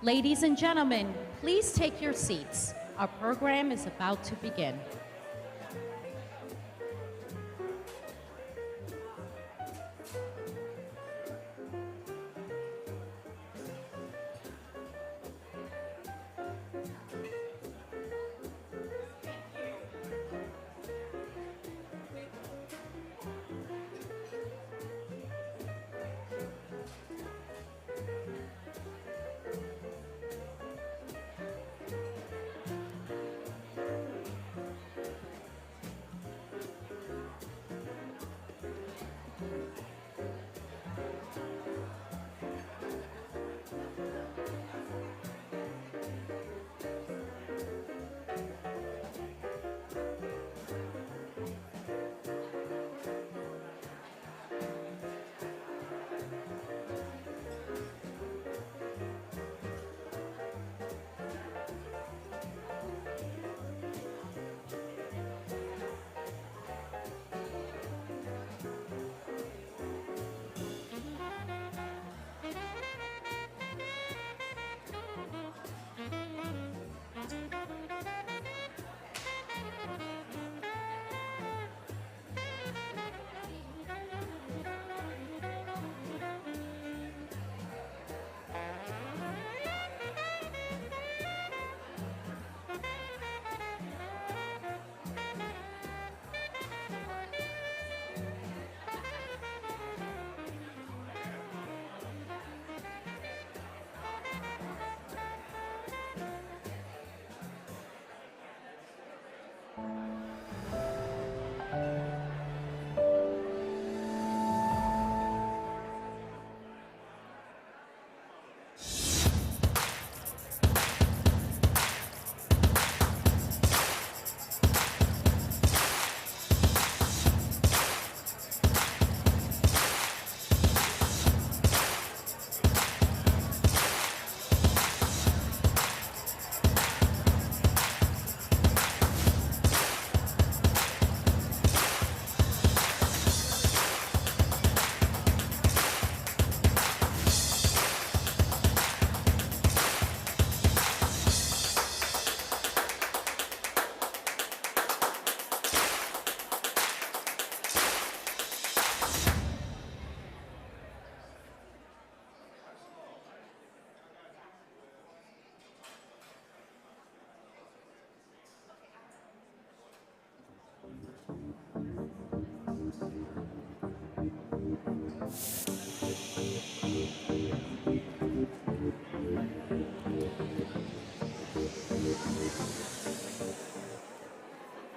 Ladies and gentlemen, please take your seats. Our program is about to begin.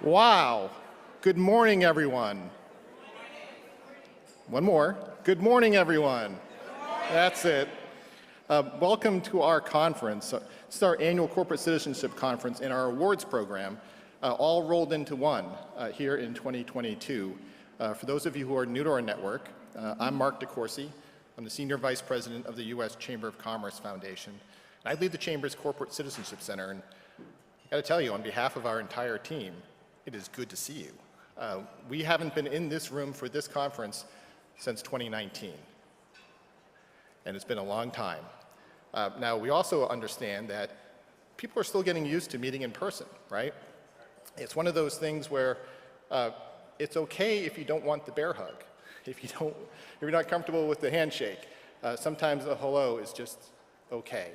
Wow. Good morning, everyone. One more. Good morning, everyone. That's it. Welcome to our conference. It's our annual Corporate Citizenship Conference and our awards program, all rolled into one here in 2022. For those of you who are new to our network, I'm Mark DeCourcy. I'm the Senior Vice President of the U.S. Chamber of Commerce Foundation. And I lead the Chamber's Corporate Citizenship Center. And I got to tell you, on behalf of our entire team, it is good to see you. We haven't been in this room for this conference since 2019. And it's been a long time. Now, we also understand that people are still getting used to meeting in person, right? It's one of those things where it's okay if you don't want the bear hug, if you're not comfortable with the handshake. Sometimes a hello is just okay.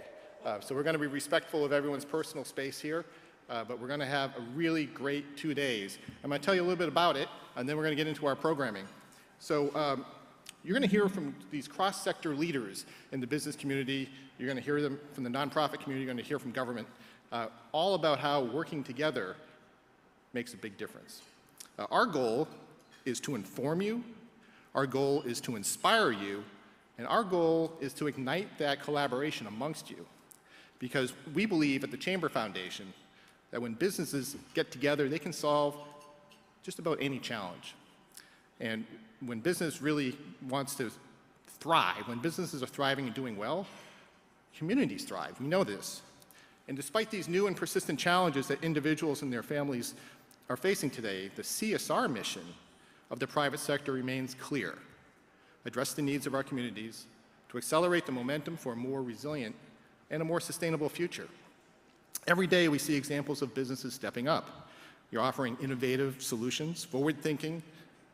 So we're going to be respectful of everyone's personal space here, but we're going to have a really great 2 days. I'm going to tell you a little bit about it, and then we're going to get into our programming. So you're going to hear from these cross-sector leaders in the business community. You're going to hear them from the nonprofit community. You're going to hear from government, all about how working together makes a big difference. Our goal is to inform you. Our goal is to inspire you. And our goal is to ignite that collaboration amongst you. Because we believe at the Chamber Foundation that when businesses get together, they can solve just about any challenge. And when business really wants to thrive, when businesses are thriving and doing well, communities thrive. We know this. And despite these new and persistent challenges that individuals and their families are facing today, the CSR mission of the private sector remains clear: address the needs of our communities to accelerate the momentum for a more resilient and a more sustainable future. Every day we see examples of businesses stepping up. You're offering innovative solutions, forward-thinking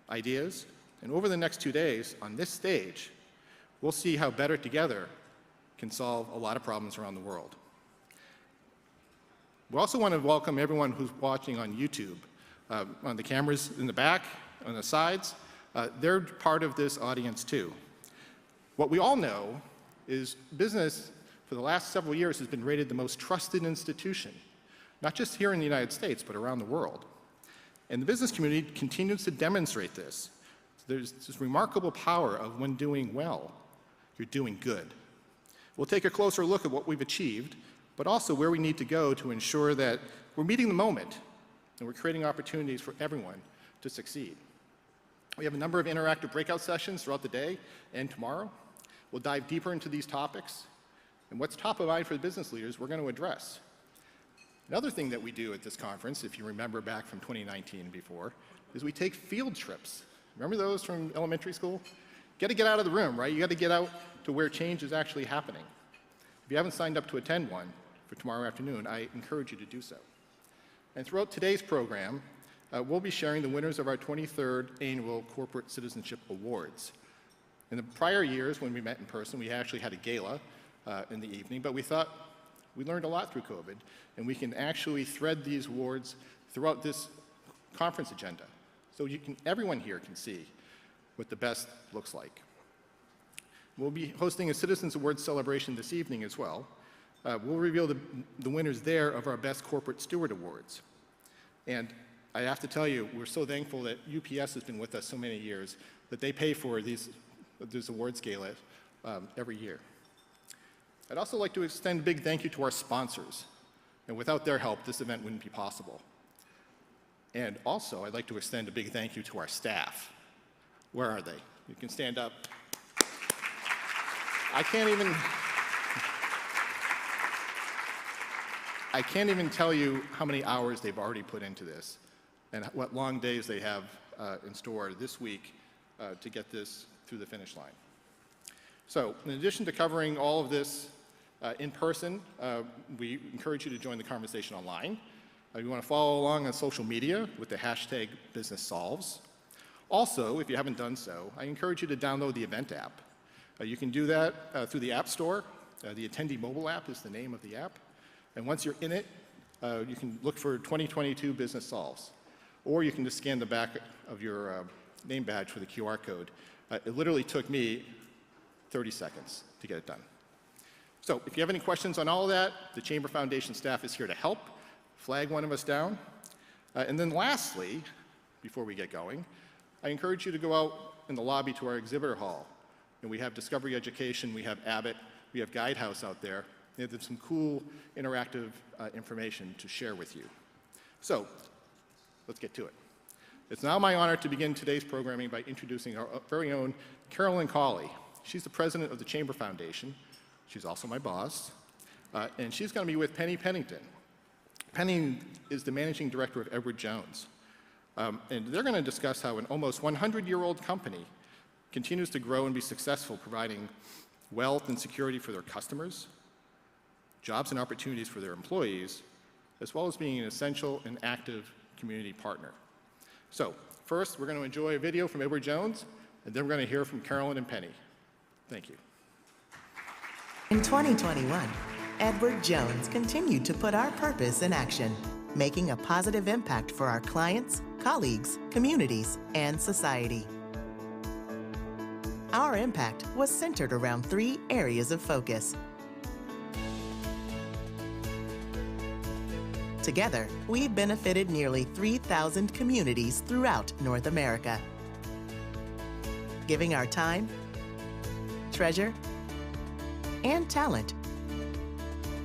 ideas, and over the next 2 days on this stage, we'll see how Better Together can solve a lot of problems around the world. We also want to welcome everyone who's watching on YouTube. On the cameras in the back, on the sides, they're part of this audience too. What we all know is business for the last several years has been rated the most trusted institution, not just here in the United States, but around the world. And the business community continues to demonstrate this. There's this remarkable power of when doing well, you're doing good. We'll take a closer look at what we've achieved, but also where we need to go to ensure that we're meeting the moment and we're creating opportunities for everyone to succeed. We have a number of interactive breakout sessions throughout the day and tomorrow. We'll dive deeper into these topics, and what's top of mind for the business leaders we're going to address. Another thing that we do at this conference, if you remember back from 2019 and before, is we take field trips. Remember those from elementary school? You got to get out of the room, right? You got to get out to where change is actually happening. If you haven't signed up to attend one for tomorrow afternoon, I encourage you to do so. And throughout today's program, we'll be sharing the winners of our 23rd Annual Corporate Citizenship Awards. In the prior years, when we met in person, we actually had a gala in the evening, but we thought we learned a lot through COVID, and we can actually thread these awards throughout this conference agenda. So everyone here can see what the best looks like. We'll be hosting a Citizens Awards celebration this evening as well. We'll reveal the winners there of our Best Corporate Steward Awards. And I have to tell you, we're so thankful that UPS has been with us so many years that they pay for these awards gala every year. I'd also like to extend a big thank you to our sponsors. And without their help, this event wouldn't be possible. And also, I'd like to extend a big thank you to our staff. Where are they? You can stand up. I can't even tell you how many hours they've already put into this and what long days they have in store this week to get this through the finish line. So, in addition to covering all of this in person, we encourage you to join the conversation online. You want to follow along on social media with the hashtag BusinessSolves. Also, if you haven't done so, I encourage you to download the event app. You can do that through the App Store. The Attendee mobile app is the name of the app. And once you're in it, you can look for 2022 Business Solves. Or you can just scan the back of your name badge for the QR code. It literally took me 30 seconds to get it done. So if you have any questions on all of that, the Chamber Foundation staff is here to help. Flag one of us down. And then lastly, before we get going, I encourage you to go out in the lobby to our exhibitor hall. And we have Discovery Education, we have Abbott, we have Guidehouse out there. They have some cool interactive information to share with you. So let's get to it. It's now my honor to begin today's programming by introducing our very own Carolyn Cawley. She's the president of the Chamber Foundation. She's also my boss. And she's going to be with Penny Pennington. Penny is the managing director of Edward Jones. And they're going to discuss how an almost 100-year-old company continues to grow and be successful, providing wealth and security for their customers, jobs and opportunities for their employees, as well as being an essential and active community partner. So first, we're going to enjoy a video from Edward Jones, and then we're going to hear from Carolyn and Penny. Thank you. In 2021, Edward Jones continued to put our purpose in action, making a positive impact for our clients, colleagues, communities, and society. Our impact was centered around 3 areas of focus. Together, we've benefited nearly 3,000 communities throughout North America, giving our time, treasure, and talent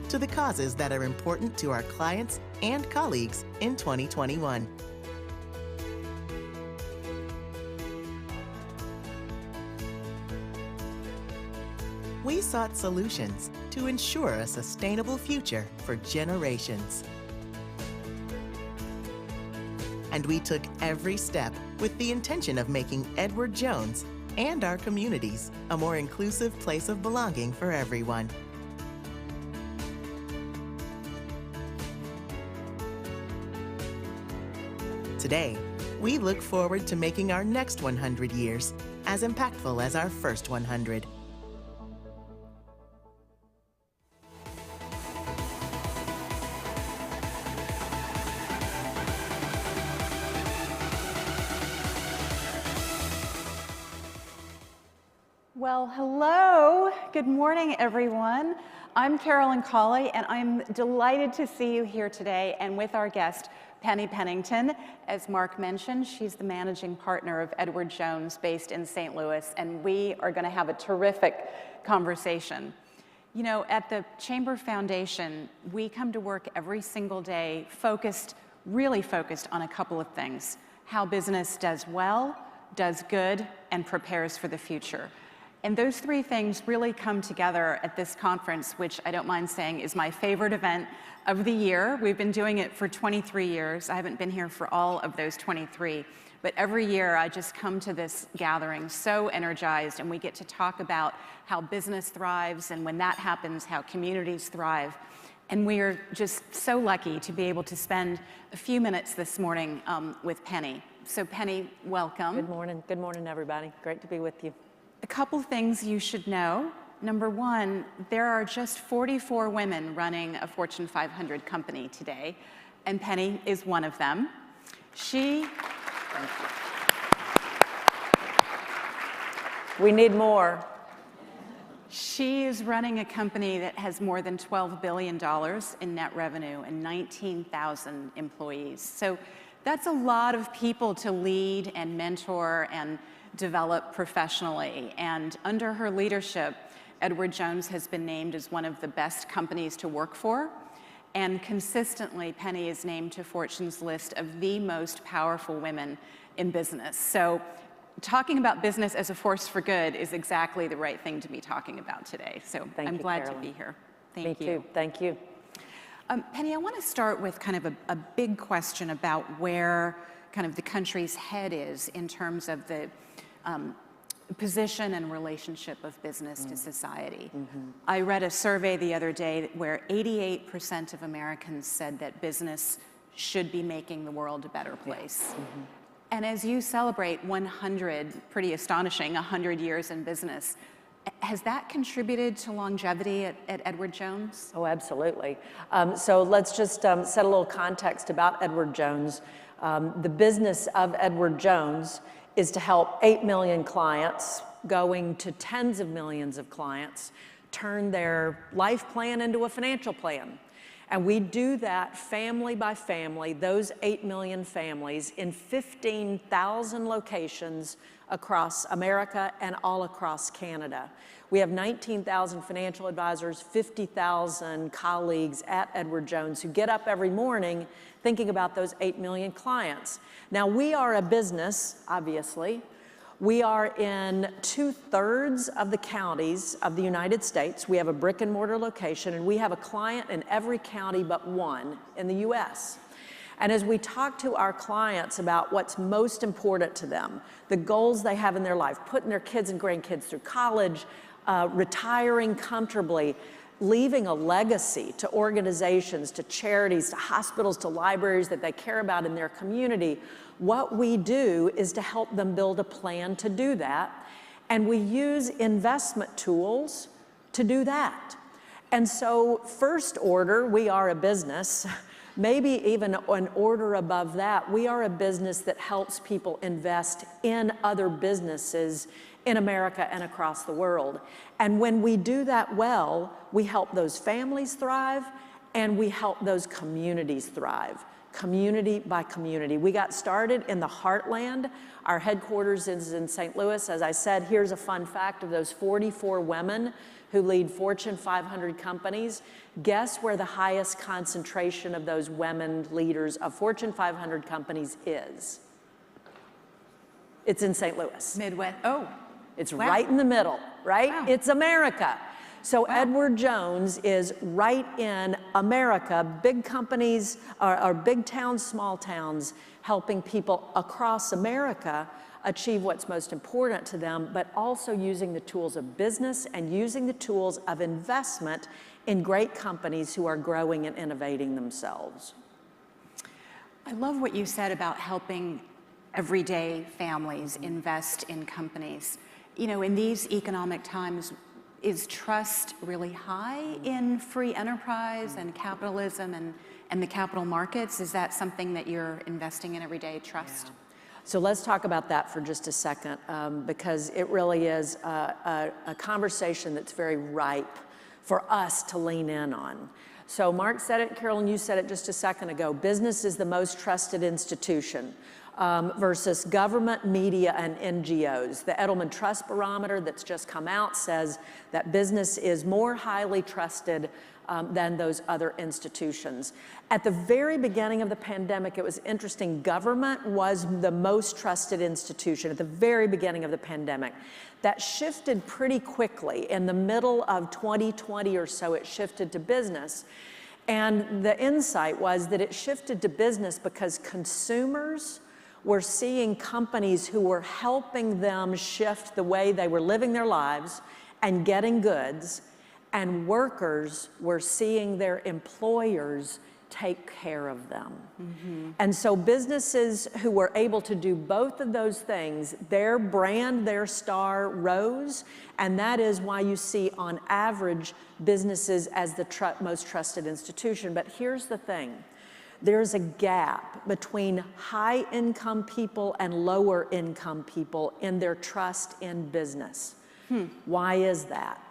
to the causes that are important to our clients and colleagues in 2021. We sought solutions to ensure a sustainable future for generations. And we took every step with the intention of making Edward Jones and our communities a more inclusive place of belonging for everyone. today, we look forward to making our next 100 years as impactful as our first 100. Well, hello. Good morning, everyone. I'm Carolyn Colley, and I'm delighted to see you here today and with our guest, Penny Pennington. As Mark mentioned, she's the managing partner of Edward Jones based in St. Louis, and we are going to have a terrific conversation. You know, at the Chamber Foundation, we come to work every single day really focused on a couple of things: how business does well, does good, and prepares for the future. And those three things really come together at this conference, which I don't mind saying is my favorite event of the year. We've been doing it for 23 years. I haven't been here for all of those 23, but every year I just come to this gathering so energized, and we get to talk about how business thrives, and when that happens, how communities thrive. And we are just so lucky to be able to spend a few minutes this morning with Penny. So Penny, welcome. Good morning. Good morning, everybody. Great to be with you. A couple things you should know. Number one, there are just 44 women running a Fortune 500 company today, and Penny is one of them. We need more. She is running a company that has more than $12 billion in net revenue and 19,000 employees. So that's a lot of people to lead and mentor and develop professionally. And under her leadership, Edward Jones has been named as one of the best companies to work for. And consistently, Penny is named to Fortune's list of the most powerful women in business. So talking about business as a force for good is exactly the right thing to be talking about today. So I'm glad to be here. Thank you. Me too. Thank you. Penny, I want to start with kind of a big question about where kind of the country's head is in terms of the position and relationship of business to society. I read a survey the other day where 88% of Americans said that business should be making the world a better place. And as you celebrate 100, pretty astonishing, 100 years in business, has that contributed to longevity at Edward Jones? Oh, absolutely. So let's just set a little context about Edward Jones. The business of Edward Jones is to help 8 million clients, going to tens of millions of clients, turn their life plan into a financial plan. And we do that family by family, those 8 million families, in 15,000 locations across America and all across Canada. We have 19,000 financial advisors, 50,000 colleagues at Edward Jones who get up every morning thinking about those 8 million clients. Now, we are a business, obviously. We are in 2/3 of the counties of the United States. We have a brick and mortar location, and we have a client in every county but one in the US. And as we talk to our clients about what's most important to them, the goals they have in their life, putting their kids and grandkids through college, retiring comfortably, leaving a legacy to organizations, to charities, to hospitals, to libraries that they care about in their community, what we do is to help them build a plan to do that. And we use investment tools to do that. And so first order, we are a business. Maybe even an order above that, we are a business that helps people invest in other businesses in America and across the world. And when we do that well, we help those families thrive and we help those communities thrive, community by community. We got started in the heartland. Our headquarters is in St. Louis. As I said, here's a fun fact: of those 44 women who lead Fortune 500 companies, guess where the highest concentration of those women leaders of Fortune 500 companies is? It's in St. Louis. Midwest. Oh. It's wow. right in the middle, right? Wow. It's America. So wow. Edward Jones is right in America, big companies, or big towns, small towns, helping people across America achieve what's most important to them, but also using the tools of business and using the tools of investment in great companies who are growing and innovating themselves. love what you said about helping everyday families invest in companies. You know, in these economic times, is trust really high in free enterprise and capitalism and the capital markets? Is that something that you're investing in every day, trust? Yeah. So let's talk about that for just a second, because it really is a conversation that's very ripe for us to lean in on. So Mark said it, Carolyn, you said it just a second ago. Business is the most trusted institution versus government, media, and NGOs. The Edelman Trust Barometer that's just come out says that business is more highly trusted than those other institutions. At the very beginning of the pandemic, it was interesting, government was the most trusted institution at the very beginning of the pandemic. That shifted pretty quickly. In the middle of 2020 or so, it shifted to business. And the insight was that it shifted to business because consumers were seeing companies who were helping them shift the way they were living their lives and getting goods, and workers were seeing their employers take care of them. And so businesses who were able to do both of those things, their brand, their star rose, and that is why you see on average businesses as the most trusted institution. But here's the thing. There's a gap between high income people and lower income people in their trust in business. Why is that?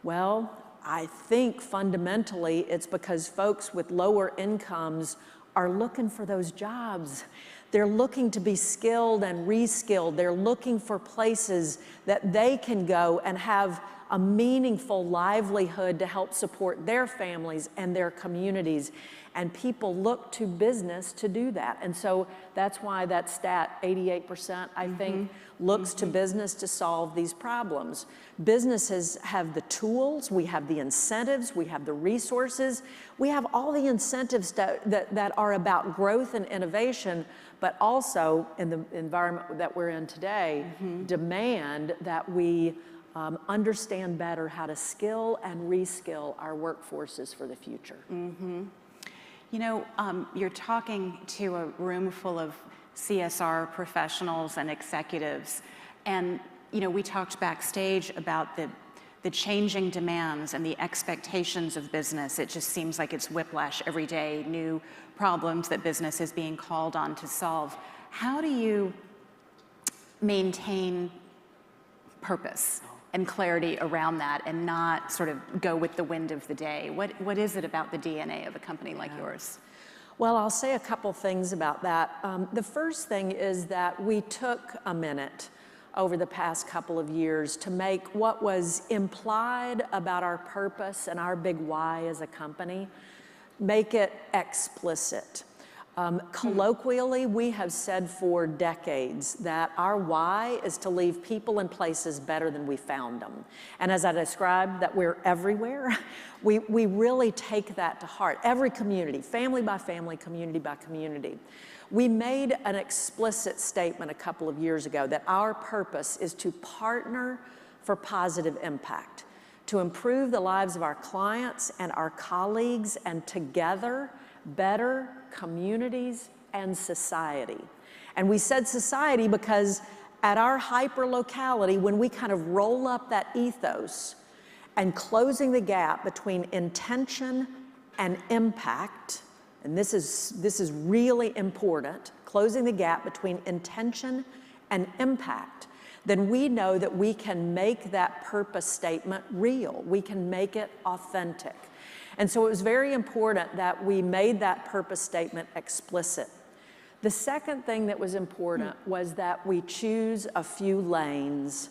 Well, I think fundamentally it's because folks with lower incomes are looking for those jobs. They're looking to be skilled and reskilled. They're looking for places that they can go and have a meaningful livelihood to help support their families and their communities. And people look to business to do that. And so that's why that stat, 88%, I think, looks to business to solve these problems. Businesses have the tools, we have the incentives, we have the resources, we have all the incentives that are about growth and innovation, but also in the environment that we're in today, demand that we understand better how to skill and reskill our workforces for the future. You know, you're talking to a room full of CSR professionals and executives, and you know, we talked backstage about the changing demands and the expectations of business. It just seems like it's whiplash every day, new problems that business is being called on to solve. How do you maintain purpose and clarity around that and not sort of go with the wind of the day? What is it about the DNA of a company like yours? Well, I'll say a couple things about that. The first thing is that we took a minute over the past couple of years to make what was implied about our purpose and our big why as a company, make it explicit. Colloquially, we have said for decades that our why is to leave people and places better than we found them. And as I described that we're everywhere, we really take that to heart. Every community, family by family, community by community. We made an explicit statement a couple of years ago that our purpose is to partner for positive impact, to improve the lives of our clients and our colleagues, and together better communities and society. And we said society because at our hyper-locality, when we kind of roll up that ethos and closing the gap between intention and impact, and this is really important, closing the gap between intention and impact, then we know that we can make that purpose statement real. We can make it authentic. And so it was very important that we made that purpose statement explicit. The second thing that was important was that we choose a few lanes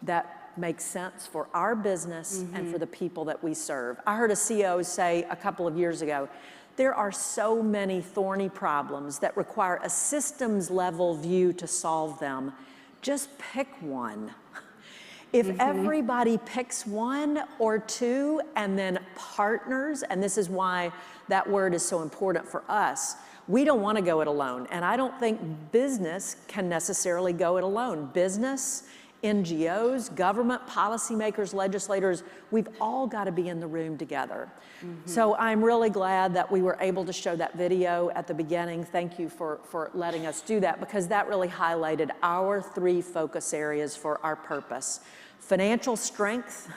that make sense for our business and for the people that we serve. I heard a CEO say a couple of years ago, there are so many thorny problems that require a systems level view to solve them. Just pick one. If everybody picks one or two and then partners, and this is why that word is so important for us, we don't want to go it alone. And I don't think business can necessarily go it alone. Business NGOs, government, policymakers, legislators, we've all got to be in the room together. So I'm really glad that we were able to show that video at the beginning. Thank you for letting us do that, because that really highlighted our 3 focus areas for our purpose: financial strength,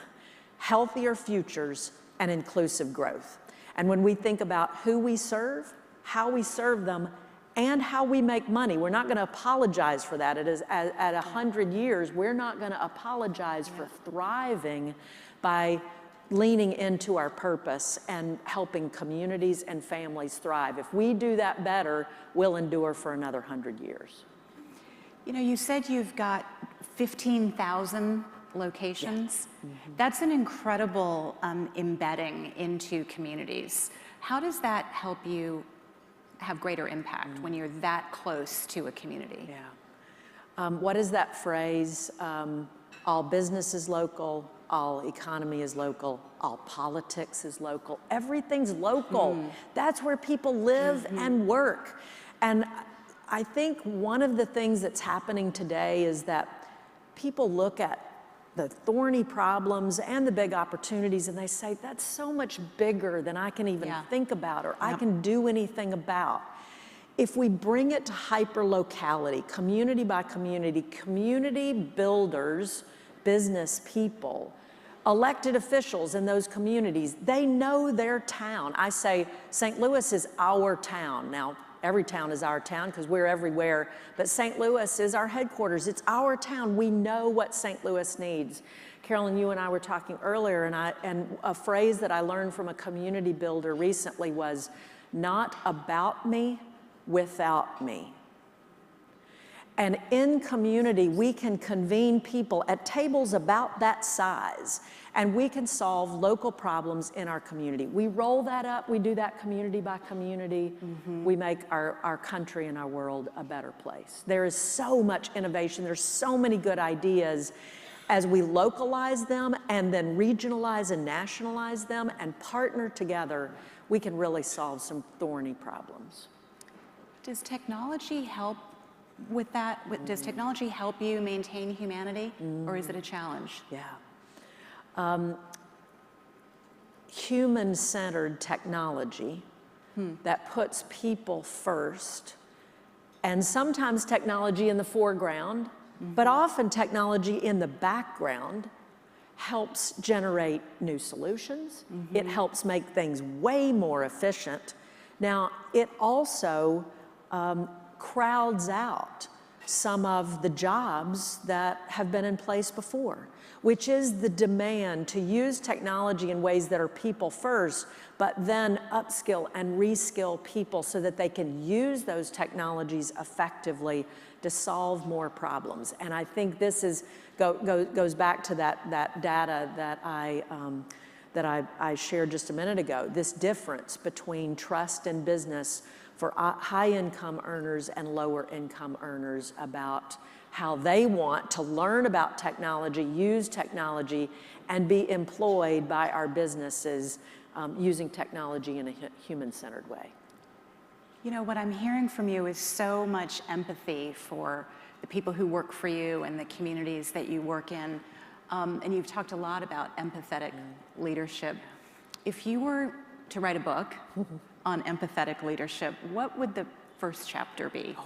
healthier futures, and inclusive growth. And when we think about who we serve, how we serve them, and how we make money, we're not going to apologize for that. It is at 100 years, we're not going to apologize for thriving by leaning into our purpose and helping communities and families thrive. If we do that better, we'll endure for another 100 years. You know, you said you've got 15,000 locations. That's an incredible embedding into communities. How does that help you have greater impact when you're that close to a community? What is that phrase? All business is local, all economy is local, all politics is local. Everything's local. That's where people live and work. And I think one of the things that's happening today is that people look at the thorny problems and the big opportunities, and they say, that's so much bigger than I can even think about or I can do anything about. If we bring it to hyper-locality, community by community, community builders, business people, elected officials in those communities, they know their town. I say St. Louis is our town. Now, every town is our town because we're everywhere, but St. Louis is our headquarters. It's our town. We know what St. Louis needs. Carolyn, you and I were talking earlier, and a phrase that I learned from a community builder recently was, not about me, without me. And in community, we can convene people at tables about that size, and we can solve local problems in our community. We roll that up, we do that community by community. We make our country and our world a better place. There is so much innovation, there's so many good ideas. As we localize them and then regionalize and nationalize them and partner together, we can really solve some thorny problems. Does technology help with that? Does technology help you maintain humanity, or is it a challenge? Human-centered technology that puts people first, and sometimes technology in the foreground, but often technology in the background, helps generate new solutions. It helps make things way more efficient. Now, it also crowds out some of the jobs that have been in place before, which is the demand to use technology in ways that are people first, but then upskill and reskill people so that they can use those technologies effectively to solve more problems. And I think this goes back to that data that I shared just a minute ago, this difference between trust and business for high-income earners and lower-income earners about how they want to learn about technology, use technology, and be employed by our businesses using technology in a human-centered way. You know, what I'm hearing from you is so much empathy for the people who work for you and the communities that you work in. And you've talked a lot about empathetic leadership. If you were to write a book on empathetic leadership, what would the first chapter be?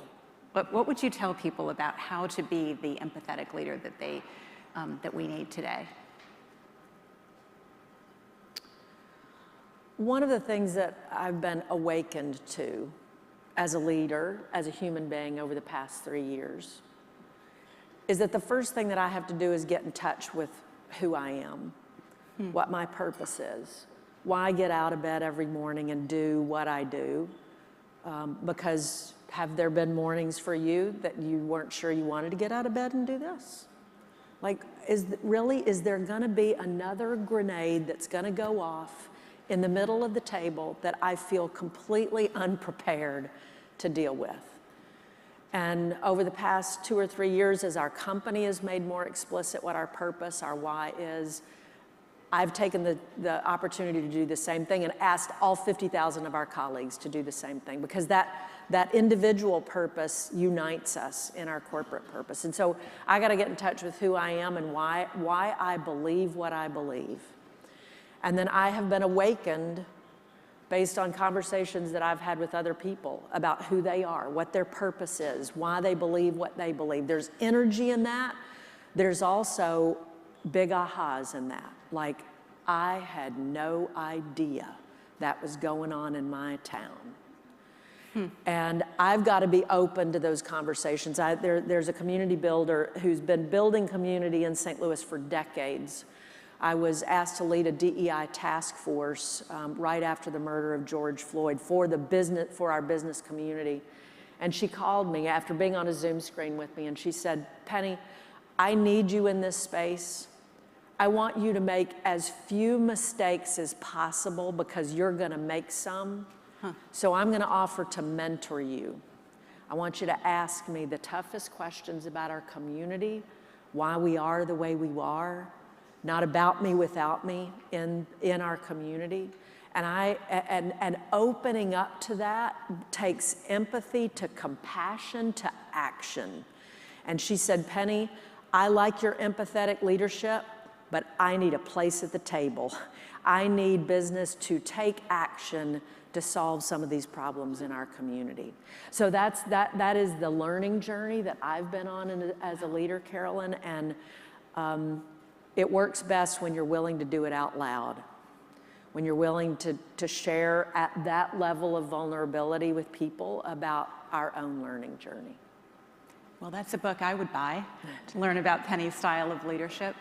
What would you tell people about how to be the empathetic leader that we need today? One of the things that I've been awakened to as a leader, as a human being over the past 3 years, is that the first thing that I have to do is get in touch with who I am, what my purpose is, why I get out of bed every morning and do what I do. Because have there been mornings for you that you weren't sure you wanted to get out of bed and do this? Like, is there gonna be another grenade that's gonna go off in the middle of the table that I feel completely unprepared to deal with? And over the past 2 or 3 years, as our company has made more explicit what our purpose, our why is, I've taken the opportunity to do the same thing and asked all 50,000 of our colleagues to do the same thing, because that individual purpose unites us in our corporate purpose. And so I got to get in touch with who I am and why I believe what I believe. And then I have been awakened based on conversations that I've had with other people about who they are, what their purpose is, why they believe what they believe. There's energy in that. There's also big ahas in that. Like, I had no idea that was going on in my town. And I've got to be open to those conversations. There's a community builder who's been building community in St. Louis for decades. I was asked to lead a DEI task force right after the murder of George Floyd for our business community. And she called me after being on a Zoom screen with me, and she said, Penny, I need you in this space. I want you to make as few mistakes as possible, because you're going to make some. So I'm going to offer to mentor you. I want you to ask me the toughest questions about our community, why we are the way we are, not about me without me in our community. And opening up to that takes empathy to compassion to action. And she said, Penny, I like your empathetic leadership, but I need a place at the table. I need business to take action to solve some of these problems in our community. So that is the learning journey that I've been on as a leader, Carolyn, and it works best when you're willing to do it out loud, when you're willing to share at that level of vulnerability with people about our own learning journey. Well, that's a book I would buy, to learn about Penny's style of leadership.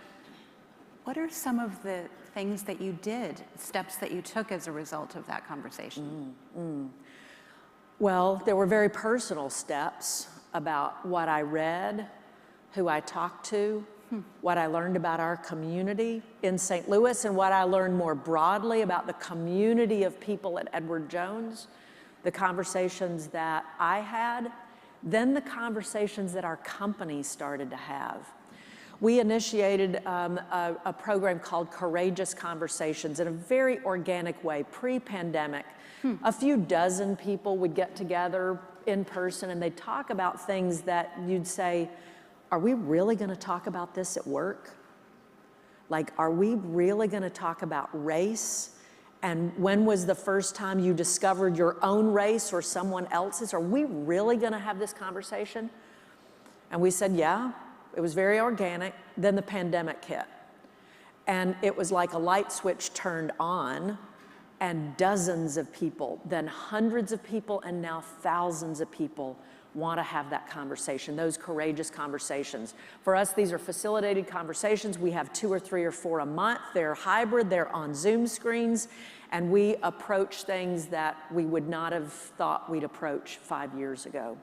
What are some of the things that you did, steps that you took as a result of that conversation? Well, there were very personal steps about what I read, who I talked to, what I learned about our community in St. Louis, and what I learned more broadly about the community of people at Edward Jones, the conversations that I had, then the conversations that our company started to have. We initiated a program called Courageous Conversations in a very organic way, pre-pandemic. A few dozen people would get together in person, and they'd talk about things that you'd say, are we really going to talk about this at work? Like, are we really going to talk about race? And when was the first time you discovered your own race or someone else's? Are we really going to have this conversation? And we said, yeah. It was very organic. Then the pandemic hit. And it was like a light switch turned on, and dozens of people, then hundreds of people, and now thousands of people want to have that conversation, those courageous conversations. For us, these are facilitated conversations. We have 2 or 3 or 4 a month. They're hybrid, they're on Zoom screens, and we approach things that we would not have thought we'd approach 5 years ago.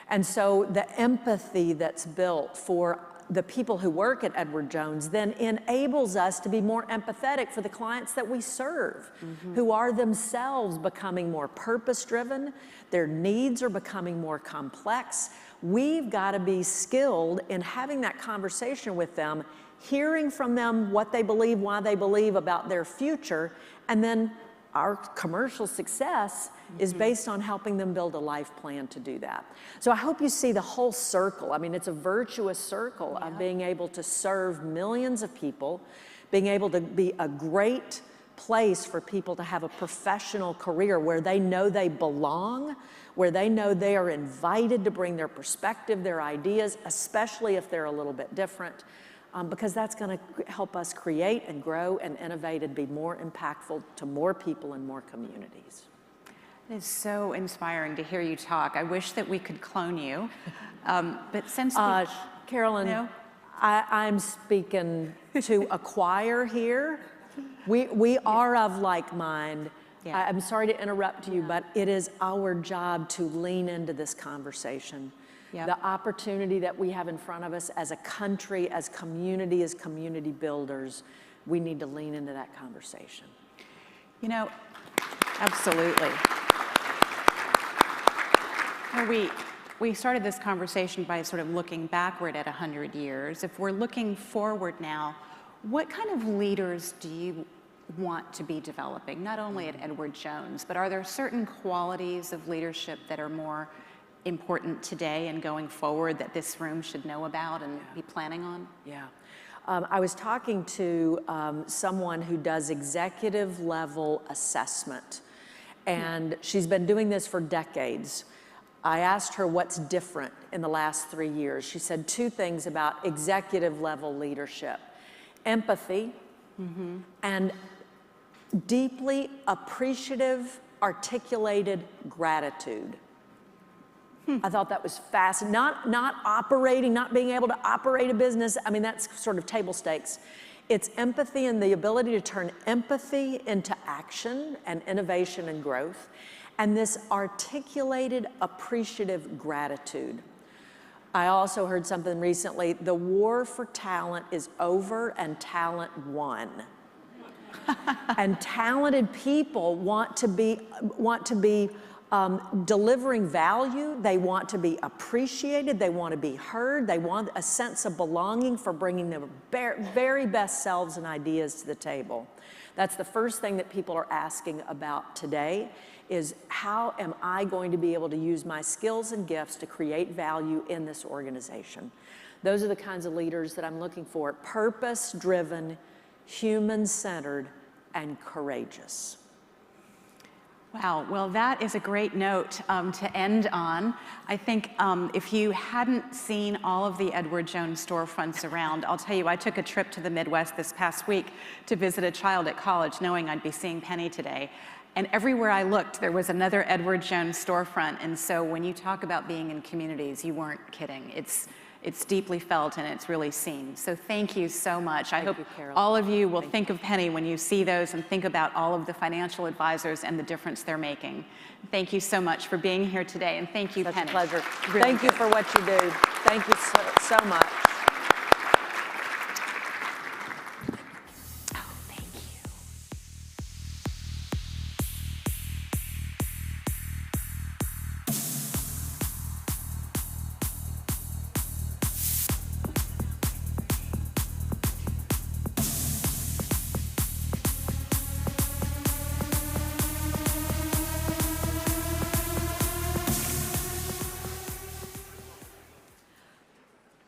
And so the empathy that's built for the people who work at Edward Jones then enables us to be more empathetic for the clients that we serve, who are themselves becoming more purpose-driven. Their needs are becoming more complex. We've got to be skilled in having that conversation with them, hearing from them what they believe, why they believe about their future, and then our commercial success is based on helping them build a life plan to do that. So I hope you see the whole circle. I mean, it's a virtuous circle of being able to serve millions of people, being able to be a great place for people to have a professional career where they know they belong, where they know they are invited to bring their perspective, their ideas, especially if they're a little bit different. Because that's going to help us create and grow and innovate and be more impactful to more people and more communities. It is so inspiring to hear you talk. I wish that we could clone you, but since Carolyn, no? I'm speaking to a choir here. We are of like mind. Yeah. I'm sorry to interrupt you, but it is our job to lean into this conversation. Yep. The opportunity that we have in front of us as a country, as community builders, we need to lean into that conversation. You know, absolutely. We started this conversation by sort of looking backward at 100 years. If we're looking forward now, What kind of leaders do you want to be developing, not only at Edward Jones, but are there certain qualities of leadership that are more important today and going forward that this room should know about and be planning on? Yeah. I was talking to someone who does executive level assessment, and she's been doing this for decades. I asked her what's different in the last 3 years. She said 2 things about executive level leadership: empathy and deeply appreciative, articulated gratitude. I thought that was fascinating. Not being able to operate a business. I mean, that's sort of table stakes. It's empathy and the ability to turn empathy into action and innovation and growth, and this articulated, appreciative gratitude. I also heard something recently: the war for talent is over and talent won. And talented people want to be delivering value. They want to be appreciated. They want to be heard. They want a sense of belonging for bringing their very best selves and ideas to the table. That's the first thing that people are asking about today, is how am I going to be able to use my skills and gifts to create value in this organization? Those are the kinds of leaders that I'm looking for: purpose-driven, human-centered, and courageous. Wow, well, that is a great note to end on. I think if you hadn't seen all of the Edward Jones storefronts around, I'll tell you, I took a trip to the Midwest this past week to visit a child at college, knowing I'd be seeing Penny today. And everywhere I looked, there was another Edward Jones storefront. And so when you talk about being in communities, you weren't kidding. It's deeply felt and it's really seen. So thank you so much. I hope all of you will think of Penny when you see those and think about all of the financial advisors and the difference they're making. Thank you so much for being here today, and thank you, Penny. Such a pleasure. Really Thank you for what you do. Thank you so much.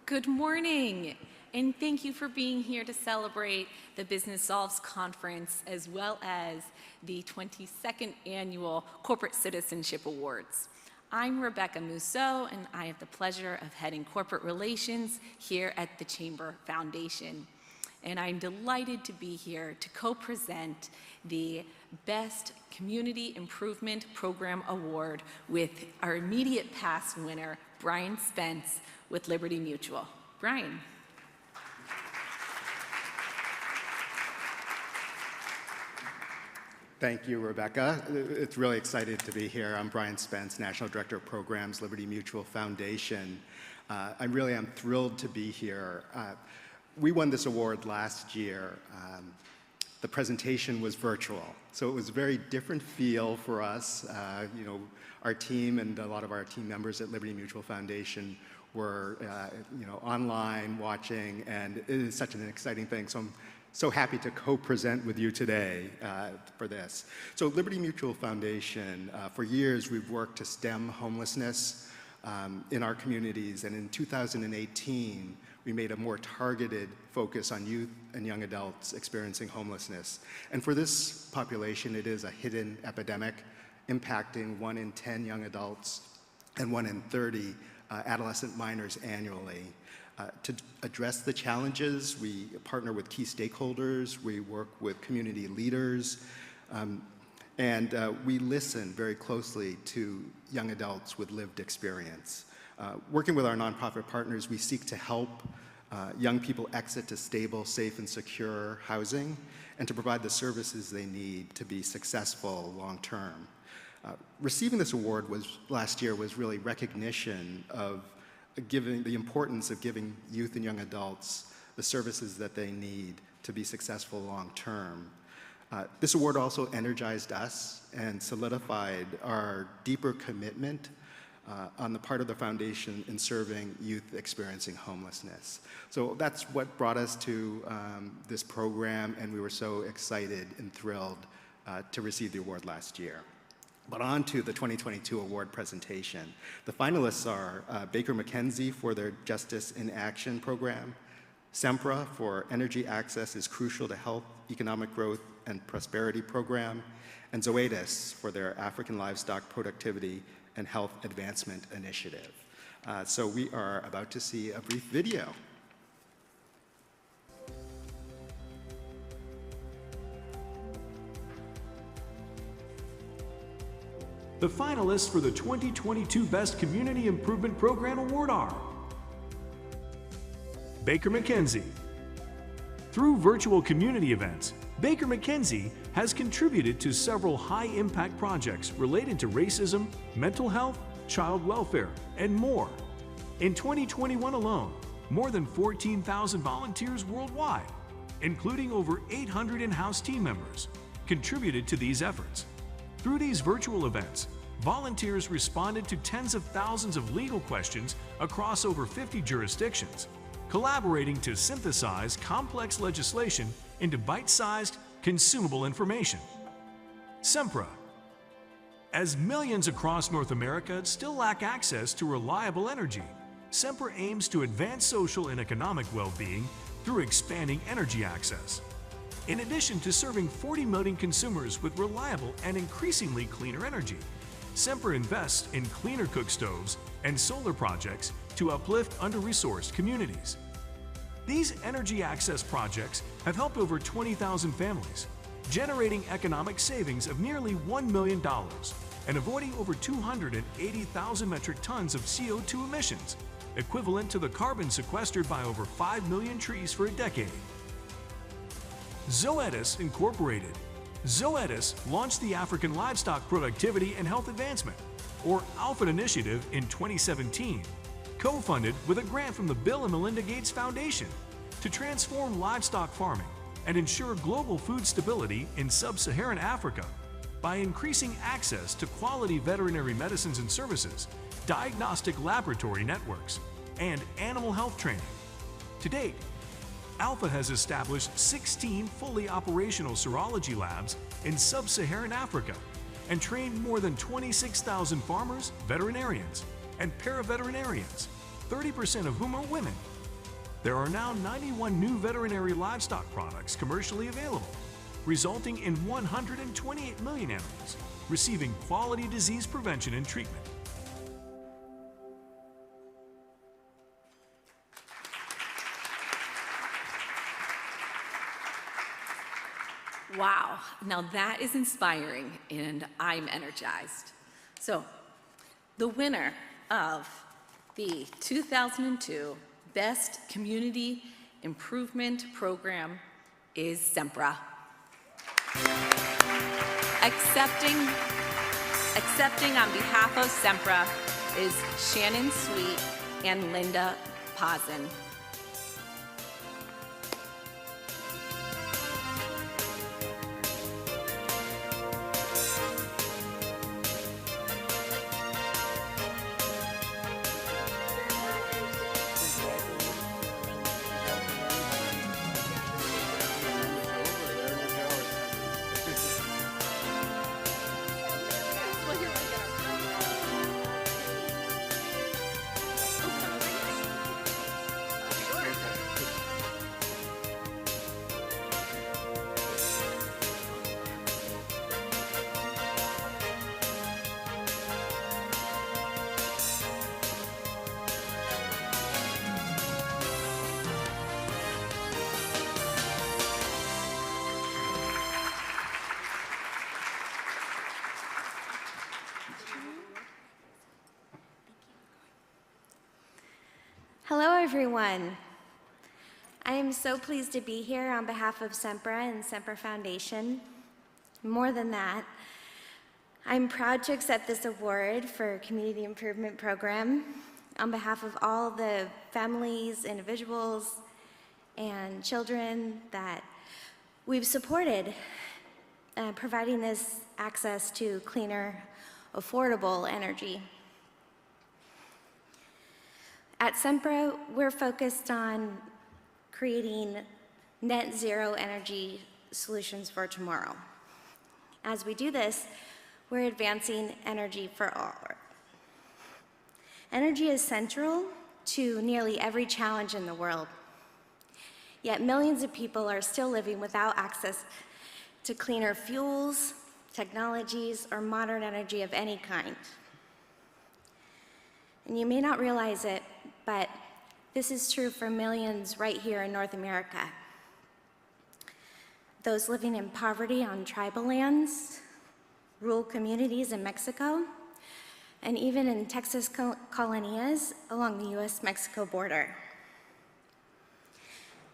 Good morning, and thank you for being here to celebrate the Business Solves Conference, as well as the 22nd Annual Corporate Citizenship Awards. I'm Rebecca Mousseau, and I have the pleasure of heading corporate relations here at the Chamber Foundation. And I'm delighted to be here to co-present the Best Community Improvement Program Award with our immediate past winner, Brian Spence, with Liberty Mutual. Brian. Thank you, Rebecca. It's really excited to be here. I'm Brian Spence, National Director of Programs, Liberty Mutual Foundation. I really am thrilled to be here. We won this award last year. The presentation was virtual, so it was a very different feel for us. Our team and a lot of our team members at Liberty Mutual Foundation were online watching, and it is such an exciting thing. So I'm so happy to co-present with you today for this. So Liberty Mutual Foundation, for years we've worked to stem homelessness in our communities, and in 2018 we made a more targeted focus on youth and young adults experiencing homelessness. And for this population, it is a hidden epidemic impacting 1 in 10 young adults and 1 in 30 adolescent minors annually. To address the challenges, we partner with key stakeholders, we work with community leaders, and we listen very closely to young adults with lived experience. Working with our nonprofit partners, we seek to help young people exit to stable, safe, and secure housing, and to provide the services they need to be successful long-term. Receiving this award last year was really recognition of the importance of giving youth and young adults the services that they need to be successful long-term. This award also energized us and solidified our deeper commitment on the part of the foundation in serving youth experiencing homelessness. So that's what brought us to this program, and we were so excited and thrilled to receive the award last year. But on to the 2022 award presentation. The finalists are Baker McKenzie for their Justice in Action program, SEMPRA for Energy Access is Crucial to Health, Economic Growth, and Prosperity program, and Zoetis for their African Livestock Productivity and Health Advancement Initiative. So we are about to see a brief video. The finalists for the 2022 Best Community Improvement Program Award are Baker McKenzie. Through virtual community events, Baker McKenzie has contributed to several high-impact projects related to racism, mental health, child welfare, and more. In 2021 alone, more than 14,000 volunteers worldwide, including over 800 in-house team members, contributed to these efforts. Through these virtual events, volunteers responded to tens of thousands of legal questions across over 50 jurisdictions, collaborating to synthesize complex legislation into bite-sized, consumable information. SEMPRA. As millions across North America still lack access to reliable energy, SEMPRA aims to advance social and economic well-being through expanding energy access. In addition to serving 40 million consumers with reliable and increasingly cleaner energy, SEMPRA invests in cleaner cook stoves and solar projects to uplift under-resourced communities. These energy access projects have helped over 20,000 families, generating economic savings of nearly $1 million and avoiding over 280,000 metric tons of CO2 emissions, equivalent to the carbon sequestered by over 5 million trees for a decade. Zoetis Incorporated. Zoetis launched the African Livestock Productivity and Health Advancement, or ALPHA initiative, in 2017, co-funded with a grant from the Bill and Melinda Gates Foundation to transform livestock farming and ensure global food stability in sub-Saharan Africa by increasing access to quality veterinary medicines and services, diagnostic laboratory networks, and animal health training. To date, ALPHA has established 16 fully operational serology labs in sub-Saharan Africa and trained more than 26,000 farmers, veterinarians, and paraveterinarians, 30% of whom are women. There are now 91 new veterinary livestock products commercially available, resulting in 128 million animals receiving quality disease prevention and treatment. Wow, now that is inspiring and I'm energized. So, the winner of the 2002 Best Community Improvement Program is SEMPRA. Accepting on behalf of SEMPRA is Shannon Sweet and Linda Pazin. Hello, everyone. I am so pleased to be here on behalf of SEMPRA and SEMPRA Foundation. More than that, I'm proud to accept this award for Community Improvement Program on behalf of all the families, individuals, and children that we've supported, providing this access to cleaner, affordable energy. At Sempra, we're focused on creating net zero energy solutions for tomorrow. As we do this, we're advancing energy for all. Energy is central to nearly every challenge in the world. Yet millions of people are still living without access to cleaner fuels, technologies, or modern energy of any kind. And you may not realize it, but this is true for millions right here in North America. Those living in poverty on tribal lands, rural communities in Mexico, and even in Texas colonias along the US-Mexico border.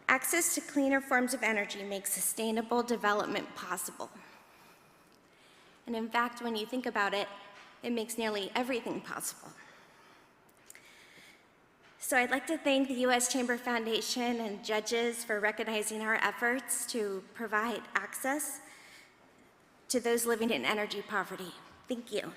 Access to cleaner forms of energy makes sustainable development possible. And in fact, when you think about it, it makes nearly everything possible. So I'd like to thank the U.S. Chamber Foundation and judges for recognizing our efforts to provide access to those living in energy poverty. Thank you.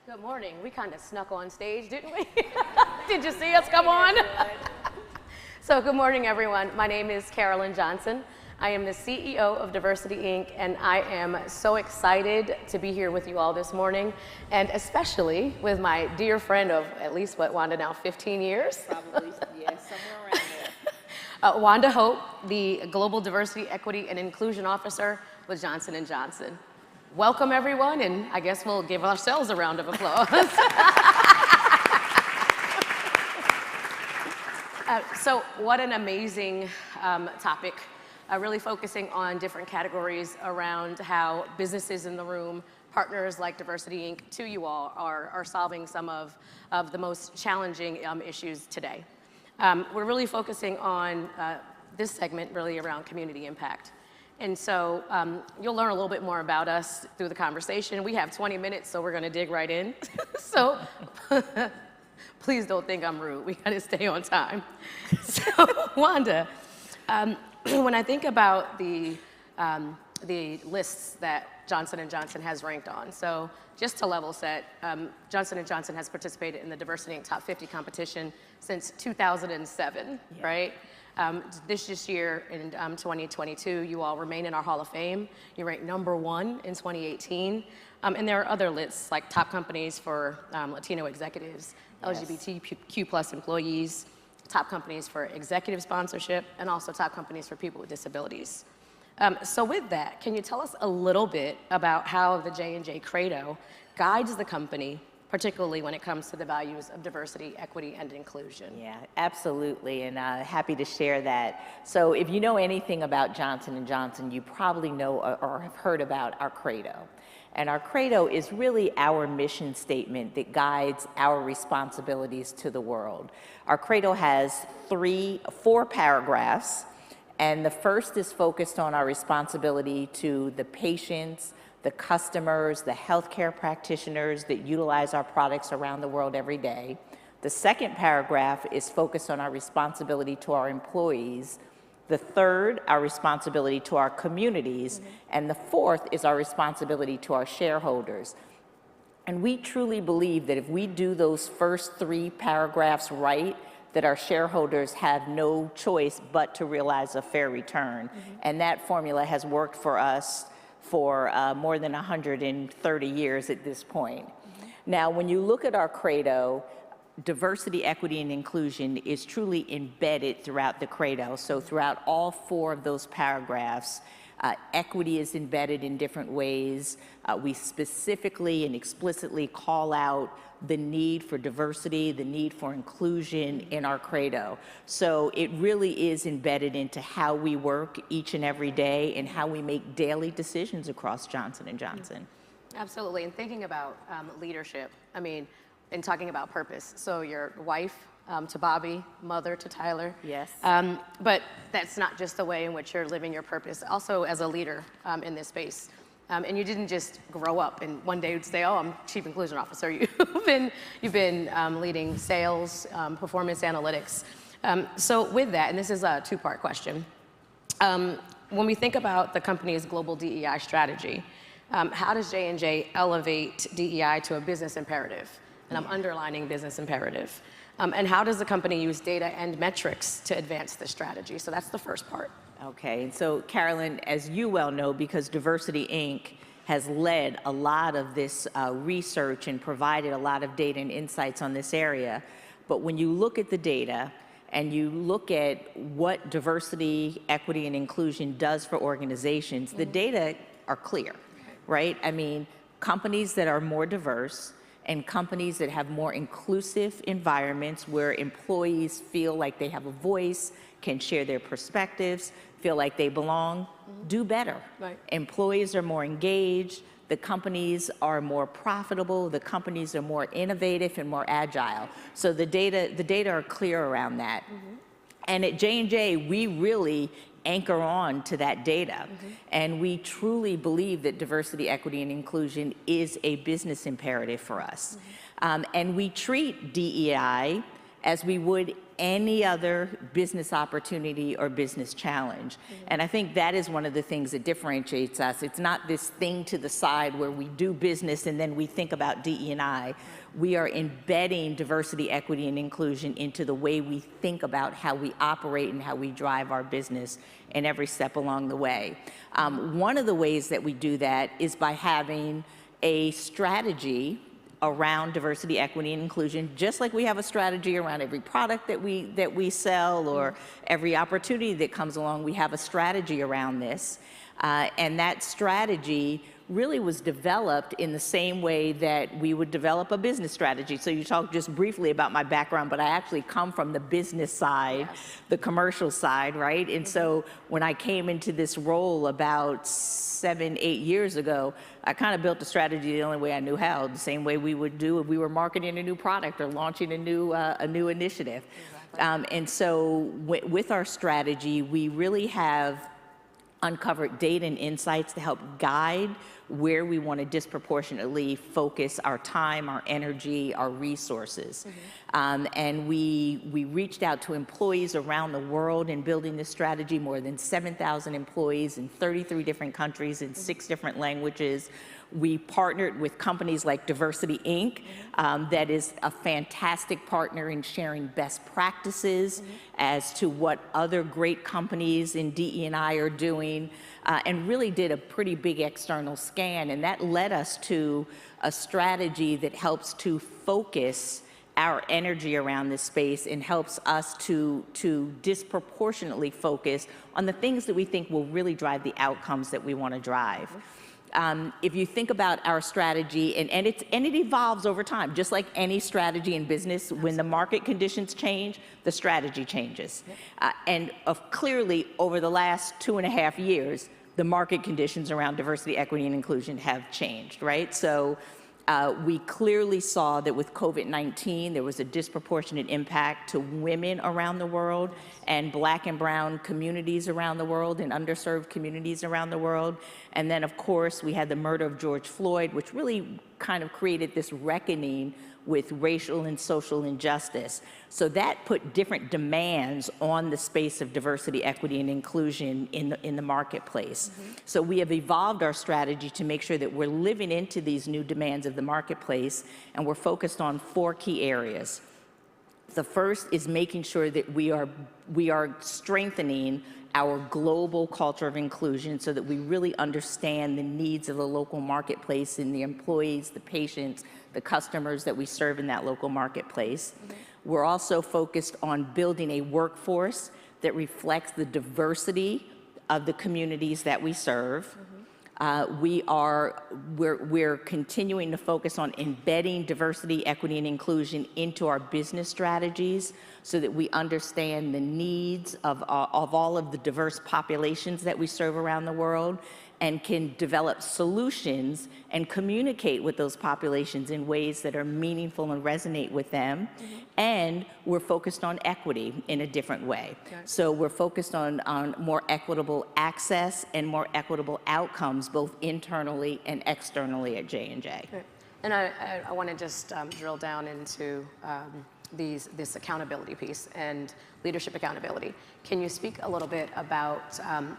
Good morning. We kind of snuck on stage, didn't we? Did you see us come on? So good morning, everyone. My name is Carolyn Johnson. I am the CEO of Diversity, Inc., and I am so excited to be here with you all this morning, and especially with my dear friend of at least, what, Wanda, now 15 years? Probably, yes, somewhere around there. Wanda Hope, the Global Diversity, Equity, and Inclusion Officer with Johnson & Johnson. Welcome, everyone, and I guess we'll give ourselves a round of applause. So what an amazing topic, really focusing on different categories around how businesses in the room, partners like Diversity, Inc., to you all, are solving some of the most challenging issues today. We're really focusing on this segment really around community impact. And so you'll learn a little bit more about us through the conversation. We have 20 minutes, so we're gonna dig right in. So please don't think I'm rude. We gotta stay on time. So Wanda, when I think about the lists that Johnson & Johnson has ranked on, so just to level set, Johnson & Johnson has participated in the Diversity Inc. Top 50 competition since 2007, yeah. Right? This year in 2022, you all remain in our Hall of Fame. You ranked #1 in 2018. And there are other lists like top companies for Latino executives, yes. LGBTQ+ employees, top companies for executive sponsorship, and also top companies for people with disabilities. So with that, can you tell us a little bit about how the J&J Credo guides the company, particularly when it comes to the values of diversity, equity, and inclusion? Yeah, absolutely, and happy to share that. So if you know anything about Johnson & Johnson, you probably know or have heard about our Credo. And our Credo is really our mission statement that guides our responsibilities to the world. Our Credo has 4 paragraphs, and the first is focused on our responsibility to the patients, the customers, the healthcare practitioners that utilize our products around the world every day. The second paragraph is focused on our responsibility to our employees. The third, our responsibility to our communities. And the fourth is our responsibility to our shareholders. And we truly believe that if we do those first 3 paragraphs right, that our shareholders have no choice but to realize a fair return. And that formula has worked for us for more than 130 years at this point. Now, when you look at our Credo, diversity, equity, and inclusion is truly embedded throughout the Credo. So throughout all 4 of those paragraphs, Equity is embedded in different ways. We specifically and explicitly call out the need for diversity, the need for inclusion in our credo. So it really is embedded into how we work each and every day and how we make daily decisions across Johnson & Johnson. Absolutely, and thinking about leadership, I mean, and talking about purpose. So your wife to Bobby, mother to Tyler. Yes. But that's not just the way in which you're living your purpose, also as a leader in this space. And you didn't just grow up and one day say, oh, I'm Chief Inclusion Officer. You've been leading sales, performance analytics. So with that, and this is a two-part question. When we think about the company's global DEI strategy, how does J&J elevate DEI to a business imperative? And I'm underlining business imperative. And how does the company use data and metrics to advance the strategy? So that's the first part. Okay, and so Carolyn, as you well know, because Diversity Inc. has led a lot of this research and provided a lot of data and insights on this area, but when you look at the data and you look at what diversity, equity, and inclusion does for organizations, the data are clear, right? I mean, companies that are more diverse and companies that have more inclusive environments where employees feel like they have a voice, can share their perspectives, feel like they belong, do better. Right. Employees are more engaged, the companies are more profitable, the companies are more innovative and more agile. So the data are clear around that. And at J&J, we really anchor on to that data. And we truly believe that diversity, equity, and inclusion is a business imperative for us. And we treat DEI as we would any other business opportunity or business challenge. And I think that is one of the things that differentiates us. It's not this thing to the side where we do business and then we think about DE&I. We are embedding diversity, equity, and inclusion into the way we think about how we operate and how we drive our business in every step along the way. One of the ways that we do that is by having a strategy around diversity, equity, and inclusion, just like we have a strategy around every product that we sell or every opportunity that comes along, we have a strategy around this. And that strategy really was developed in the same way that we would develop a business strategy. So you talked just briefly about my background, but I actually come from the business side, the commercial side, right? And so when I came into this role about 7, 8 years ago, I kind of built a strategy the only way I knew how, the same way we would do if we were marketing a new product or launching a new initiative. And so with our strategy, we really have uncovered data and insights to help guide where we want to disproportionately focus our time, our energy, our resources. And we reached out to employees around the world in building this strategy, more than 7,000 employees in 33 different countries in 6 different languages. We partnered with companies like Diversity Inc. That is a fantastic partner in sharing best practices as to what other great companies in DE&I are doing, and really did a pretty big external scan. And that led us to a strategy that helps to focus our energy around this space and helps us to disproportionately focus on the things that we think will really drive the outcomes that we want to drive. If you think about our strategy, and it evolves over time, just like any strategy in business, when the market conditions change, the strategy changes. And clearly, over the last 2.5 years, the market conditions around diversity, equity, and inclusion have changed, right? So we clearly saw that with COVID-19, there was a disproportionate impact to women around the world and Black and brown communities around the world and underserved communities around the world. And then, of course, we had the murder of George Floyd, which really kind of created this reckoning with racial and social injustice. So that put different demands on the space of diversity, equity, and inclusion in the marketplace. So we have evolved our strategy to make sure that we're living into these new demands of the marketplace, and we're focused on 4 key areas. The first is making sure that we are strengthening our global culture of inclusion so that we really understand the needs of the local marketplace and the employees, the patients, the customers that we serve in that local marketplace. We're also focused on building a workforce that reflects the diversity of the communities that we serve. We're continuing to focus on embedding diversity, equity, and inclusion into our business strategies so that we understand the needs of all of the diverse populations that we serve around the world and can develop solutions and communicate with those populations in ways that are meaningful and resonate with them. And we're focused on equity in a different way. So we're focused on more equitable access and more equitable outcomes, both internally and externally at J&J. And I want to just drill down into this accountability piece and leadership accountability. Can you speak a little bit about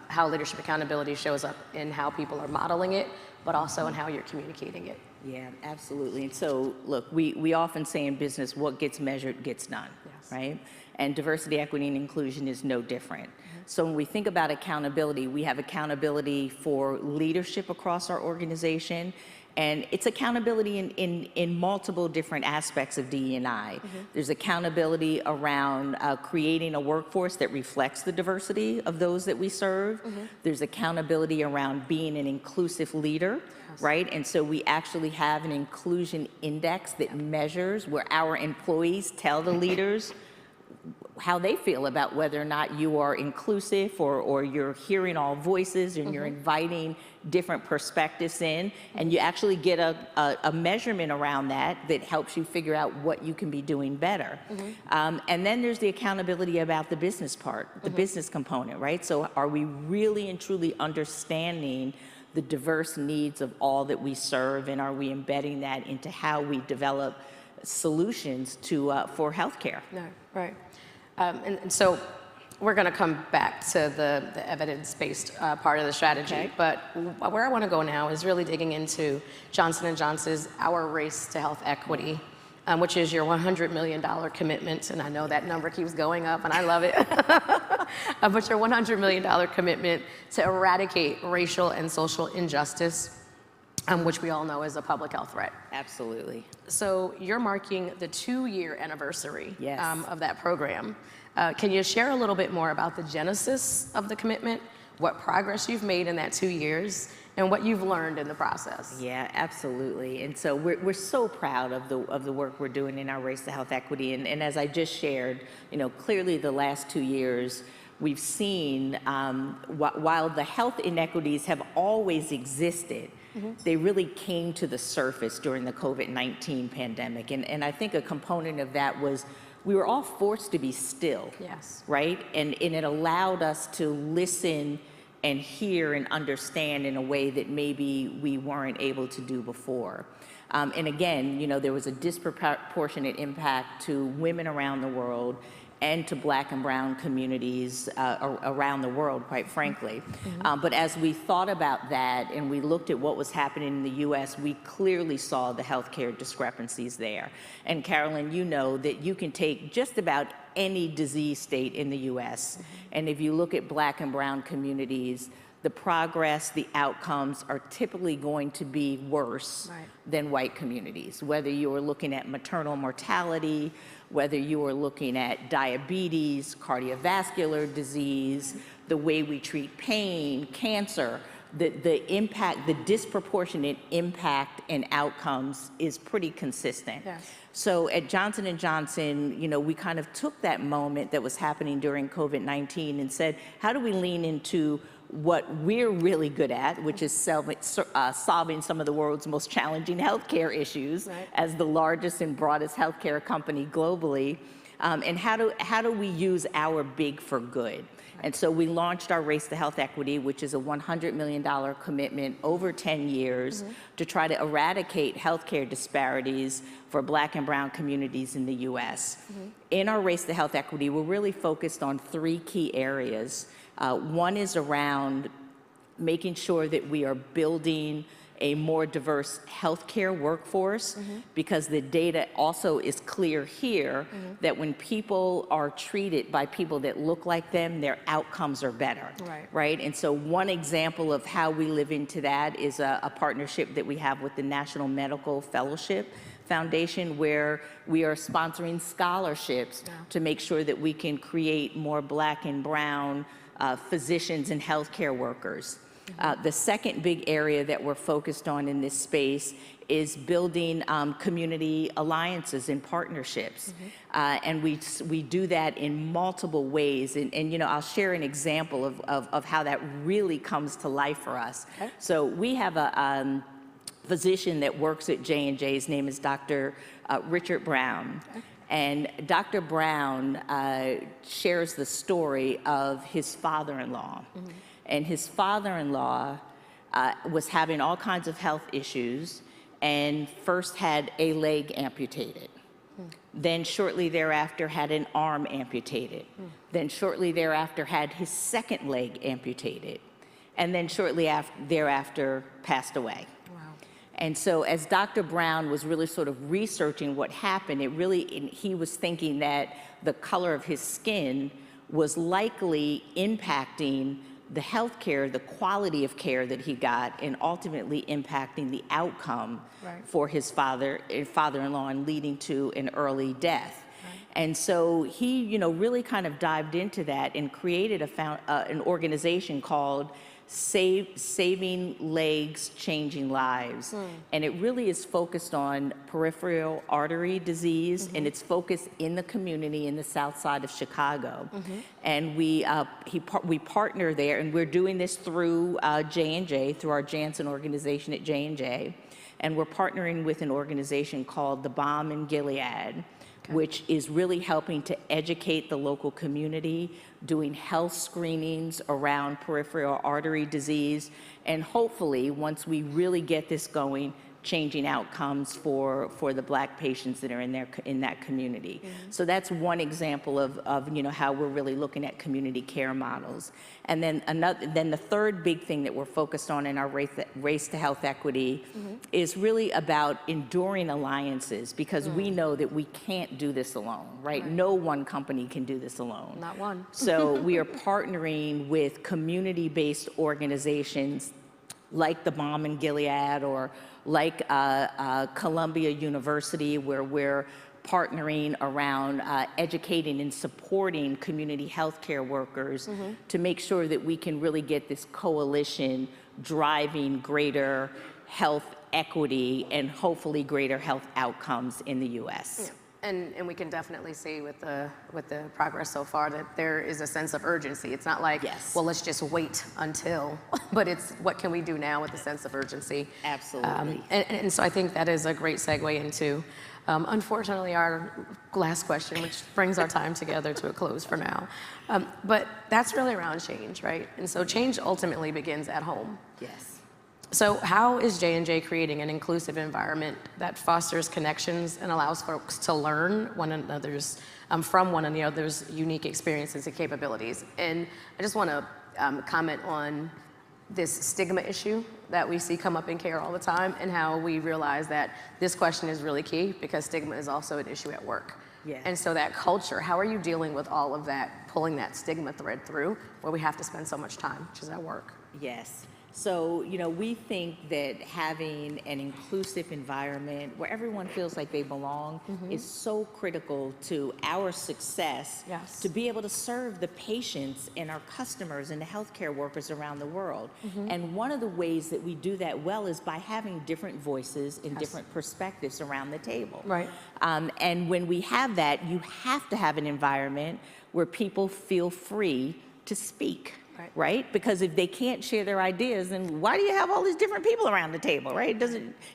how leadership accountability shows up in how people are modeling it, but also in how you're communicating it? Yeah, absolutely. And so, look, we often say in business, what gets measured gets done, right? And diversity, equity, and inclusion is no different. So when we think about accountability, we have accountability for leadership across our organization, and it's accountability in multiple different aspects of DE&I. There's accountability around creating a workforce that reflects the diversity of those that we serve. There's accountability around being an inclusive leader, right? And so we actually have an inclusion index that measures where our employees tell the leaders how they feel about whether or not you are inclusive or you're hearing all voices and you're inviting different perspectives in, and you actually get a measurement around that that helps you figure out what you can be doing better. And then there's the accountability about the business part, the business component, right? So are we really and truly understanding the diverse needs of all that we serve, and are we embedding that into how we develop solutions for healthcare? Right. And so we're going to come back to the evidence-based part of the strategy, but where I want to go now is really digging into Johnson & Johnson's Our Race to Health Equity, which is your $100 million commitment, and I know that number keeps going up, and I love it, but your $100 million commitment to eradicate racial and social injustice, which we all know is a public health threat. Absolutely. So you're marking the 2-year anniversary of that program. Can you share a little bit more about the genesis of the commitment, what progress you've made in that 2 years, and what you've learned in the process? Yeah, absolutely. And so we're so proud of the work we're doing in our Race to Health Equity. And as I just shared, clearly the last 2 years, we've seen, while the health inequities have always existed, they really came to the surface during the COVID-19 pandemic. And I think a component of that was we were all forced to be still, right? And it allowed us to listen and hear and understand in a way that maybe we weren't able to do before. And again, there was a disproportionate impact to women around the world and to Black and brown communities around the world, quite frankly. But as we thought about that and we looked at what was happening in the US, we clearly saw the healthcare discrepancies there. And Carolyn, you know that you can take just about any disease state in the US, and if you look at Black and brown communities, the progress, the outcomes are typically going to be worse than white communities, whether you are looking at maternal mortality, whether you are looking at diabetes, cardiovascular disease, the way we treat pain, cancer, the impact, the disproportionate impact and outcomes is pretty consistent. So at Johnson & Johnson, we kind of took that moment that was happening during COVID-19 and said, how do we lean into what we're really good at, which is solving some of the world's most challenging healthcare issues as the largest and broadest healthcare company globally, and how do we use our big for good? And so we launched our Race to Health Equity, which is a $100 million commitment over 10 years to try to eradicate healthcare disparities for Black and brown communities in the US. In our Race to Health Equity, we're really focused on 3 key areas. One is around making sure that we are building a more diverse healthcare workforce, because the data also is clear here that when people are treated by people that look like them, their outcomes are better, right? And so one example of how we live into that is a partnership that we have with the National Medical Fellowship Foundation, where we are sponsoring scholarships to make sure that we can create more Black and brown physicians and healthcare workers. The second big area that we're focused on in this space is building community alliances and partnerships. And we do that in multiple ways. And you know, I'll share an example of how that really comes to life for us. Okay. So we have a physician that works at J&J. His name is Dr. Richard Brown. Okay. And Dr. Brown shares the story of his father-in-law. And his father-in-law was having all kinds of health issues and first had a leg amputated. Then shortly thereafter had an arm amputated. Then shortly thereafter had his second leg amputated. And then shortly thereafter passed away. And so as Dr. Brown was really sort of researching what happened, he was thinking that the color of his skin was likely impacting the health care, the quality of care that he got, and ultimately impacting the outcome for his father-in-law and leading to an early death. And so he, you know, really kind of dived into that and created an organization called Saving Legs, Changing Lives. And it really is focused on peripheral artery disease, and it's focused in the community in the south side of Chicago. And we partner there, and we're doing this through J&J, through our Janssen organization at J&J. And we're partnering with an organization called the Balm in Gilead, which is really helping to educate the local community, doing health screenings around peripheral artery disease, and hopefully, once we really get this going, changing outcomes for the Black patients that are in that community. So that's one example of you know, how we're really looking at community care models. And then the third big thing that we're focused on in our Race to Health Equity is really about enduring alliances, because we know that we can't do this alone, right? No one company can do this alone. Not one. So we are partnering with community-based organizations like the Balm in Gilead, or like Columbia University, where we're partnering around educating and supporting community healthcare workers to make sure that we can really get this coalition driving greater health equity and hopefully greater health outcomes in the U.S. Yeah. And we can definitely see with the progress so far that there is a sense of urgency. It's not like, well, let's just wait until, but it's what can we do now with a sense of urgency. Absolutely. And so I think that is a great segue into, unfortunately, our last question, which brings our time together to a close for now. But that's really around change, right? And so change ultimately begins at home. Yes. So how is J&J creating an inclusive environment that fosters connections and allows folks to learn from one another's unique experiences and capabilities? And I just want to comment on this stigma issue that we see come up in care all the time, and how we realize that this question is really key because stigma is also an issue at work. Yeah. And so that culture, how are you dealing with all of that, pulling that stigma thread through where we have to spend so much time, which is at work? Yes. So, you know, we think that having an inclusive environment where everyone feels like they belong is so critical to our success to be able to serve the patients and our customers and the healthcare workers around the world. And one of the ways that we do that well is by having different voices and different perspectives around the table. Right. And when we have that, you have to have an environment where people feel free to speak. Right? Because if they can't share their ideas, then why do you have all these different people around the table, right?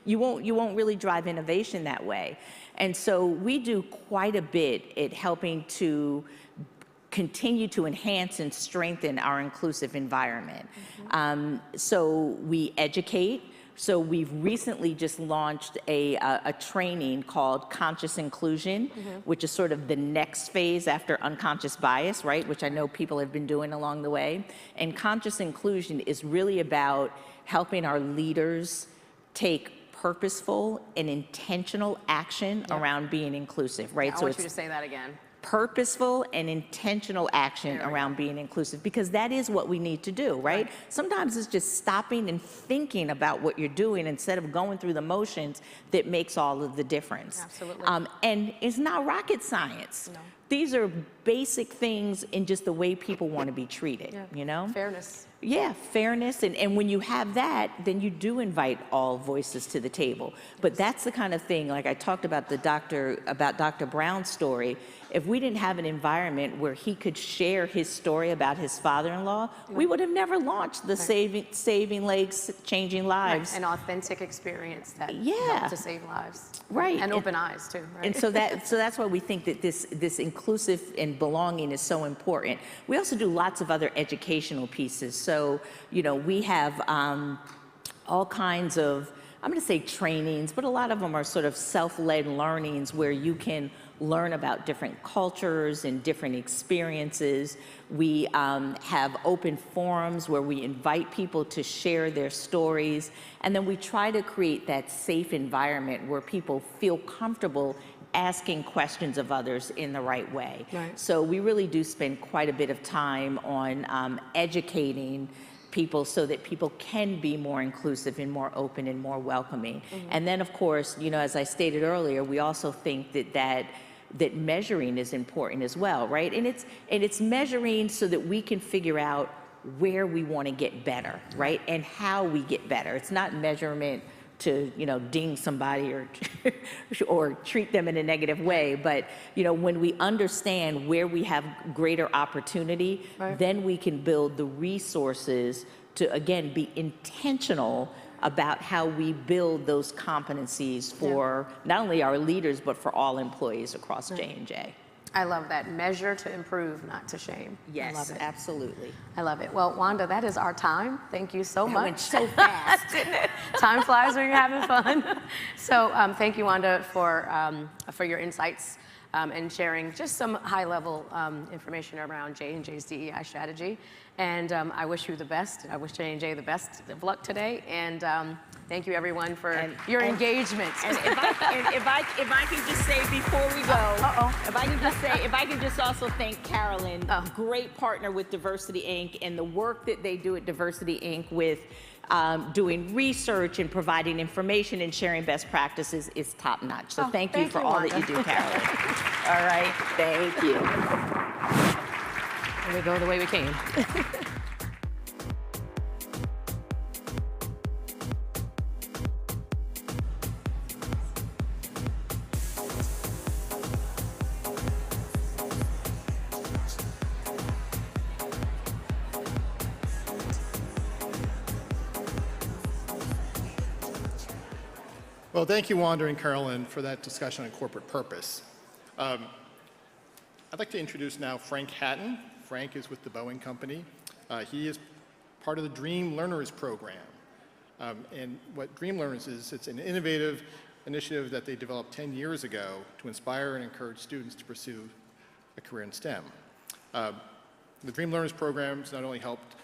You won't really drive innovation that way. And so we do quite a bit at helping to continue to enhance and strengthen our inclusive environment. So we educate. So we've recently just launched a training called Conscious Inclusion, which is sort of the next phase after unconscious bias, right? Which I know people have been doing along the way. And Conscious Inclusion is really about helping our leaders take purposeful and intentional action around being inclusive, right? I want you to say that again. Purposeful and intentional action around being inclusive, because that is what we need to do, right? Sometimes it's just stopping and thinking about what you're doing instead of going through the motions that makes all of the difference. Absolutely. And it's not rocket science. these are basic things in just the way people want to be treated, you know? Fairness. Yeah, fairness, and when you have that, then you do invite all voices to the table. But that's the kind of thing, like I talked about Dr. Brown's story. If we didn't have an environment where he could share his story about his father-in-law, we would have never launched the Saving Legs, Changing Lives. Right. An authentic experience that Yeah. helped to save lives. Right. And open eyes too, right? And so that's why we think that this inclusive and belonging is so important. We also do lots of other educational pieces. So, you know, we have all kinds of, I'm going to say trainings, but a lot of them are sort of self-led learnings where you can learn about different cultures and different experiences. We have open forums where we invite people to share their stories, and then we try to create that safe environment where people feel comfortable asking questions of others in the right way. Right. So we really do spend quite a bit of time on educating people so that people can be more inclusive and more open and more welcoming. And then, of course, you know, as I stated earlier, we also think that measuring is important as well, right? And it's measuring so that we can figure out where we want to get better, right? And how we get better. It's not measurement to, you know, ding somebody or treat them in a negative way. But, you know, when we understand where we have greater opportunity, then we can build the resources to, again, be intentional about how we build those competencies for not only our leaders, but for all employees across J&J. I love that. Measure to improve, not to shame. Yes, I love it. Absolutely. I love it. Well, Wanda, that is our time. Thank you so much. That went so fast. Didn't it? Time flies when you're having fun. So thank you, Wanda, for your insights and sharing just some high-level information around J&J's DEI strategy. And I wish you the best. I wish J&J the best of luck today. And thank you, everyone, for your engagement. And if I could just say before we go, if I could just also thank Carolyn, great partner with Diversity Inc. and the work that they do at Diversity Inc. with doing research and providing information and sharing best practices is top notch. So thank you for all that you do, Carolyn. All right, thank you. And we go the way we came. Well, thank you, Wanda and Carolyn, for that discussion on corporate purpose. I'd like to introduce now Frank Hatton. Frank is with the Boeing Company. He is part of the Dream Learners program. And what Dream Learners is, it's an innovative initiative that they developed 10 years ago to inspire and encourage students to pursue a career in STEM. The Dream Learners programs not only helped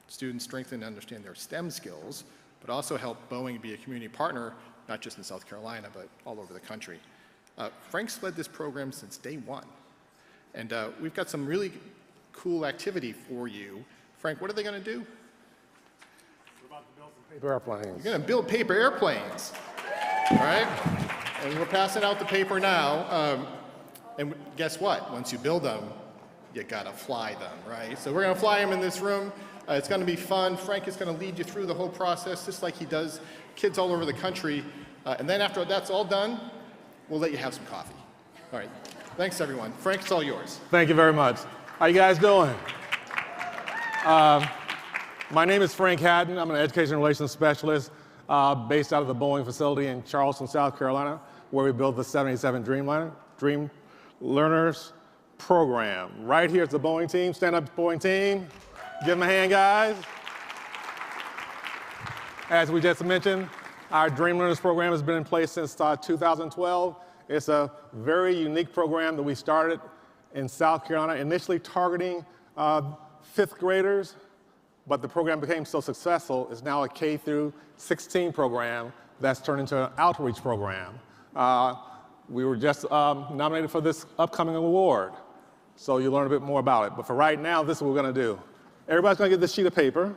students strengthen and understand their STEM skills, but also helped Boeing be a community partner, not just in South Carolina, but all over the country. Frank's led this program since day one. And we've got some really cool activity for you. Frank, what are they going to do? We're about to build some paper airplanes. You're going to build paper airplanes, all right? And we're passing out the paper now. And guess what? Once you build them, you got to fly them, right? So we're going to fly them in this room. It's going to be fun. Frank is going to lead you through the whole process, just like he does kids all over the country. And then after that's all done, we'll let you have some coffee. All right. Thanks, everyone. Frank, it's all yours. Thank you very much. How you guys doing? My name is Frank Hatton. I'm an education relations specialist based out of the Boeing facility in Charleston, South Carolina, where we built the 77 Dream Learners program. Right here at the Boeing team. Stand up, Boeing team. Give them a hand, guys. As we just mentioned, our Dream Learners program has been in place since 2012. It's a very unique program that we started in South Carolina, initially targeting fifth graders, but the program became so successful, it's now a K through 16 program that's turned into an outreach program. We were just nominated for this upcoming award, so you'll learn a bit more about it. But for right now, this is what we're gonna do. Everybody's gonna get this sheet of paper,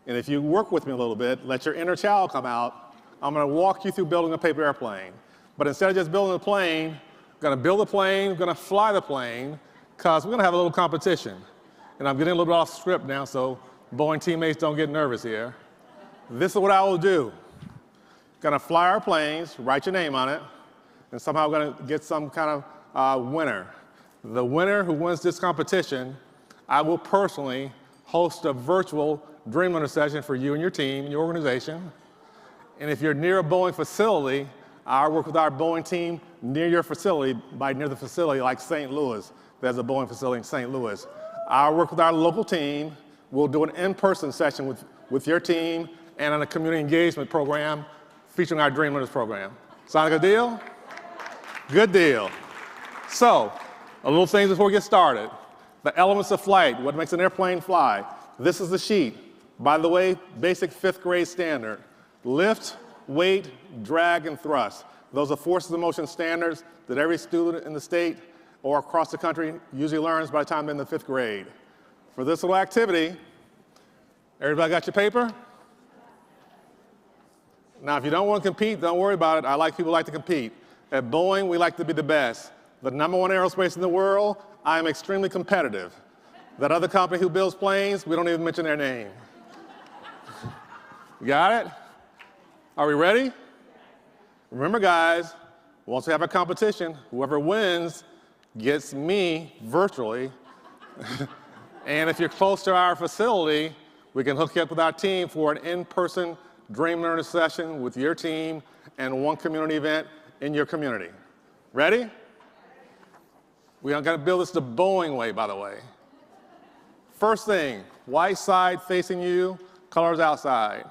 and if you work with me a little bit, let your inner child come out. I'm gonna walk you through building a paper airplane. But instead of just building a plane, Gonna build the plane, gonna fly the plane, because we're gonna have a little competition. And I'm getting a little bit off script now, so Boeing teammates don't get nervous here. This is what I will do. Gonna fly our planes, write your name on it, and somehow gonna get some kind of winner. The winner who wins this competition, I will personally host a virtual Dream Learner session for you and your team and your organization. And if you're near a Boeing facility, I'll work with our Boeing team near your facility, near the facility like St. Louis. There's a Boeing facility in St. Louis. I'll work with our local team. We'll do an in-person session with your team and on a community engagement program featuring our Dream Learners program. Sound like a deal? Good deal. So, a little things before we get started. The elements of flight, what makes an airplane fly. This is the sheet. By the way, basic 5th grade standard. Lift, weight, drag, and thrust. Those are forces of motion standards that every student in the state or across the country usually learns by the time they're in the 5th grade. For this little activity, everybody got your paper? Now, if you don't want to compete, don't worry about it. I like people who like to compete. At Boeing, we like to be the best. The #1 aerospace in the world, I am extremely competitive. That other company who builds planes, we don't even mention their name. Got it? Are we ready? Remember, guys, once we have a competition, whoever wins gets me virtually. And if you're close to our facility, we can hook you up with our team for an in-person Dream Learner session with your team and one community event in your community. Ready? We're going to build this the Boeing way, by the way. First thing, white side facing you, colors outside.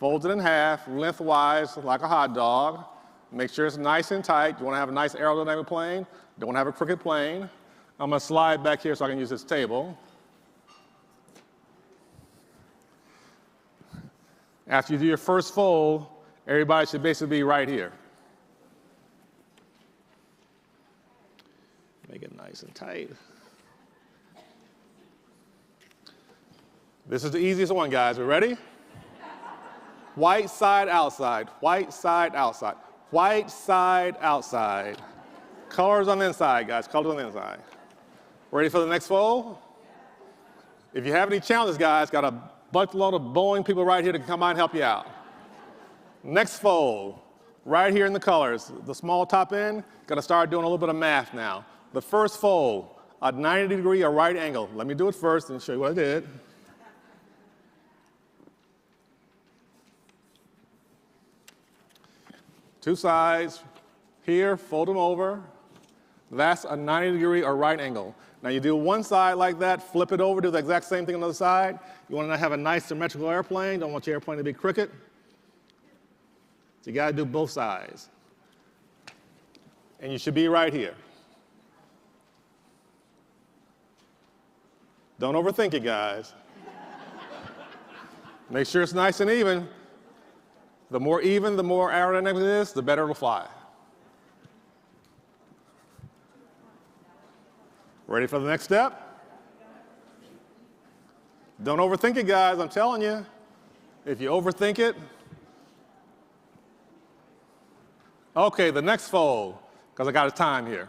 Fold it in half, lengthwise, like a hot dog. Make sure it's nice and tight. You want to have a nice aerodynamic plane. Don't want to have a crooked plane. I'm going to slide back here so I can use this table. After you do your first fold, everybody should basically be right here. Make it nice and tight. This is the easiest one, guys. We ready? White side, outside. White side, outside. White side, outside. Colors on the inside, guys. Colors on the inside. Ready for the next fold? If you have any challenges, guys, got a buttload of Boeing people right here to come by and help you out. Next fold, right here in the colors. The small top end, gonna start doing a little bit of math now. The first fold, a 90-degree or right angle. Let me do it first and show you what I did. Two sides, here, fold them over. That's a 90-degree or right angle. Now you do one side like that, flip it over, do the exact same thing on the other side. You want to have a nice symmetrical airplane, don't want your airplane to be crooked. So you got to do both sides. And you should be right here. Don't overthink it, guys. Make sure it's nice and even. The more even, the more aerodynamic it is, the better it'll fly. Ready for the next step? Don't overthink it, guys, I'm telling you. If you overthink it. Okay, the next fold, because I got a time here.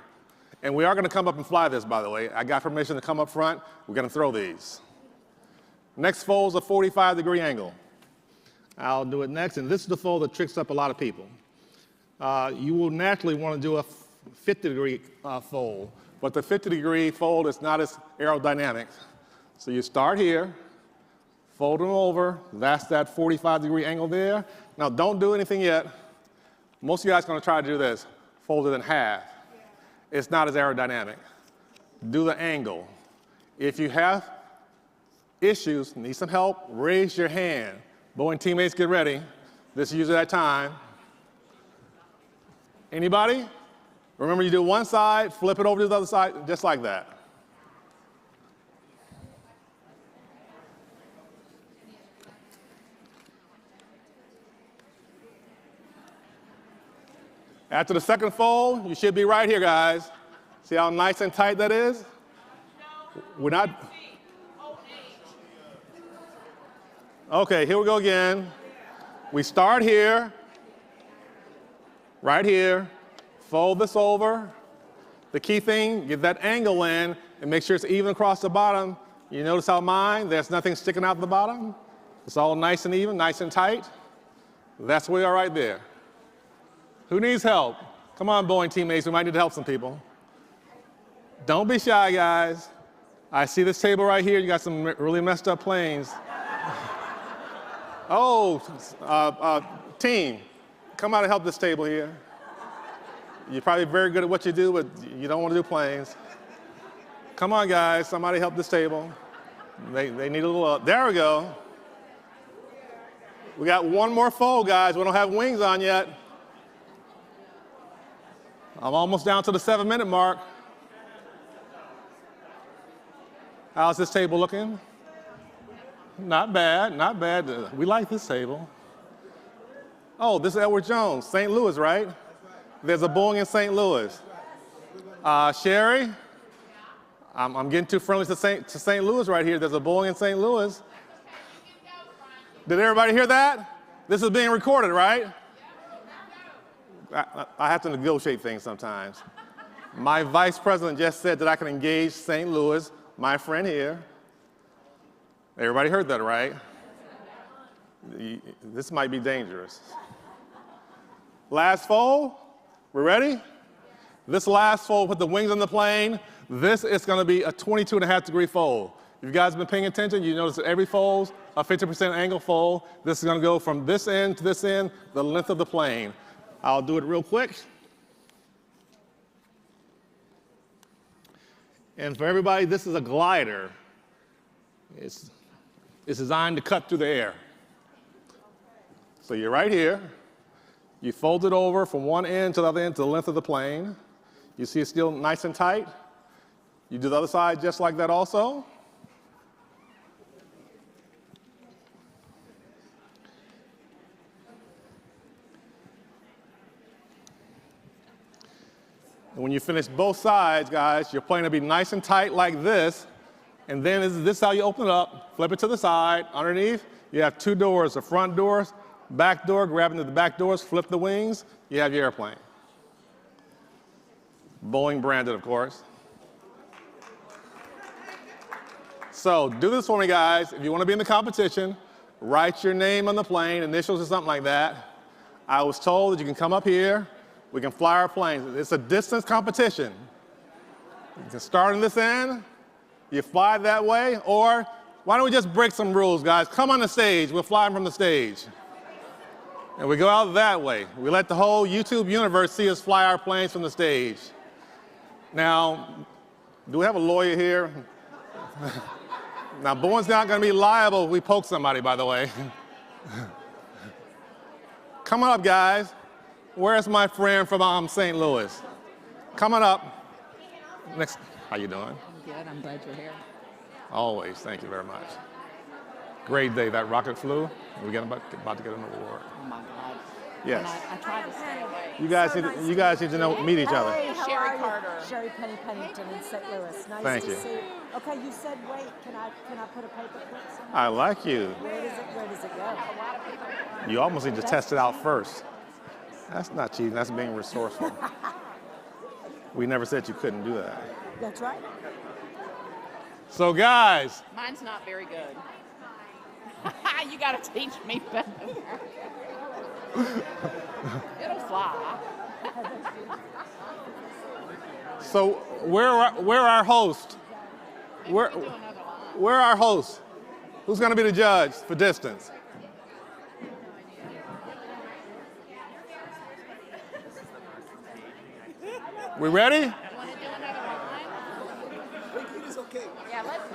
And we are going to come up and fly this, by the way. I got permission to come up front. We're going to throw these. Next fold is a 45-degree angle. I'll do it next, and this is the fold that tricks up a lot of people. You will naturally want to do a 50-degree fold, but the 50-degree fold is not as aerodynamic. So you start here, fold them over, that's that 45-degree angle there. Now don't do anything yet. Most of you guys are going to try to do this, fold it in half. It's not as aerodynamic. Do the angle. If you have issues, need some help, raise your hand. Boeing teammates, get ready. This is usually that time. Anybody? Remember, you do one side, flip it over to the other side, just like that. After the second fold, you should be right here, guys. See how nice and tight that is? We're not. Okay, here we go again. We start here, right here, fold this over, The key thing, get that angle in and make sure it's even across the bottom. You notice how mine, there's nothing sticking out the bottom? It's all nice and even, nice and tight. That's where we are right there. Who needs help? Come on, Boeing teammates, we might need to help some people. Don't be shy, guys. I see this table right here. You got some really messed up planes. Oh, team, come out and help this table here. You're probably very good at what you do, but you don't want to do planes. Come on, guys, somebody help this table. They need a little, there we go. We got one more fold, guys. We don't have wings on yet. I'm almost down to the 7-minute mark. How's this table looking? Not bad, not bad. We like this table. Oh, this is Edward Jones, St. Louis, right? There's a Boeing in St. Louis. Sherry, I'm getting too friendly to St. Louis right here. There's a Boeing in St. Louis. Did everybody hear that? This is being recorded, right? I have to negotiate things sometimes. My vice president just said that I can engage St. Louis, my friend here. Everybody heard that, right? This might be dangerous. Last fold, we ready? This last fold, put the wings on the plane. This is gonna be a 22.5-degree fold. If you guys have been paying attention, you notice that every fold's a 50% angle fold. This is gonna go from this end to this end, the length of the plane. I'll do it real quick. And for everybody, this is a glider. It's designed to cut through the air. So you're right here. You fold it over from one end to the other end to the length of the plane. You see it's still nice and tight. You do the other side just like that also. And when you finish both sides, guys, your plane will be nice and tight like this. And then this is how you open it up. Flip it to the side. Underneath, you have two doors, the front doors, back door, grab into the back doors, flip the wings, you have your airplane. Boeing branded, of course. So do this for me, guys. If you want to be in the competition, write your name on the plane, initials or something like that. I was told that you can come up here. We can fly our planes. It's a distance competition. You can start on this end, you fly that way, or why don't we just break some rules, guys? Come on the stage, we'll fly from the stage. And we go out that way. We let the whole YouTube universe see us fly our planes from the stage. Now, do we have a lawyer here? Now, Boeing's not gonna be liable if we poke somebody, by the way. Come on up, guys. Where's my friend from St. Louis? Coming up. Next, how you doing? I'm good, I'm glad you're here. Always, thank you very much. Great day, that rocket flew. We're about to get an award. Oh my God. Yes. I tried to stay away. You guys need to meet each other. Hey, Sherry Carter. Sherry Penny Pennington in St. Louis. Nice Thank to you. see you. Okay, you said wait. Can I put a paper clip somewhere? I like you. Where does it go? You almost need to test it out first. That's not cheating, that's being resourceful. We never said you couldn't do that. That's right. So guys. Mine's not very good. You gotta teach me better. It'll fly. So where our host? Where our host? Who's gonna be the judge for distance? We ready?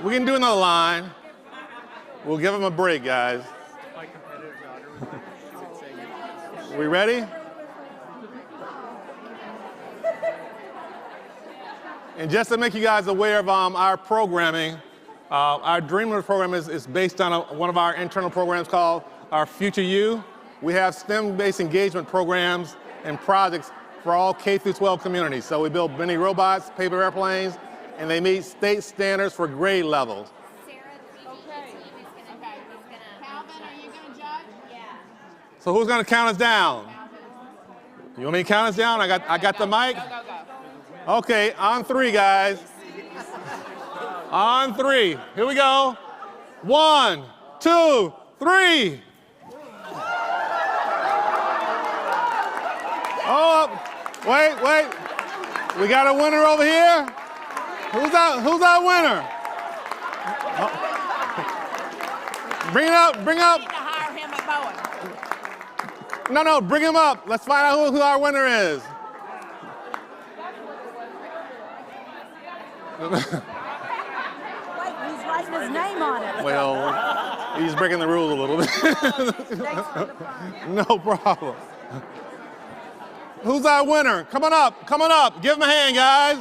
We can do another line. We'll give them a break, guys. We ready? And just to make you guys aware of our programming, our Dreamers program is based on one of our internal programs called our Future You. We have STEM-based engagement programs and projects for all K through 12 communities. So we build mini robots, paper airplanes, and they meet state standards for grade levels. Calvin, are you gonna judge? Yeah. So who's gonna count us down? You want me to count us down? I got the mic? Go. Okay, on three, guys. On three. Here we go. 1, 2, 3. Oh, wait. We got a winner over here. Who's our winner? Oh. Bring it up. We need to hire him at Boeing. No, bring him up. Let's find out who our winner is. He's writing his name on it. Well, he's breaking the rules a little bit. No problem. Who's our winner? Come on up. Give him a hand, guys.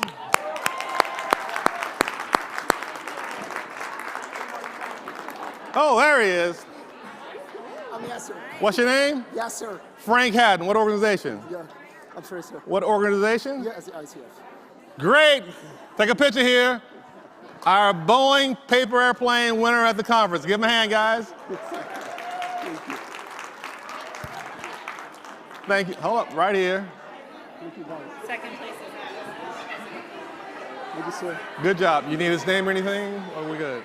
Oh, there he is. Yes, sir. What's your name? Yes, sir. Frank Haddon. What organization? Yeah, I'm sorry, sir. What organization? Yes, the ICF. Great. Take a picture here. Our Boeing paper airplane winner at the conference. Give him a hand, guys. Thank you. Hold up, right here. Thank you, guys. Second place is Thank you, sir. Good job. You need his name or anything? Or are we good?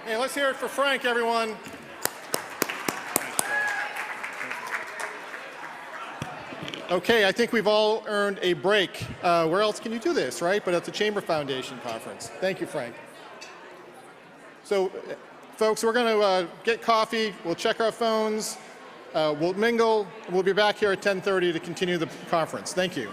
Hey, let's hear it for Frank, everyone. Okay, I think we've all earned a break. Where else can you do this, right? But at the Chamber Foundation conference. Thank you, Frank. So, folks, we're going to get coffee. We'll check our phones. We'll mingle. We'll be back here at 10:30 to continue the conference. Thank you.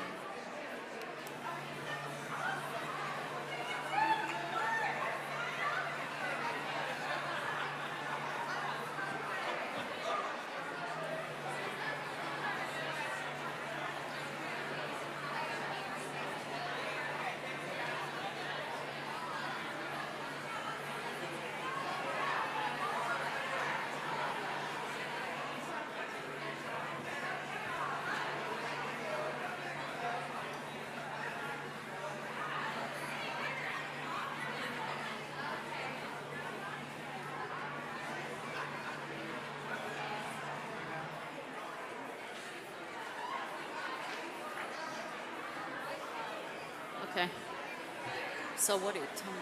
Okay. So what do you tell me?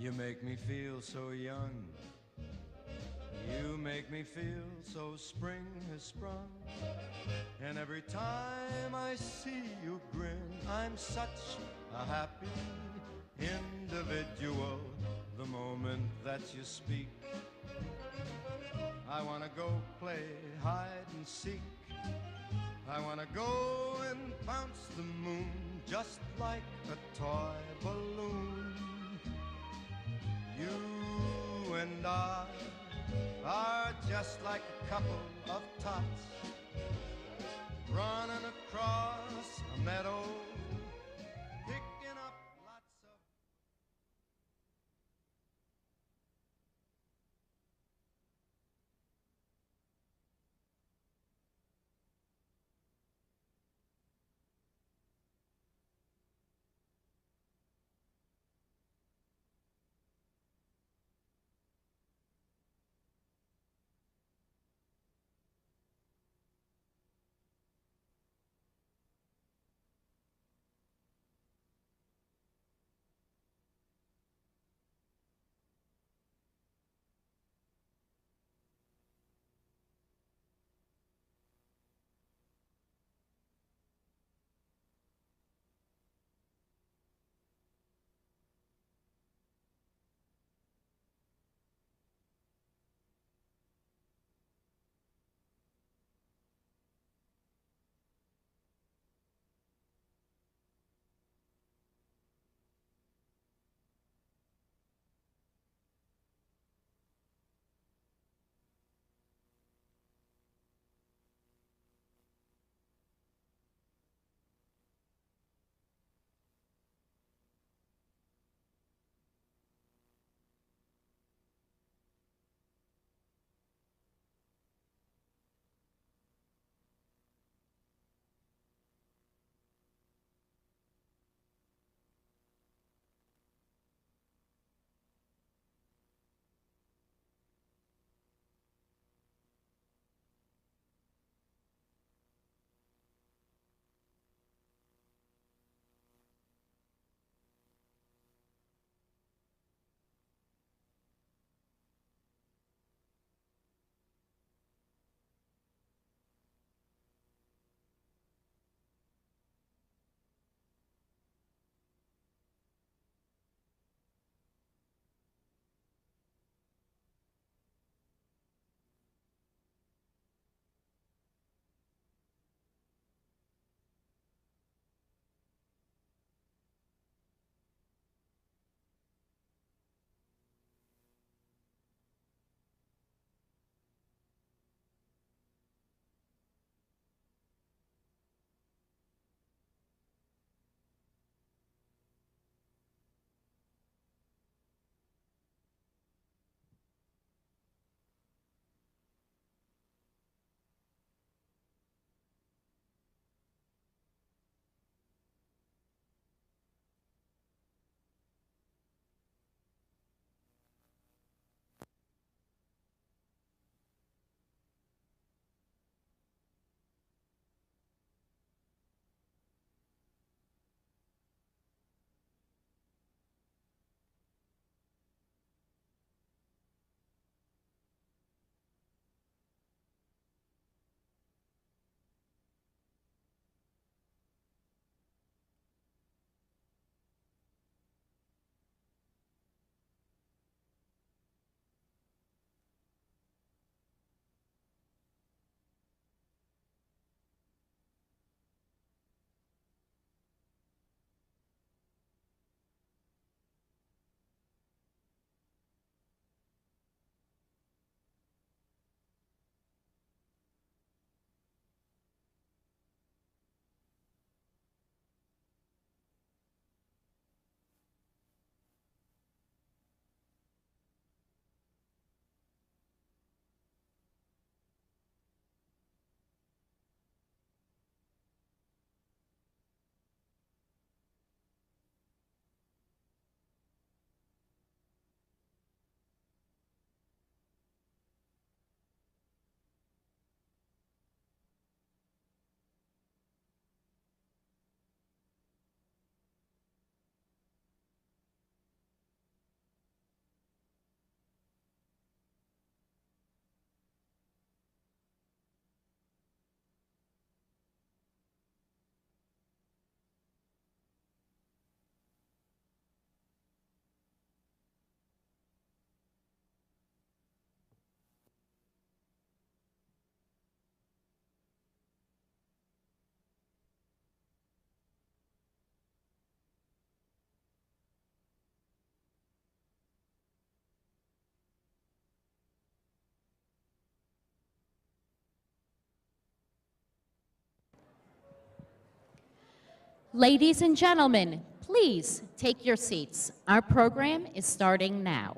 You make me feel so young. You make me feel so spring has sprung. And every time I see you grin, I'm such a happy individual. The moment that you speak, I wanna go play hide and seek. I wanna go and bounce the moon just like a toy balloon. You and I are just like a couple of tots running across a meadow, picking up lots of... Ladies and gentlemen, please take your seats. Our program is starting now.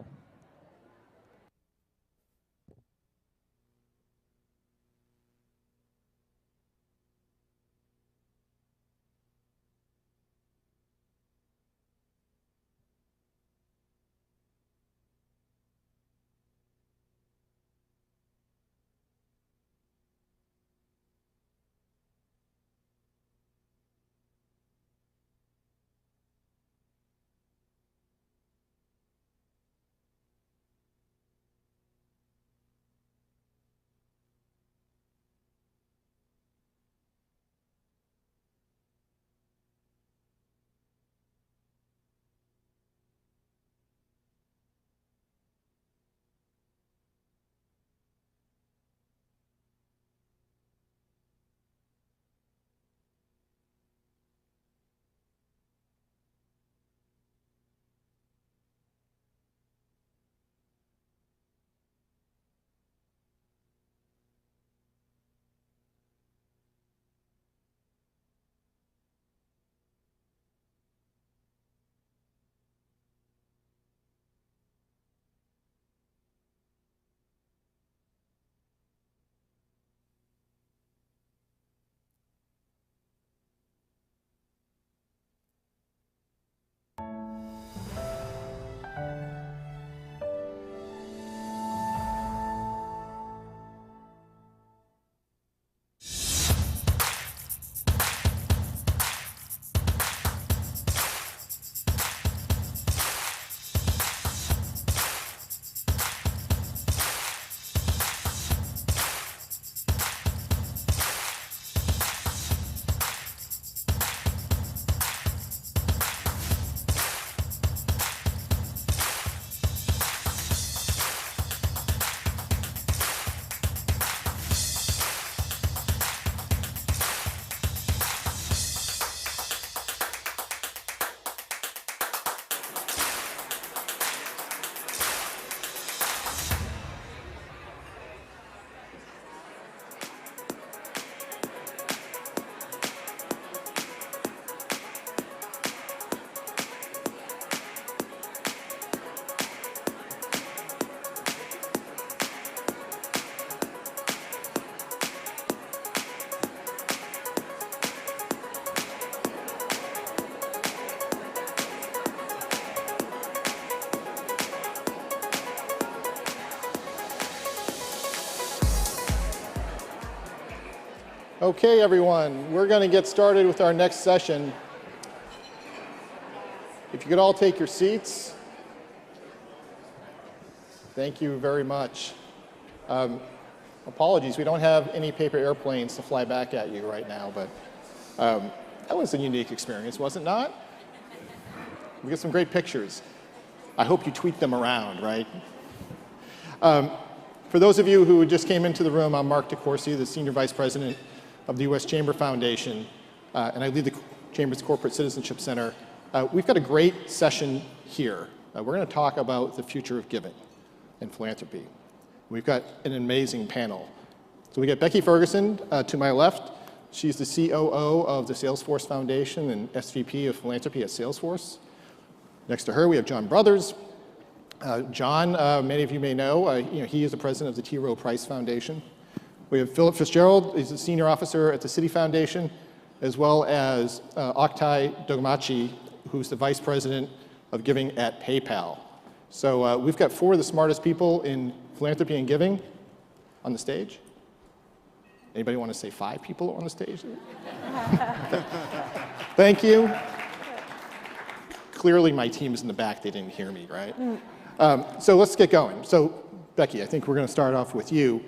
Okay, everyone, we're going to get started with our next session. If you could all take your seats. Thank you very much. Apologies, we don't have any paper airplanes to fly back at you right now, but that was a unique experience, was it not? We got some great pictures. I hope you tweet them around, right? For those of you who just came into the room, I'm Mark DeCourcy, the Senior Vice President of the U.S. Chamber Foundation, and I lead the Chamber's Corporate Citizenship Center. We've got a great session here. We're going to talk about the future of giving and philanthropy. We've got an amazing panel. So we got Becky Ferguson to my left. She's the COO of the Salesforce Foundation and SVP of Philanthropy at Salesforce. Next to her, we have John Brothers. John, many of you may know, he is the president of the T. Rowe Price Foundation. We have Philip Fitzgerald, he's a senior officer at the Citi Foundation, as well as Oktay Dogmachi, who's the vice president of giving at PayPal. So we've got four of the smartest people in philanthropy and giving on the stage. Anybody want to say 5 people on the stage? Thank you. Clearly my team is in the back, they didn't hear me, right? So let's get going. So Becky, I think we're going to start off with you.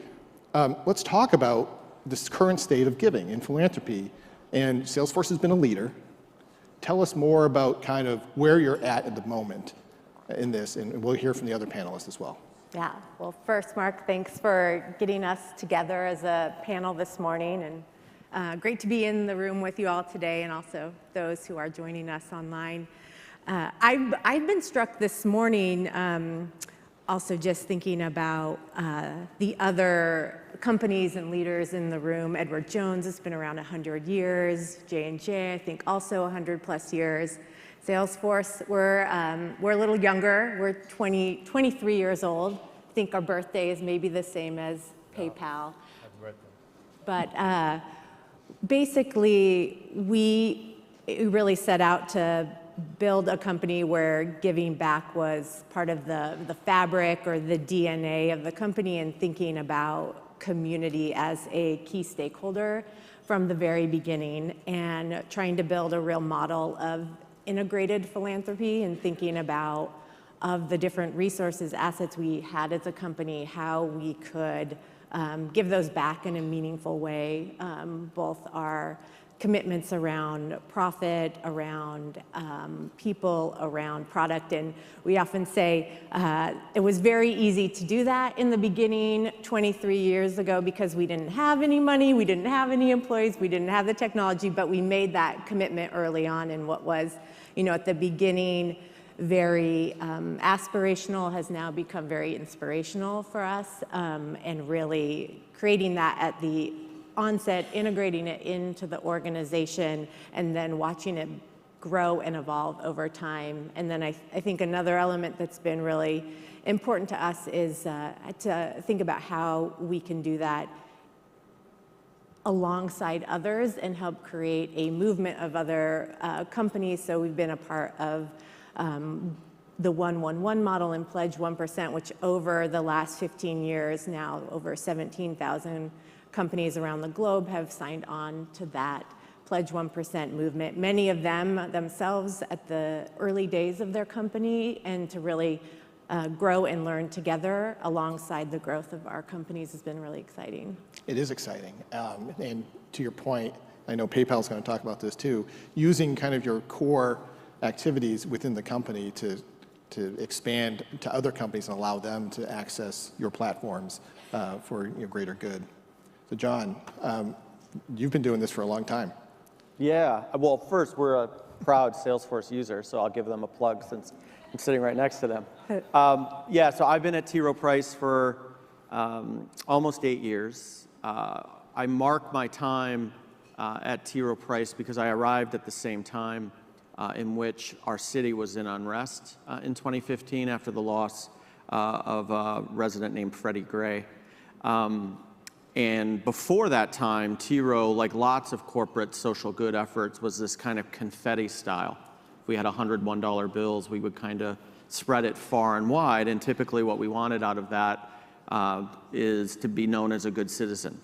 Let's talk about this current state of giving in philanthropy. And Salesforce has been a leader. Tell us more about kind of where you're at the moment in this, and we'll hear from the other panelists as well. Yeah, well, first, Mark, thanks for getting us together as a panel this morning, and great to be in the room with you all today, and also those who are joining us online. I've been struck this morning also just thinking about the other companies and leaders in the room. Edward Jones has been around 100 years. J&J, I think, also 100+ years. Salesforce, we're a little younger. We're 23 years old. I think our birthday is maybe the same as PayPal. Happy birthday. But basically, we really set out to build a company where giving back was part of the fabric or the DNA of the company, and thinking about community as a key stakeholder from the very beginning, and trying to build a real model of integrated philanthropy, and thinking about of the different resources, assets we had as a company, how we could give those back in a meaningful way, both our commitments around profit, around people, around product. And we often say it was very easy to do that in the beginning 23 years ago because we didn't have any money, we didn't have any employees, we didn't have the technology, but we made that commitment early on. And what was, at the beginning, very aspirational has now become very inspirational for us, and really creating that at the onset, integrating it into the organization, and then watching it grow and evolve over time. And then I think another element that's been really important to us is to think about how we can do that alongside others and help create a movement of other companies. So we've been a part of the 1-1-1 model and Pledge 1%, which over the last 15 years now, over 17,000 companies around the globe have signed on to that Pledge 1% movement. Many of them themselves at the early days of their company, and to really grow and learn together alongside the growth of our companies has been really exciting. It is exciting. And to your point, I know PayPal's going to talk about this too, using kind of your core activities within the company to expand to other companies and allow them to access your platforms for greater good. So John, you've been doing this for a long time. Yeah, well, first, we're a proud Salesforce user, so I'll give them a plug since I'm sitting right next to them. Yeah, so I've been at T. Rowe Price for almost 8 years. I mark my time at T. Rowe Price because I arrived at the same time in which our city was in unrest in 2015 after the loss of a resident named Freddie Gray. And before that time, T. Rowe, like lots of corporate social good efforts, was this kind of confetti style. If we had $101 bills, we would kind of spread it far and wide, and typically what we wanted out of that is to be known as a good citizen.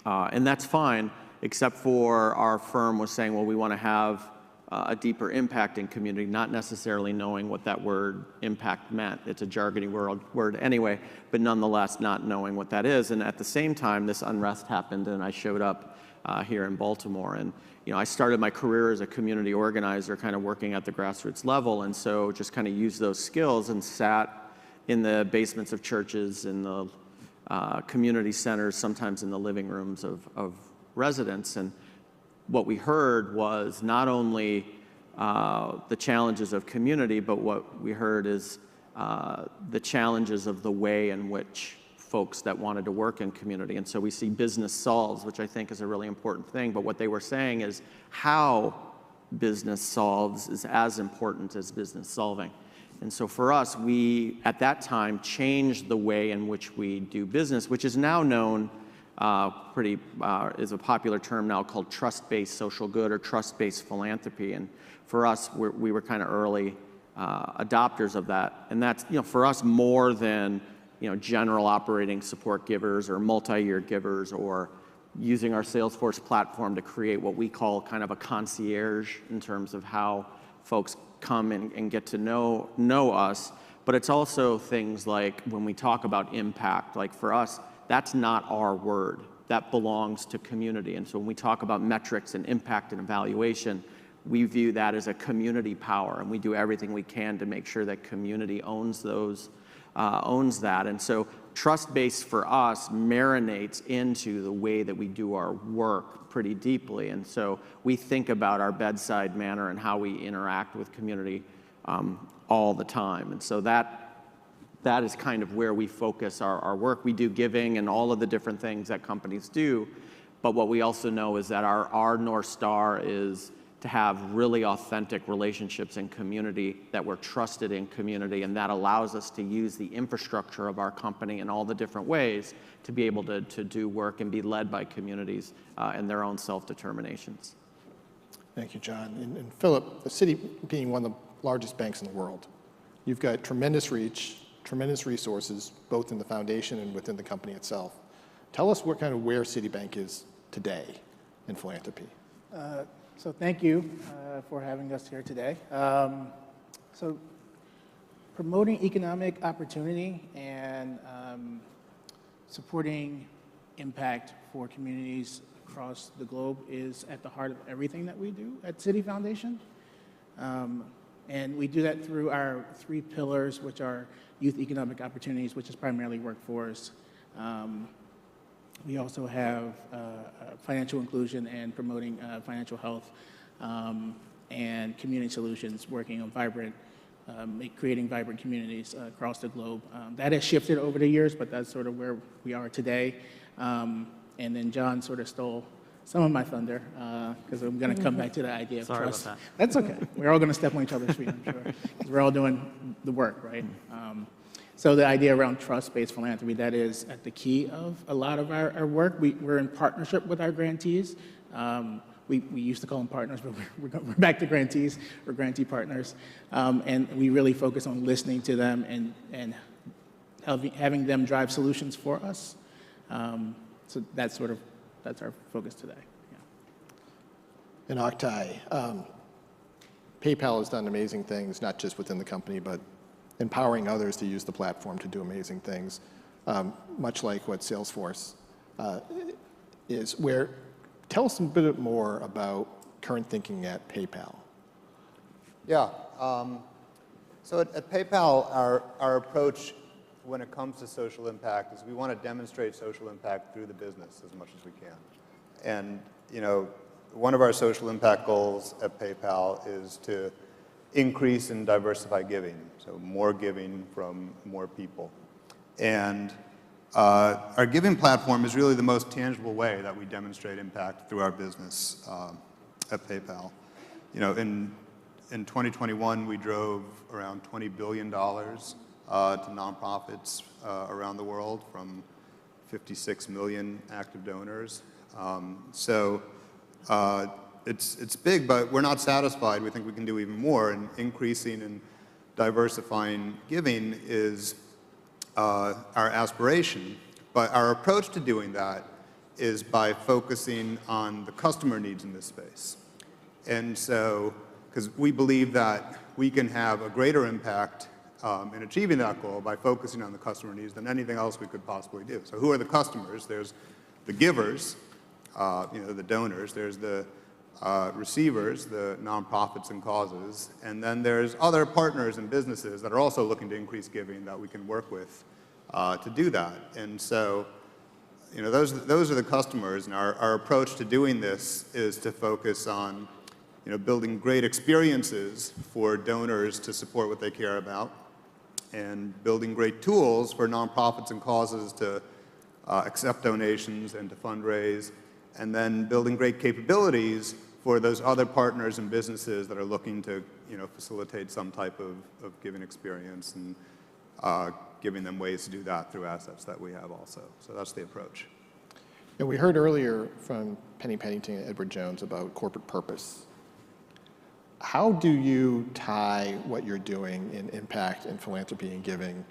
And that's fine, except for our firm was saying, well, we want to have a deeper impact in community, not necessarily knowing what that word impact meant. It's a jargony word anyway, but nonetheless not knowing what that is. And at the same time, this unrest happened, and I showed up here in Baltimore. And I started my career as a community organizer, kind of working at the grassroots level, and so just kind of used those skills and sat in the basements of churches, in the community centers, sometimes in the living rooms of residents. And what we heard was not only the challenges of community, but what we heard is the challenges of the way in which folks that wanted to work in community. And so we see business solves, which I think is a really important thing, but what they were saying is how business solves is as important as business solving. And so for us, we, at that time, changed the way in which we do business, which is now known is a popular term now called trust-based social good or trust-based philanthropy. And for us, we were kind of early adopters of that. And that's, for us, more than, general operating support givers or multi-year givers, or using our Salesforce platform to create what we call kind of a concierge in terms of how folks come and get to know us. But it's also things like when we talk about impact, like for us, that's not our word. That belongs to community. And so when we talk about metrics and impact and evaluation, we view that as a community power, and we do everything we can to make sure that community owns that. And so trust-based for us marinates into the way that we do our work pretty deeply. And so we think about our bedside manner and how we interact with community all the time. And so that that is kind of where we focus our work. We do giving and all of the different things that companies do, but what we also know is that our North Star is to have really authentic relationships in community, that we're trusted in community, and that allows us to use the infrastructure of our company in all the different ways to be able to do work and be led by communities and their own self-determinations. Thank you, John. And Philip, the city being one of the largest banks in the world, you've got tremendous reach, tremendous resources, both in the foundation and within the company itself. Tell us what kind of where Citibank is today in philanthropy. So thank you for having us here today. So promoting economic opportunity and supporting impact for communities across the globe is at the heart of everything that we do at Citi Foundation. And we do that through our 3 pillars, which are youth economic opportunities, which is primarily workforce. We also have financial inclusion and promoting financial health and community solutions, working on creating vibrant communities across the globe. That has shifted over the years, but that's sort of where we are today. And then John sort of stole some of my thunder, because I'm going to come back to the idea of trust. Sorry about that. That's okay. We're all going to step on each other's feet, I'm sure, because we're all doing the work, right? So the idea around trust-based philanthropy, that is at the key of a lot of our work. We're in partnership with our grantees. We used to call them partners, but we're back to grantees. We're grantee partners. And we really focus on listening to them and having them drive solutions for us. So that's our focus today. Yeah. And Oktay, PayPal has done amazing things, not just within the company, but empowering others to use the platform to do amazing things, much like what Salesforce is. Tell us a bit more about current thinking at PayPal. Yeah. So at PayPal, our approach when it comes to social impact is we want to demonstrate social impact through the business as much as we can. And one of our social impact goals at PayPal is to increase and diversify giving, so more giving from more people. And our giving platform is really the most tangible way that we demonstrate impact through our business at PayPal. In 2021, we drove around $20 billion to nonprofits around the world from 56 million active donors. It's big, but we're not satisfied. We think we can do even more, and increasing and diversifying giving is our aspiration. But our approach to doing that is by focusing on the customer needs in this space. And so, because we believe that we can have a greater impact in achieving that goal by focusing on the customer needs than anything else we could possibly do. So who are the customers? There's the givers, the donors. There's the receivers, the nonprofits and causes, and then there's other partners and businesses that are also looking to increase giving that we can work with to do that. And so, those are the customers, and our approach to doing this is to focus on, building great experiences for donors to support what they care about, and building great tools for nonprofits and causes to accept donations and to fundraise, and then building great capabilities for those other partners and businesses that are looking to, facilitate some type of giving experience, and giving them ways to do that through assets that we have also. So that's the approach. And we heard earlier from Penny Pennington and Edward Jones about corporate purpose. How do you tie what you're doing in impact and philanthropy and giving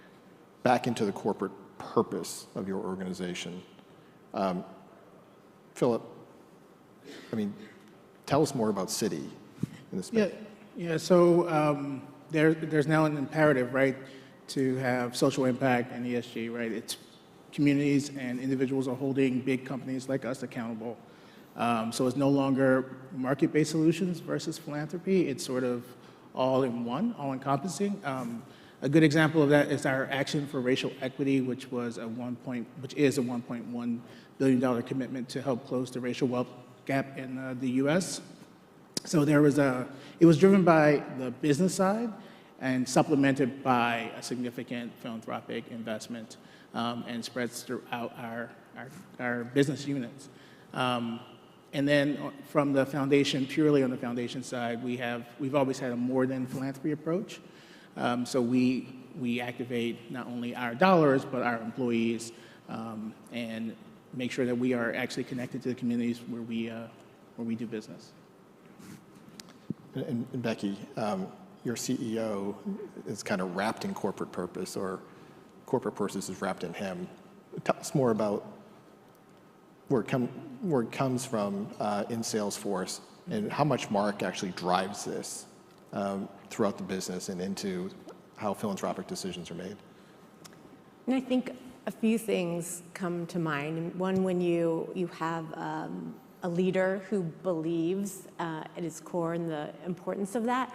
back into the corporate purpose of your organization? Philip, tell us more about Citi in this space. Yeah. So there's now an imperative, right, to have social impact and ESG, right? It's communities and individuals are holding big companies like us accountable. So it's no longer market-based solutions versus philanthropy. It's sort of all in one, all encompassing. A good example of that is our Action for Racial Equity, which is a $1.1 billion commitment to help close the racial wealth gap in the U.S. So it was driven by the business side, and supplemented by a significant philanthropic investment and spreads throughout our business units. And then from the foundation, purely on the foundation side, we've always had a more than philanthropy approach. So we activate not only our dollars, but our employees, and make sure that we are actually connected to the communities where we do business. And Becky, your CEO is kind of wrapped in corporate purpose, or corporate purpose is wrapped in him. Tell us more about where it comes from in Salesforce, and how much Mark actually drives this throughout the business and into how philanthropic decisions are made. And I think a few things come to mind. One, when you have a leader who believes at its core in the importance of that,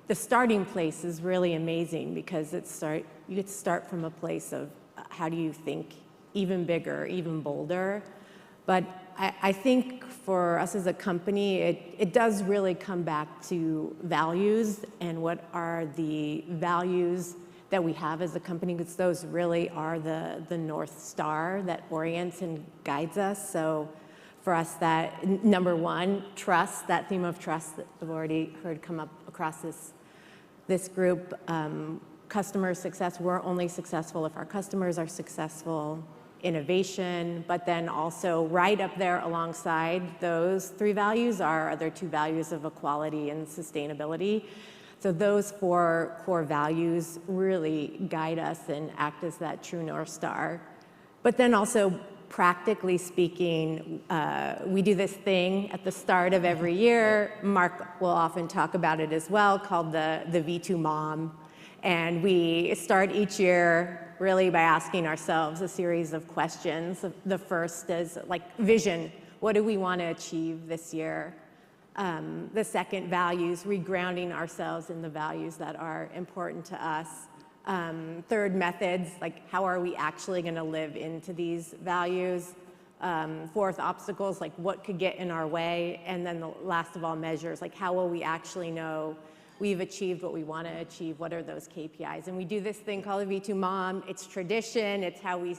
the starting place is really amazing, because you get to start from a place of how do you think even bigger, even bolder. But I think for us as a company, it does really come back to values and what are the values that we have as a company, because those really are the North Star that orients and guides us. So for us, that number one, trust, that theme of trust that I've already heard come up across this group. Customer success, we're only successful if our customers are successful. Innovation, but then also right up there alongside those three values are other two values of equality and sustainability. So those four core values really guide us and act as that true North Star. But then also, practically speaking, we do this thing at the start of every year. Mark will often talk about it as well, called the V2 Mom. And we start each year really by asking ourselves a series of questions. The first is like vision. What do we want to achieve this year? The second, values, regrounding ourselves in the values that are important to us. Third, methods, like how are we actually going to live into these values? Fourth, obstacles, like what could get in our way? And then the last of all, measures, like how will we actually know we've achieved what we want to achieve? What are those KPIs? And we do this thing called the V2 Mom. It's tradition. It's how we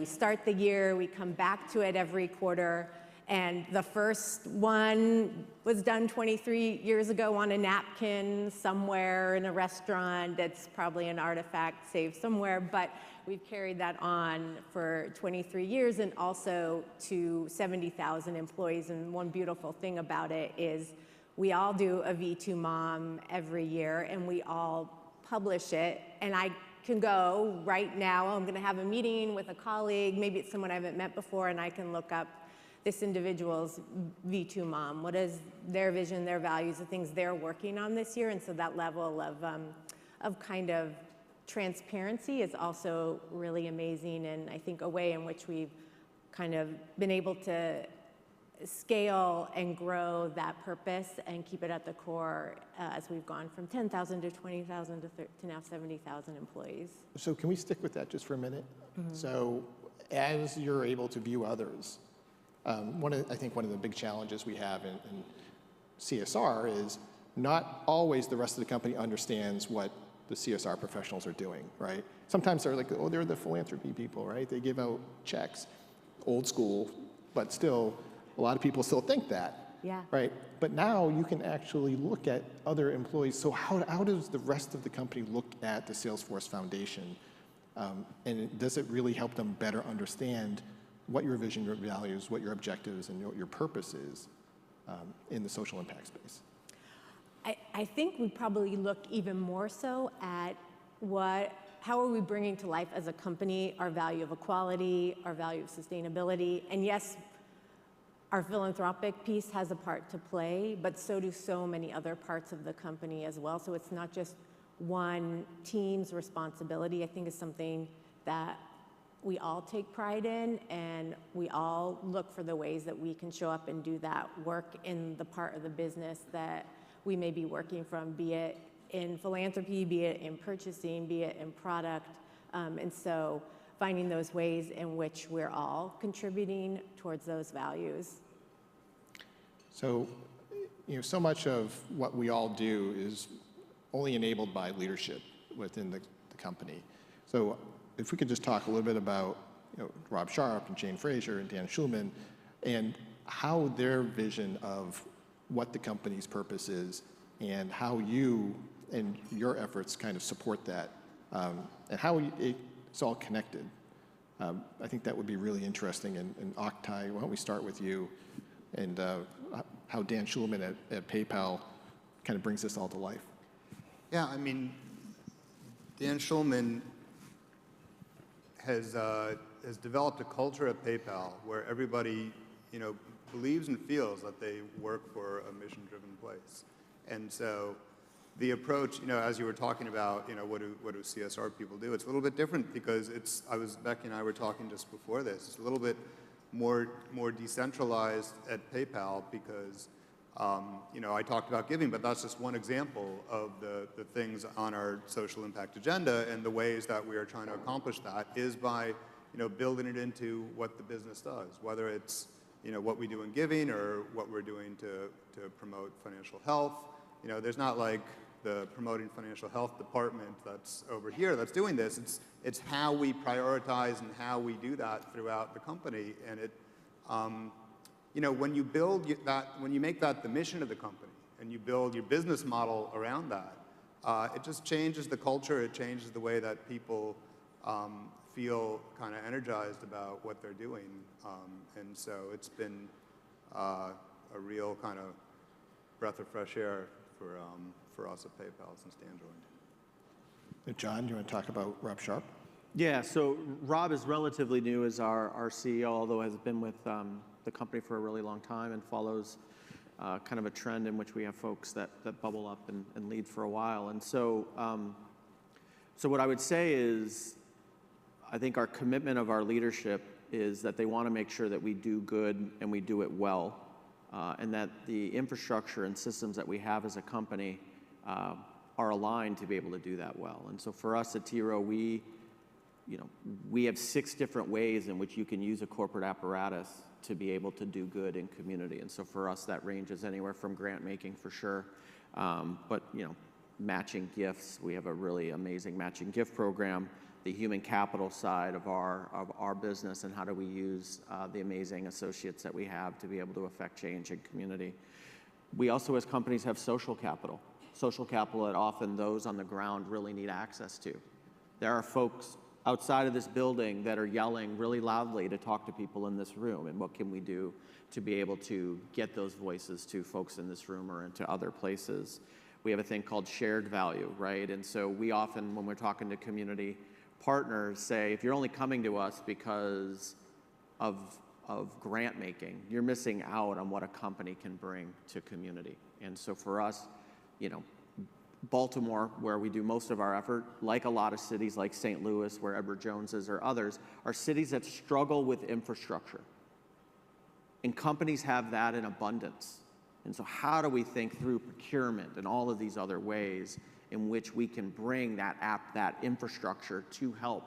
start the year. We come back to it every quarter. And the first one was done 23 years ago on a napkin somewhere in a restaurant. That's probably an artifact saved somewhere. But we've carried that on for 23 years, and also to 70,000 employees. And one beautiful thing about it is we all do a V2 Mom every year, and we all publish it. And I can go right now, I'm going to have a meeting with a colleague, maybe it's someone I haven't met before, and I can look up this individual's V2 Mom. What is their vision, their values, the things they're working on this year? And so that level of kind of transparency is also really amazing, and I think a way in which we've kind of been able to scale and grow that purpose and keep it at the core as we've gone from 10,000 to 20,000 to now 70,000 employees. So can we stick with that just for a minute? Mm-hmm. So as you're able to view others, I think one of the big challenges we have in CSR is not always the rest of the company understands what the CSR professionals are doing, right? Sometimes they're like, oh, they're the philanthropy people, right? They give out checks, old school, but still, a lot of people still think that, yeah, right? But now you can actually look at other employees. So how does the rest of the company look at the Salesforce Foundation? And does it really help them better understand what your vision, your values, what your objectives, and what your purpose is in the social impact space? I think we probably look even more so at how are we bringing to life as a company our value of equality, our value of sustainability, and yes, our philanthropic piece has a part to play, but so do so many other parts of the company as well. So it's not just one team's responsibility. I think it's something that we all take pride in, and we all look for the ways that we can show up and do that work in the part of the business that we may be working from, be it in philanthropy, be it in purchasing, be it in product. And so finding those ways in which we're all contributing towards those values. So, so much of what we all do is only enabled by leadership within the company. So if we could just talk a little bit about Rob Sharp and Jane Fraser and Dan Schulman and how their vision of what the company's purpose is and how you and your efforts kind of support that, and how it's all connected. I think that would be really interesting. And Oktay, why don't we start with you and how Dan Schulman at PayPal kind of brings this all to life. Yeah, I mean, Dan Schulman has developed a culture at PayPal where everybody, believes and feels that they work for a mission-driven place. And so the approach, as you were talking about, what do CSR people do? It's a little bit different because Becky and I were talking just before this. It's a little bit more decentralized at PayPal because, I talked about giving, but that's just one example of the things on our social impact agenda, and the ways that we are trying to accomplish that is by, building it into what the business does, whether it's, what we do in giving or what we're doing to promote financial health. There's not like the promoting financial health department that's over here that's doing this. It's how we prioritize and how we do that throughout the company. And it, when you build that, when you make that the mission of the company and you build your business model around that, it just changes the culture. It changes the way that people feel kind of energized about what they're doing. And so it's been a real kind of breath of fresh air for us at PayPal since Dan joined. John, do you want to talk about Rob Sharp? Yeah, so Rob is relatively new as our CEO, although has been with the company for a really long time and follows kind of a trend in which we have folks that bubble up and lead for a while. And so, so what I would say is, I think our commitment of our leadership is that they want to make sure that we do good and we do it well, and that the infrastructure and systems that we have as a company are aligned to be able to do that well. And so for us at T. Rowe, we have 6 different ways in which you can use a corporate apparatus to be able to do good in community. And so for us, that ranges anywhere from grant making for sure, but matching gifts. We have a really amazing matching gift program. The human capital side of our business, and how do we use the amazing associates that we have to be able to affect change in community. We also, as companies, have social capital that often those on the ground really need access to. There are folks outside of this building that are yelling really loudly to talk to people in this room, and what can we do to be able to get those voices to folks in this room or into other places. We have a thing called shared value, right? And so we often, when we're talking to community partners, say, if you're only coming to us because of grant making, you're missing out on what a company can bring to community. And so for us, Baltimore, where we do most of our effort, like a lot of cities like St. Louis, where Edward Jones is, or others, are cities that struggle with infrastructure. And companies have that in abundance. And so how do we think through procurement and all of these other ways in which we can bring that infrastructure to help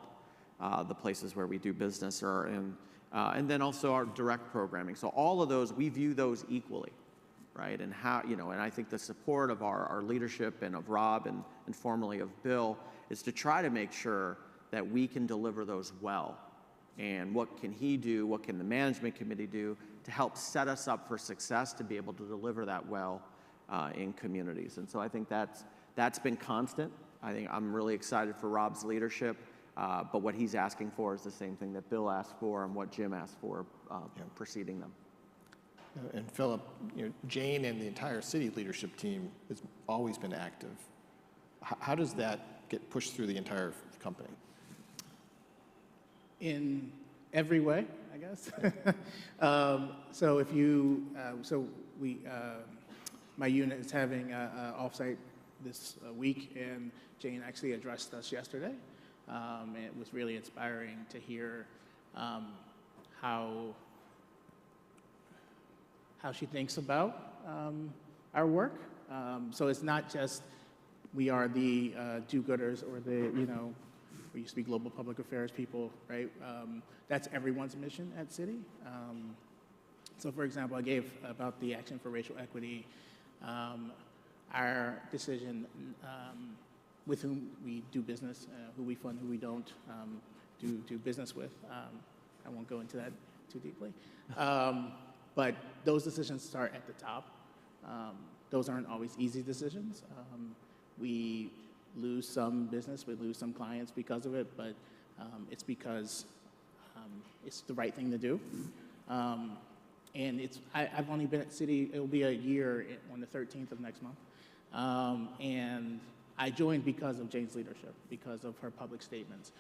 the places where we do business, and then also our direct programming. So all of those, we view those equally, right? And how, and I think the support of our leadership and of Rob and formerly of Bill is to try to make sure that we can deliver those well. And what can he do, what can the management committee do to help set us up for success to be able to deliver that well in communities. And so I think that's been constant. I think I'm really excited for Rob's leadership, but what he's asking for is the same thing that Bill asked for and what Jim asked for preceding them. And Philip, Jane and the entire city leadership team has always been active. How does that get pushed through the entire company? In every way, I guess. So if you, my unit is having an offsite this week, and Jane actually addressed us yesterday. And it was really inspiring to hear how she thinks about our work. So it's not just we are the do-gooders or the, we used to be global public affairs people, right? That's everyone's mission at Citi. So for example, I gave about the Action for Racial Equity. our decision with whom we do business, who we fund, who we don't do business with. I won't go into that too deeply. But those decisions start at the top. Those aren't always easy decisions. We lose some business, we lose some clients because of it, but it's because it's the right thing to do. And I've only been at Citi, it'll be a year on the 13th of next month. And I joined because of Jane's leadership, because of her public statements,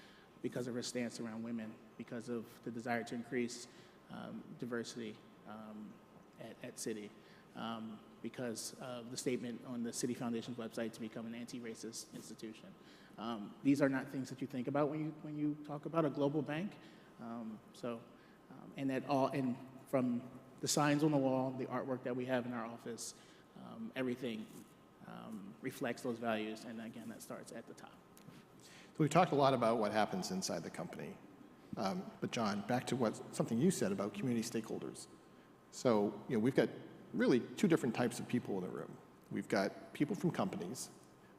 because of her stance around women, because of the desire to increase diversity at Citi, because of the statement on the Citi Foundation's website to become an anti-racist institution. These are not things that you think about when you talk about a global bank. And from the signs on the wall, the artwork that we have in our office, everything reflects those values, and again, that starts at the top. So we talked a lot about what happens inside the company. But John, back to something you said about community stakeholders. So we've got really two different types of people in the room. We've got people from companies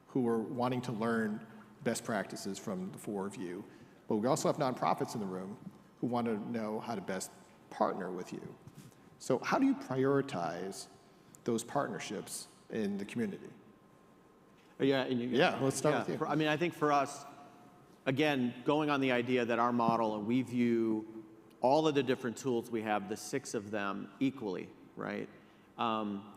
who are wanting to learn best practices from the four of you, but we also have nonprofits in the room who want to know how to best partner with you. So how do you prioritize those partnerships in the community? Yeah, let's start with you. I mean, I think for us, again, going on the idea that our model, and we view all of the different tools we have, the 6 of them, equally, right?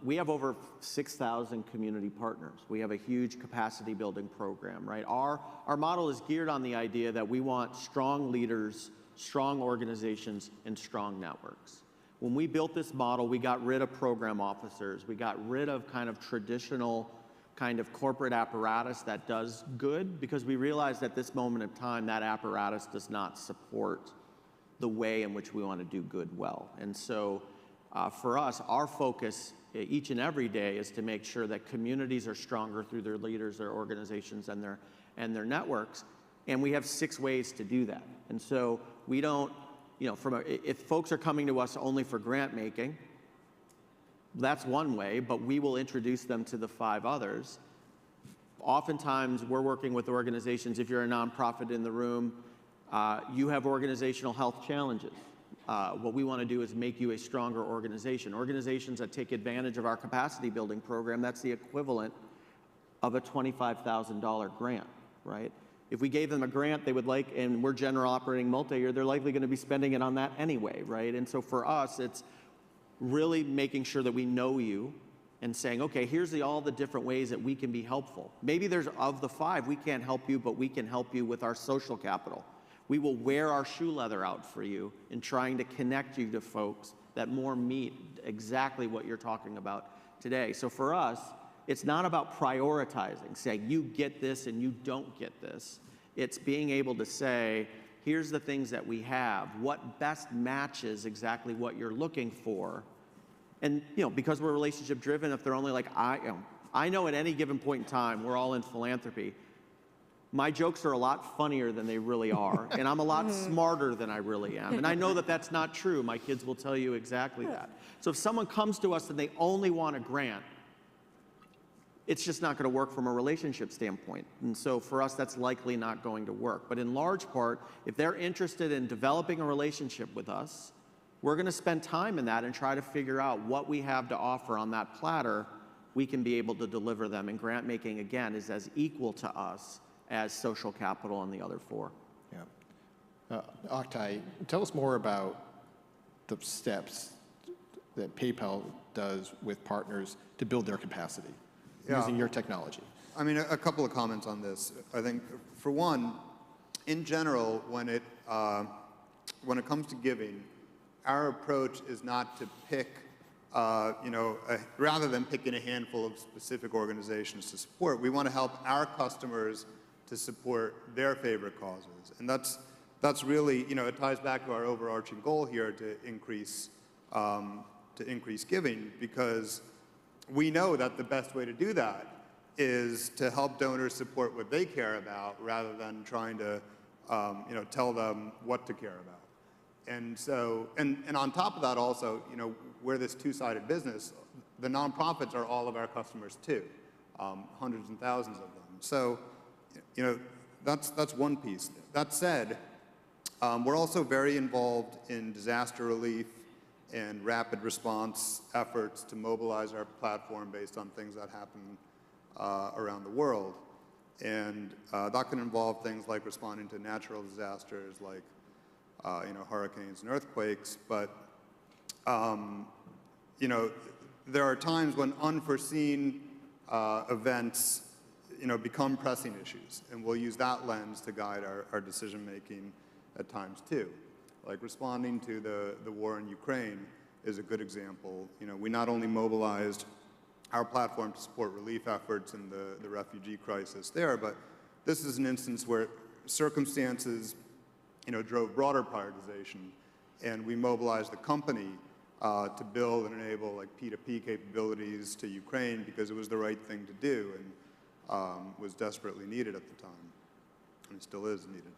We have over 6,000 community partners. We have a huge capacity building program, right? Our model is geared on the idea that we want strong leaders, strong organizations, and strong networks. When we built this model, we got rid of program officers. We got rid of kind of traditional kind of corporate apparatus that does good, because we realized at this moment of time that apparatus does not support the way in which we want to do good well. And so for us, our focus each and every day is to make sure that communities are stronger through their leaders, their organizations, and their networks. And we have 6 ways to do that. And so we don't, if folks are coming to us only for grant making, that's one way, but we will introduce them to the 5 others. Oftentimes, we're working with organizations. If you're a nonprofit in the room, you have organizational health challenges. What we want to do is make you a stronger organization. Organizations that take advantage of our capacity building program, that's the equivalent of a $25,000 grant, right? If we gave them a grant they would like, and we're general operating multi-year, they're likely going to be spending it on that anyway, right? And so for us, it's really making sure that we know you and saying, okay, here's all the different ways that we can be helpful. Maybe there's, of the 5, we can't help you, but we can help you with our social capital. We will wear our shoe leather out for you in trying to connect you to folks that more meet exactly what you're talking about today. So for us, it's not about prioritizing, saying you get this and you don't get this. It's being able to say, here's the things that we have, what best matches exactly what you're looking for. And because we're relationship driven, if they're only like, I know at any given point in time, we're all in philanthropy. My jokes are a lot funnier than they really are, and I'm a lot smarter than I really am. And I know that that's not true. My kids will tell you exactly that. So if someone comes to us and they only want a grant, it's just not going to work from a relationship standpoint. And so for us, that's likely not going to work. But in large part, if they're interested in developing a relationship with us, we're going to spend time in that and try to figure out what we have to offer on that platter we can be able to deliver them. And grant making, again, is as equal to us as social capital and the other 4. Yeah. Oktay, tell us more about the steps that PayPal does with partners to build their capacity using your technology. I mean, a couple of comments on this. I think, for one, in general, when it comes to giving, our approach is not to pick, rather than picking a handful of specific organizations to support, we want to help our customers to support their favorite causes. And that's really, it ties back to our overarching goal here to increase giving, because we know that the best way to do that is to help donors support what they care about rather than trying to, tell them what to care about. And so, and on top of that also, we're this 2-sided business. The nonprofits are all of our customers too. hundreds and thousands of them. So, you know, that's one piece. That said, we're also very involved in disaster relief and rapid response efforts to mobilize our platform based on things that happen around the world. And that can involve things like responding to natural disasters like you know, hurricanes and earthquakes. But you know, there are times when unforeseen events you know, become pressing issues, and we'll use that lens to guide our decision making at times too. Like responding to the war in Ukraine is a good example. You know, we not only mobilized our platform to support relief efforts in the refugee crisis there, but this is an instance where circumstances, you know, drove broader prioritization, and we mobilized the company to build and enable like P2P capabilities to Ukraine because it was the right thing to do and was desperately needed at the time, and it still is needed.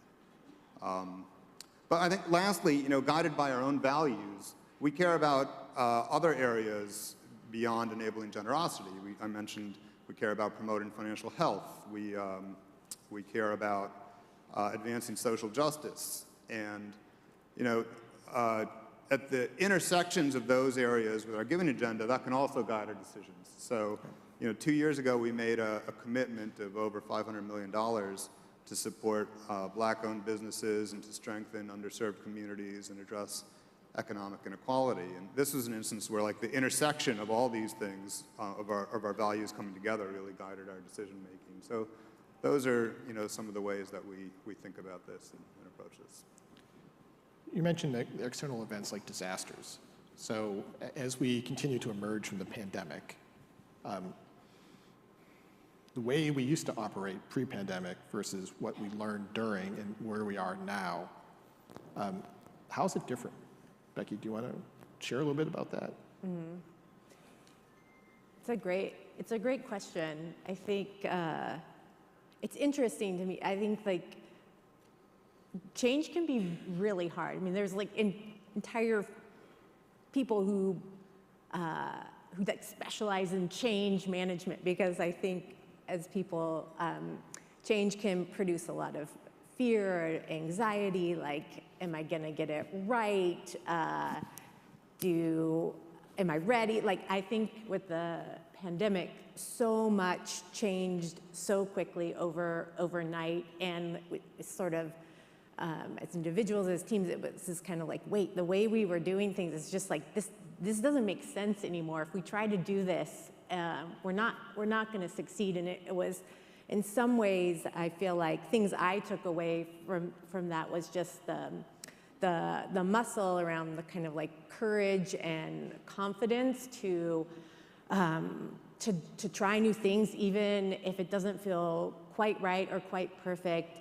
But I think lastly, you know, guided by our own values, we care about other areas beyond enabling generosity. I mentioned we care about promoting financial health. We care about advancing social justice. And, you know, at the intersections of those areas with our giving agenda, that can also guide our decisions. So, you know, 2 years ago, we made a commitment of over $500 million to support Black-owned businesses and to strengthen underserved communities and address economic inequality. And this was an instance where, like, the intersection of all these things, of our values coming together, really guided our decision making. So, those are, you know, some of the ways that we think about this and approach this. You mentioned external events like disasters. So, as we continue to emerge from the pandemic, the way we used to operate pre-pandemic versus what we learned during and where we are now, how's it different? Becky, do you want to share a little bit about that? Mm-hmm. It's a great question. I think it's interesting to me. I think like change can be really hard. I mean, there's like entire people who like specialize in change management, because I think as people, change can produce a lot of fear, anxiety, like, am I gonna get it right? Am I ready? Like, I think with the pandemic, so much changed so quickly overnight, and it's sort of, as individuals, as teams, it was just kind of like, wait, the way we were doing things is just like, this doesn't make sense anymore. If we try to do this, we're not going to succeed. And it was, in some ways, I feel like things I took away from that was just the muscle around the kind of like courage and confidence to try new things, even if it doesn't feel quite right or quite perfect,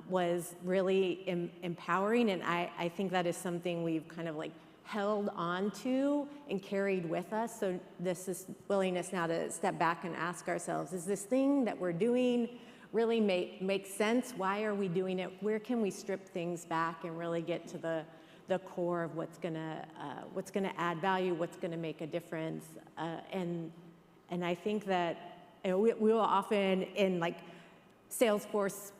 was really empowering. And I think that is something we've kind of like held on to and carried with us. So this willingness now to step back and ask ourselves, is this thing that we're doing really make sense? Why are we doing it? Where can we strip things back and really get to the core of what's gonna add value, what's gonna make a difference? And I think that, you know, we will often in like Salesforce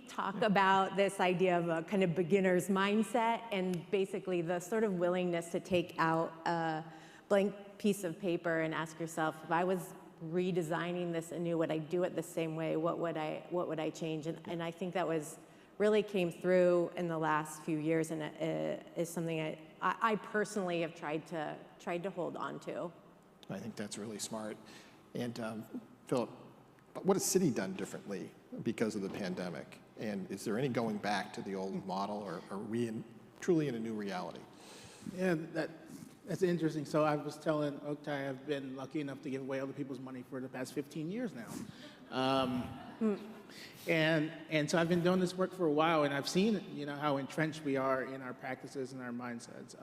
talk about this idea of a kind of beginner's mindset, and basically the sort of willingness to take out a blank piece of paper and ask yourself, if I was redesigning this anew, would I do it the same way? What would I change? And I think that really came through in the last few years, and it is something I personally have tried to hold on to. I think that's really smart. And Philip, what has Citi done differently because of the pandemic? And is there any going back to the old model, or are we truly in a new reality? Yeah, that's interesting. So I was telling Oktay, I've been lucky enough to give away other people's money for the past 15 years now. And so I've been doing this work for a while, and I've seen, you know, how entrenched we are in our practices and our mindsets.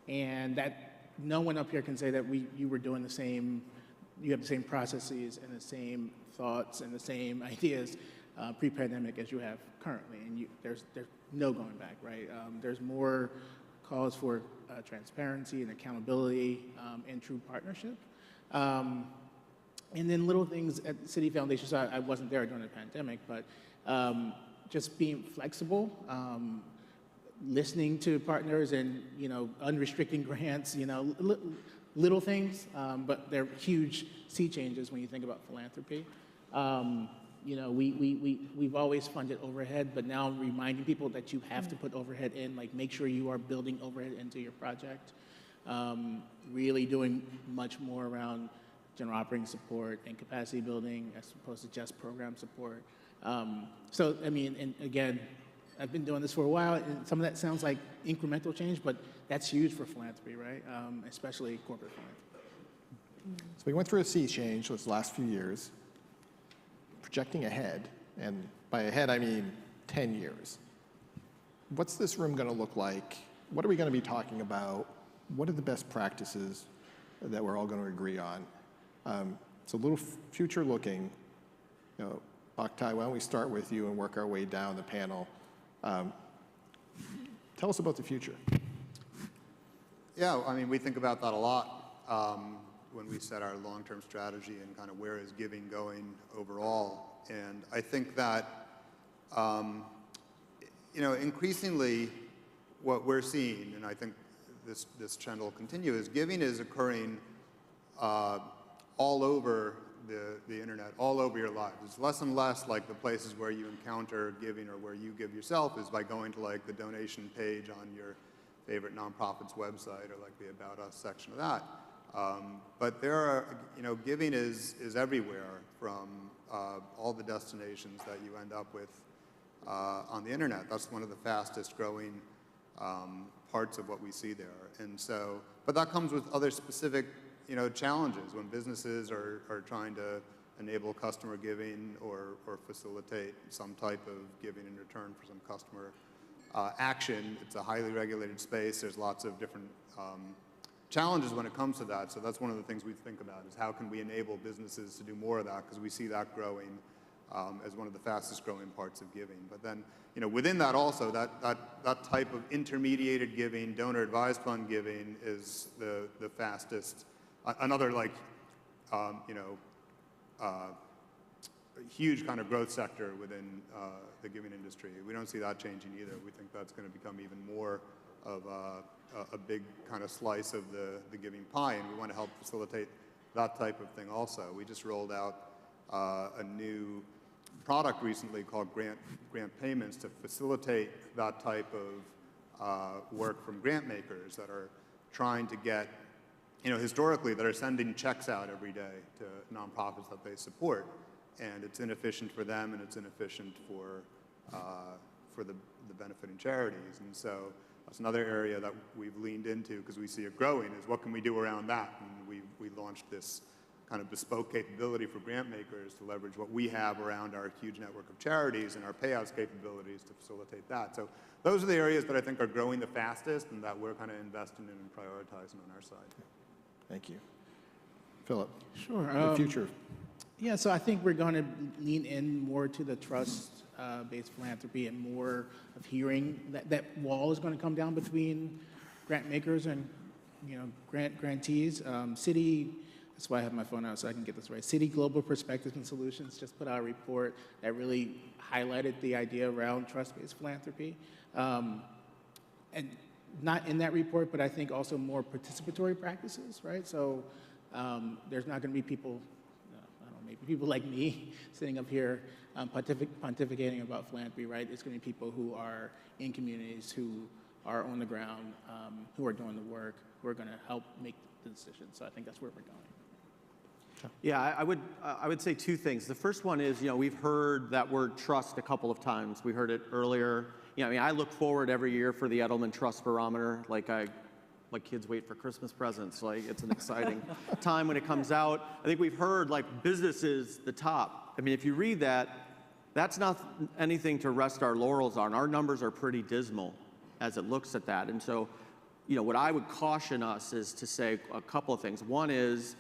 And that no one up here can say that you were doing the same, you have the same processes and the same thoughts and the same ideas pre-pandemic as you have currently. And there's no going back, right? There's more calls for transparency and accountability and true partnership. And then little things at the City Foundation, so I wasn't there during the pandemic, but just being flexible, listening to partners and, unrestricting grants, little things, but they're huge sea changes when you think about philanthropy. We've always funded overhead, but now I'm reminding people that you have to put overhead in, like make sure you are building overhead into your project. Really doing much more around general operating support and capacity building as opposed to just program support. And again, I've been doing this for a while, and some of that sounds like incremental change, but that's huge for philanthropy, right? Especially corporate philanthropy. So we went through a sea change those last few years, projecting ahead, and by ahead I mean 10 years. What's this room going to look like? What are we going to be talking about? What are the best practices that we're all going to agree on? So a little future looking. Oktay, why don't we start with you and work our way down the panel. Tell us about the future. Yeah, we think about that a lot when we set our long-term strategy and kind of where is giving going overall. And I think that, increasingly what we're seeing, and I think this trend will continue, is giving is occurring all over the internet, all over your lives. It's less and less like the places where you encounter giving or where you give yourself is by going to like the donation page on your favorite nonprofit's website or like the About Us section of that. But there are, giving is everywhere from all the destinations that you end up with on the internet. That's one of the fastest growing parts of what we see there. And so, but that comes with other specific challenges when businesses are trying to enable customer giving or facilitate some type of giving in return for some customer action. It's a highly regulated space. There's lots of different challenges when it comes to that. So that's one of the things we think about is how can we enable businesses to do more of that, because we see that growing as one of the fastest growing parts of giving. But then, within that also, that type of intermediated giving, donor advised fund giving is the fastest. Another huge kind of growth sector within the giving industry. We don't see that changing either. We think that's going to become even more of a big kind of slice of the giving pie, and we want to help facilitate that type of thing also. We just rolled out a new product recently called grant payments to facilitate that type of work from grant makers that are trying to get, historically, that are sending checks out every day to nonprofits that they support, and it's inefficient for them and it's inefficient for the benefiting charities. And so that's another area that we've leaned into because we see it growing, is what can we do around that? And we launched this kind of bespoke capability for grant makers to leverage what we have around our huge network of charities and our payouts capabilities to facilitate that. So those are the areas that I think are growing the fastest and that we're kind of investing in and prioritizing on our side. Thank you. Philip. Sure. The future. Yeah, so I think we're going to lean in more to the trust-based philanthropy and more of hearing that wall is going to come down between grant makers and grantees. Citi, that's why I have my phone out so I can get this right. Citi Global Perspectives and Solutions just put out a report that really highlighted the idea around trust-based philanthropy. And not in that report, but I think also more participatory practices, right? So there's not going to be people, maybe people like me sitting up here pontificating about philanthropy, right? It's going to be people who are in communities, who are on the ground, who are doing the work, who are going to help make the decisions. So I think that's where we're going. Yeah, I would say two things. The first one is, we've heard that word trust a couple of times. We heard it earlier. I look forward every year for the Edelman Trust Barometer, like kids wait for Christmas presents. Like, it's an exciting time when it comes out. I think we've heard business is the top. If you read that, that's not anything to rest our laurels on. Our numbers are pretty dismal as it looks at that. And so, what I would caution us is to say a couple of things. One is,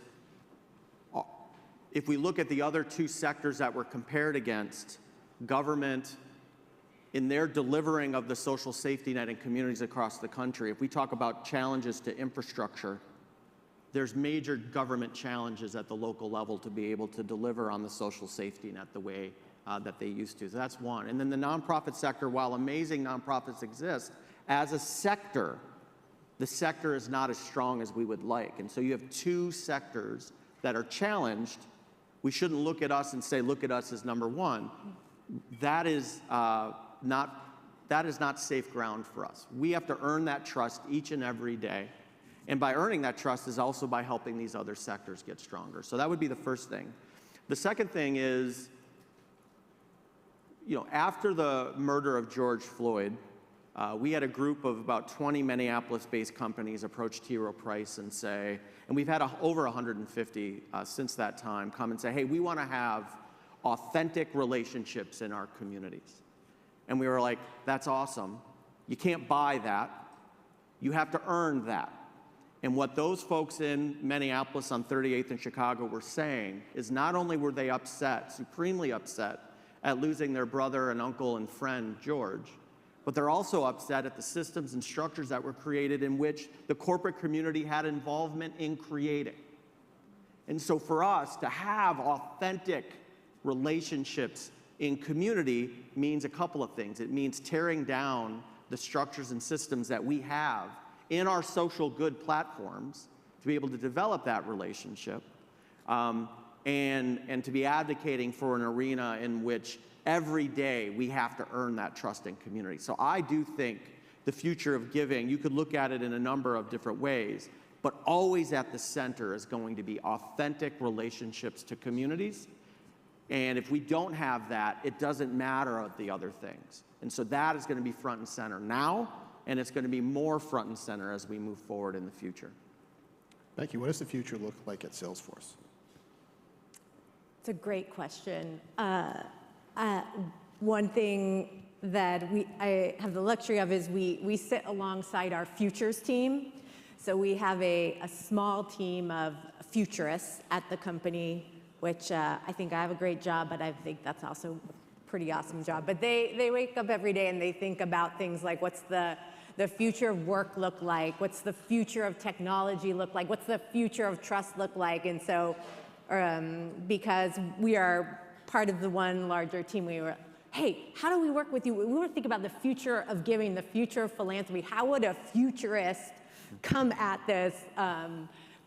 if we look at the other two sectors that we're compared against, government, in their delivering of the social safety net in communities across the country, if we talk about challenges to infrastructure, there's major government challenges at the local level to be able to deliver on the social safety net the way that they used to. So that's one. And then the nonprofit sector, while amazing nonprofits exist, as a sector, the sector is not as strong as we would like. And so you have two sectors that are challenged. We shouldn't look at us and say, look at us as number one. That is not safe ground for us. We have to earn that trust each and every day. And by earning that trust is also by helping these other sectors get stronger. So that would be the first thing. The second thing is, after the murder of George Floyd, we had a group of about 20 Minneapolis-based companies approach T. Rowe Price and say, and we've had over 150 since that time, come and say, hey, we want to have authentic relationships in our communities. And we were like, that's awesome. You can't buy that. You have to earn that. And what those folks in Minneapolis on 38th and Chicago were saying is not only were they upset, supremely upset, at losing their brother and uncle and friend, George, but they're also upset at the systems and structures that were created in which the corporate community had involvement in creating. And so for us to have authentic relationships in community means a couple of things. It means tearing down the structures and systems that we have in our social good platforms to be able to develop that relationship, and to be advocating for an arena in which every day we have to earn that trust in community. So I do think the future of giving, you could look at it in a number of different ways, but always at the center is going to be authentic relationships to communities. And if we don't have that, it doesn't matter the other things. And so that is going to be front and center now, and it's going to be more front and center as we move forward in the future. Becky, what does the future look like at Salesforce? It's a great question. One thing that I have the luxury of is we sit alongside our futures team. So we have a small team of futurists at the company, which I think I have a great job, but I think that's also a pretty awesome job. But they wake up every day and they think about things like, what's the future of work look like? What's the future of technology look like? What's the future of trust look like? And so because we are part of the one larger team, we were, hey, how do we work with you? We want to think about the future of giving, the future of philanthropy. How would a futurist come at this,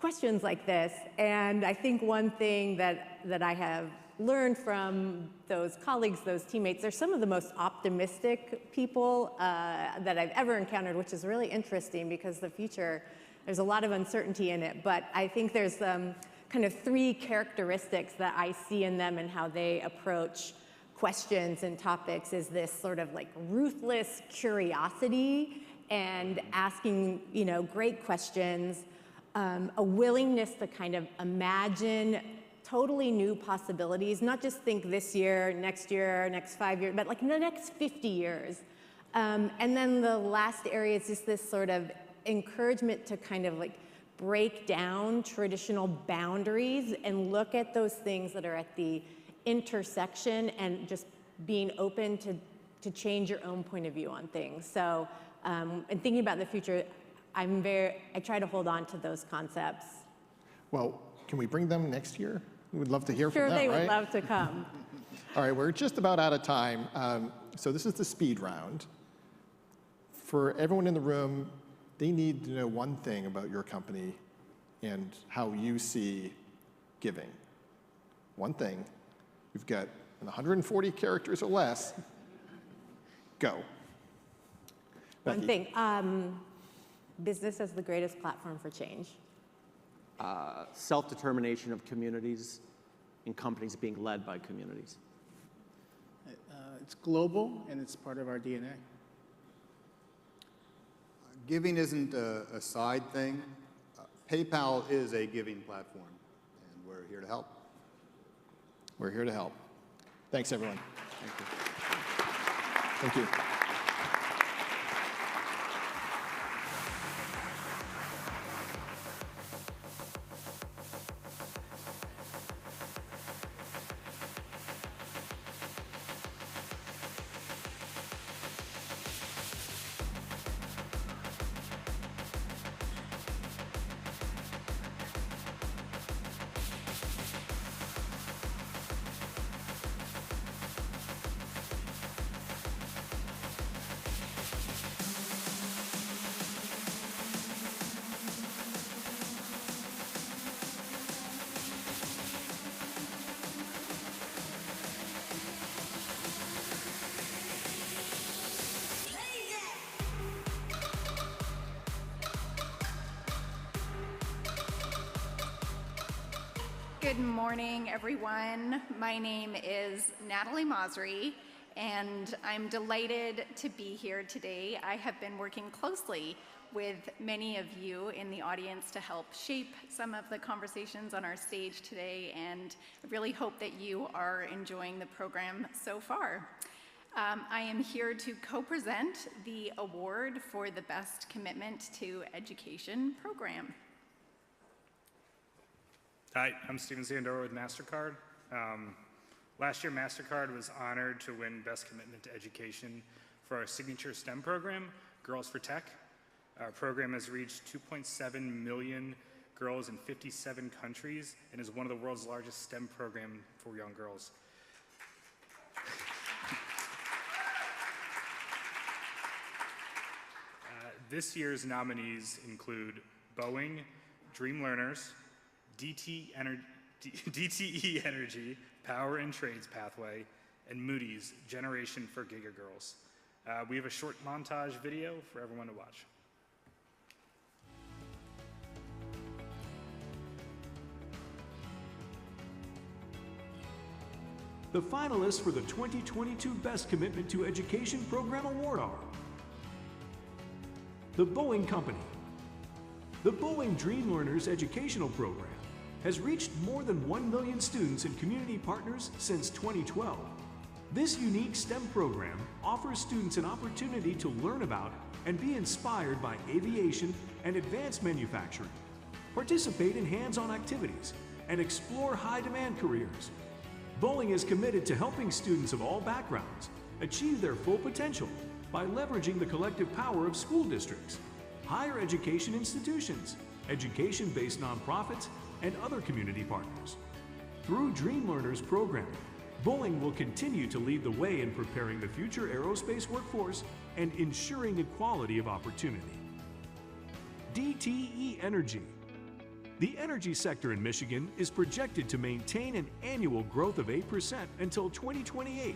questions like this? And I think one thing that I have learned from those colleagues, those teammates, they're some of the most optimistic people that I've ever encountered, which is really interesting because the future, there's a lot of uncertainty in it. But I think there's kind of three characteristics that I see in them and how they approach questions and topics is this sort of like ruthless curiosity and asking, great questions, a willingness to kind of imagine totally new possibilities, not just think this year, next 5 years, but like in the next 50 years. And then the last area is just this sort of encouragement to kind of like break down traditional boundaries and look at those things that are at the intersection and just being open to change your own point of view on things. So, and thinking about the future, I try to hold on to those concepts. Well, can we bring them next year? We would love to hear from them, Sure, they right? would love to come. All right, we're just about out of time. So this is the speed round. For everyone in the room, they need to know one thing about your company and how you see giving. One thing. You've got 140 characters or less. Go. One thing. Business is the greatest platform for change. Self-determination of communities and companies being led by communities. It's global, and it's part of our DNA. Giving isn't a side thing. PayPal is a giving platform, and we're here to help. We're here to help. Thanks, everyone. Thank you. Thank you. Good morning, everyone. My name is Natalie Masri, and I'm delighted to be here today. I have been working closely with many of you in the audience to help shape some of the conversations on our stage today, and I really hope that you are enjoying the program so far. I am here to co-present the award for the Best Commitment to Education program. Hi, I'm Steven Sandor with MasterCard. Last year, MasterCard was honored to win Best Commitment to Education for our signature STEM program, Girls for Tech. Our program has reached 2.7 million girls in 57 countries and is one of the world's largest STEM programs for young girls. This year's nominees include Boeing, Dream Learners, DTE Energy, Power and Trades Pathway, and Moody's Generation for Giga Girls. We have a short montage video for everyone to watch. The finalists for the 2022 Best Commitment to Education Program Award are the Boeing Company. The Boeing Dream Learners Educational Program has reached more than 1 million students and community partners since 2012. This unique STEM program offers students an opportunity to learn about and be inspired by aviation and advanced manufacturing, participate in hands-on activities, and explore high-demand careers. Boeing is committed to helping students of all backgrounds achieve their full potential by leveraging the collective power of school districts, higher education institutions, education-based nonprofits, and other community partners. Through Dream Learners programming, Boeing will continue to lead the way in preparing the future aerospace workforce and ensuring equality of opportunity. DTE Energy. The energy sector in Michigan is projected to maintain an annual growth of 8% until 2028.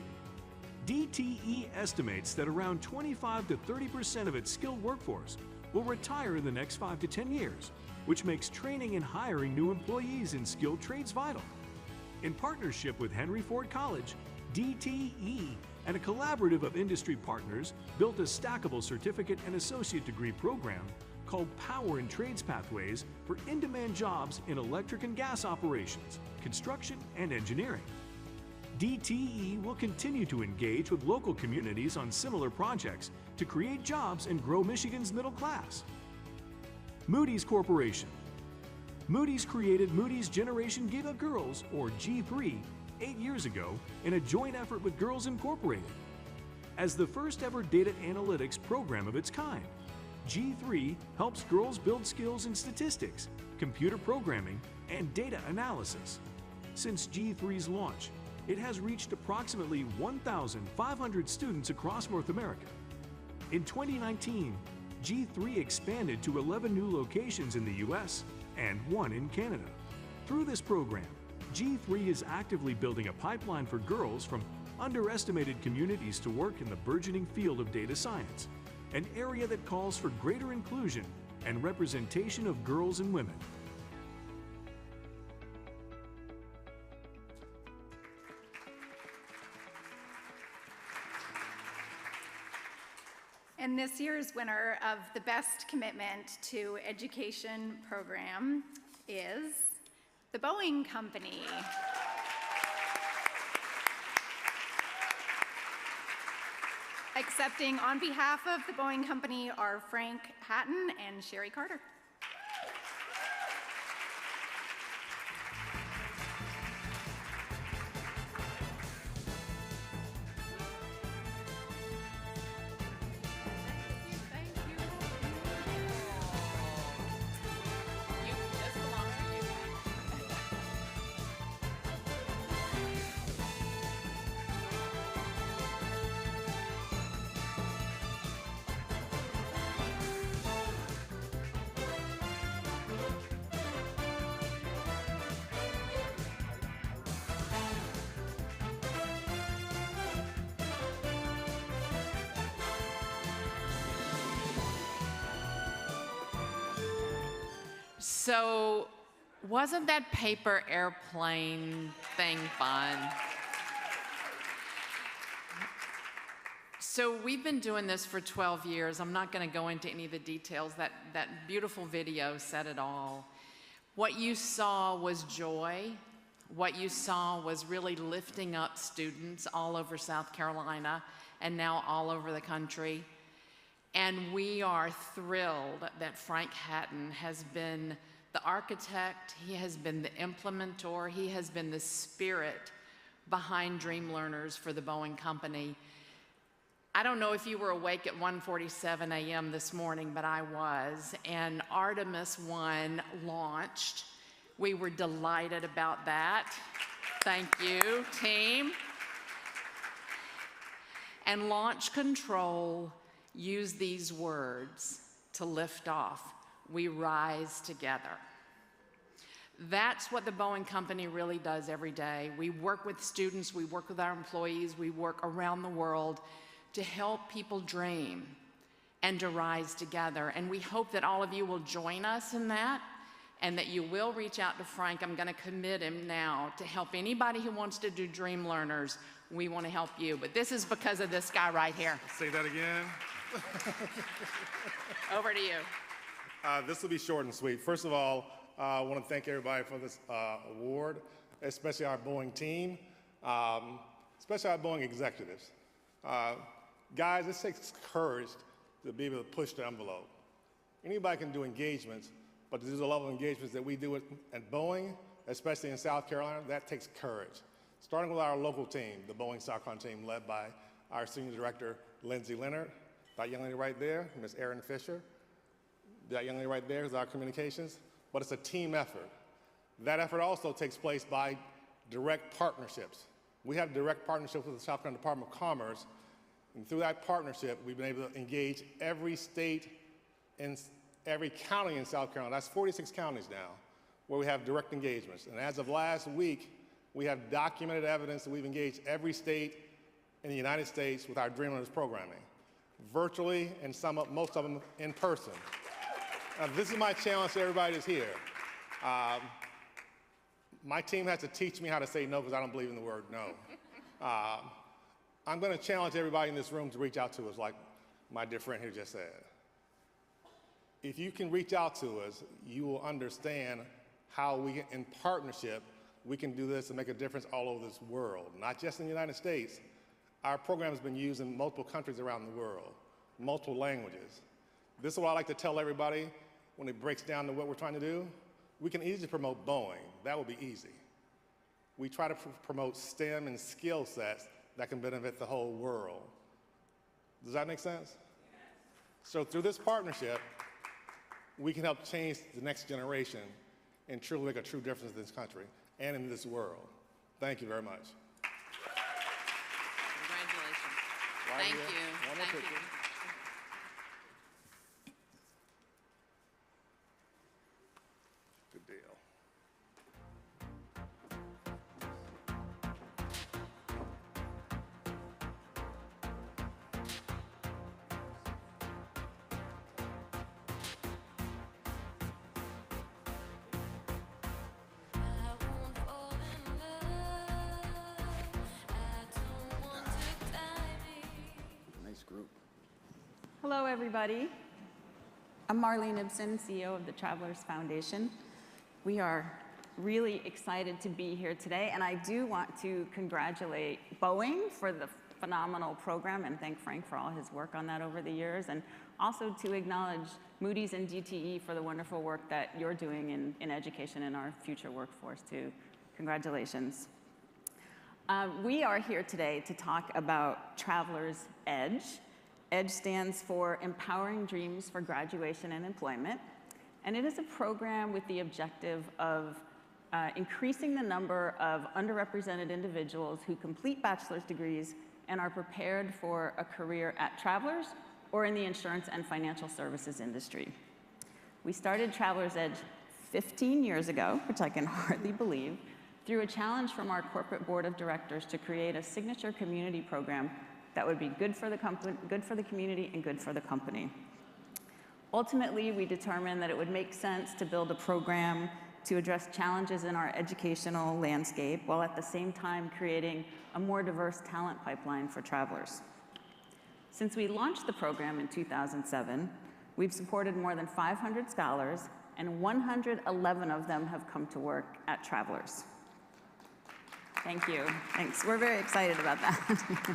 DTE estimates that around 25 to 30% of its skilled workforce will retire in the next 5 to 10 years, which makes training and hiring new employees in skilled trades vital. In partnership with Henry Ford College, DTE and a collaborative of industry partners built a stackable certificate and associate degree program called Power and Trades Pathways for in-demand jobs in electric and gas operations, construction, and engineering. DTE will continue to engage with local communities on similar projects to create jobs and grow Michigan's middle class. Moody's Corporation. Moody's created Moody's Generation Giga Girls, or G3, 8 years ago in a joint effort with Girls Incorporated. As the first ever data analytics program of its kind, G3 helps girls build skills in statistics, computer programming, and data analysis. Since G3's launch, it has reached approximately 1,500 students across North America. In 2019, G3 expanded to 11 new locations in the US and 1 in Canada. Through this program, G3 is actively building a pipeline for girls from underestimated communities to work in the burgeoning field of data science, an area that calls for greater inclusion and representation of girls and women. And this year's winner of the Best Commitment to Education program is the Boeing Company. Accepting on behalf of the Boeing Company are Frank Hatton and Sherry Carter. So Wasn't that paper airplane thing fun? So we've been doing this for 12 years. I'm not going to go into any of the details. That beautiful video said it all. What you saw was joy. What you saw was really lifting up students all over South Carolina and now all over the country. And we are thrilled that Frank Hatton has been the architect, he has been the implementer, he has been the spirit behind Dream Learners for the Boeing Company. I don't know if you were awake at 1:47 a.m. this morning, but I was, and Artemis 1 launched. We were delighted about that. Thank you, team. And Launch Control used these words to lift off. We rise together. That's what the Boeing Company really does every day. We work with students, we work with our employees, we work around the world to help people dream and to rise together. And we hope that all of you will join us in that and that you will reach out to Frank. I'm going to commit him now to help anybody who wants to do Dream Learners. We want to help you. But this is because of this guy right here. Say that again. Over to you. This will be short and sweet. First of all, I want to thank everybody for this award, especially our Boeing team, especially our Boeing executives. Guys, it takes courage to be able to push the envelope. Anybody can do engagements, but to do the level of engagements that we do at Boeing, especially in South Carolina, that takes courage. Starting with our local team, the Boeing South Carolina team led by our Senior Director, Lindsay Leonard, that young lady right there, Ms. Erin Fisher. That young lady right there is our communications, but it's a team effort. That effort also takes place by direct partnerships. We have direct partnerships with the South Carolina Department of Commerce, and through that partnership, we've been able to engage every state and every county in South Carolina. That's 46 counties now, where we have direct engagements. And as of last week, we have documented evidence that we've engaged every state in the United States with our Dream Learners programming, virtually and most of them in person. Now, this is my challenge to everybody that's here. My team has to teach me how to say no because I don't believe in the word no. I'm going to challenge everybody in this room to reach out to us like my dear friend here just said. If you can reach out to us, you will understand how we, in partnership, we can do this and make a difference all over this world, not just in the United States. Our program has been used in multiple countries around the world, multiple languages. This is what I like to tell everybody when it breaks down to what we're trying to do. We can easily promote Boeing. That would be easy. We try to promote STEM and skill sets that can benefit the whole world. Does that make sense? So through this partnership, we can help change the next generation and truly make a true difference in this country and in this world. Thank you very much. Congratulations. Right Thank here. you. One more Thank picture. you. Good deal. Nice group. Hello, everybody. I'm Marlene Ibsen, CEO of the Travelers Foundation. We are really excited to be here today, and I do want to congratulate Boeing for the phenomenal program and thank Frank for all his work on that over the years, and also to acknowledge Moody's and DTE for the wonderful work that you're doing in education and our future workforce too. Congratulations. We are here today to talk about Travelers Edge. EDGE stands for Empowering Dreams for Graduation and Employment, and it is a program with the objective of increasing the number of underrepresented individuals who complete bachelor's degrees and are prepared for a career at Travelers or in the insurance and financial services industry. We started Travelers Edge 15 years ago, which I can hardly believe, through a challenge from our corporate board of directors to create a signature community program that would be good for the company, good for the community, and good for the company. Ultimately, we determined that it would make sense to build a program to address challenges in our educational landscape while at the same time creating a more diverse talent pipeline for travelers. Since we launched the program in 2007, we've supported more than 500 scholars, and 111 of them have come to work at Travelers. Thank you. Thanks. We're very excited about that.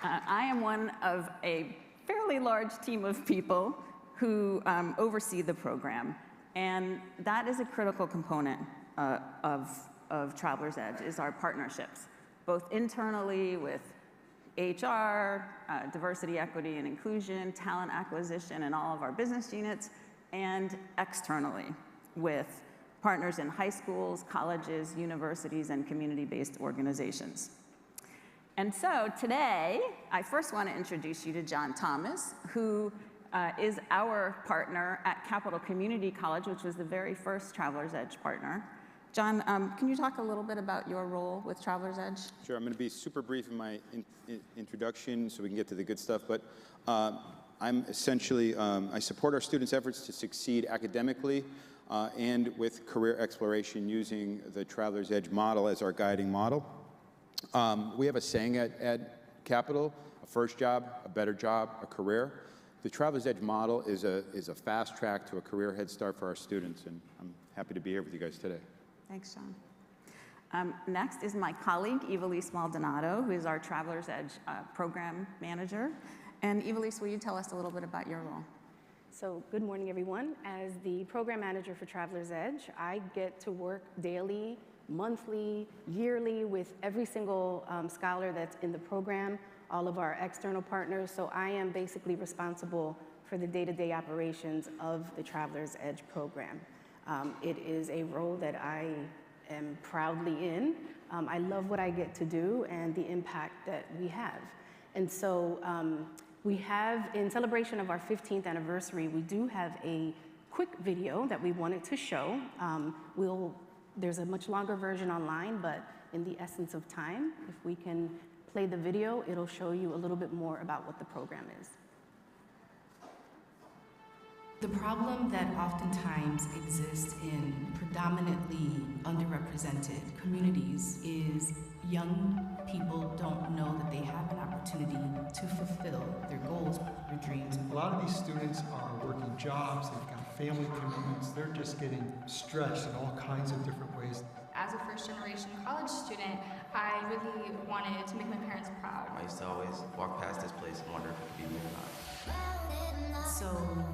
I am one of a fairly large team of people who oversee the program, and that is a critical component of Travelers Edge, is our partnerships, both internally with HR, diversity, equity, and inclusion, talent acquisition in all of our business units, and externally with partners in high schools, colleges, universities, and community-based organizations. And so today, I first want to introduce you to John Thomas, who is our partner at Capital Community College, which was the very first Travelers Edge partner. John, can you talk a little bit about your role with Travelers Edge? Sure, I'm going to be super brief in my introduction so we can get to the good stuff, but I'm essentially, I support our students' efforts to succeed academically and with career exploration using the Travelers Edge model as our guiding model. We have a saying at Capital: a first job, a better job, a career. The Travelers Edge model is a fast track to a career head start for our students, and I'm happy to be here with you guys today. Thanks, John. Next is my colleague, Evilise Maldonado, who is our Travelers Edge program manager. And Evilise, will you tell us a little bit about your role? So good morning, everyone. As the program manager for Travelers Edge, I get to work daily, monthly, yearly with every single scholar that's in the program, all of our external partners. So I am basically responsible for the day-to-day operations of the Travelers Edge program. It is a role that I am proudly in. I love what I get to do and the impact that we have. And so we have, in celebration of our 15th anniversary, we do have a quick video that we wanted to show. There's a much longer version online, but in the essence of time, if we can play the video, it'll show you a little bit more about what the program is. The problem that oftentimes exists in predominantly underrepresented communities is young people don't know that they have an opportunity to fulfill their goals, their dreams. A lot of these students are working jobs, they've got family commitments, they're just getting stretched in all kinds of different ways. As a first-generation college student, I really wanted to make my parents proud. I used to always walk past this place and wonder if it could be me or not. So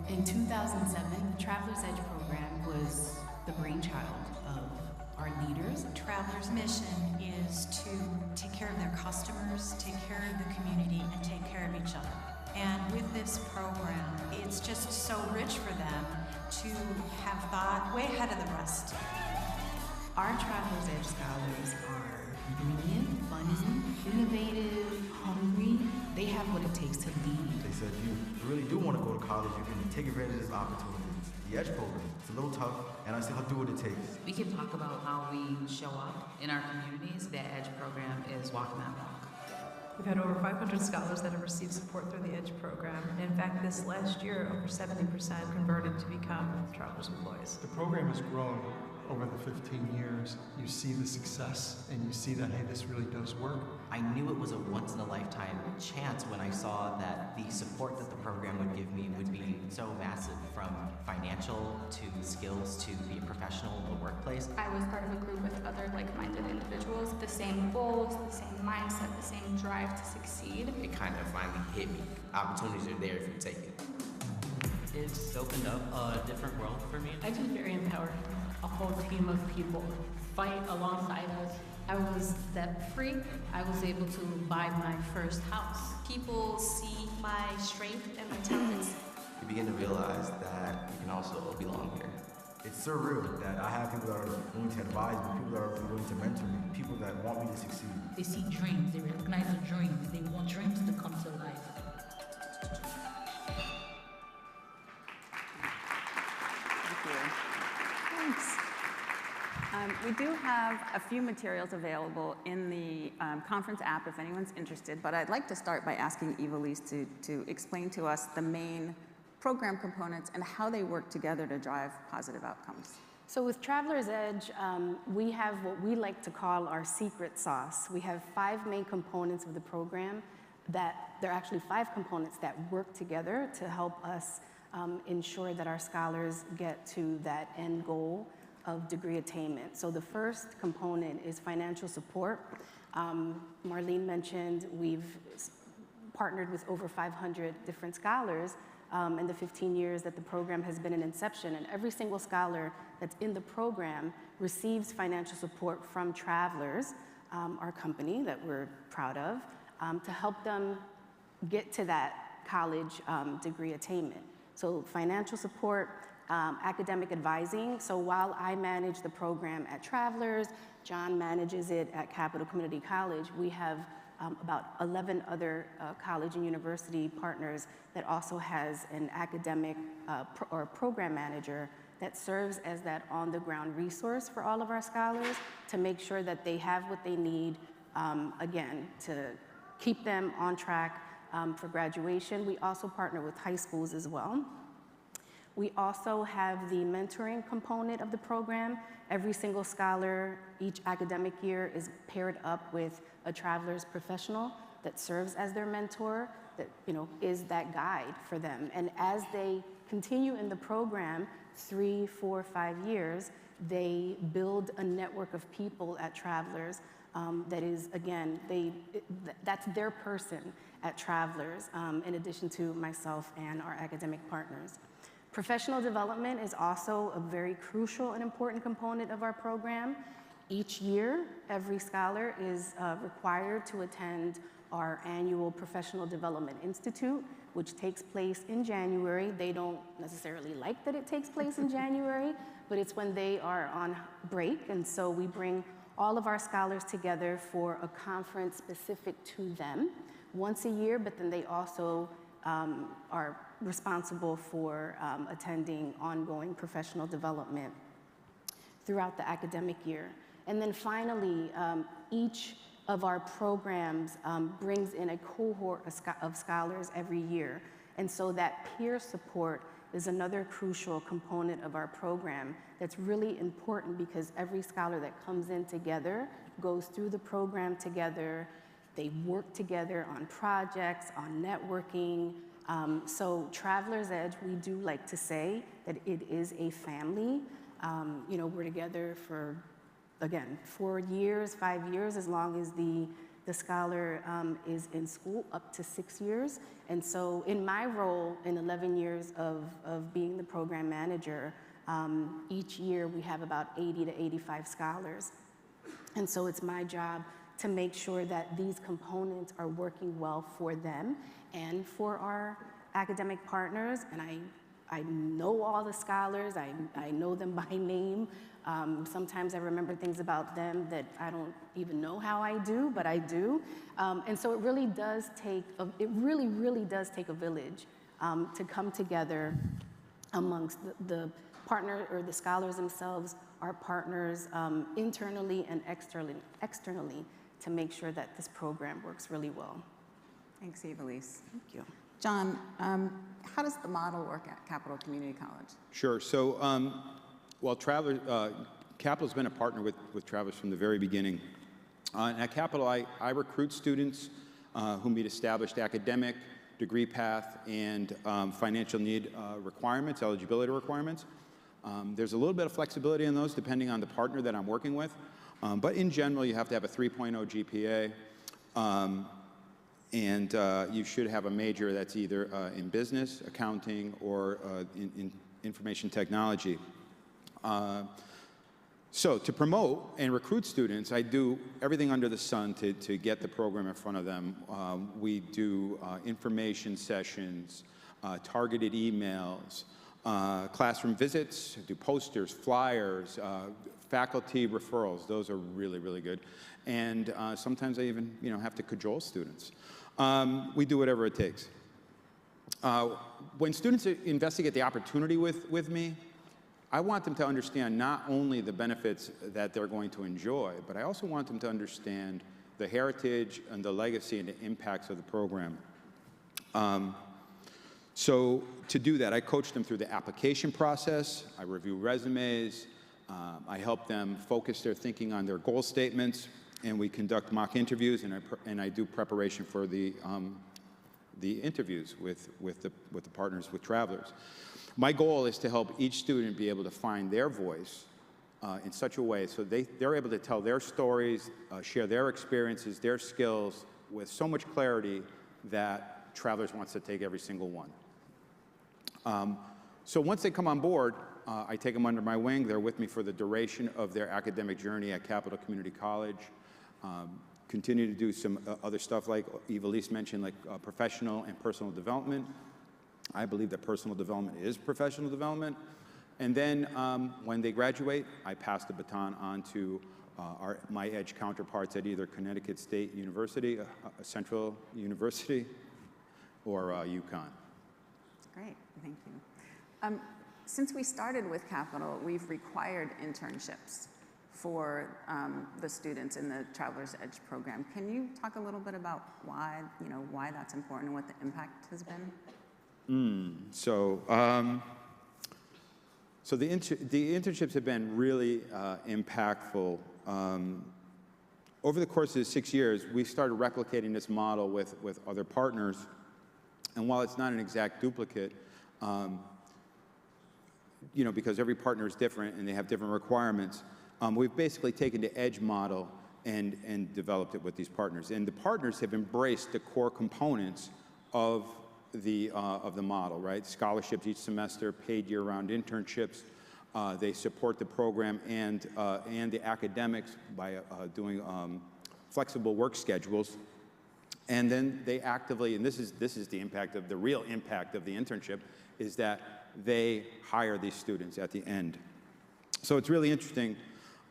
in 2007, the Travelers Edge program was the brainchild of our leaders. Travelers' mission is to take care of their customers, take care of the community, and take care of each other. And with this program, it's just so rich for them to have thought way ahead of the rest. Our Travelers Edge scholars are brilliant, funny, innovative, hungry. They have what it takes to lead. They said, you really do want to go to college, you can take advantage of this opportunity. The Edge program, it's a little tough, and I still have to do what it takes. We can talk about how we show up in our communities. The Edge program is walking that walk. We've had over 500 scholars that have received support through the Edge program. And in fact, this last year, over 70% converted to become Travelers employees. The program has grown over the 15 years. You see the success, and you see that, hey, this really does work. I knew it was a once-in-a-lifetime chance when I saw that the support that the program would give me would be so massive, from financial to skills to be a professional in the workplace. I was part of a group with other like-minded individuals, the same goals, the same mindset, the same drive to succeed. It kind of finally hit me. Opportunities are there if you take it. It's opened up a different world for me. I feel very empowered. A whole team of people fight alongside us. I was debt-free. I was able to buy my first house. People see my strength and my talents. You begin to realize that you can also belong here. It's surreal that I have people that are willing to advise me, people that are willing to mentor me, people that want me to succeed. They see dreams, they recognize the dreams, they want dreams to come to life. We do have a few materials available in the conference app if anyone's interested, but I'd like to start by asking Evilise to explain to us the main program components and how they work together to drive positive outcomes. So with Traveler's Edge, we have what we like to call our secret sauce. We have 5 main components of the program that there are actually 5 components that work together to help us ensure that our scholars get to that end goal of degree attainment. So the first component is financial support. Marlene mentioned we've partnered with over 500 different scholars in the 15 years that the program has been in inception, and every single scholar that's in the program receives financial support from Travelers, our company that we're proud of, to help them get to that college degree attainment. So financial support, academic advising. So while I manage the program at Travelers, John manages it at Capital Community College, we have about 11 other college and university partners that also has an academic or program manager that serves as that on-the-ground resource for all of our scholars to make sure that they have what they need, again, to keep them on track for graduation. We also partner with high schools as well. We also have the mentoring component of the program. Every single scholar each academic year is paired up with a Travelers professional that serves as their mentor, that is that guide for them. And as they continue in the program, 3, 4, 5 years, they build a network of people at Travelers that is, again, that's their person at Travelers, in addition to myself and our academic partners. Professional development is also a very crucial and important component of our program. Each year, every scholar is required to attend our annual Professional Development Institute, which takes place in January. They don't necessarily like that it takes place in January, but it's when they are on break, and so we bring all of our scholars together for a conference specific to them once a year, but then they also are responsible for attending ongoing professional development throughout the academic year. And then finally, each of our programs brings in a cohort of scholars every year. And so that peer support is another crucial component of our program that's really important because every scholar that comes in together goes through the program together. They work together on projects, on networking. So Traveler's Edge, we do like to say that it is a family. We're together for, again, 4 years, 5 years, as long as the scholar is in school, up to 6 years. And so in my role in 11 years of being the program manager, each year we have about 80 to 85 scholars. And so it's my job to make sure that these components are working well for them and for our academic partners. And I know all the scholars, I know them by name. Sometimes I remember things about them that I don't even know how I do, but I do. And so it really does take, it really does take a village to come together amongst the partner or the scholars themselves, our partners internally and externally to make sure that this program works really well. Thanks, Evelise. Thank you. John, how does the model work at Capital Community College? Sure. So, Capital's been a partner with Travelers from the very beginning. And at Capital, I recruit students who meet established academic, degree path, and financial need requirements, eligibility requirements. There's a little bit of flexibility in those depending on the partner that I'm working with. But in general, you have to have a 3.0 GPA. And you should have a major that's either in business, accounting, or in information technology. So to promote and recruit students, I do everything under the sun to get the program in front of them. We do information sessions, targeted emails, classroom visits, do posters, flyers, faculty referrals. Those are really, really good. And sometimes I even have to cajole students. We do whatever it takes. When students investigate the opportunity with me, I want them to understand not only the benefits that they're going to enjoy, but I also want them to understand the heritage and the legacy and the impacts of the program. So to do that, I coach them through the application process. I review resumes. I help them focus their thinking on their goal statements, and we conduct mock interviews, and I do preparation for the interviews with the partners, with travelers. My goal is to help each student be able to find their voice in such a way so they're able to tell their stories, share their experiences, their skills with so much clarity that Travelers wants to take every single one. So once they come on board, I take them under my wing. They're with me for the duration of their academic journey at Capital Community College. Continue to do some other stuff like Evelise mentioned, like professional and personal development. I believe that personal development is professional development. And then when they graduate, I pass the baton on to my EDGE counterparts at either Connecticut State University, Central University, or UConn. Great, thank you. Since we started with Capital, we've required internships for the students in the Travelers Edge program. Can you talk a little bit about why that's important and what the impact has been? So the internships have been really impactful. Over the course of the 6 years, we started replicating this model with other partners. And while it's not an exact duplicate, because every partner is different and they have different requirements, we've basically taken the EDGE model and developed it with these partners. And the partners have embraced the core components of the model, right? Scholarships each semester, paid year-round internships. They support the program and the academics by doing flexible work schedules. And then they actively, and this is the impact of the real impact of the internship, is that they hire these students at the end. So it's really interesting.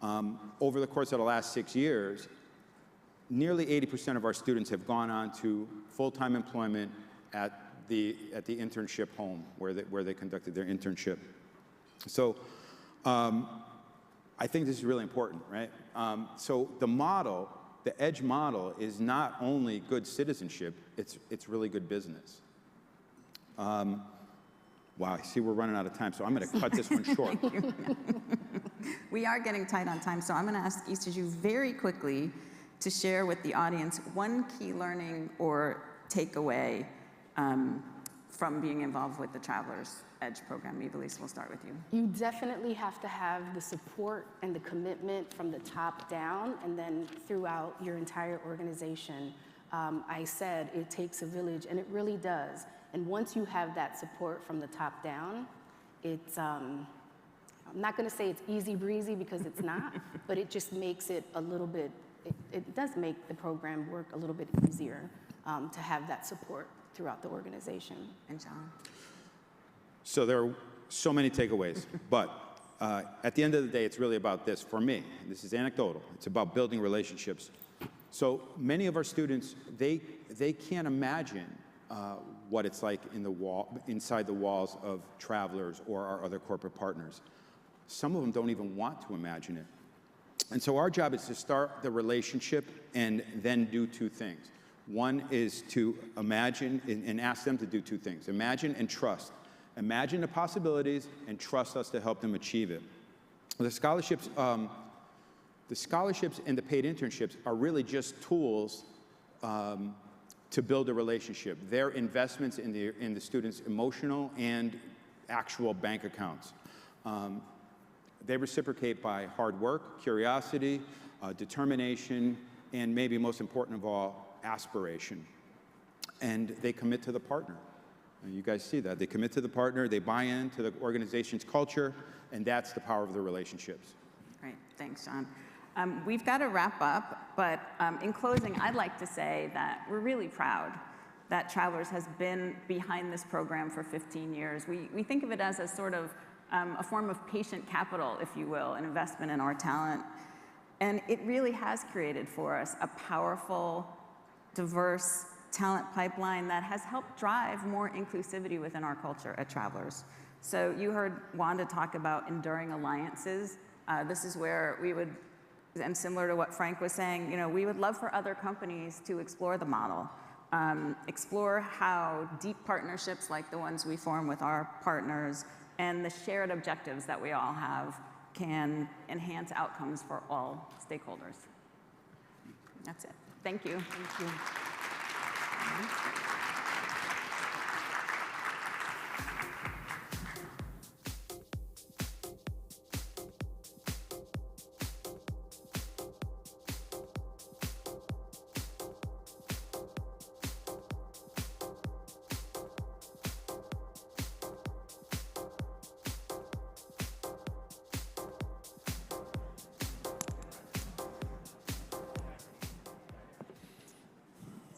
Over the course of the last 6 years, nearly 80% of our students have gone on to full-time employment at the internship home where they conducted their internship. So I think this is really important, right? So the model, the EDGE model, is not only good citizenship, it's really good business. Wow, I see we're running out of time, so I'm going to cut this one short. We are getting tight on time, so I'm going to ask each of you very quickly to share with the audience one key learning or takeaway from being involved with the Travelers Edge program. Evelise, we'll start with you. You definitely have to have the support and the commitment from the top down and then throughout your entire organization. I said it takes a village, and it really does. And once you have that support from the top down, it's, I'm not going to say it's easy breezy because it's not, but it just makes it a little bit, it does make the program work a little bit easier to have that support throughout the organization. And John? So there are so many takeaways, but at the end of the day, it's really about this. For me, this is anecdotal, it's about building relationships. So many of our students, they can't imagine what it's like inside the walls of Travelers or our other corporate partners. Some of them don't even want to imagine it. And so our job is to start the relationship and then do two things. One is to imagine and ask them to do two things. Imagine and trust. Imagine the possibilities and trust us to help them achieve it. The scholarships and the paid internships are really just tools to build a relationship. They're investments in the students' emotional and actual bank accounts. They reciprocate by hard work, curiosity, determination, and maybe most important of all, aspiration. And they commit to the partner. And you guys see that. They commit to the partner, they buy into the organization's culture, and that's the power of the relationships. Great, thanks, John. We've got to wrap up, but in closing, I'd like to say that we're really proud that Travelers has been behind this program for 15 years. We think of it as a sort of a form of patient capital, if you will, an investment in our talent. And it really has created for us a powerful, diverse talent pipeline that has helped drive more inclusivity within our culture at Travelers. So you heard Wanda talk about enduring alliances. This is where we would, and similar to what Frank was saying, we would love for other companies to explore the model, explore how deep partnerships like the ones we form with our partners and the shared objectives that we all have can enhance outcomes for all stakeholders. That's it. Thank you. Thank you.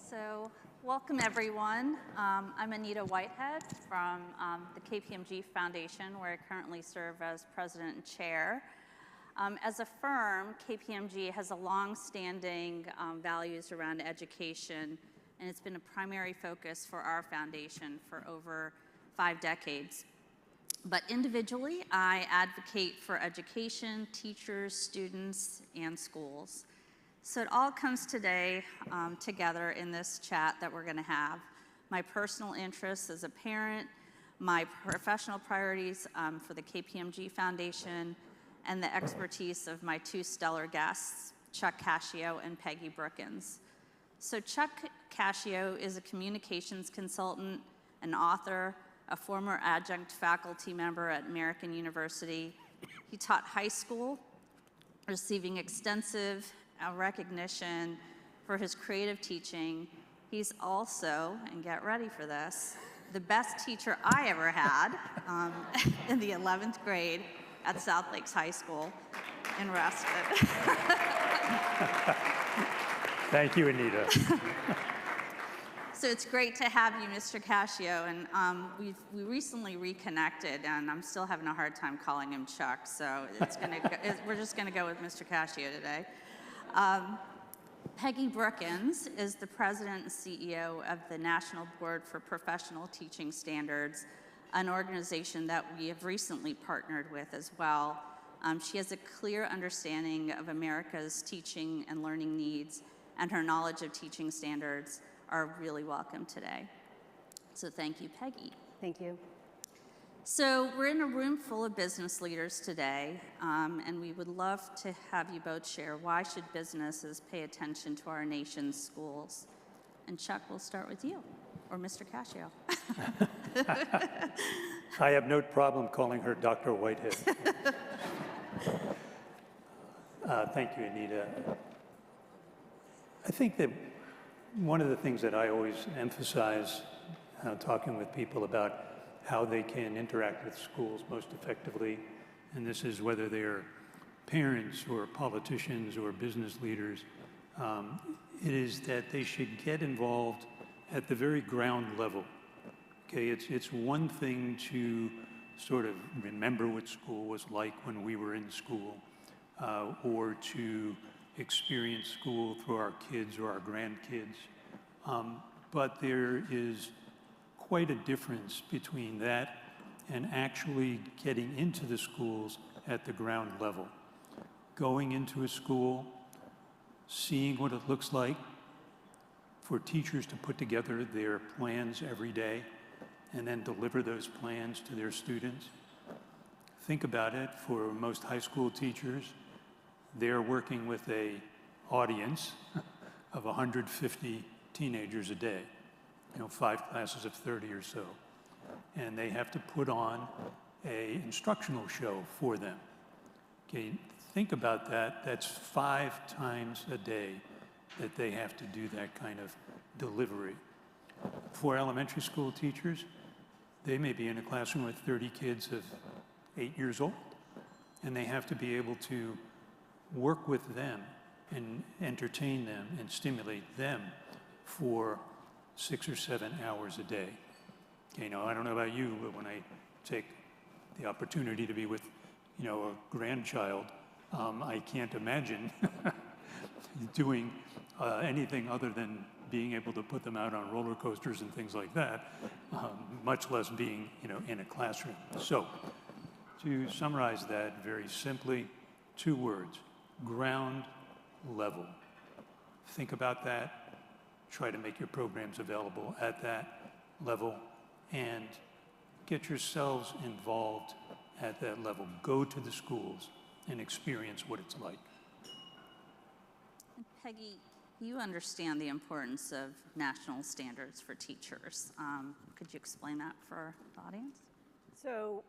So, welcome everyone. I'm Anita Whitehead from the KPMG Foundation, where I currently serve as president and chair. As a firm, KPMG has a long-standing values around education, and it's been a primary focus for our foundation for over 5 decades. But individually, I advocate for education, teachers, students, and schools. So it all comes today together in this chat that we're going to have. My personal interests as a parent, my professional priorities for the KPMG Foundation, and the expertise of my 2 stellar guests, Chuck Cascio and Peggy Brookins. So Chuck Cascio is a communications consultant, an author, a former adjunct faculty member at American University. He taught high school, receiving extensive recognition for his creative teaching. He's also, and get ready for this, the best teacher I ever had in the 11th grade at South Lakes High School in Ruston. Thank you, Anita. So it's great to have you, Mr. Cascio, and we recently reconnected, and I'm still having a hard time calling him Chuck, so we're just gonna go with Mr. Cascio today. Peggy Brookins is the president and CEO of the National Board for Professional Teaching Standards, an organization that we have recently partnered with as well. She has a clear understanding of America's teaching and learning needs, and her knowledge of teaching standards are really welcome today. So thank you, Peggy. Thank you. So we're in a room full of business leaders today, and we would love to have you both share why should businesses pay attention to our nation's schools. And Chuck, we'll start with you, or Mr. Cascio. I have no problem calling her Dr. Whitehead. Thank you, Anita. I think that one of the things that I always emphasize talking with people about how they can interact with schools most effectively, and this is whether they're parents or politicians or business leaders, it is that they should get involved at the very ground level. Okay, it's one thing to sort of remember what school was like when we were in school, or to experience school through our kids or our grandkids, but there is quite a difference between that and actually getting into the schools at the ground level. Going into a school, seeing what it looks like for teachers to put together their plans every day and then deliver those plans to their students. Think about it, for most high school teachers, they're working with an audience of 150 teenagers a day. 5 classes of 30 or so. And they have to put on an instructional show for them. Okay, think about that. That's 5 times a day that they have to do that kind of delivery. For elementary school teachers, they may be in a classroom with 30 kids of 8 years old, and they have to be able to work with them and entertain them and stimulate them for 6 or 7 hours a day. Okay, now I don't know about you, but when I take the opportunity to be with, a grandchild, I can't imagine doing anything other than being able to put them out on roller coasters and things like that, much less being, in a classroom. So, to summarize that very simply, 2 words: ground level. Think about that. Try to make your programs available at that level and get yourselves involved at that level. Go to the schools, and experience what it's like. And Peggy, you understand the importance of national standards for teachers. Could you explain that for the audience? So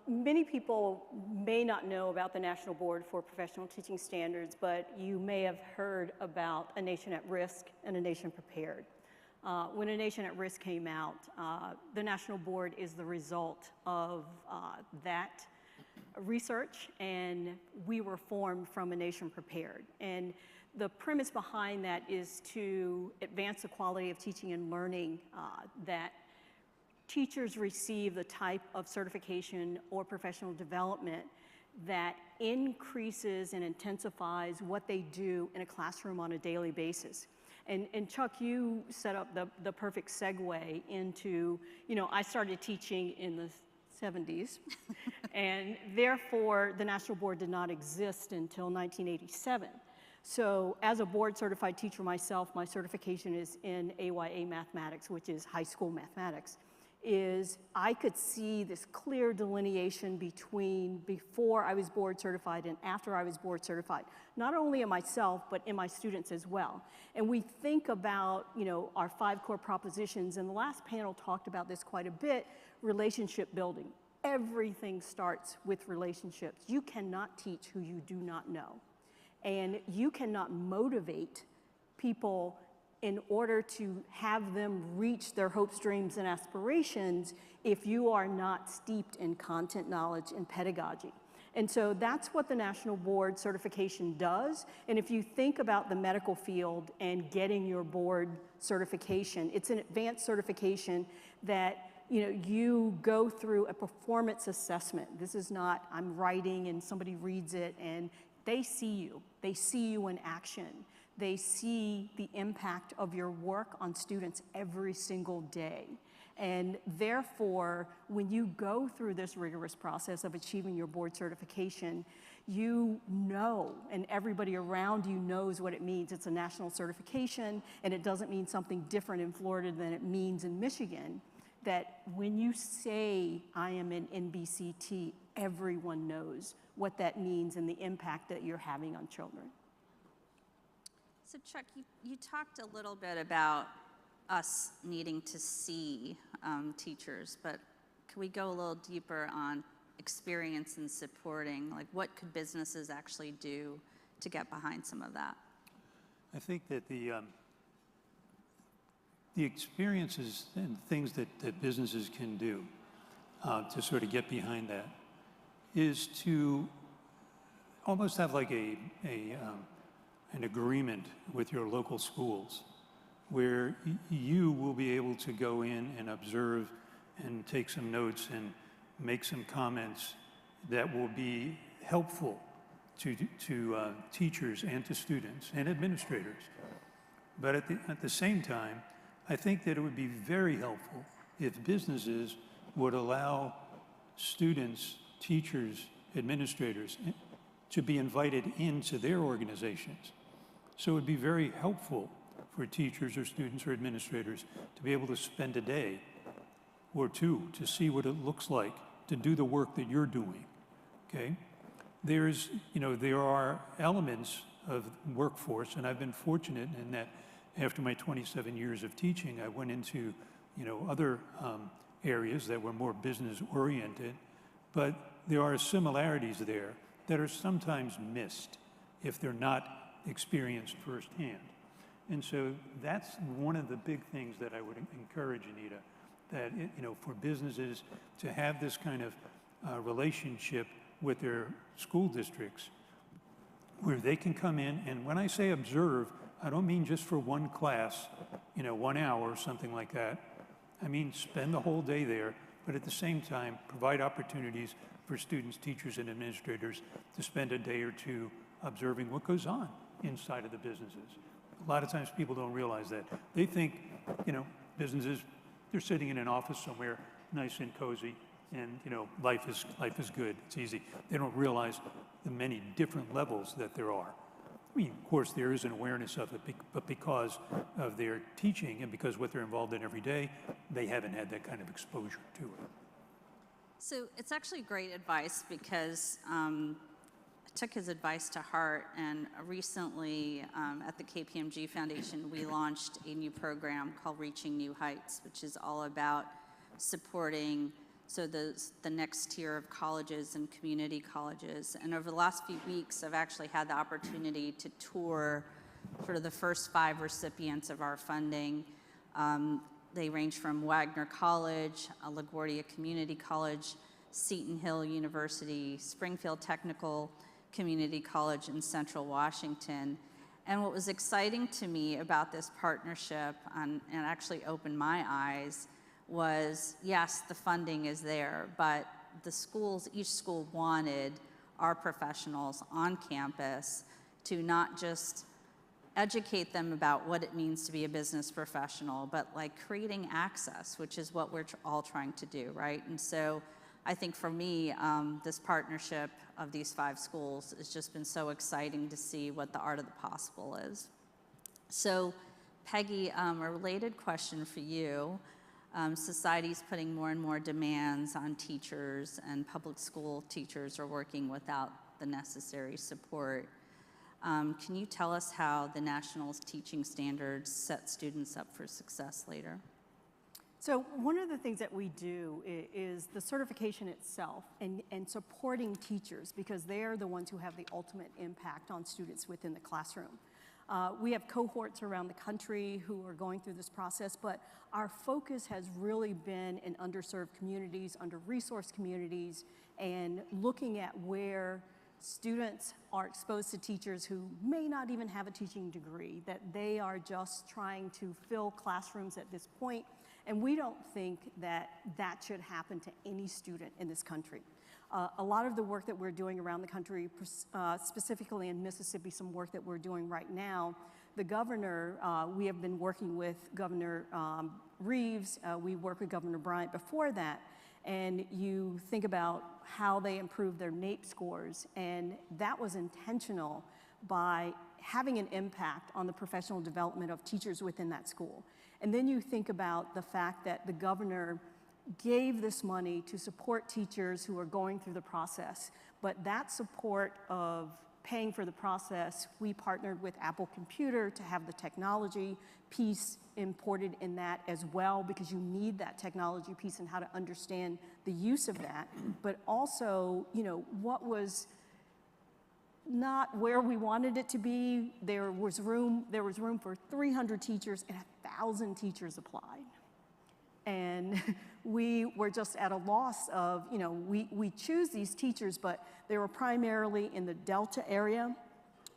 many people may not know about the National Board for Professional Teaching Standards, but you may have heard about A Nation at Risk and A Nation Prepared. When A Nation at Risk came out, the National Board is the result of that research, and we were formed from A Nation Prepared. And the premise behind that is to advance the quality of teaching and learning, that teachers receive the type of certification or professional development that increases and intensifies what they do in a classroom on a daily basis. And Chuck, you set up the perfect segue into, I started teaching in the 70s, and therefore the National Board did not exist until 1987. So as a board certified teacher myself, my certification is in AYA mathematics, which is high school mathematics, is I could see this clear delineation between before I was board certified and after I was board certified, not only in myself, but in my students as well. And we think about, our 5 core propositions, and the last panel talked about this quite a bit, relationship building. Everything starts with relationships. You cannot teach who you do not know. And you cannot motivate people in order to have them reach their hopes, dreams, and aspirations if you are not steeped in content knowledge and pedagogy. And so that's what the National Board certification does. And if you think about the medical field and getting your board certification, it's an advanced certification that you go through a performance assessment. This is not, I'm writing and somebody reads it and they see you. They see you in action. They see the impact of your work on students every single day. And therefore, when you go through this rigorous process of achieving your board certification, you know, and everybody around you knows what it means. It's a national certification, and it doesn't mean something different in Florida than it means in Michigan. That when you say, I am an NBCT, everyone knows what that means and the impact that you're having on children. So Chuck, you talked a little bit about us needing to see teachers, but can we go a little deeper on experience and supporting? Like, what could businesses actually do to get behind some of that? I think that the experiences and things that businesses can do to sort of get behind that is to almost have like an agreement with your local schools where you will be able to go in and observe and take some notes and make some comments that will be helpful to teachers and to students and administrators. But at the same time, I think that it would be very helpful if businesses would allow students, teachers, administrators to be invited into their organizations. So it would be very helpful for teachers or students or administrators to be able to spend a day or two to see what it looks like to do the work that you're doing, okay? There are elements of workforce, and I've been fortunate in that after my 27 years of teaching, I went into, other areas that were more business oriented, but there are similarities there that are sometimes missed if they're not experienced firsthand. And so that's one of the big things that I would encourage, Anita, that for businesses to have this kind of relationship with their school districts where they can come in, and when I say observe, I don't mean just for one class, 1 hour or something like that. I mean spend the whole day there, but at the same time provide opportunities for students, teachers, and administrators to spend a day or two observing what goes on inside of the businesses. A lot of times people don't realize that. They think, businesses, they're sitting in an office somewhere nice and cozy, and life is good, it's easy. They don't realize the many different levels that there are. I mean, of course, there is an awareness of it, but because of their teaching and because what they're involved in every day, they haven't had that kind of exposure to it. So it's actually great advice because took his advice to heart, and recently at the KPMG Foundation, we launched a new program called Reaching New Heights, which is all about supporting the next tier of colleges and community colleges. And over the last few weeks, I've actually had the opportunity to tour sort of the first 5 recipients of our funding. They range from Wagner College, LaGuardia Community College, Seton Hill University, Springfield Technical Community College in Central Washington. And what was exciting to me about this partnership, and actually opened my eyes, was yes, the funding is there, but the schools, each school wanted our professionals on campus to not just educate them about what it means to be a business professional, but like creating access, which is what we're all trying to do, right? And so I think for me, this partnership of these 5 schools has just been so exciting to see what the art of the possible is. So Peggy, a related question for you. Society's putting more and more demands on teachers, and public school teachers are working without the necessary support. Can you tell us how the national teaching standards set students up for success later? So one of the things that we do is the certification itself and supporting teachers, because they are the ones who have the ultimate impact on students within the classroom. We have cohorts around the country who are going through this process, but our focus has really been in underserved communities, under-resourced communities, and looking at where students are exposed to teachers who may not even have a teaching degree, that they are just trying to fill classrooms at this point. And we don't think that that should happen to any student in this country. A lot of the work that we're doing around the country, specifically in Mississippi, some work that we're doing right now, the governor, we have been working with Governor Reeves, we worked with Governor Bryant before that, and you think about how they improved their NAEP scores, and that was intentional by having an impact on the professional development of teachers within that school. And then you think about the fact that the governor gave this money to support teachers who are going through the process, but that support of paying for the process, we partnered with Apple Computer to have the technology piece imported in that as well, because you need that technology piece and how to understand the use of that. But also, you know, what was not where we wanted it to be. There was room for 300 teachers, and 1,000 teachers applied. And we were just at a loss of, you know, we choose these teachers, but they were primarily in the Delta area.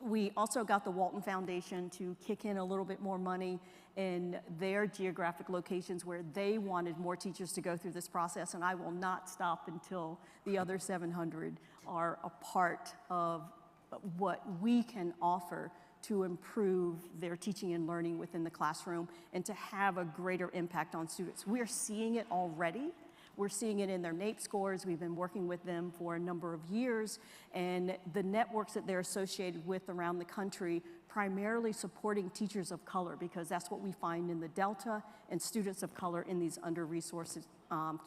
We also got the Walton Foundation to kick in a little bit more money in their geographic locations where they wanted more teachers to go through this process, and I will not stop until the other 700 are a part of what we can offer to improve their teaching and learning within the classroom and to have a greater impact on students. We're seeing it already. We're seeing it in their NAEP scores. We've been working with them for a number of years, and the networks that they're associated with around the country, primarily supporting teachers of color, because that's what we find in the Delta and students of color in these under-resourced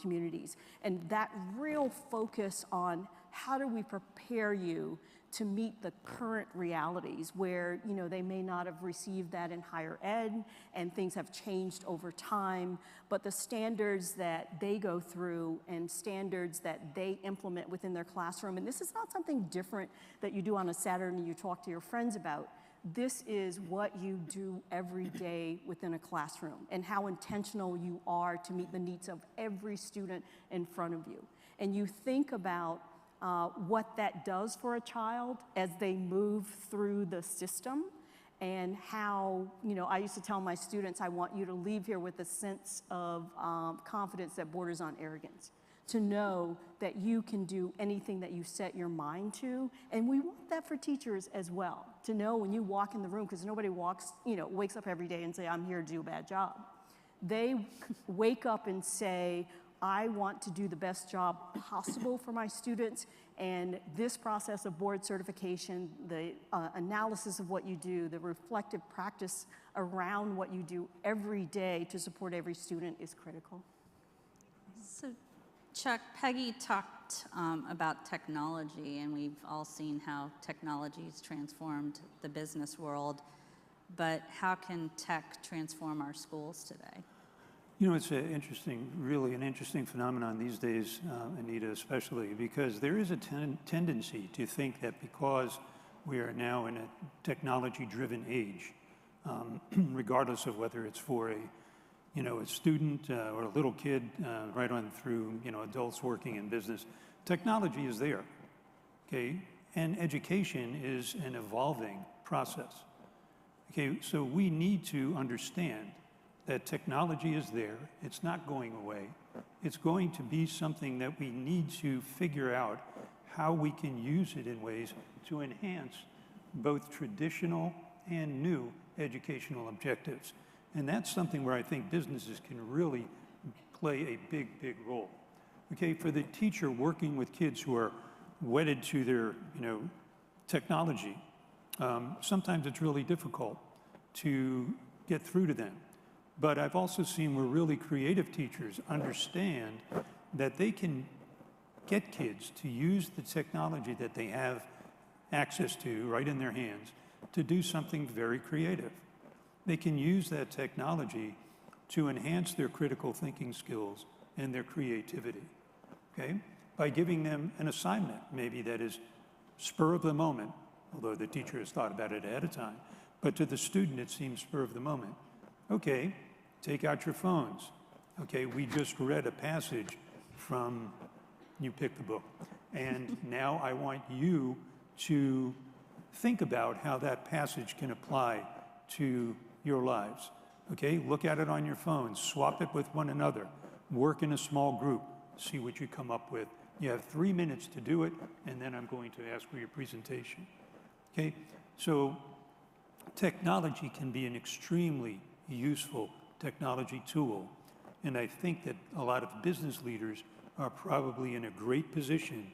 communities. And that real focus on how do we prepare you to meet the current realities where, you know, they may not have received that in higher ed and things have changed over time, but the standards that they go through and standards that they implement within their classroom, and this is not something different that you do on a Saturday and you talk to your friends about. This is what you do every day within a classroom and how intentional you are to meet the needs of every student in front of you. And you think about what that does for a child as they move through the system, and how, you know, I used to tell my students, I want you to leave here with a sense of confidence that borders on arrogance, to know that you can do anything that you set your mind to. And we want that for teachers as well, to know when you walk in the room, because nobody wakes up every day and say, I'm here to do a bad job. They wake up and say, I want to do the best job possible for my students, and this process of board certification, the analysis of what you do, the reflective practice around what you do every day to support every student is critical. So Chuck, Peggy talked about technology, and we've all seen how technology's transformed the business world, but how can tech transform our schools today? You know, it's really an interesting phenomenon these days, Anita, especially because there is a tendency to think that because we are now in a technology-driven age, regardless of whether it's for a student or a little kid, right on through, adults working in business, technology is there, okay? And education is an evolving process, okay? So we need to understand that technology is there, it's not going away. It's going to be something that we need to figure out how we can use it in ways to enhance both traditional and new educational objectives. And that's something where I think businesses can really play a big, big role. Okay, for the teacher working with kids who are wedded to their, technology, sometimes it's really difficult to get through to them. But I've also seen where really creative teachers understand that they can get kids to use the technology that they have access to right in their hands to do something very creative. They can use that technology to enhance their critical thinking skills and their creativity, okay? By giving them an assignment, maybe that is spur of the moment, although the teacher has thought about it ahead of time, but to the student it seems spur of the moment. Okay, take out your phones. Okay, we just read a passage from, you pick the book, and now I want you to think about how that passage can apply to your lives. Okay, look at it on your phone, swap it with one another, work in a small group, see what you come up with. You have 3 minutes to do it, and then I'm going to ask for your presentation. Okay, so technology can be an extremely useful technology tool, and I think that a lot of business leaders are probably in a great position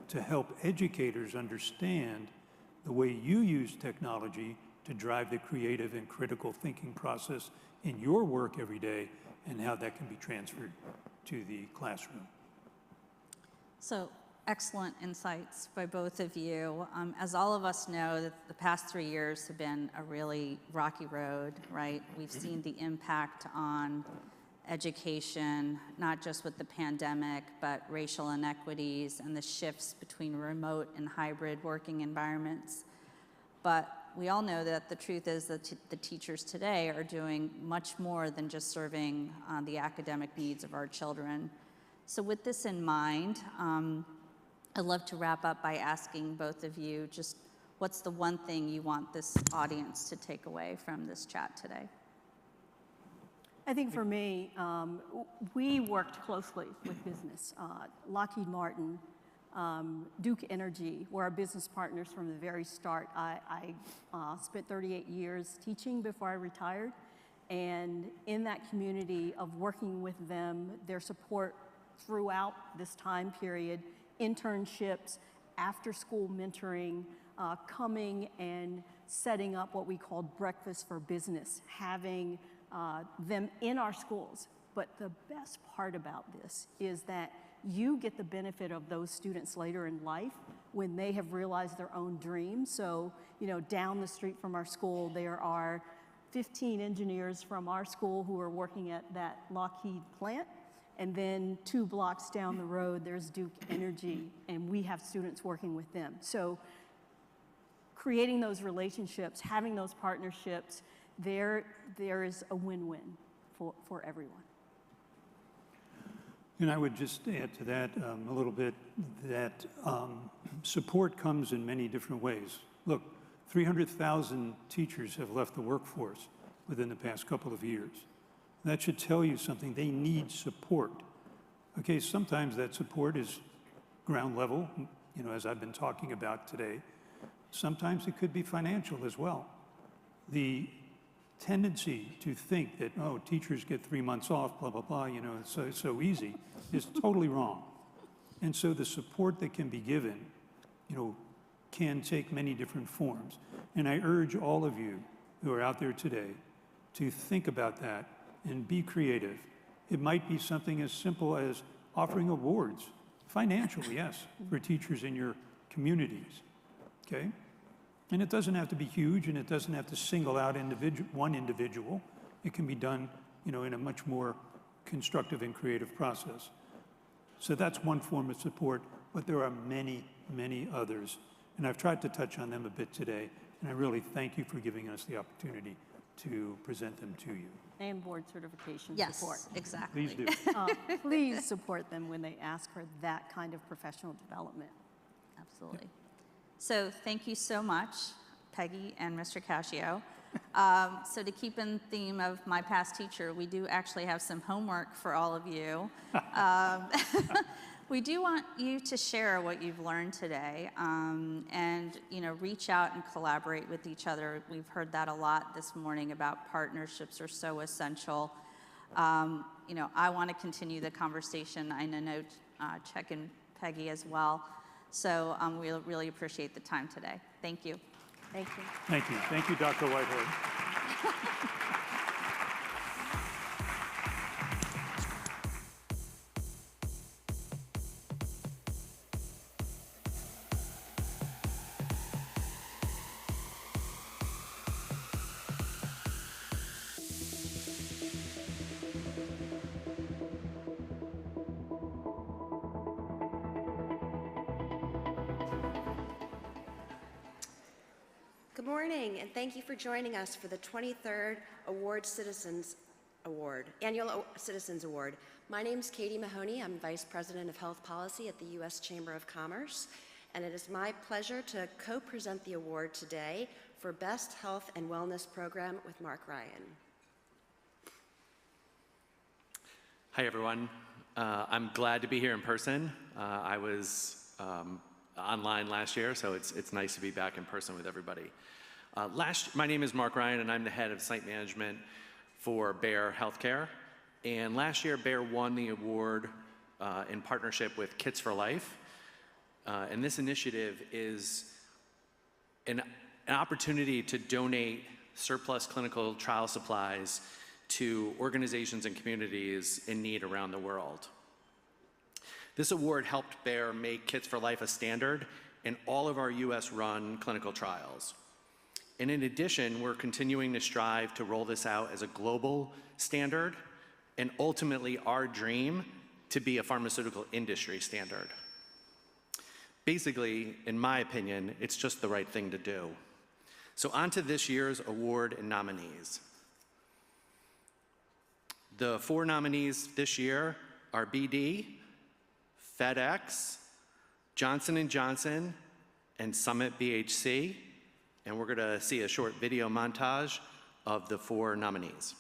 to help educators understand the way you use technology to drive the creative and critical thinking process in your work every day and how that can be transferred to the classroom. So excellent insights by both of you. As all of us know, that the past 3 years have been a really rocky road, right? We've seen the impact on education, not just with the pandemic, but racial inequities and the shifts between remote and hybrid working environments. But we all know that the truth is that the teachers today are doing much more than just serving the academic needs of our children. So with this in mind, I'd love to wrap up by asking both of you just what's the one thing you want this audience to take away from this chat today? I think for me, we worked closely with business. Lockheed Martin, Duke Energy were our business partners from the very start. I spent 38 years teaching before I retired, and in that community of working with them, their support throughout this time period, internships, after-school mentoring, coming and setting up what we called breakfast for business, having them in our schools. But the best part about this is that you get the benefit of those students later in life when they have realized their own dreams. So, down the street from our school, there are 15 engineers from our school who are working at that Lockheed plant. And then 2 blocks down the road, there's Duke Energy, and we have students working with them. So creating those relationships, having those partnerships, there is a win-win for everyone. And I would just add to that a little bit that support comes in many different ways. Look, 300,000 teachers have left the workforce within the past couple of years. That should tell you something. They need support. Okay, sometimes that support is ground level, as I've been talking about today. Sometimes it could be financial as well. The tendency to think that, teachers get 3 months off, blah, blah, blah, it's so easy, is totally wrong. And so the support that can be given, can take many different forms. And I urge all of you who are out there today to think about that and be creative. It might be something as simple as offering awards Financial, yes, for teachers in your communities, okay? And it doesn't have to be huge, and it doesn't have to single out one individual. It can be done, in a much more constructive and creative process. So that's one form of support, but there are many, many others. And I've tried to touch on them a bit today, and I really thank you for giving us the opportunity to present them to you. And board certification Yes, support. exactly. Please do. Please support them when they ask for that kind of professional development. Absolutely. So thank you so much, Peggy and Mr. Cascio. So to keep in theme of my past teacher, we do actually have some homework for all of you. We do want you to share what you've learned today, and reach out and collaborate with each other. We've heard that a lot this morning about partnerships are so essential. I want to continue the conversation. I know Chuck and Peggy as well. So we really appreciate the time today. Thank you. Thank you. Thank you. Thank you, Dr. Whitehead. Good morning, and thank you for joining us for the 23rd Annual Citizens Award. My name is Katie Mahoney. I'm Vice President of Health Policy at the U.S. Chamber of Commerce, and it is my pleasure to co-present the award today for Best Health and Wellness Program with Mark Ryan. Hi, everyone. I'm glad to be here in person. I was online last year, so it's nice to be back in person with everybody. My name is Mark Ryan, and I'm the head of site management for Bayer Healthcare. And last year, Bayer won the award in partnership with Kits for Life. And this initiative is an opportunity to donate surplus clinical trial supplies to organizations and communities in need around the world. This award helped Bayer make Kits for Life a standard in all of our US-run clinical trials. And in addition, we're continuing to strive to roll this out as a global standard, and ultimately our dream to be a pharmaceutical industry standard. Basically, in my opinion, it's just the right thing to do. So on to this year's award and nominees. The 4 nominees this year are BD, FedEx, Johnson & Johnson, and Summit BHC. And we're going to see a short video montage of the 4 nominees.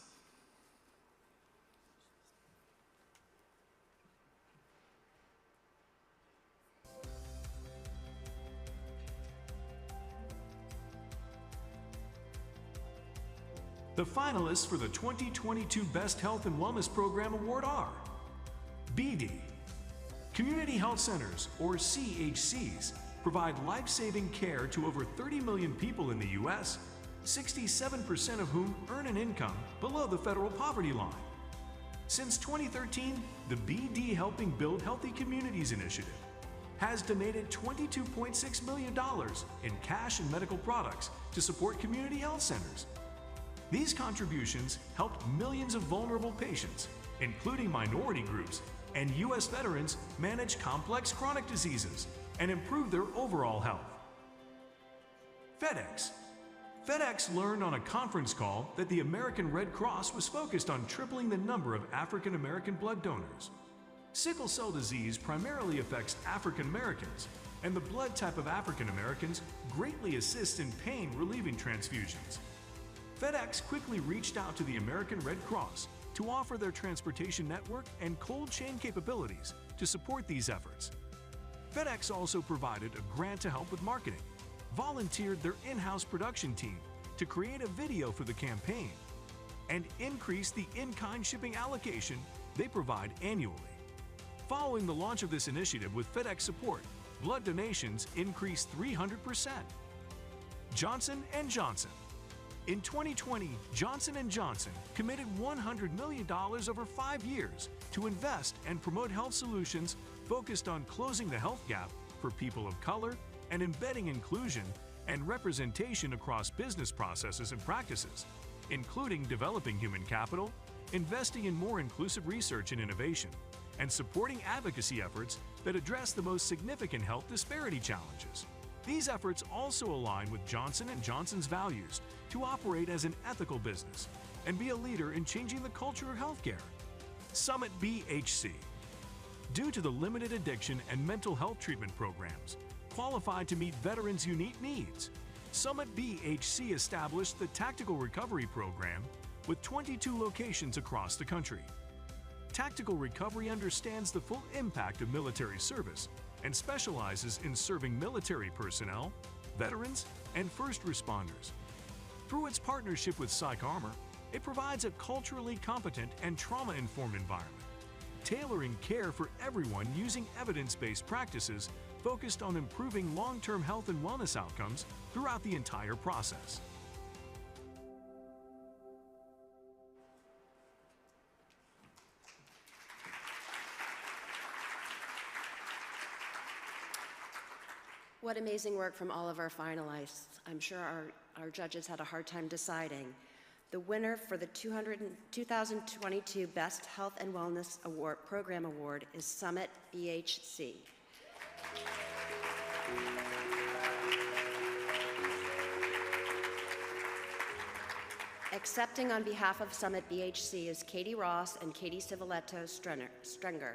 The finalists for the 2022 Best Health and Wellness Program Award are BD. Community Health Centers, or CHCs, provide life-saving care to over 30 million people in the U.S., 67% of whom earn an income below the federal poverty line. Since 2013, the BD Helping Build Healthy Communities initiative has donated $22.6 million in cash and medical products to support community health centers. These contributions helped millions of vulnerable patients, including minority groups and U.S. veterans, manage complex chronic diseases and improve their overall health. FedEx. FedEx learned on a conference call that the American Red Cross was focused on tripling the number of African American blood donors. Sickle cell disease primarily affects African Americans, and the blood type of African Americans greatly assists in pain-relieving transfusions. FedEx quickly reached out to the American Red Cross to offer their transportation network and cold chain capabilities to support these efforts. FedEx also provided a grant to help with marketing, volunteered their in-house production team to create a video for the campaign, and increased the in-kind shipping allocation they provide annually. Following the launch of this initiative with FedEx support, blood donations increased 300%. Johnson & Johnson. In 2020, Johnson & Johnson committed $100 million over 5 years to invest and promote health solutions focused on closing the health gap for people of color and embedding inclusion and representation across business processes and practices, including developing human capital, investing in more inclusive research and innovation, and supporting advocacy efforts that address the most significant health disparity challenges. These efforts also align with Johnson & Johnson's values to operate as an ethical business and be a leader in changing the culture of healthcare. Summit BHC. Due to the limited addiction and mental health treatment programs qualified to meet veterans' unique needs, Summit BHC established the Tactical Recovery Program with 22 locations across the country. Tactical Recovery understands the full impact of military service and specializes in serving military personnel, veterans, and first responders. Through its partnership with Psych Armor, it provides a culturally competent and trauma-informed environment, tailoring care for everyone using evidence-based practices focused on improving long-term health and wellness outcomes throughout the entire process. What amazing work from all of our finalists. I'm sure our judges had a hard time deciding. The winner for the 2022 Best Health and Wellness Program Award is Summit BHC. Accepting on behalf of Summit BHC is Katie Ross and Katie Civiletto Strenger.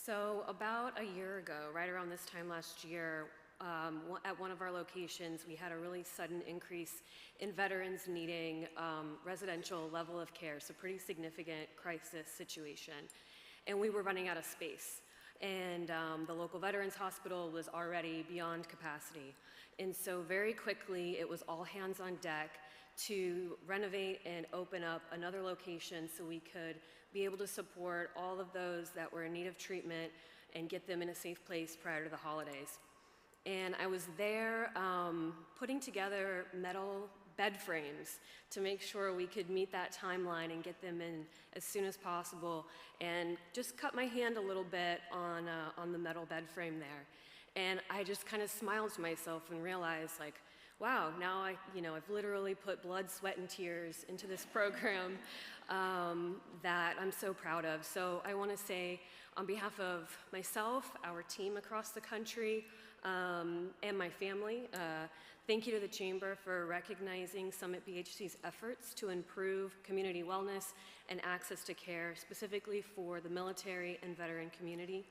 So about a year ago, right around this time last year, at one of our locations, we had a really sudden increase in veterans needing residential level of care, so pretty significant crisis situation. And we were running out of space. And the local veterans hospital was already beyond capacity. And so very quickly, it was all hands on deck to renovate and open up another location so we could be able to support all of those that were in need of treatment and get them in a safe place prior to the holidays. And I was there putting together metal bed frames to make sure we could meet that timeline and get them in as soon as possible, and just cut my hand a little bit on the metal bed frame there. And I just kind of smiled to myself and realized, like, wow, now I've literally put blood, sweat, and tears into this program that I'm so proud of. So I want to say, on behalf of myself, our team across the country, and my family, thank you to the Chamber for recognizing Summit BHC's efforts to improve community wellness and access to care, specifically for the military and veteran community.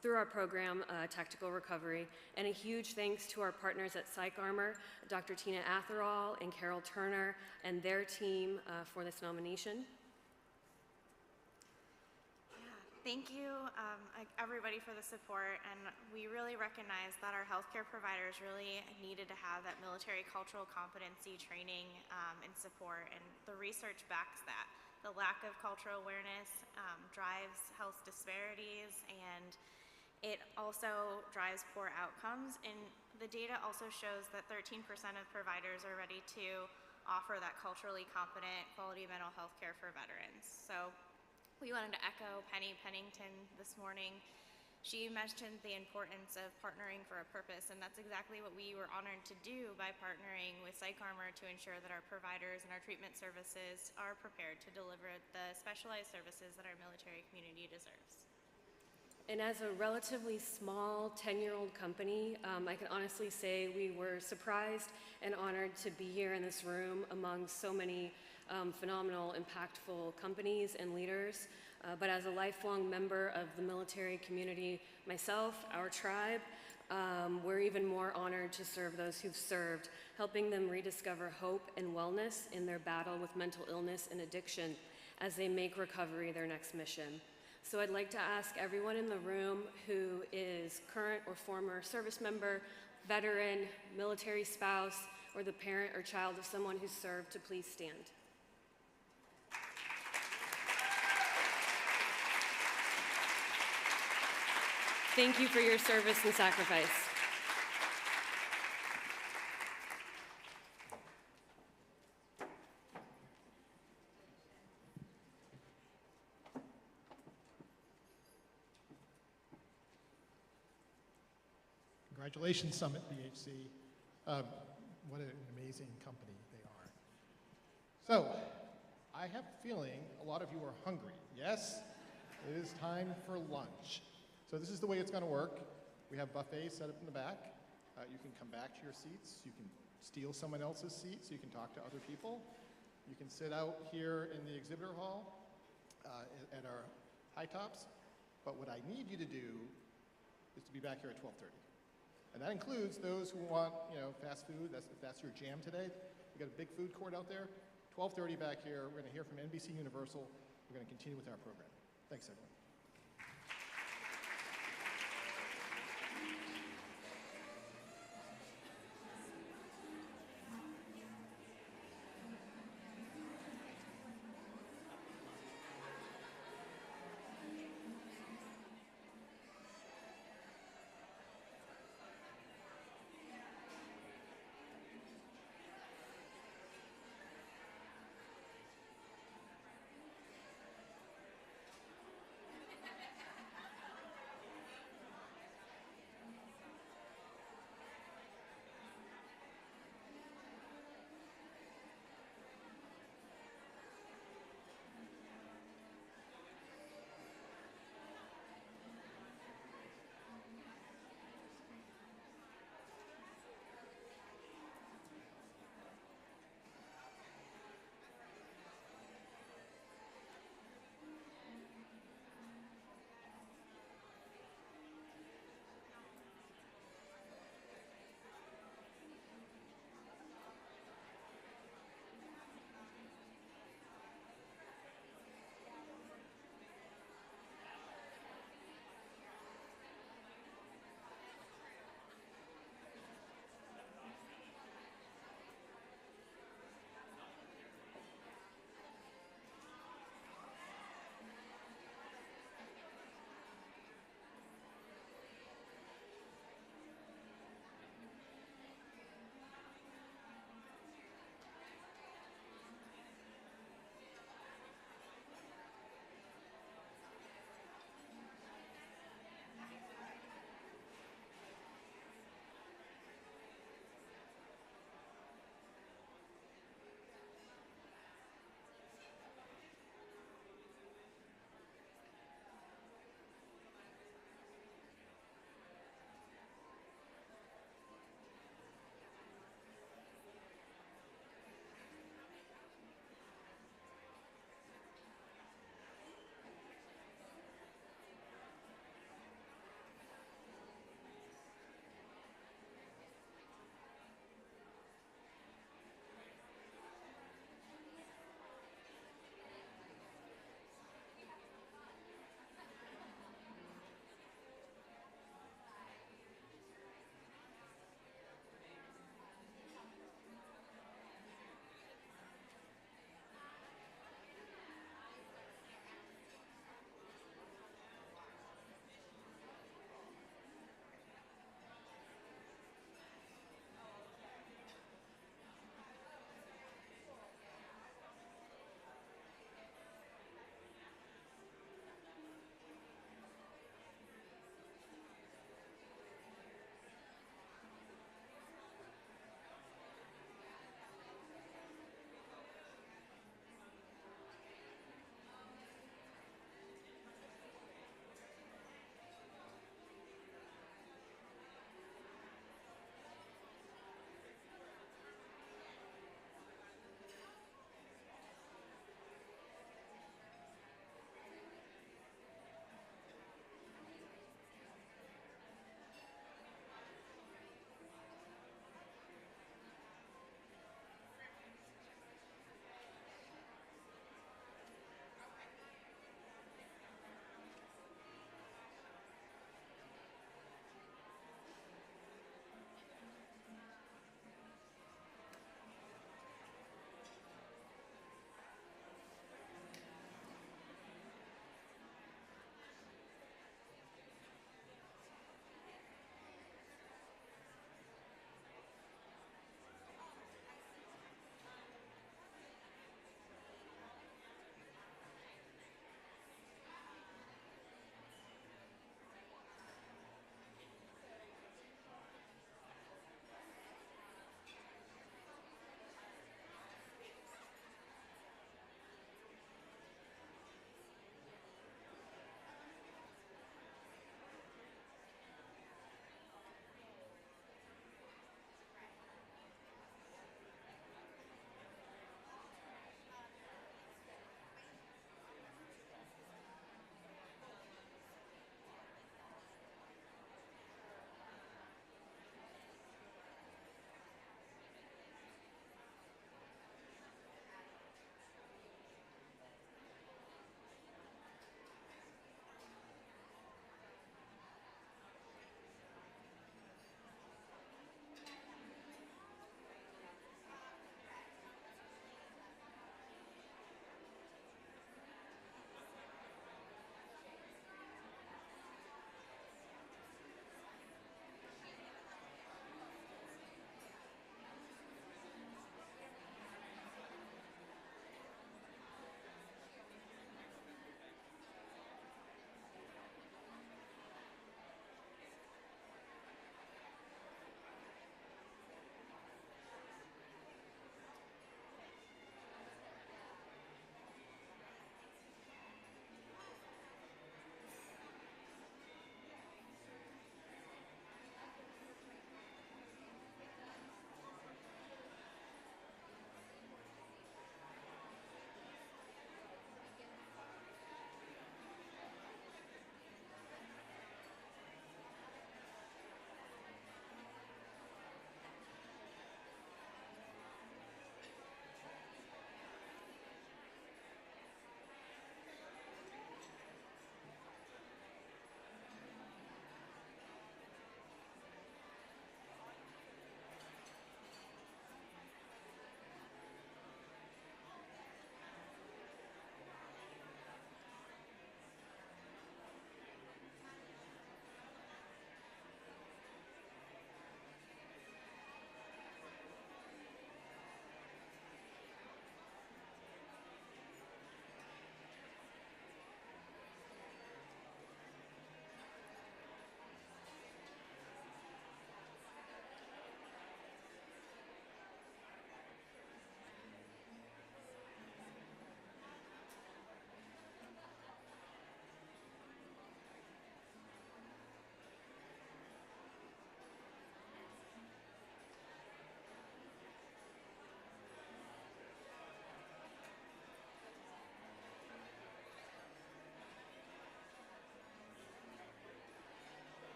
Through our program, Tactical Recovery, and a huge thanks to our partners at Psych Armor, Dr. Tina Atherall and Carol Turner, and their team for this nomination. Thank you, everybody, for the support, and we really recognize that our healthcare providers really needed to have that military cultural competency training and support, and the research backs that. The lack of cultural awareness drives health disparities, and it also drives poor outcomes, and the data also shows that 13% of providers are ready to offer that culturally competent quality mental health care for veterans. So we wanted to echo Penny Pennington this morning. She mentioned the importance of partnering for a purpose, and that's exactly what we were honored to do by partnering with Psych Armor to ensure that our providers and our treatment services are prepared to deliver the specialized services that our military community deserves. And as a relatively small 10-year-old company, I can honestly say we were surprised and honored to be here in this room among so many phenomenal, impactful companies and leaders. But as a lifelong member of the military community myself, our tribe, we're even more honored to serve those who've served, helping them rediscover hope and wellness in their battle with mental illness and addiction as they make recovery their next mission. So I'd like to ask everyone in the room who is current or former service member, veteran, military spouse, or the parent or child of someone who's served to please stand. Thank you for your service and sacrifice. Congratulations, Summit BHC. What an amazing company they are. So, I have a feeling a lot of you are hungry. Yes? It is time for lunch. So this is the way it's going to work. We have buffets set up in the back. You can come back to your seats. You can steal someone else's seat so you can talk to other people. You can sit out here in the exhibitor hall at our high tops. But what I need you to do is to be back here at 12:30. And that includes those who want, fast food. If that's your jam today. We've got a big food court out there. 12:30 back here. We're going to hear from NBC Universal. We're going to continue with our program. Thanks, everyone.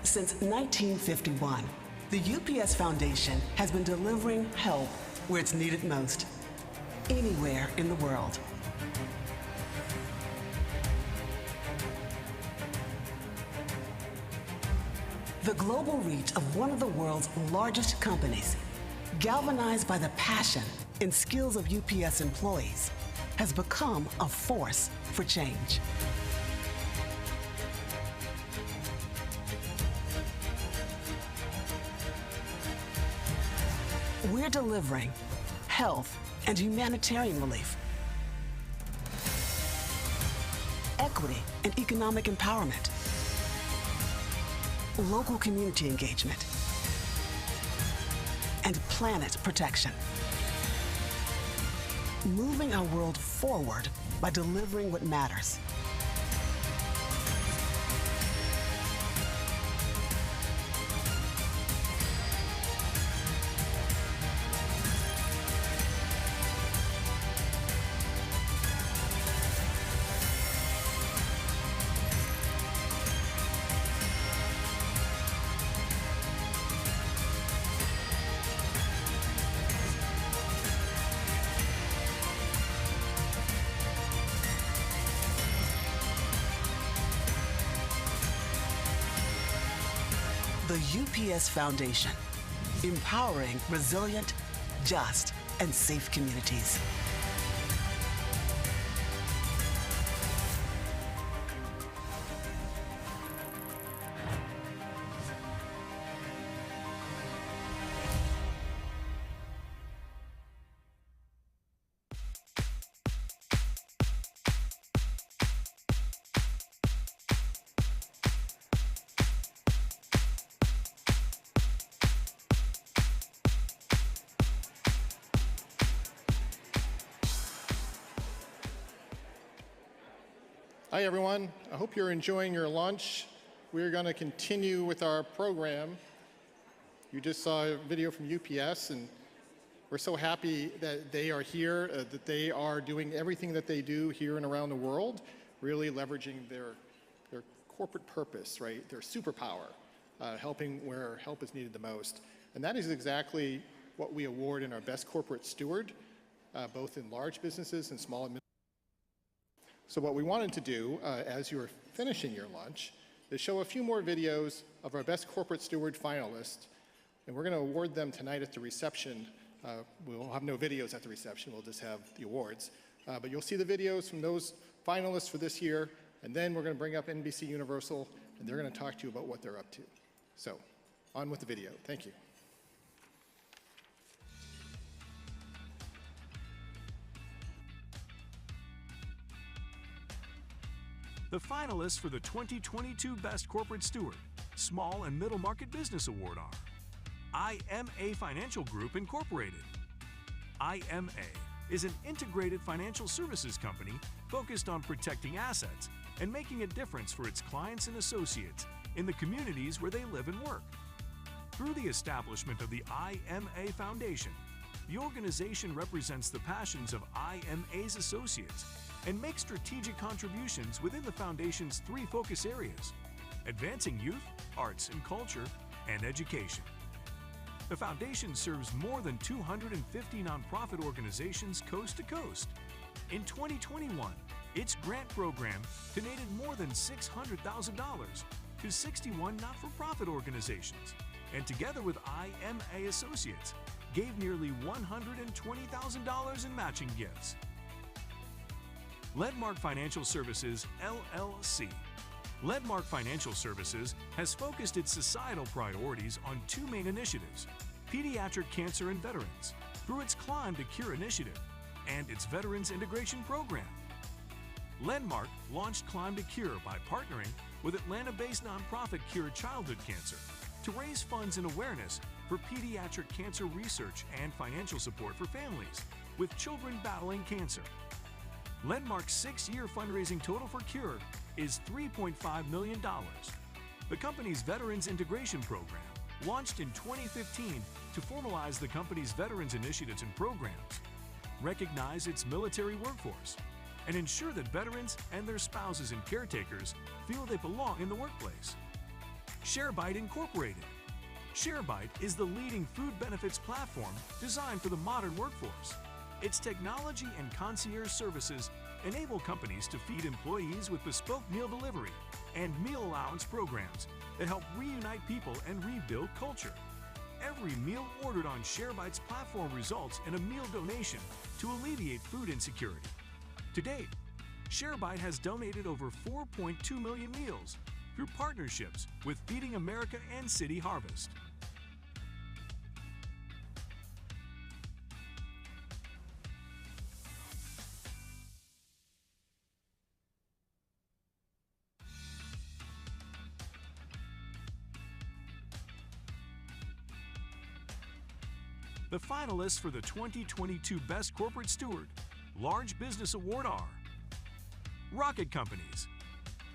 Since 1951, the UPS Foundation has been delivering help where it's needed most, anywhere in the world. The global reach of one of the world's largest companies, galvanized by the passion and skills of UPS employees, has become a force for change. We're delivering health and humanitarian relief, equity and economic empowerment, local community engagement, and planet protection. Moving our world forward by delivering what matters. The UPS Foundation, empowering resilient, just, and safe communities. Hi, everyone. I hope you're enjoying your lunch. We're going to continue with our program. You just saw a video from UPS, and we're so happy that they are here, that they are doing everything that they do here and around the world, really leveraging their corporate purpose, right? Their superpower, helping where help is needed the most. And that is exactly what we award in our Best Corporate Steward, both in large businesses and small and middle. So what we wanted to do, as you were finishing your lunch, is show a few more videos of our Best Corporate Steward finalists, and we're going to award them tonight at the reception. We'll have no videos at the reception, we'll just have the awards. But you'll see the videos from those finalists for this year, and then we're going to bring up NBC Universal, and they're going to talk to you about what they're up to. So, on with the video. Thank you. The finalists for the 2022 Best Corporate Steward Small and Middle Market Business Award are IMA Financial Group Incorporated. IMA is an integrated financial services company focused on protecting assets and making a difference for its clients and associates in the communities where they live and work. Through the establishment of the IMA Foundation, the organization represents the passions of IMA's associates and makes strategic contributions within the Foundation's three focus areas: advancing youth, arts and culture, and education. The Foundation serves more than 250 nonprofit organizations coast to coast. In 2021, its grant program donated more than $600,000 to 61 not-for-profit organizations, and together with IMA associates, gave nearly $120,000 in matching gifts. Ledmark Financial Services, LLC. Ledmark Financial Services has focused its societal priorities on two main initiatives: pediatric cancer and veterans, through its Climb to Cure initiative, and its Veterans Integration Program. Ledmark launched Climb to Cure by partnering with Atlanta-based nonprofit Cure Childhood Cancer to raise funds and awareness for pediatric cancer research and financial support for families with children battling cancer. Ledmark's 6-year fundraising total for Cure is $3.5 million. The company's Veterans Integration Program, launched in 2015 to formalize the company's veterans initiatives and programs, recognize its military workforce, and ensure that veterans and their spouses and caretakers feel they belong in the workplace. ShareBite Incorporated. ShareBite is the leading food benefits platform designed for the modern workforce. Its technology and concierge services enable companies to feed employees with bespoke meal delivery and meal allowance programs that help reunite people and rebuild culture. Every meal ordered on ShareBite's platform results in a meal donation to alleviate food insecurity. To date, ShareBite has donated over 4.2 million meals through partnerships with Feeding America and City Harvest. The finalists for the 2022 Best Corporate Steward Large Business Award are Rocket Companies.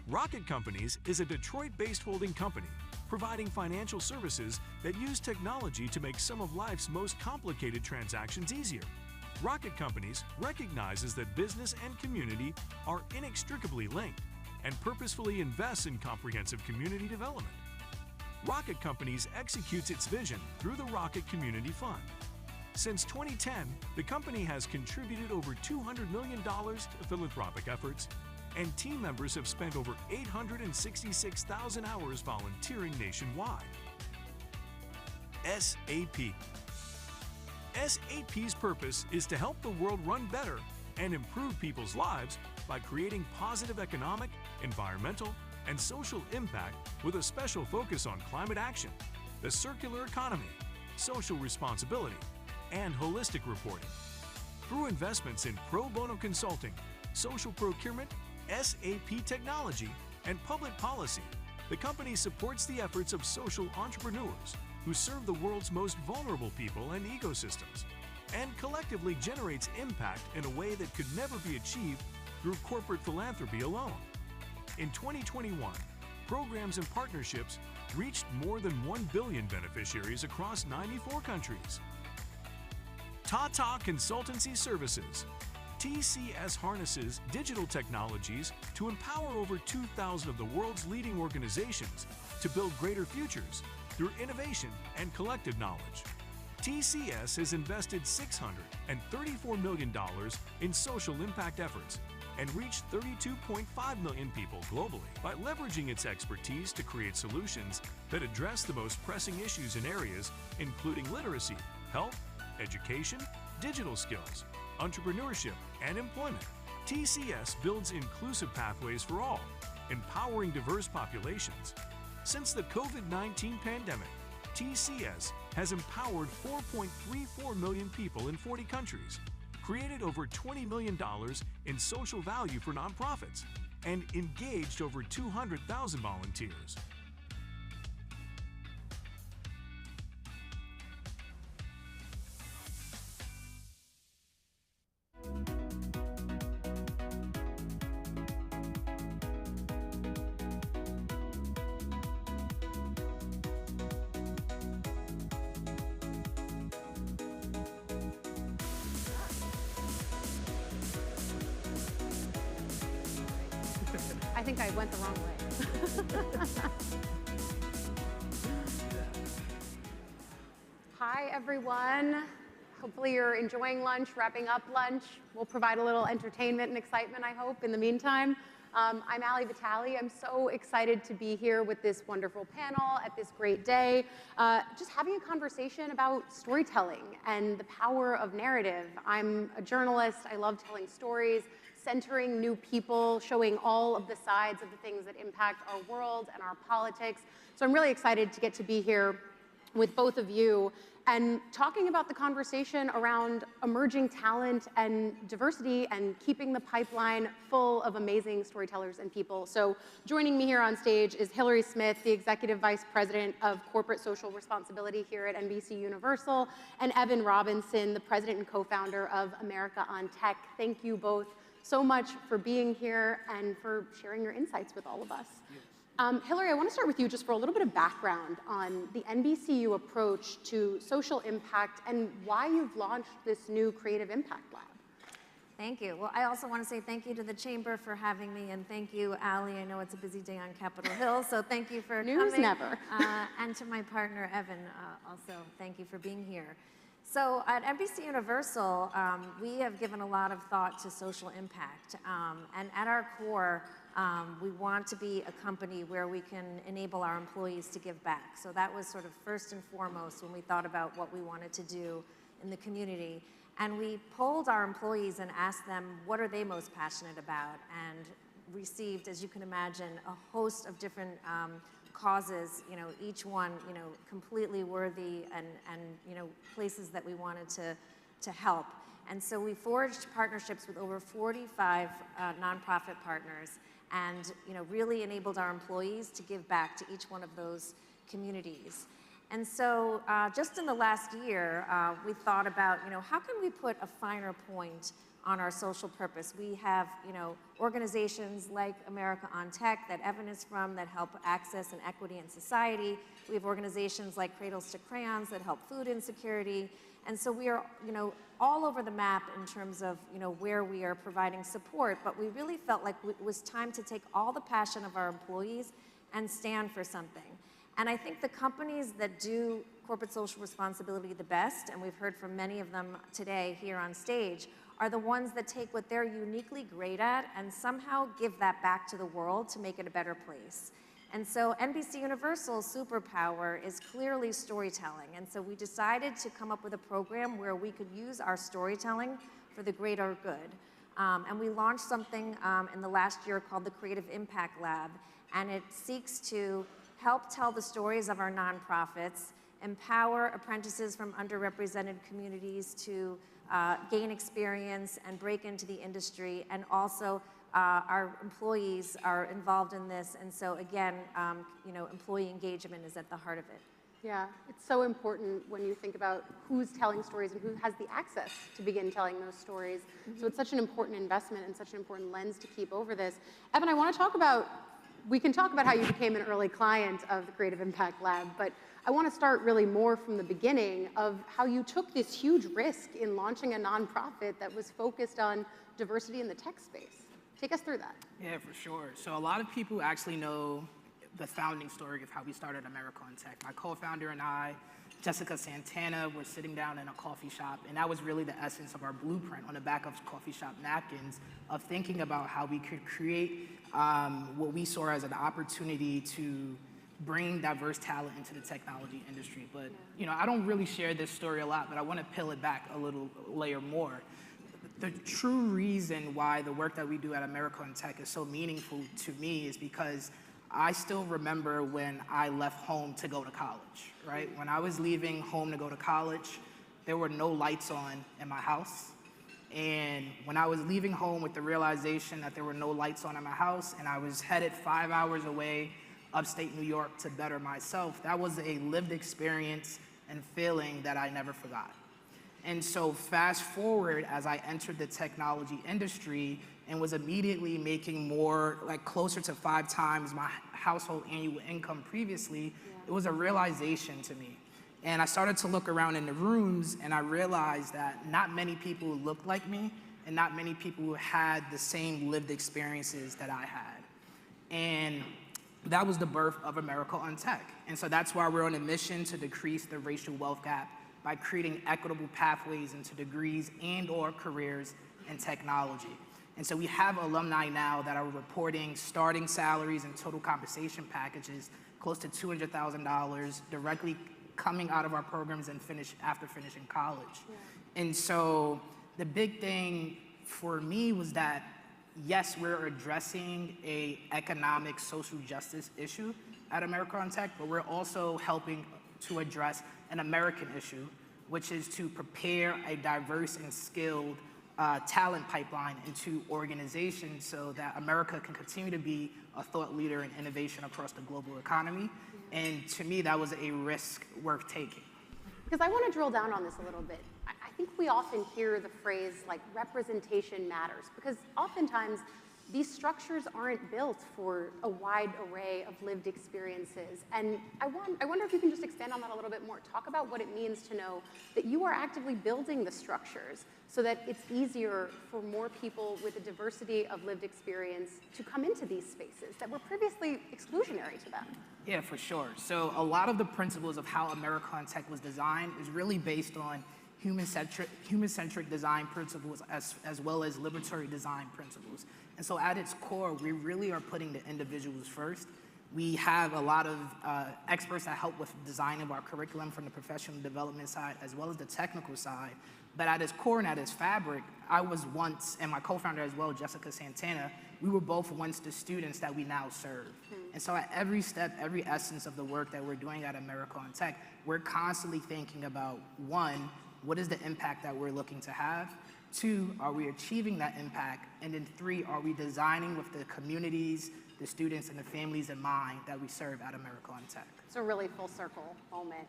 Rocket Companies is a Detroit-based holding company providing financial services that use technology to make some of life's most complicated transactions easier. Rocket Companies recognizes that business and community are inextricably linked and purposefully invests in comprehensive community development. Rocket Companies executes its vision through the Rocket Community Fund. Since 2010, the company has contributed over $200 million to philanthropic efforts, and team members have spent over 866,000 hours volunteering nationwide. SAP. SAP's purpose is to help the world run better and improve people's lives by creating positive economic, environmental, and social impact with a special focus on climate action, the circular economy, social responsibility, and holistic reporting. Through investments in pro bono consulting, social procurement, SAP technology, and public policy, the company supports the efforts of social entrepreneurs who serve the world's most vulnerable people and ecosystems, and collectively generates impact in a way that could never be achieved through corporate philanthropy alone. In 2021, programs and partnerships reached more than 1 billion beneficiaries across 94 countries. Tata Consultancy Services. TCS harnesses digital technologies to empower over 2,000 of the world's leading organizations to build greater futures through innovation and collective knowledge. TCS has invested $634 million in social impact efforts and reached 32.5 million people globally by leveraging its expertise to create solutions that address the most pressing issues in areas including literacy, health, education, digital skills, entrepreneurship, and employment. TCS builds inclusive pathways for all, empowering diverse populations. Since the COVID-19 pandemic, TCS has empowered 4.34 million people in 40 countries, created over $20 million in social value for nonprofits, and engaged over 200,000 volunteers. I think I went the wrong way. Hi, everyone. Hopefully you're enjoying lunch, wrapping up lunch. We'll provide a little entertainment and excitement, I hope, in the meantime. I'm Ali Vitale. I'm so excited to be here with this wonderful panel at this great day, just having a conversation about storytelling and the power of narrative. I'm a journalist. I love telling stories, centering new people, showing all of the sides of the things that impact our world and our politics. So I'm really excited to get to be here with both of you and talking about the conversation around emerging talent and diversity and keeping the pipeline full of amazing storytellers and people. So joining me here on stage is Hillary Smith, the Executive Vice President of Corporate Social Responsibility here at NBC Universal, and Evan Robinson, the President and co-founder of America on Tech. Thank you both so much for being here and for sharing your insights with all of us. Hillary, I want to start with you just for a little bit of background on the NBCU approach to social impact and why you've launched this new Creative Impact Lab. Thank you. Well, I also want to say thank you to the Chamber for having me, and thank you, Allie. I know it's a busy day on Capitol Hill, so thank you for News coming. never. And to my partner, Evan, also, thank you for being here. So at NBC Universal, we have given a lot of thought to social impact. And at our core, we want to be a company where we can enable our employees to give back. So that was sort of first and foremost when we thought about what we wanted to do in the community. And we polled our employees and asked them what are they most passionate about, and received, as you can imagine, a host of different causes, each one, completely worthy and places that we wanted to help. And so we forged partnerships with over 45 nonprofit partners, and really enabled our employees to give back to each one of those communities. And so just in the last year, we thought about, how can we put a finer point on our social purpose? We have, organizations like America on Tech that Evan is from that help access and equity in society. We have organizations like Cradles to Crayons that help food insecurity. And so we are, all over the map in terms of, where we are providing support, but we really felt like it was time to take all the passion of our employees and stand for something. And I think the companies that do corporate social responsibility the best, and we've heard from many of them today here on stage, are the ones that take what they're uniquely great at and somehow give that back to the world to make it a better place. And so NBC Universal's superpower is clearly storytelling. And so we decided to come up with a program where we could use our storytelling for the greater good. And we launched something in the last year called the Creative Impact Lab. And it seeks to help tell the stories of our nonprofits, empower apprentices from underrepresented communities to gain experience and break into the industry, and also our employees are involved in this, and so again, employee engagement is at the heart of it. Yeah, it's so important when you think about who's telling stories and who has the access to begin telling those stories. So it's such an important investment and such an important lens to keep over this. Evan, I want to talk about, we can talk about how you became an early client of the Creative Impact Lab, but I want to start really more from the beginning of how you took this huge risk in launching a nonprofit that was focused on diversity in the tech space. Take us through that. Yeah, for sure. So a lot of people actually know the founding story of how we started America on Tech. My co-founder and I, Jessica Santana, were sitting down in a coffee shop, and that was really the essence of our blueprint on the back of coffee shop napkins of thinking about how we could create what we saw as an opportunity to bring diverse talent into the technology industry. But I don't really share this story a lot, but I want to peel it back a little layer more. The true reason why the work that we do at America on Tech is so meaningful to me is because I still remember when I left home to go to college, right? When I was leaving home to go to college, there were no lights on in my house. And when I was leaving home with the realization that there were no lights on in my house and I was headed 5 hours away upstate New York to better myself, that was a lived experience and feeling that I never forgot. And so fast forward as I entered the technology industry and was immediately making more, like closer to 5 times my household annual income previously, it was a realization to me. And I started to look around in the rooms and I realized that not many people looked like me and not many people had the same lived experiences that I had. And that was the birth of America on Tech. And so that's why we're on a mission to decrease the racial wealth gap by creating equitable pathways into degrees and/or careers in technology. And so we have alumni now that are reporting starting salaries and total compensation packages close to $200,000 directly coming out of our programs and after finishing college. Yeah. And so the big thing for me was that, yes, we're addressing an economic social justice issue at America on Tech, but we're also helping to address an American issue, which is to prepare a diverse and skilled talent pipeline into organizations so that America can continue to be a thought leader in innovation across the global economy. And to me, that was a risk worth taking. Because I want to drill down on this a little bit. I think we often hear the phrase like representation matters, because oftentimes these structures aren't built for a wide array of lived experiences. And I wonder if you can just expand on that a little bit more. Talk about what it means to know that you are actively building the structures so that it's easier for more people with a diversity of lived experience to come into these spaces that were previously exclusionary to them. Yeah, for sure. So a lot of the principles of how AmeriCon Tech was designed is really based on human-centric design principles as well as liberatory design principles. And so at its core, we really are putting the individuals first. We have a lot of experts that help with design of our curriculum from the professional development side as well as the technical side. But at its core and at its fabric, I was once, and my co-founder as well, Jessica Santana, we were both once the students that we now serve. And so at every step, every essence of the work that we're doing at AmeriCon Tech, we're constantly thinking about, one, what is the impact that we're looking to have? 2, are we achieving that impact? And then 3, are we designing with the communities, the students, and the families in mind that we serve at AmeriCon Tech? It's a really full circle moment.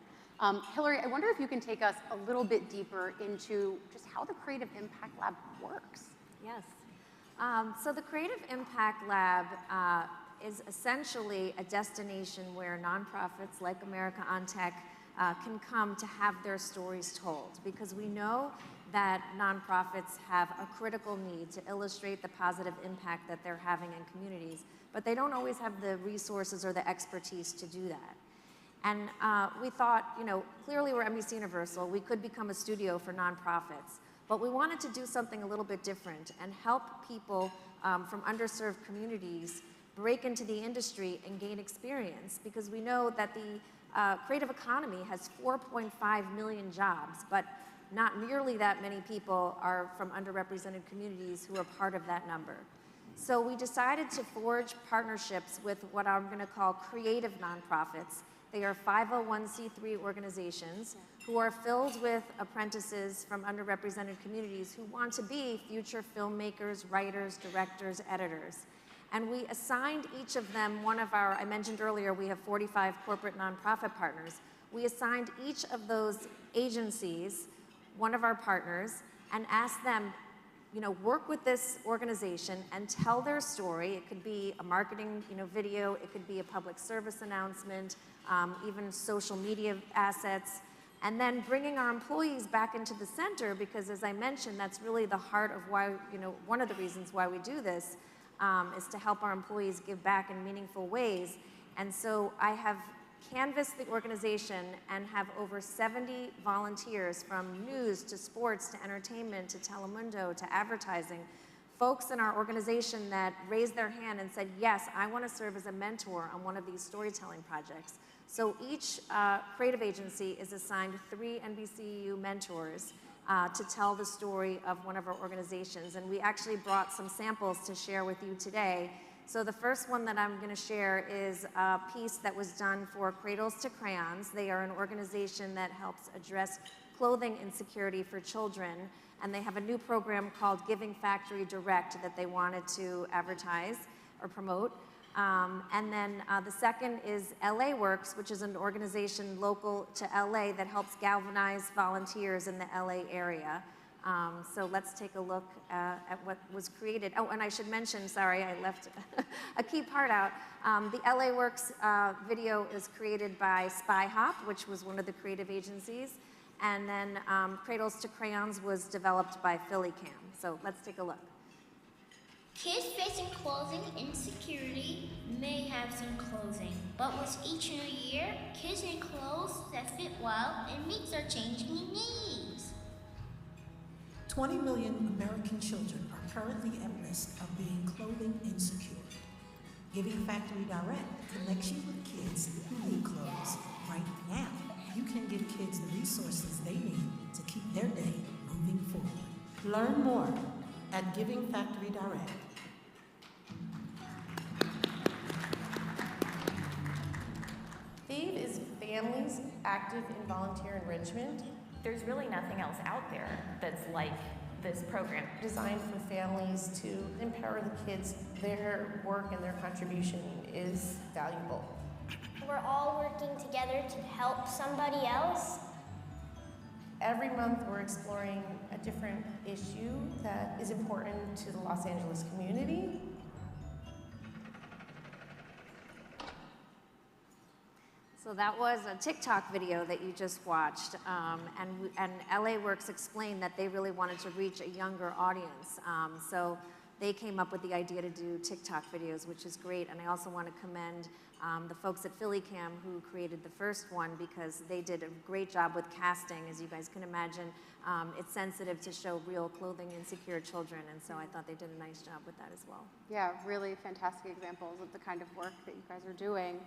Hillary, I wonder if you can take us a little bit deeper into just how the Creative Impact Lab works. Yes. So the Creative Impact Lab is essentially a destination where nonprofits like AmeriCon Tech can come to have their stories told, because we know that nonprofits have a critical need to illustrate the positive impact that they're having in communities, but they don't always have the resources or the expertise to do that. And we thought, you know, clearly we're NBC Universal, we could become a studio for nonprofits, but we wanted to do something a little bit different and help people from underserved communities break into the industry and gain experience, because we know that the creative economy has 4.5 million jobs, but not nearly that many people are from underrepresented communities who are part of that number. So we decided to forge partnerships with what I'm going to call creative nonprofits. They are 501c3 organizations who are filled with apprentices from underrepresented communities who want to be future filmmakers, writers, directors, editors. And we assigned each of them one of our, I mentioned earlier, we have 45 corporate nonprofit partners. We assigned each of those agencies one of our partners and asked them, you know, work with this organization and tell their story. It could be a marketing, you know, video, it could be a public service announcement, even social media assets, and then bringing our employees back into the center, because as I mentioned, that's really the heart of why, you know, one of the reasons why we do this is to help our employees give back in meaningful ways. And so I have canvassed the organization and have over 70 volunteers from news to sports to entertainment to Telemundo to advertising, folks in our organization that raised their hand and said, yes, I want to serve as a mentor on one of these storytelling projects. So each creative agency is assigned 3 NBCU mentors to tell the story of one of our organizations. And we actually brought some samples to share with you today. So the first one that I'm going to share is a piece that was done for Cradles to Crayons. They are an organization that helps address clothing insecurity for children. And they have a new program called Giving Factory Direct that they wanted to advertise or promote. And then the second is LA Works, which is an organization local to LA that helps galvanize volunteers in the LA area. So let's take a look at what was created. Oh, and I should mention, sorry, I left a key part out. The LA Works video is created by SpyHop, which was one of the creative agencies. And then Cradles to Crayons was developed by PhillyCam. So let's take a look. Kids facing clothing insecurity may have some clothing, but with each new year, kids need clothes that fit well and meet their changing needs. 20 million American children are currently at risk of being clothing insecure. Giving Factory Direct connects you with kids who need clothes right now. You can give kids the resources they need to keep their day moving forward. Learn more at Giving Factory Direct. FAVE is Families Active in Volunteer Enrichment. There's really nothing else out there that's like this program, designed for families to empower the kids. Their work and their contribution is valuable. We're all working together to help somebody else. Every month we're exploring a different issue that is important to the Los Angeles community. So that was a TikTok video that you just watched, and LA Works explained that they really wanted to reach a younger audience. So they came up with the idea to do TikTok videos, which is great. And I also want to commend the folks at PhillyCam who created the first one, because they did a great job with casting. As you guys can imagine, it's sensitive to show real clothing insecure children, and so I thought they did a nice job with that as well. Yeah, really fantastic examples of the kind of work that you guys are doing.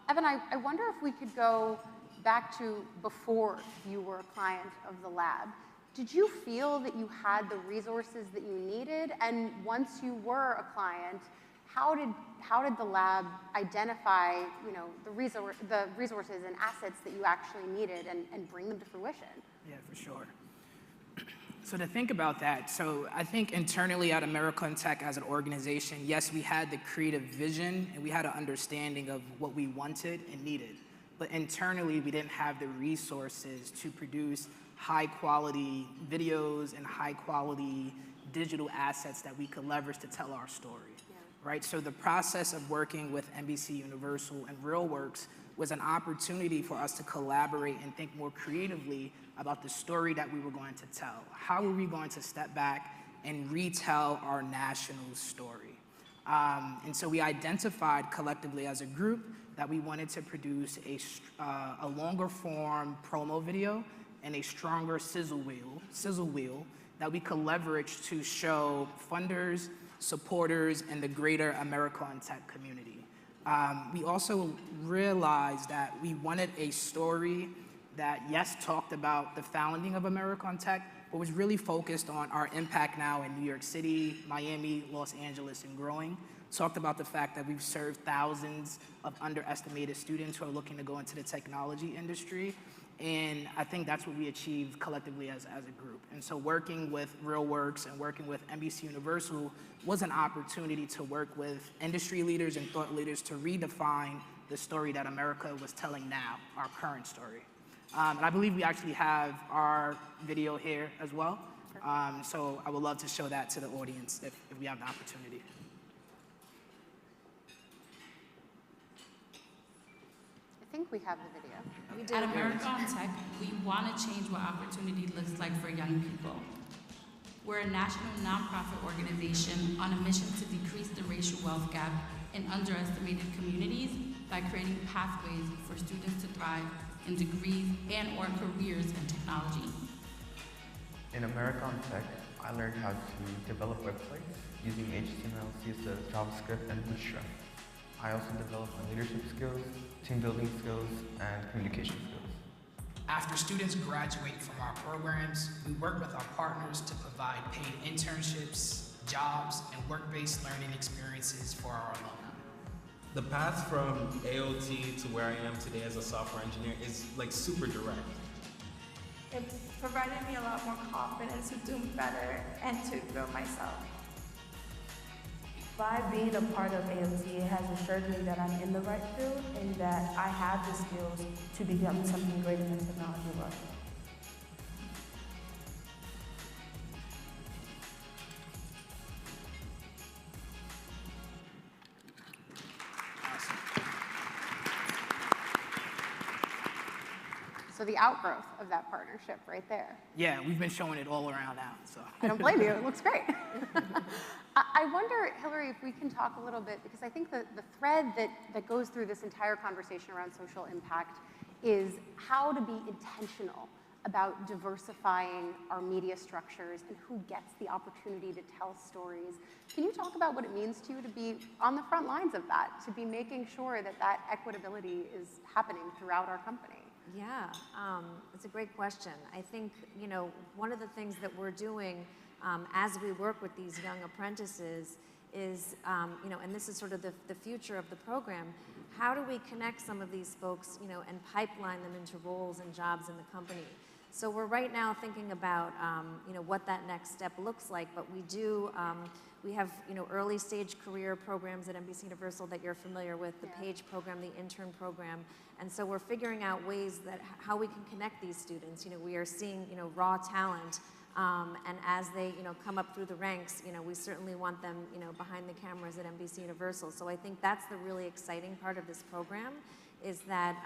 Evan, I wonder if we could go back to before you were a client of the lab. Did you feel that you had the resources that you needed? And once you were a client, how did the lab identify, the resources and assets that you actually needed and bring them to fruition? Yeah, for sure. So to think about that, so I think internally at American Tech as an organization, yes, we had the creative vision and we had an understanding of what we wanted and needed. But internally, we didn't have the resources to produce high quality videos and high quality digital assets that we could leverage to tell our story. Right? So the process of working with NBC Universal and RealWorks was an opportunity for us to collaborate and think more creatively about the story that we were going to tell. How were we going to step back and retell our national story? And so we identified collectively as a group that we wanted to produce a longer form promo video and a stronger sizzle wheel that we could leverage to show funders, supporters, and the greater American Tech community. We also realized that we wanted a story that, yes, talked about the founding of American Tech, but was really focused on our impact now in New York City, Miami, Los Angeles, and growing. Talked about the fact that we've served thousands of underestimated students who are looking to go into the technology industry. And I think that's what we achieved collectively as a group. And so working with RealWorks and working with NBC Universal was an opportunity to work with industry leaders and thought leaders to redefine the story that America was telling now, our current story. And I believe we actually have our video here as well. So I would love to show that to the audience if we have the opportunity. I think we have the video. At American Tech, we want to change what opportunity looks like for young people. We're a national nonprofit organization on a mission to decrease the racial wealth gap in underestimated communities by creating pathways for students to thrive in degrees and/or careers in technology. In American Tech, I learned how to develop websites using HTML, CSS, JavaScript, and Bootstrap. I also developed my leadership skills, team building skills, and communication skills. After students graduate from our programs, we work with our partners to provide paid internships, jobs, and work-based learning experiences for our alumni. The path from AOT to where I am today as a software engineer is like super direct. It provided me a lot more confidence to do better and to grow myself. By being a part of AOT, it has assured me that I'm in the right field and that I have the skills to become something greater in the technology world. So the outgrowth of that partnership right there. Yeah, we've been showing it all around now, so. I don't blame you, it looks great. I wonder, Hillary, if we can talk a little bit, because I think the thread that goes through this entire conversation around social impact is how to be intentional about diversifying our media structures and who gets the opportunity to tell stories. Can you talk about what it means to you to be on the front lines of that, to be making sure that that equitability is happening throughout our company? Yeah, it's a great question. I think, one of the things that we're doing as we work with these young apprentices is, and this is sort of the future of the program, how do we connect some of these folks, and pipeline them into roles and jobs in the company? So we're right now thinking about, what that next step looks like, but we have, early stage career programs at NBC Universal that you're familiar with, the PAGE program, the intern program. And so we're figuring out ways that how we can connect these students. We are seeing, raw talent, and as they, come up through the ranks, we certainly want them, behind the cameras at NBC Universal. So I think that's the really exciting part of this program, is that,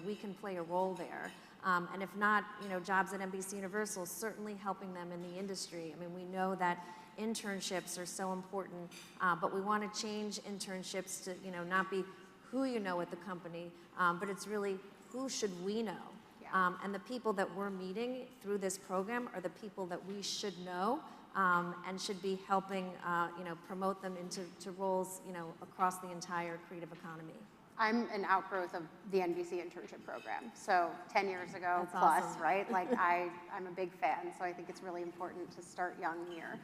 we can play a role there. And if not, jobs at NBC Universal, certainly helping them in the industry. I mean, we know that internships are so important, but we want to change internships to, not be who you know at the company, but it's really who should we know. And the people that we're meeting through this program are the people that we should know and should be helping, promote them into roles, across the entire creative economy. I'm an outgrowth of the NBC internship program. So 10 years ago That's plus, awesome. right? Like I'm a big fan, so I think it's really important to start young here.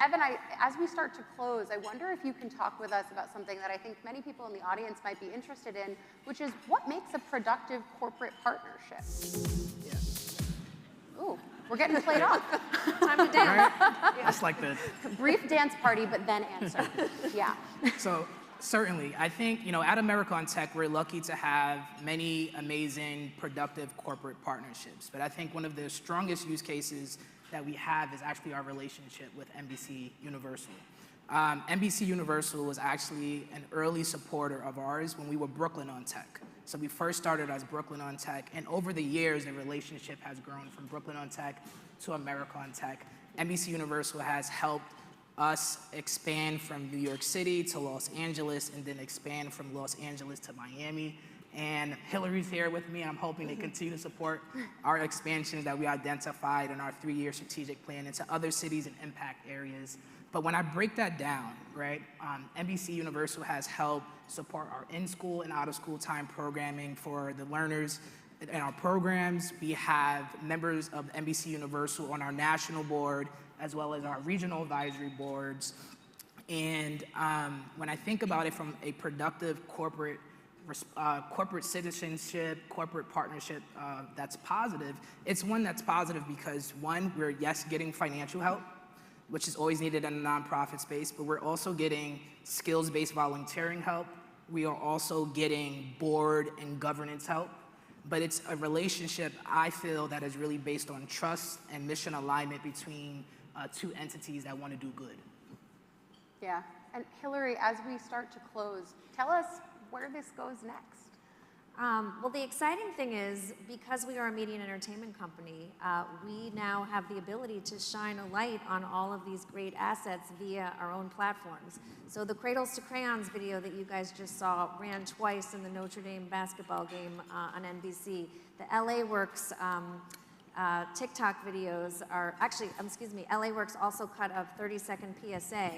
Evan, as we start to close, I wonder if you can talk with us about something that I think many people in the audience might be interested in, which is what makes a productive corporate partnership? Ooh, we're getting played off. Time to dance. That's like the Brief dance party, but then answer. Yeah. So certainly, I think, at Americon Tech, we're lucky to have many amazing, productive corporate partnerships. But I think one of the strongest use cases that we have is actually our relationship with NBC Universal. NBC Universal was actually an early supporter of ours when we were Brooklyn on Tech. So we first started as Brooklyn on Tech, and over the years, the relationship has grown from Brooklyn on Tech to Americon Tech. NBC Universal has helped us expand from New York City to Los Angeles, and then expand from Los Angeles to Miami. And Hillary's here with me. I'm hoping to continue to support our expansions that we identified in our 3-year strategic plan into other cities and impact areas. But when I break that down, right, NBC Universal has helped support our in-school and out-of-school time programming for the learners in our programs. We have members of NBC Universal on our national board, as well as our regional advisory boards. And when I think about it from a productive corporate citizenship, corporate partnership that's positive, it's one that's positive because, one, we're, yes, getting financial help, which is always needed in the nonprofit space, but we're also getting skills-based volunteering help. We are also getting board and governance help. But it's a relationship, I feel, that is really based on trust and mission alignment between two entities that want to do good. Yeah. And Hillary, as we start to close, tell us where this goes next. Well, the exciting thing is, because we are a media and entertainment company, we now have the ability to shine a light on all of these great assets via our own platforms. So the Cradles to Crayons video that you guys just saw ran twice in the Notre Dame basketball game on NBC. The LA Works TikTok videos are actually, LA Works also cut a 30-second PSA,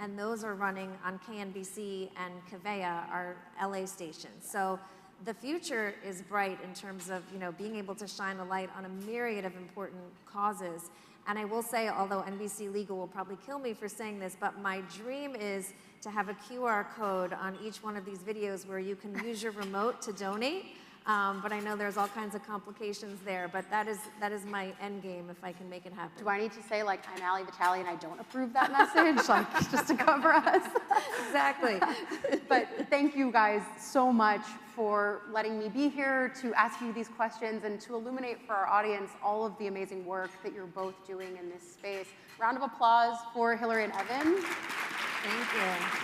and those are running on KNBC and Kavea, our LA stations. So the future is bright in terms of, being able to shine a light on a myriad of important causes. And I will say, although NBC Legal will probably kill me for saying this, but my dream is to have a QR code on each one of these videos where you can use your remote to donate. But I know there's all kinds of complications there, but that is my end game if I can make it happen. Do I need to say, like, I'm Ali Vitale and I don't approve that message, like, just to cover us? Exactly. But thank you guys so much for letting me be here to ask you these questions and to illuminate for our audience all of the amazing work that you're both doing in this space. Round of applause for Hillary and Evan. Thank you.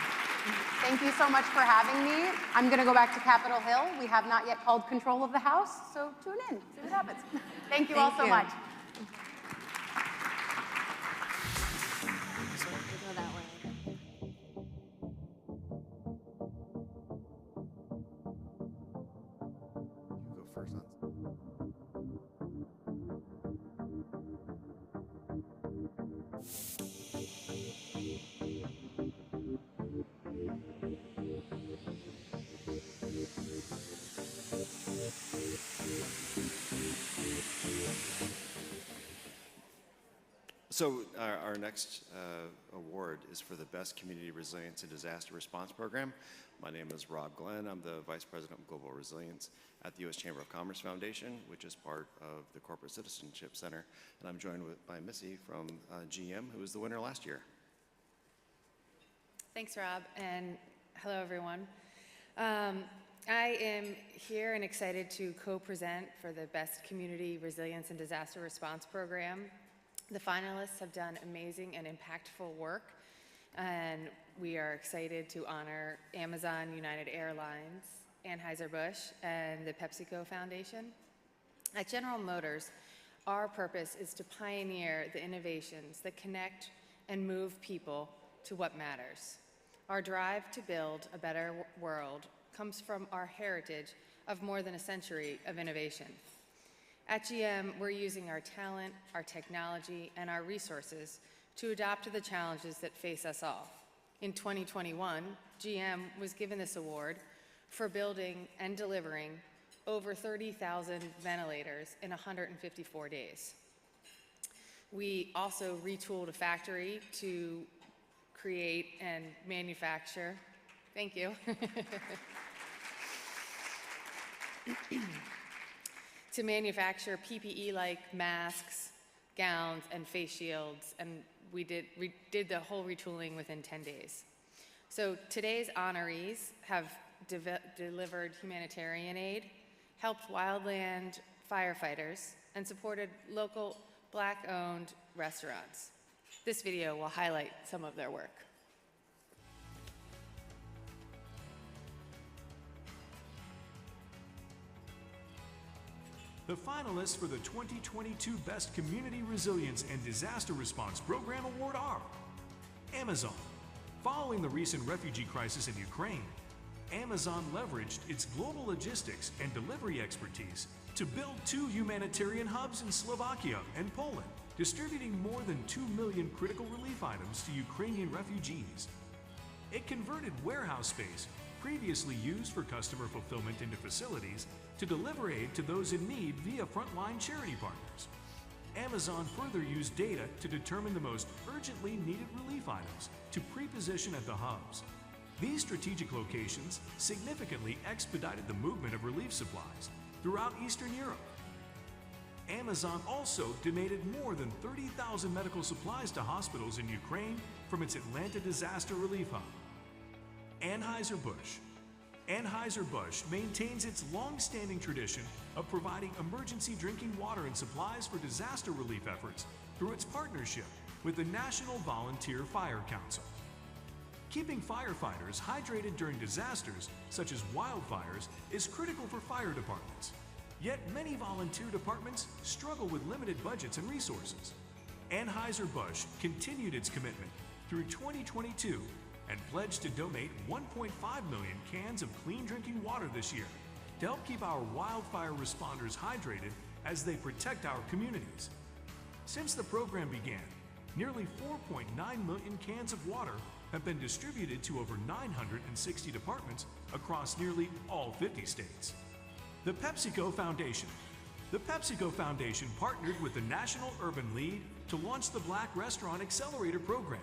Thank you so much for having me. I'm going to go back to Capitol Hill. We have not yet called control of the House, so tune in, see what happens. Thank you all so much. Go that way. You go first, So our next award is for the Best Community Resilience and Disaster Response Program. My name is Rob Glenn. I'm the Vice President of Global Resilience at the U.S. Chamber of Commerce Foundation, which is part of the Corporate Citizenship Center. And I'm joined by Missy from GM, who was the winner last year. Thanks, Rob, and hello, everyone. I am here and excited to co-present for the Best Community Resilience and Disaster Response Program. The finalists have done amazing and impactful work, and we are excited to honor Amazon, United Airlines, Anheuser-Busch and the PepsiCo Foundation. At General Motors, our purpose is to pioneer the innovations that connect and move people to what matters. Our drive to build a better world comes from our heritage of more than a century of innovation. At GM, we're using our talent, our technology, and our resources to adapt to the challenges that face us all. In 2021, GM was given this award for building and delivering over 30,000 ventilators in 154 days. We also retooled a factory to create and manufacture, thank you, to manufacture PPE like masks, gowns, and face shields, and we did the whole retooling within 10 days. So today's honorees have delivered humanitarian aid, helped wildland firefighters, and supported local Black-owned restaurants. This video will highlight some of their work. The finalists for the 2022 Best Community Resilience and Disaster Response Program Award are Amazon. Following the recent refugee crisis in Ukraine, Amazon leveraged its global logistics and delivery expertise to build 2 humanitarian hubs in Slovakia and Poland, distributing more than 2 million critical relief items to Ukrainian refugees. It converted warehouse space previously used for customer fulfillment into facilities to deliver aid to those in need via frontline charity partners. Amazon further used data to determine the most urgently needed relief items to pre-position at the hubs. These strategic locations significantly expedited the movement of relief supplies throughout Eastern Europe. Amazon also donated more than 30,000 medical supplies to hospitals in Ukraine from its Atlanta Disaster Relief Hub. Anheuser-Busch. Anheuser-Busch maintains its long-standing tradition of providing emergency drinking water and supplies for disaster relief efforts through its partnership with the National Volunteer Fire Council. Keeping firefighters hydrated during disasters, such as wildfires, is critical for fire departments. Yet many volunteer departments struggle with limited budgets and resources. Anheuser-Busch continued its commitment through 2022 and pledged to donate 1.5 million cans of clean drinking water this year to help keep our wildfire responders hydrated as they protect our communities. Since the program began, nearly 4.9 million cans of water have been distributed to over 960 departments across nearly all 50 states. The PepsiCo Foundation. The PepsiCo Foundation partnered with the National Urban League to launch the Black Restaurant Accelerator Program.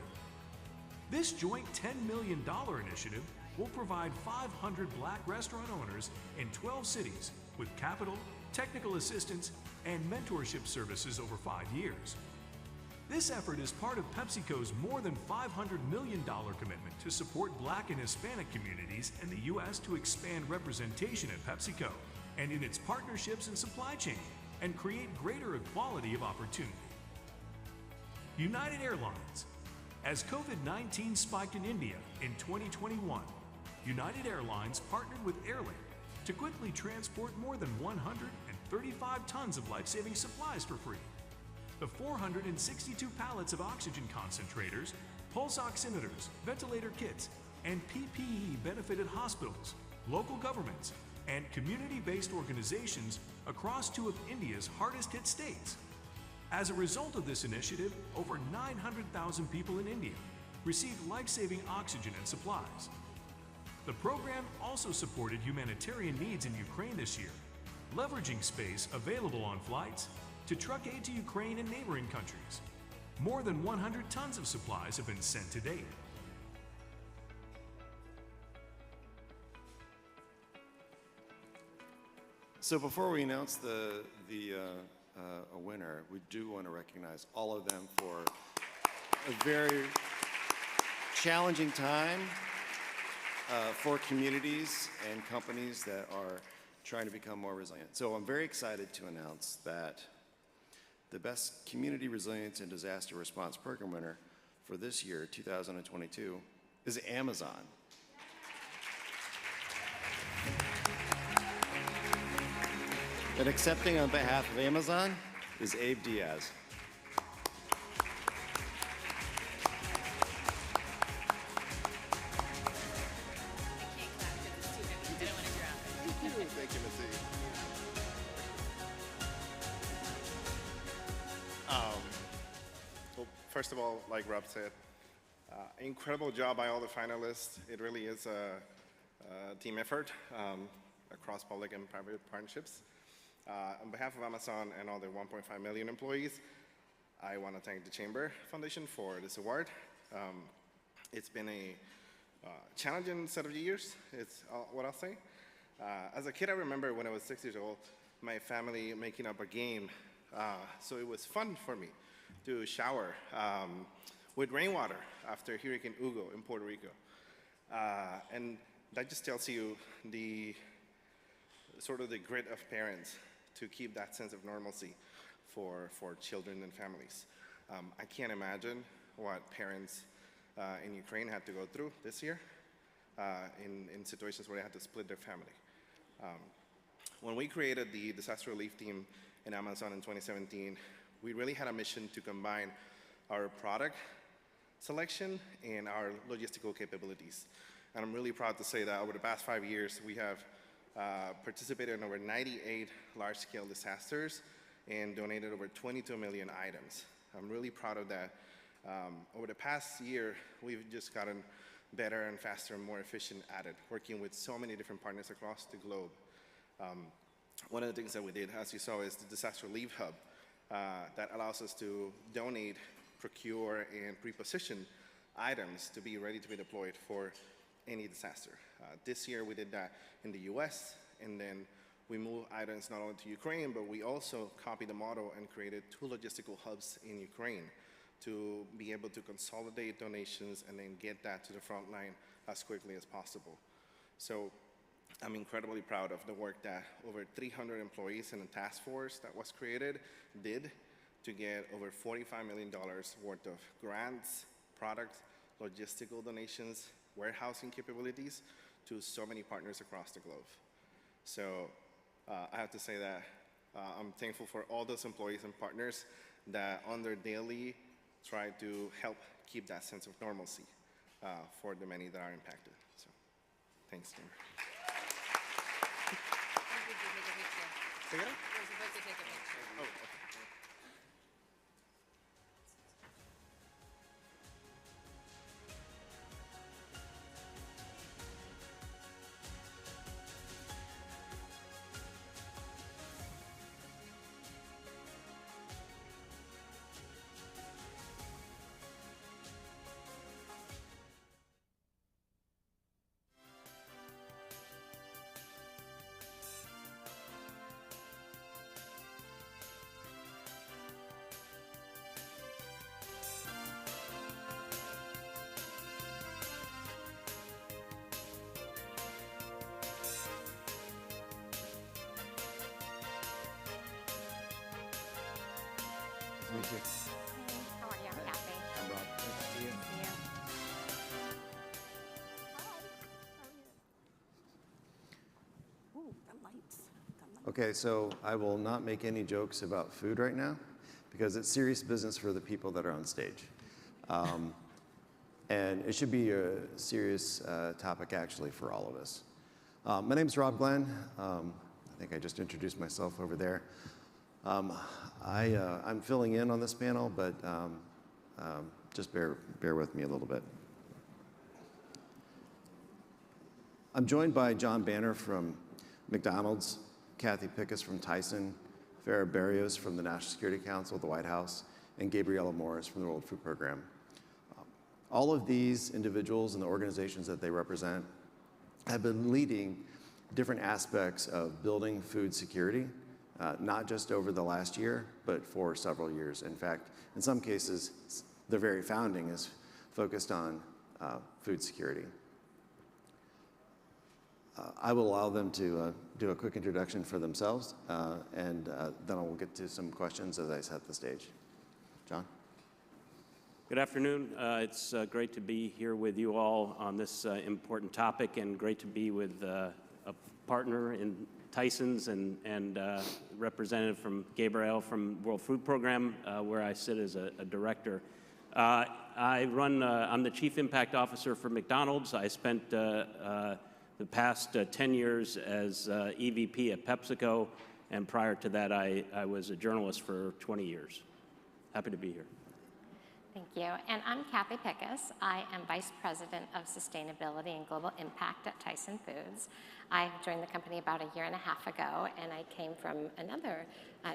This joint $10 million initiative will provide 500 Black restaurant owners in 12 cities with capital, technical assistance, and mentorship services over 5 years. This effort is part of PepsiCo's more than $500 million commitment to support Black and Hispanic communities in the U.S. to expand representation at PepsiCo and in its partnerships and supply chain and create greater equality of opportunity. United Airlines. As COVID-19 spiked in India in 2021, United Airlines partnered with Airlink to quickly transport more than 135 tons of life-saving supplies for free. The 462 pallets of oxygen concentrators, pulse oximeters, ventilator kits, and PPE benefited hospitals, local governments, and community-based organizations across 2 of India's hardest-hit states. As a result of this initiative, over 900,000 people in India received life-saving oxygen and supplies. The program also supported humanitarian needs in Ukraine this year, leveraging space available on flights to truck aid to Ukraine and neighboring countries. More than 100 tons of supplies have been sent to date. So before we announce a winner, we do want to recognize all of them for a very challenging time for communities and companies that are trying to become more resilient. So I'm very excited to announce that the Best Community Resilience and Disaster Response Program winner for this year, 2022, is Amazon. And accepting on behalf of Amazon is Abe Diaz. Thank you, Missy. Well, first of all, like Rob said, incredible job by all the finalists. It really is a team effort across public and private partnerships. On behalf of Amazon and all their 1.5 million employees, I want to thank the Chamber Foundation for this award. It's been a challenging set of years, it's what I'll say. As a kid, I remember when I was 6 years old, my family making up a game. So it was fun for me to shower with rainwater after Hurricane Hugo in Puerto Rico. And that just tells you the sort of the grit of parents to keep that sense of normalcy for children and families. I can't imagine what parents in Ukraine had to go through this year in situations where they had to split their family. When we created the disaster relief team in Amazon in 2017, we really had a mission to combine our product selection and our logistical capabilities. And I'm really proud to say that over the past 5 years, we have participated in over 98 large-scale disasters and donated over 22 million items. I'm really proud of that. Over the past year, we've just gotten better and faster and more efficient at it, working with so many different partners across the globe. One of the things that we did, as you saw, is the Disaster Relief Hub that allows us to donate, procure, and pre-position items to be ready to be deployed for any disaster. This year we did that in the US, and then we moved items not only to Ukraine, but we also copied the model and created 2 logistical hubs in Ukraine to be able to consolidate donations and then get that to the front line as quickly as possible. So I'm incredibly proud of the work that over 300 employees in the task force that was created did to get over $45 million worth of grants, products, logistical donations, warehousing capabilities to so many partners across the globe. So I have to say that I'm thankful for all those employees and partners that on their daily try to help keep that sense of normalcy for the many that are impacted. So thanks, Tim. We're supposed to take a picture. Oh, okay. Me too. How are you? I'm Kathy. I'm Rob. Nice to see you. Ooh, the lights. Okay, so I will not make any jokes about food right now because it's serious business for the people that are on stage. And it should be a serious topic actually for all of us. My name is Rob Glenn. I think I just introduced myself over there. I'm filling in on this panel, but just bear with me a little bit. I'm joined by John Banner from McDonald's, Kathy Pickus from Tyson, Farah Barrios from the National Security Council, the White House, and Gabriela Morris from the World Food Program. All of these individuals and the organizations that they represent have been leading different aspects of building food security, not just over the last year, but for several years. In fact, in some cases, their very founding is focused on food security. I will allow them to do a quick introduction for themselves, and then I will get to some questions as I set the stage. John? Good afternoon. It's great to be here with you all on this important topic, and great to be with a partner in Tyson's and representative from Gabriel from World Food Program, where I sit as a director. I'm the Chief Impact Officer for McDonald's. I spent the past 10 years as EVP at PepsiCo, and prior to that, I was a journalist for 20 years. Happy to be here. Thank you. And I'm Kathy Pickus. I am Vice President of Sustainability and Global Impact at Tyson Foods. I joined the company about a year and a half ago, and I came from another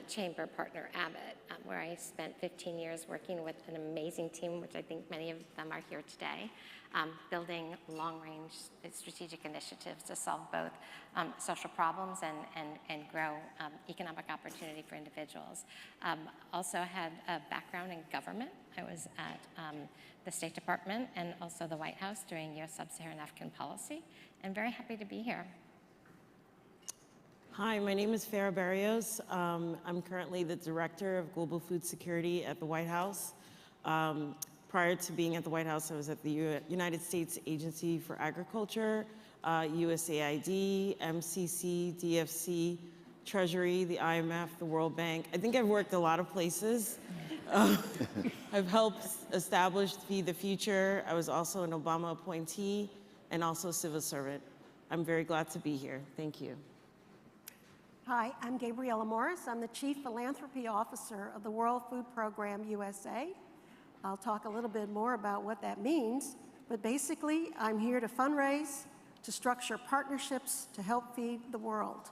chamber partner, Abbott, where I spent 15 years working with an amazing team, which I think many of them are here today, building long-range strategic initiatives to solve both social problems and grow economic opportunity for individuals. Also had a background in government. I was at the State Department and also the White House doing U.S. Sub-Saharan African policy, and very happy to be here. Hi, my name is Farah Barrios. I'm currently the Director of Global Food Security at the White House. Prior to being at the White House, I was at the United States Agency for Agriculture, USAID, MCC, DFC, Treasury, the IMF, the World Bank. I think I've worked a lot of places. I've helped establish Feed the Future. I was also an Obama appointee and also a civil servant. I'm very glad to be here. Thank you. Hi, I'm Gabriella Morris. I'm the Chief Philanthropy Officer of the World Food Program USA. I'll talk a little bit more about what that means, but basically I'm here to fundraise, to structure partnerships to help feed the world.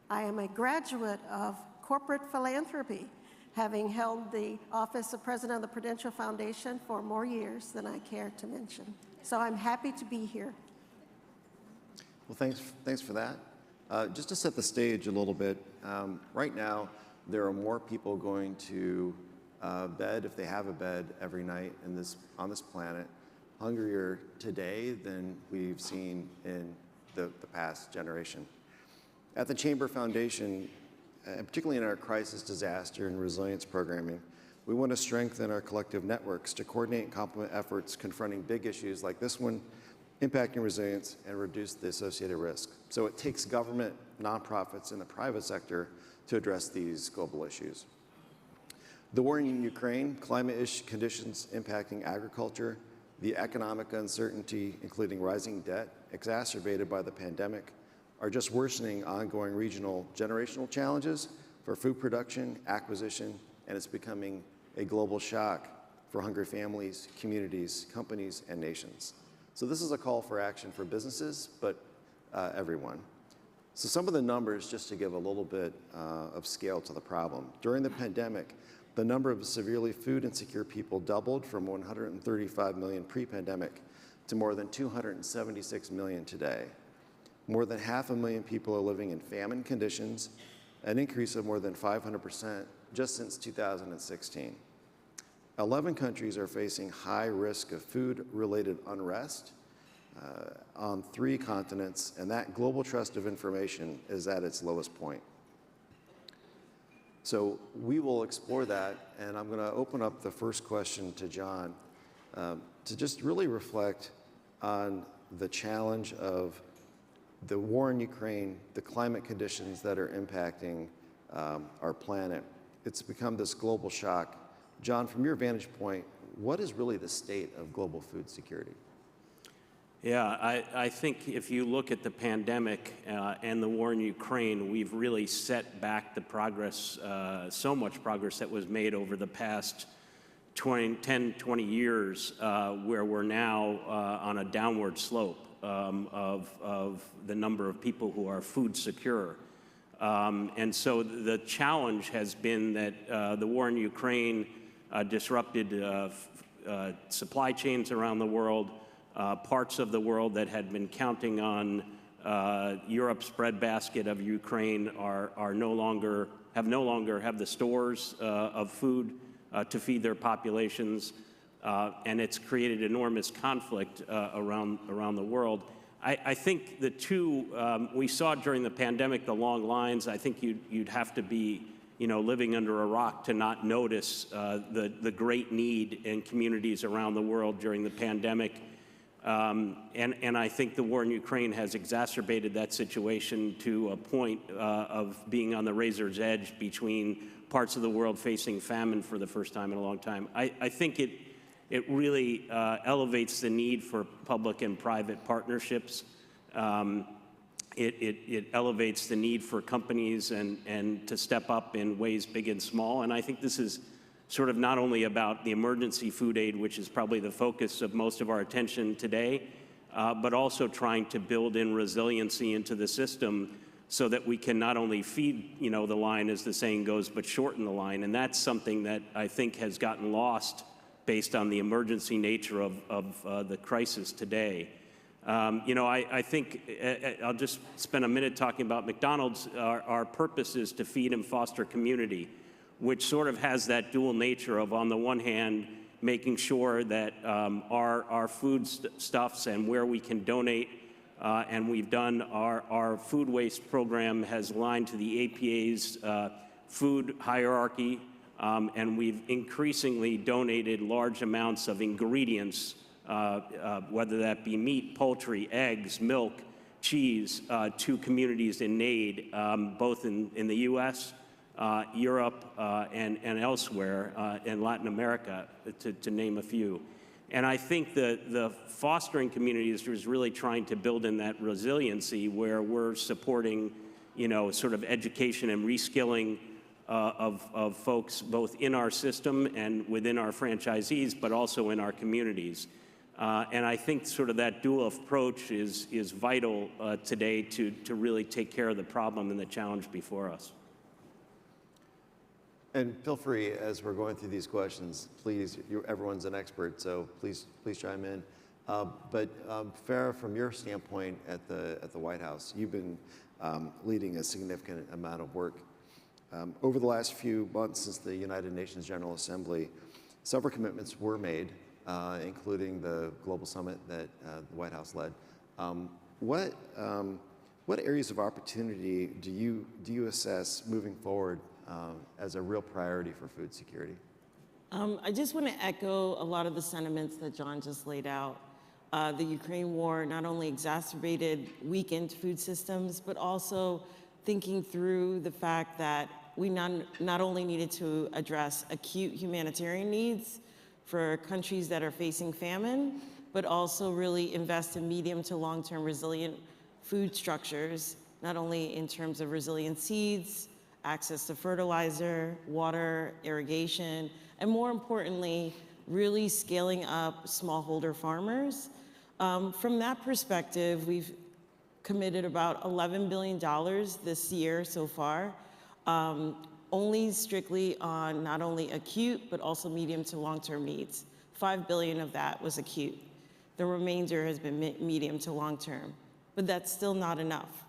I am a graduate of corporate philanthropy, having held the office of President of the Prudential Foundation for more years than I care to mention. So I'm happy to be here. Well, thanks for that. Just to set the stage a little bit, right now there are more people going to bed, if they have a bed, every night on this planet, hungrier today than we've seen in the past generation. At the Chamber Foundation, and particularly in our crisis, disaster, and resilience programming, we want to strengthen our collective networks to coordinate and complement efforts confronting big issues like this one, impacting resilience, and reduce the associated risk. So it takes government, nonprofits, and the private sector to address these global issues. The war in Ukraine, climate conditions impacting agriculture, the economic uncertainty, including rising debt, exacerbated by the pandemic, are just worsening ongoing regional generational challenges for food production, acquisition, and it's becoming a global shock for hungry families, communities, companies, and nations. So this is a call for action for businesses, but everyone. So some of the numbers, just to give a little bit of scale to the problem. During the pandemic, the number of severely food insecure people doubled from 135 million pre-pandemic to more than 276 million today. More than 500,000 people are living in famine conditions, an increase of more than 500% just since 2016. 11 countries are facing high risk of food-related unrest on 3 continents, and that global trust of information is at its lowest point. So we will explore that, and I'm going to open up the first question to John to just really reflect on the challenge of the war in Ukraine, the climate conditions that are impacting our planet. It's become this global shock. John, from your vantage point, what is really the state of global food security? Yeah, I think if you look at the pandemic and the war in Ukraine, we've really set back the progress, so much progress that was made over the past 10, 20 years, where we're now on a downward slope of the number of people who are food secure. And so the challenge has been that the war in Ukraine disrupted supply chains around the world. Parts of the world that had been counting on Europe's breadbasket of Ukraine have no longer have the stores of food to feed their populations, and it's created enormous conflict around the world. I think the two we saw during the pandemic, the long lines. I think you'd have to be living under a rock to not notice the great need in communities around the world during the pandemic. And I think the war in Ukraine has exacerbated that situation to a point of being on the razor's edge between parts of the world facing famine for the first time in a long time. I think it really elevates the need for public and private partnerships. It elevates the need for companies and to step up in ways big and small. And I think this is sort of not only about the emergency food aid, which is probably the focus of most of our attention today, but also trying to build in resiliency into the system so that we can not only feed, the line, as the saying goes, but shorten the line. And that's something that I think has gotten lost based on the emergency nature of the crisis today. I think I'll just spend a minute talking about McDonald's. Our purpose is to feed and foster community, which sort of has that dual nature of, on the one hand, making sure that our food stuffs and where we can donate, and we've done our food waste program has aligned to the APA's food hierarchy, and we've increasingly donated large amounts of ingredients, whether that be meat, poultry, eggs, milk, cheese, to communities in need, both in the U.S., Europe, and elsewhere, in Latin America, to name a few. And I think the fostering communities is really trying to build in that resiliency where we're supporting, sort of education and reskilling of folks both in our system and within our franchisees, but also in our communities. And I think sort of that dual approach is vital today to really take care of the problem and the challenge before us. And feel free, as we're going through these questions, please, everyone's an expert, so please chime in. But Farah, from your standpoint at the White House, you've been leading a significant amount of work. Over the last few months since the United Nations General Assembly, several commitments were made, including the global summit that the White House led. What areas of opportunity do you assess moving forward as a real priority for food security? I just want to echo a lot of the sentiments that John just laid out. The Ukraine war not only exacerbated weakened food systems, but also thinking through the fact that we not only needed to address acute humanitarian needs for countries that are facing famine, but also really invest in medium to long-term resilient food structures, not only in terms of resilient seeds, access to fertilizer, water, irrigation, and more importantly, really scaling up smallholder farmers. From that perspective, we've committed about $11 billion this year so far, only strictly on not only acute, but also medium to long-term needs. $5 billion of that was acute. The remainder has been medium to long-term, but that's still not enough.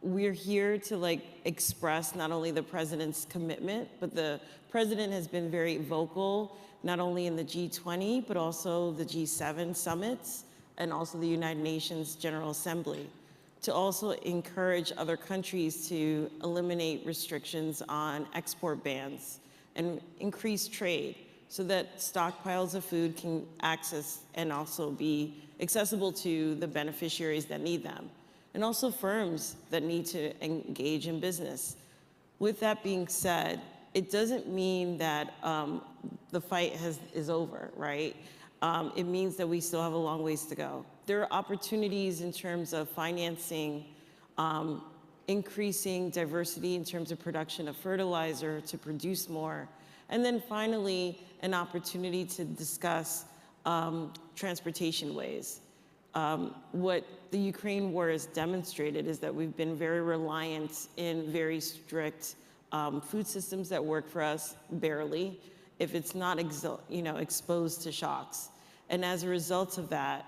We're here to express not only the president's commitment, but the president has been very vocal, not only in the G20, but also the G7 summits, and also the United Nations General Assembly, to also encourage other countries to eliminate restrictions on export bans and increase trade so that stockpiles of food can access and also be accessible to the beneficiaries that need them, and also firms that need to engage in business. With that being said, it doesn't mean that the fight is over, right? It means that we still have a long ways to go. There are opportunities in terms of financing, increasing diversity in terms of production of fertilizer to produce more, and then finally, an opportunity to discuss transportation ways. What the Ukraine war has demonstrated is that we've been very reliant in very strict food systems that work for us barely, if it's not exposed to shocks. And as a result of that,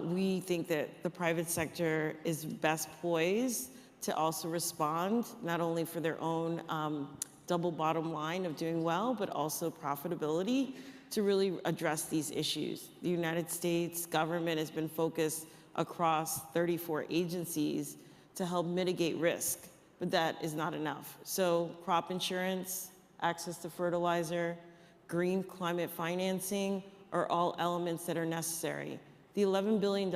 we think that the private sector is best poised to also respond, not only for their own double bottom line of doing well, but also profitability to really address these issues. The United States government has been focused across 34 agencies to help mitigate risk, but that is not enough. So crop insurance, access to fertilizer, green climate financing are all elements that are necessary. The $11 billion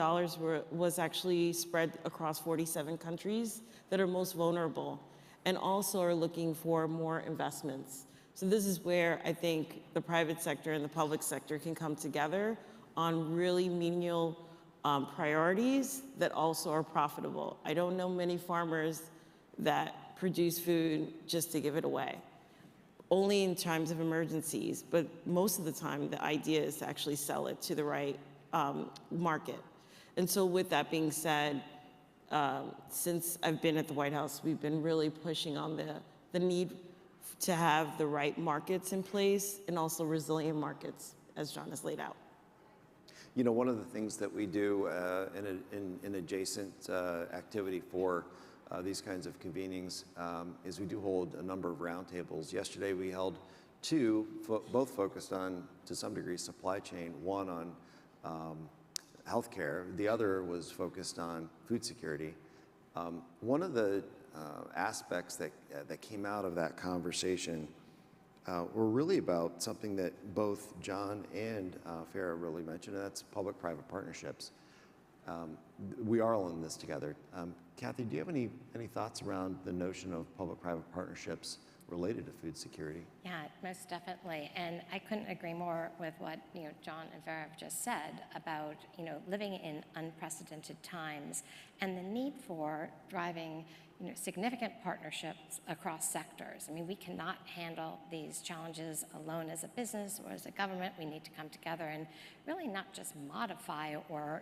was actually spread across 47 countries that are most vulnerable and also are looking for more investments. So this is where I think the private sector and the public sector can come together on really menial priorities that also are profitable. I don't know many farmers that produce food just to give it away, only in times of emergencies, but most of the time the idea is to actually sell it to the right market. And so with that being said, since I've been at the White House, we've been really pushing on the need to have the right markets in place and also resilient markets, as John has laid out. You know, one of the things that we do in adjacent activity for these kinds of convenings is we do hold a number of roundtables. Yesterday we held two, both focused on, to some degree, supply chain, one on healthcare, the other was focused on food security. One of the aspects that came out of that conversation were really about something that both John and Farah really mentioned, and that's public-private partnerships. We are all in this together. Kathy, do you have any thoughts around the notion of public-private partnerships related to food security? Yeah, most definitely. And I couldn't agree more with what John and Farah have just said about living in unprecedented times and the need for driving significant partnerships across sectors. I mean, we cannot handle these challenges alone as a business or as a government. We need to come together and really not just modify or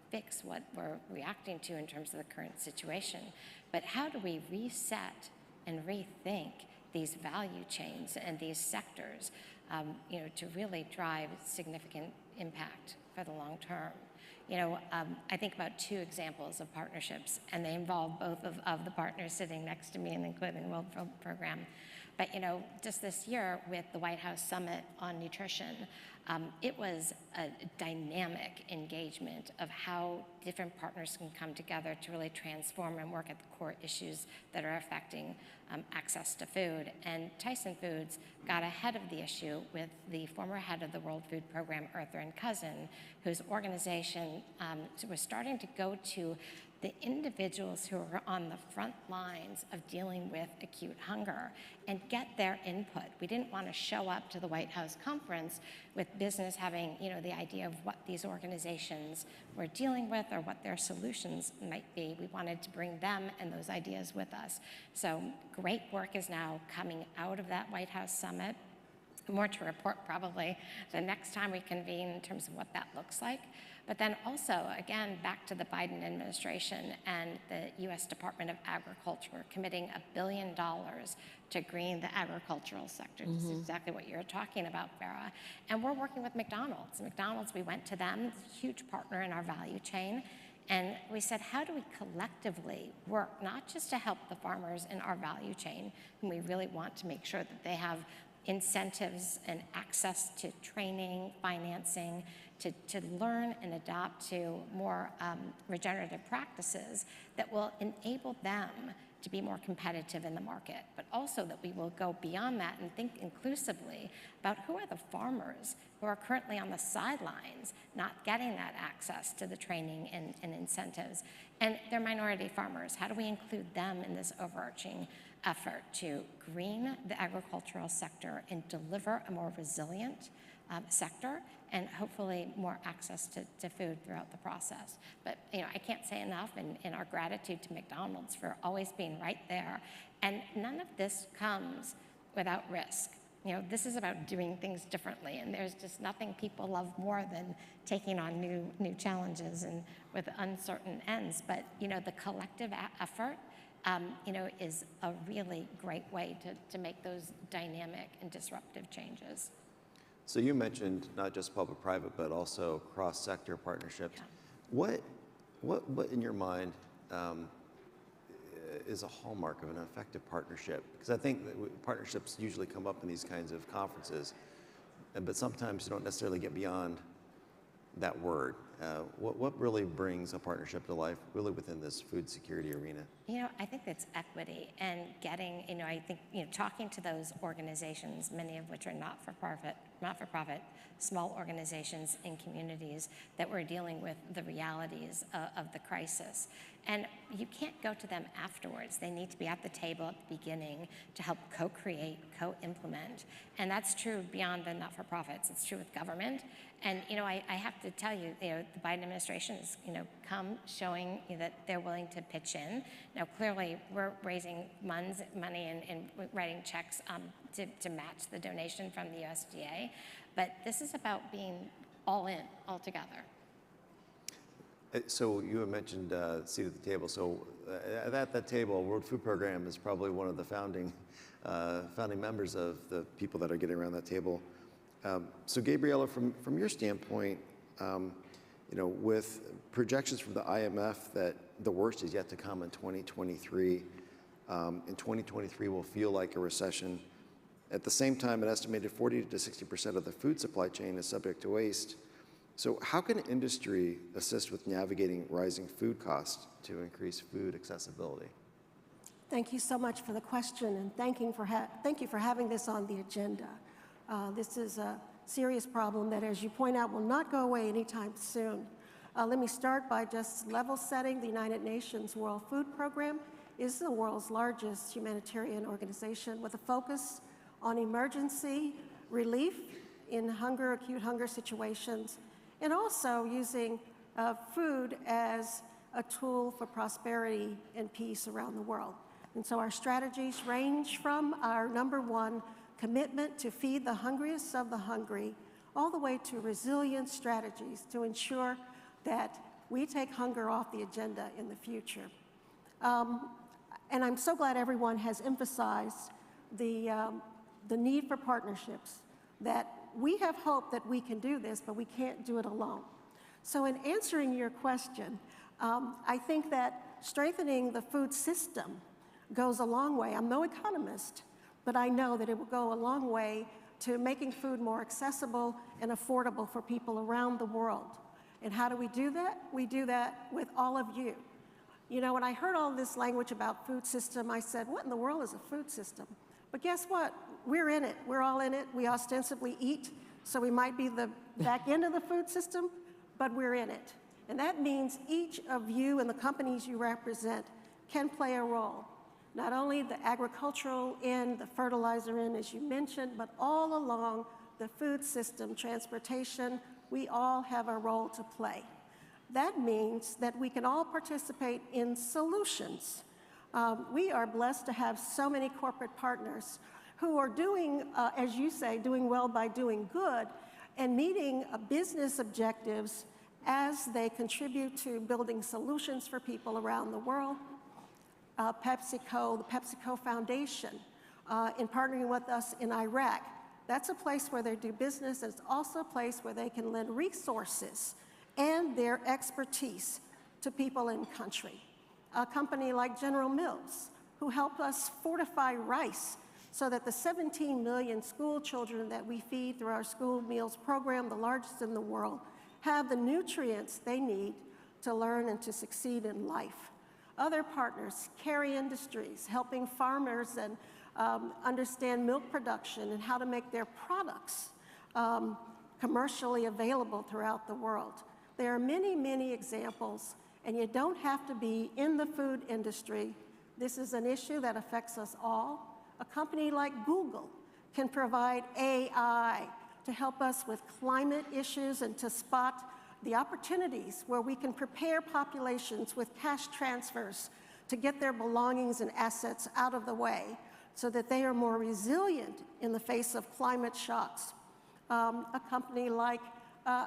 fix what we're reacting to in terms of the current situation, but how do we reset and rethink these value chains and these sectors, to really drive significant impact for the long term. I think about two examples of partnerships, and they involve both of the partners sitting next to me, and including the World Food Program. But just this year with the White House Summit on Nutrition, it was a dynamic engagement of how different partners can come together to really transform and work at the core issues that are affecting access to food. And Tyson Foods got ahead of the issue with the former head of the World Food Program, Arthur & Cousin, whose organization was starting to go to the individuals who are on the front lines of dealing with acute hunger and get their input. We didn't want to show up to the White House conference with business having, the idea of what these organizations were dealing with or what their solutions might be. We wanted to bring them and those ideas with us. So great work is now coming out of that White House Summit. More to report probably the next time we convene in terms of what that looks like. But then also, again, back to the Biden administration and the US Department of Agriculture committing $1 billion to green the agricultural sector. This is exactly what you're talking about, Farah. And we're working with McDonald's. McDonald's, we went to them, a huge partner in our value chain. And we said, how do we collectively work, not just to help the farmers in our value chain, whom we really want to make sure that they have incentives and access to training, financing, to learn and adopt to more regenerative practices that will enable them to be more competitive in the market, but also that we will go beyond that and think inclusively about who are the farmers who are currently on the sidelines, not getting that access to the training and incentives. And they're minority farmers. How do we include them in this overarching effort to green the agricultural sector and deliver a more resilient sector and hopefully more access to food throughout the process. But I can't say enough in our gratitude to McDonald's for always being right there. And none of this comes without risk. This is about doing things differently, and there's just nothing people love more than taking on new challenges and with uncertain ends. But the collective effort is a really great way to make those dynamic and disruptive changes. So you mentioned not just public-private, but also cross-sector partnerships. Yeah. What in your mind is a hallmark of an effective partnership? Because I think that partnerships usually come up in these kinds of conferences, but sometimes you don't necessarily get beyond that word. What really brings a partnership to life, really within this food security arena? I think that's equity and getting, I think, talking to those organizations, many of which are not-for-profit, small organizations in communities that were dealing with the realities of the crisis. And you can't go to them afterwards. They need to be at the table at the beginning to help co-create, co-implement. And that's true beyond the not-for-profits. It's true with government. And, I have to tell you, the Biden administration has, come showing that they're willing to pitch in. Now, clearly, we're raising money and writing checks to match the donation from the USDA. But this is about being all in, all together. So you had mentioned seat at the table. So at that table, World Food Program is probably one of the founding members of the people that are getting around that table. So Gabriella, from your standpoint, with projections from the IMF that the worst is yet to come in 2023, and 2023 will feel like a recession. At the same time, an estimated 40 to 60% of the food supply chain is subject to waste. So how can industry assist with navigating rising food costs to increase food accessibility? Thank you so much for the question, and thank you for having this on the agenda. This is a serious problem that, as you point out, will not go away anytime soon. Let me start by just level setting. The United Nations World Food Program is the world's largest humanitarian organization with a focus on emergency relief in acute hunger situations, and also using food as a tool for prosperity and peace around the world. And so our strategies range from our #1 commitment to feed the hungriest of the hungry, all the way to resilience strategies to ensure that we take hunger off the agenda in the future. And I'm so glad everyone has emphasized the need for partnerships, that we have hope that we can do this, but we can't do it alone. So in answering your question, I think that strengthening the food system goes a long way. I'm no economist, but I know that it will go a long way to making food more accessible and affordable for people around the world. And how do we do that? We do that with all of you. When I heard all this language about food system, I said, what in the world is a food system? But guess what? We're in it. We're all in it. We ostensibly eat, so we might be the back end of the food system, but we're in it. And that means each of you and the companies you represent can play a role. Not only the agricultural end, the fertilizer end, as you mentioned, but all along the food system, transportation, we all have a role to play. That means that we can all participate in solutions. We are blessed to have so many corporate partners who are doing, as you say, doing well by doing good and meeting business objectives as they contribute to building solutions for people around the world. PepsiCo, the PepsiCo Foundation, in partnering with us in Iraq. That's a place where they do business. It's also a place where they can lend resources and their expertise to people in country. A company like General Mills, who helped us fortify rice so that the 17 million school children that we feed through our school meals program, the largest in the world, have the nutrients they need to learn and to succeed in life. Other partners, Kerry Industries, helping farmers and understand milk production and how to make their products commercially available throughout the world. There are many, many examples, and you don't have to be in the food industry. This is an issue that affects us all. A company like Google can provide AI to help us with climate issues and to spot the opportunities where we can prepare populations with cash transfers to get their belongings and assets out of the way so that they are more resilient in the face of climate shocks. A company like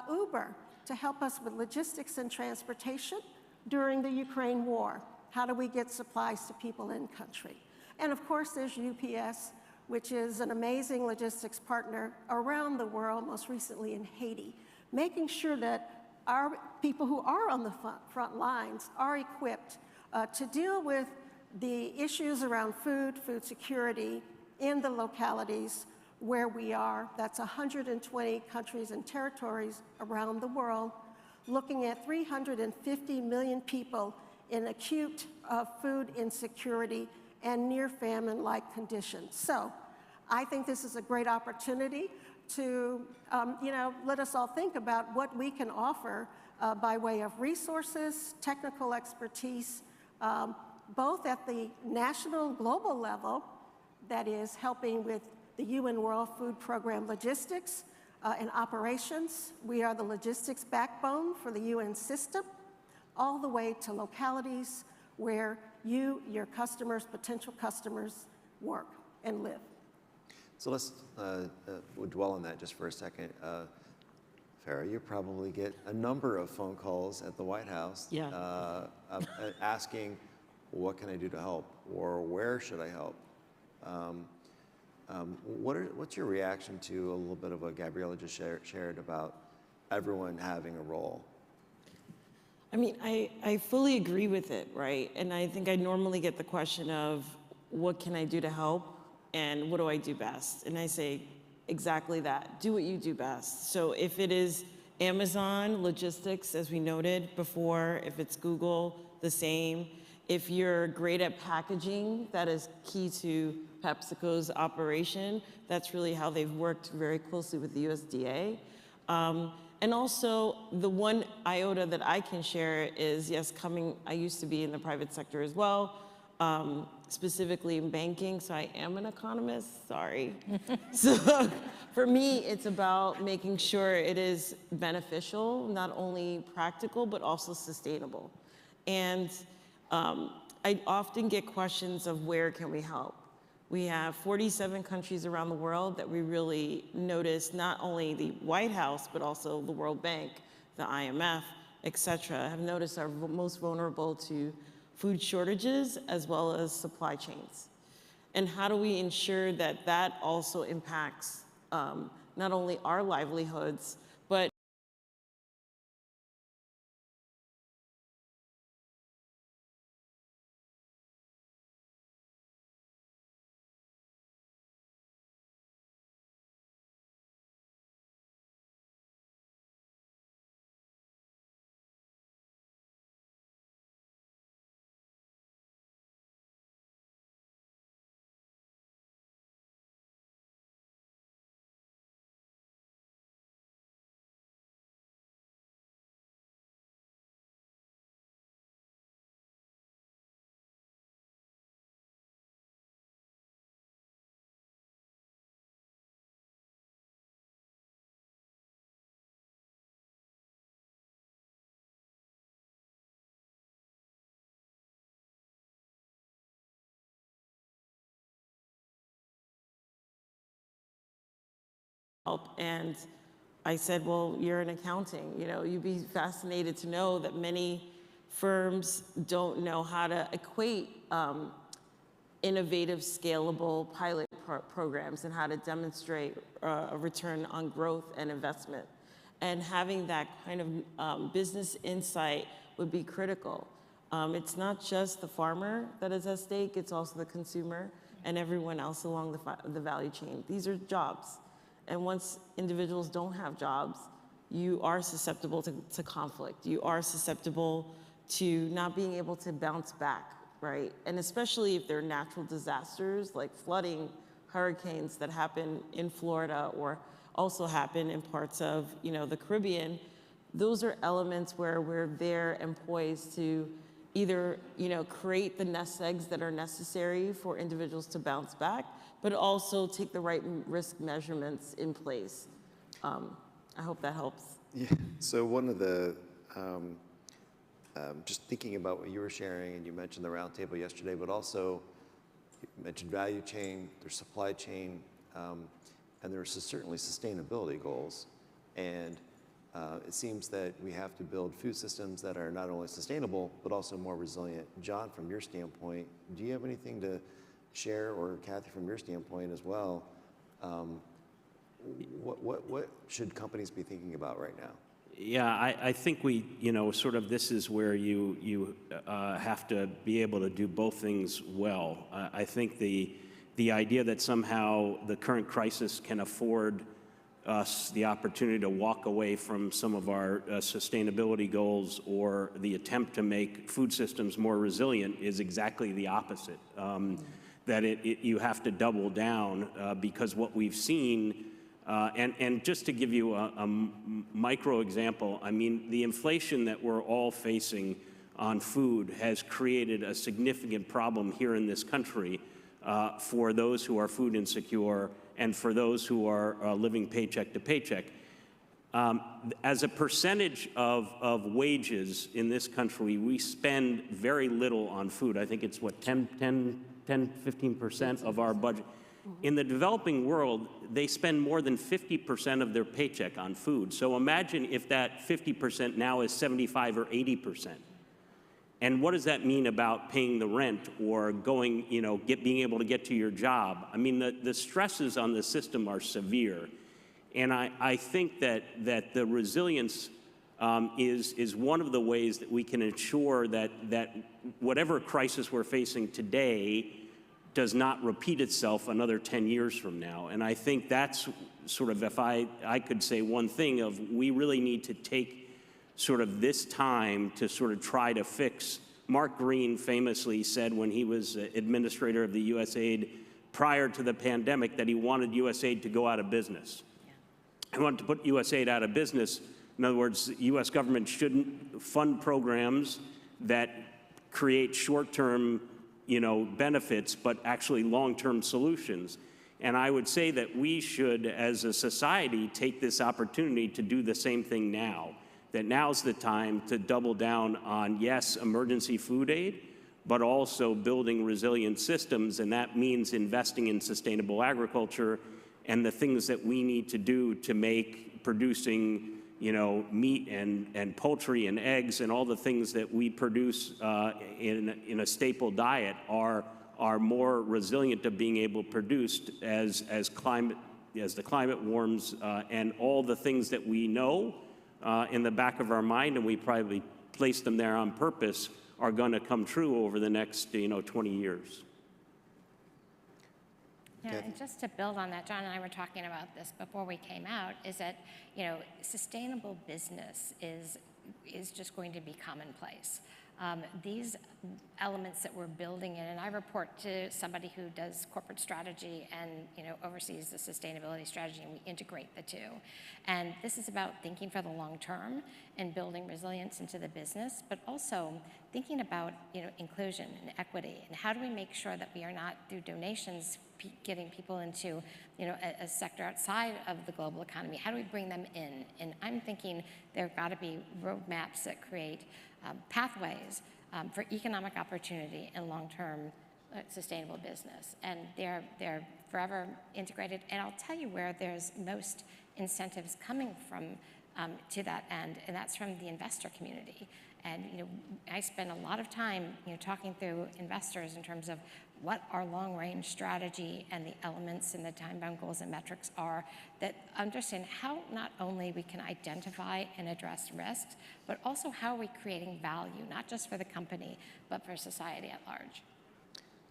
Uber to help us with logistics and transportation during the Ukraine war. How do we get supplies to people in country? And of course, there's UPS, which is an amazing logistics partner around the world, most recently in Haiti, making sure that our people who are on the front lines are equipped to deal with the issues around food security in the localities where we are. That's 120 countries and territories around the world, looking at 350 million people in acute food insecurity and near famine-like conditions. So I think this is a great opportunity to, let us all think about what we can offer by way of resources, technical expertise, both at the national, global level, that is helping with the UN World Food Program logistics and operations. We are the logistics backbone for the UN system, all the way to localities where you, your customers, potential customers work and live. So let's we'll dwell on that just for a second. Farah, you probably get a number of phone calls at the White House asking, what can I do to help? Or where should I help? What's your reaction to a little bit of what Gabriella just shared about everyone having a role? I mean, I fully agree with it, right? And I think I normally get the question of, what can I do to help? And what do I do best? And I say exactly that. Do what you do best. So if it is Amazon logistics, as we noted before, if it's Google, the same. If you're great at packaging, that is key to PepsiCo's operation. That's really how they've worked very closely with the USDA. And also, the one iota that I can share is, yes, I used to be in the private sector as well, specifically in banking, so I am an economist, sorry. So for me, it's about making sure it is beneficial, not only practical, but also sustainable. And I often get questions of where can we help? We have 47 countries around the world that we really notice, not only the White House, but also the World Bank, the IMF, et cetera, have noticed are most vulnerable to food shortages as well as supply chains. And how do we ensure that that also impacts not only our livelihoods, but help? And I said, well, you're in accounting. You'd be fascinated to know that many firms don't know how to equate innovative, scalable pilot programs and how to demonstrate a return on growth and investment. And having that kind of business insight would be critical. It's not just the farmer that is at stake, it's also the consumer and everyone else along the value chain. These are jobs. And once individuals don't have jobs, you are susceptible to conflict. You are susceptible to not being able to bounce back, right? And especially if there are natural disasters like flooding, hurricanes that happen in Florida or also happen in parts of the Caribbean, those are elements where we're there and poised to either create the nest eggs that are necessary for individuals to bounce back, but also take the right risk measurements in place. I hope that helps. Yeah. So one of the, just thinking about what you were sharing, and you mentioned the roundtable yesterday, but also you mentioned value chain, there's supply chain, and there's certainly sustainability goals. And it seems that we have to build food systems that are not only sustainable, but also more resilient. John, from your standpoint, do you have anything to share, or Kathy, from your standpoint as well? What should companies be thinking about right now? Yeah, I think sort of this is where you have to be able to do both things well. I think the idea that somehow the current crisis can afford us the opportunity to walk away from some of our sustainability goals or the attempt to make food systems more resilient is exactly the opposite. That you have to double down because what we've seen, and just to give you a micro example, I mean, the inflation that we're all facing on food has created a significant problem here in this country for those who are food insecure and for those who are living paycheck to paycheck. As a percentage of wages in this country, we spend very little on food. I think it's what, 15% of our budget. In the developing world, they spend more than 50% of their paycheck on food. So imagine if that 50% now is 75 or 80%. And what does that mean about paying the rent or going, being able to get to your job? I mean, the stresses on the system are severe. And I think that the resilience is one of the ways that we can ensure that whatever crisis we're facing today does not repeat itself another 10 years from now. And I think that's sort of, if I could say one thing of, we really need to take sort of this time to sort of try to fix. Mark Green famously said when he was administrator of the USAID prior to the pandemic that he wanted USAID to go out of business. He wanted to put USAID out of business. In other words, the US government shouldn't fund programs that create short-term, benefits, but actually long-term solutions. And I would say that we should, as a society, take this opportunity to do the same thing now. That now's the time to double down on, yes, emergency food aid, but also building resilient systems, and that means investing in sustainable agriculture and the things that we need to do to make producing, meat and poultry and eggs and all the things that we produce in a staple diet are more resilient to being able to produce as the climate warms, and all the things that we know in the back of our mind, and we probably placed them there on purpose, are going to come true over the next 20 years. Yeah, and just to build on that, John and I were talking about this before we came out, is that sustainable business is just going to be commonplace. These elements that we're building in, and I report to somebody who does corporate strategy and oversees the sustainability strategy, and we integrate the two. And this is about thinking for the long term and building resilience into the business, but also thinking about inclusion and equity, and how do we make sure that we are not, through donations, getting people into a sector outside of the global economy. How do we bring them in? And I'm thinking there have got to be roadmaps that create pathways for economic opportunity and long-term sustainable business. And they're forever integrated. And I'll tell you where there's most incentives coming from to that end, and that's from the investor community. And I spend a lot of time talking through investors in terms of what our long-range strategy and the elements and the time-bound goals and metrics are that understand how not only we can identify and address risks, but also how are we creating value, not just for the company, but for society at large.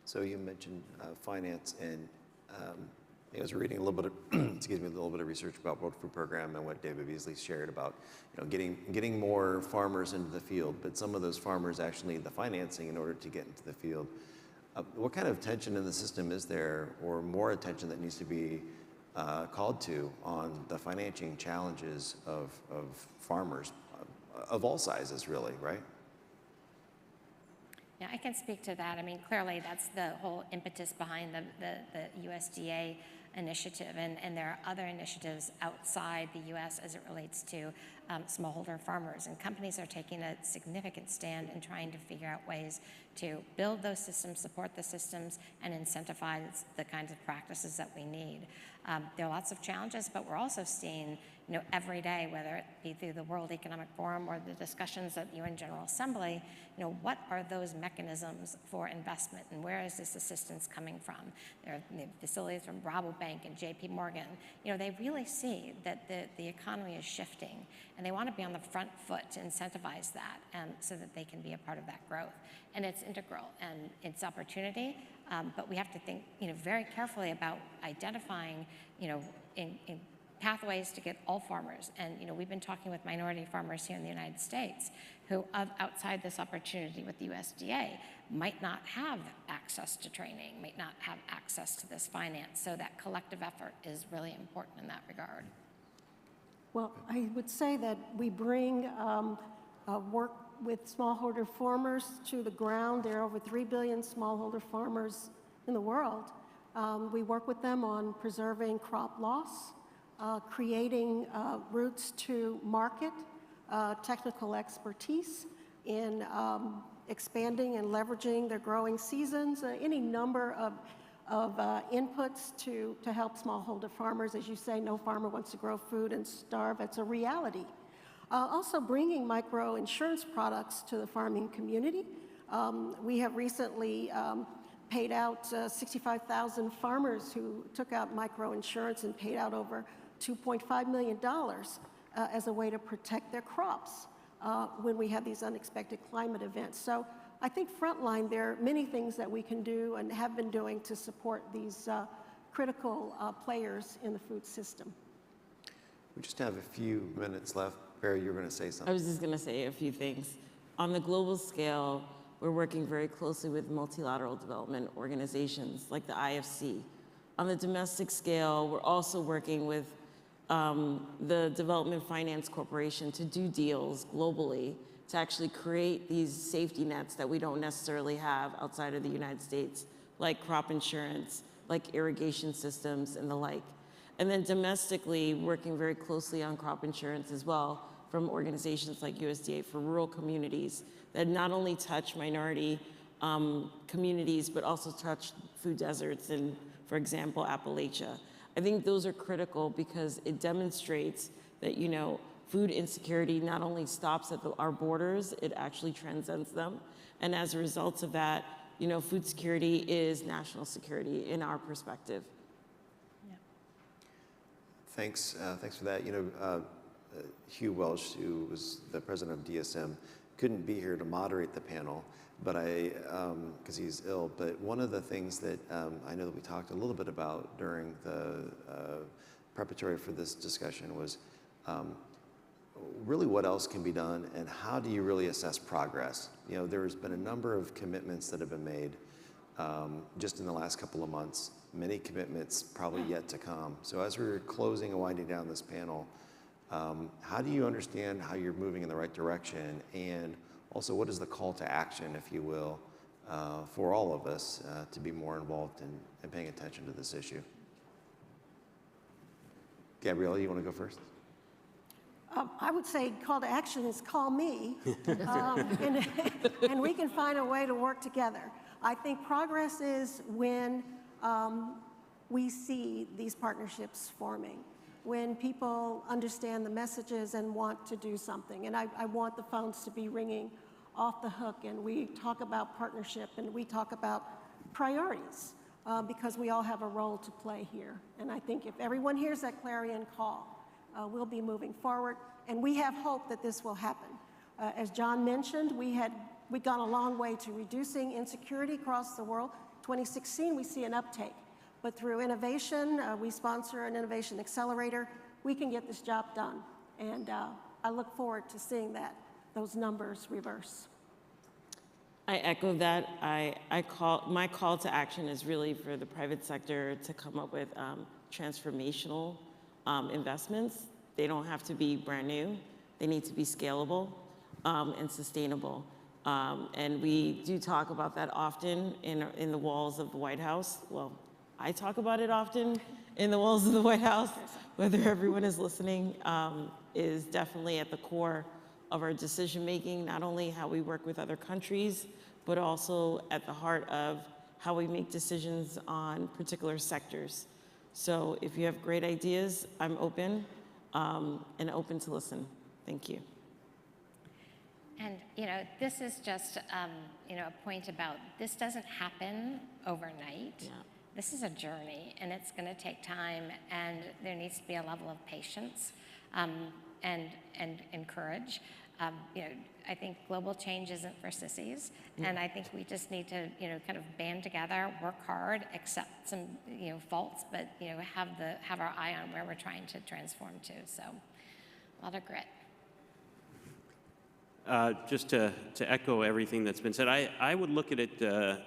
So you mentioned finance, and I was reading a little bit of, excuse me, a little bit of research about World Food Program and what David Beasley shared about, getting more farmers into the field, but some of those farmers actually need the financing in order to get into the field. What kind of tension in the system is there, or more attention that needs to be called to on the financing challenges of farmers of all sizes, really, right? Yeah, I can speak to that. I mean, clearly that's the whole impetus behind the USDA initiative, and there are other initiatives outside the U.S. as it relates to smallholder farmers, and companies are taking a significant stand in trying to figure out ways to build those systems, support the systems, and incentivize the kinds of practices that we need. There are lots of challenges, but we're also seeing every day, whether it be through the World Economic Forum or the discussions at the UN General Assembly, what are those mechanisms for investment, and where is this assistance coming from? There are facilities from Rabobank and JP Morgan. They really see that the economy is shifting, and they want to be on the front foot to incentivize that, so that they can be a part of that growth. And it's integral, and it's opportunity, but we have to think very carefully about identifying in pathways to get all farmers. And we've been talking with minority farmers here in the United States who, outside this opportunity with the USDA, might not have access to training, might not have access to this finance. So that collective effort is really important in that regard. Well, I would say that we bring work with smallholder farmers to the ground. There are over 3 billion smallholder farmers in the world. We work with them on preserving crop loss, creating routes to market, technical expertise in expanding and leveraging their growing seasons, any number of inputs to help smallholder farmers. As you say, no farmer wants to grow food and starve. It's a reality. Also bringing micro insurance products to the farming community. We have recently paid out 65,000 farmers who took out micro insurance and paid out over $2.5 million as a way to protect their crops when we have these unexpected climate events. So I think frontline, there are many things that we can do and have been doing to support these critical players in the food system. We just have a few minutes left. Barry, you were going to say something. I was just going to say a few things. On the global scale, we're working very closely with multilateral development organizations like the IFC. On the domestic scale, we're also working with the Development Finance Corporation to do deals globally to actually create these safety nets that we don't necessarily have outside of the United States, like crop insurance, like irrigation systems and the like. And then domestically, working very closely on crop insurance as well from organizations like USDA for rural communities that not only touch minority communities, but also touch food deserts in, for example, Appalachia. I think those are critical because it demonstrates that, food insecurity not only stops at our borders, it actually transcends them. And as a result of that, food security is national security in our perspective. Thanks for that. Hugh Welsh, who was the president of DSM, couldn't be here to moderate the panel, but because he's ill. But one of the things that I know that we talked a little bit about during the preparatory for this discussion was really what else can be done and how do you really assess progress? There's been a number of commitments that have been made just in the last couple of months. Many commitments probably yet to come. So as we're closing and winding down this panel, how do you understand how you're moving in the right direction? And also, what is the call to action, if you will, for all of us to be more involved in paying attention to this issue? Gabriella, you want to go first? I would say call to action is call me, and we can find a way to work together. I think progress is when we see these partnerships forming, when people understand the messages and want to do something. And I want the phones to be ringing off the hook, and we talk about partnership, and we talk about priorities, because we all have a role to play here. And I think if everyone hears that clarion call, we'll be moving forward, and we have hope that this will happen. As John mentioned, we've gone a long way to reducing insecurity across the world. 2016, we see an uptake. But through innovation, we sponsor an innovation accelerator, we can get this job done. And I look forward to seeing those numbers reverse. I echo that. My call to action is really for the private sector to come up with transformational investments. They don't have to be brand new. They need to be scalable and sustainable. And we do talk about that often in the walls of the White House. Well, I talk about it often in the walls of the White House. Whether everyone is listening is definitely at the core of our decision making, not only how we work with other countries, but also at the heart of how we make decisions on particular sectors. So if you have great ideas, I'm open and open to listen. Thank you. And this is just a point about this doesn't happen overnight. Yeah. This is a journey, and it's going to take time, and there needs to be a level of patience and courage. I think global change isn't for sissies, and I think we just need to, kind of band together, work hard, accept some, faults, but have our eye on where we're trying to transform to. So, a lot of grit. Just to echo everything that's been said, I would look at it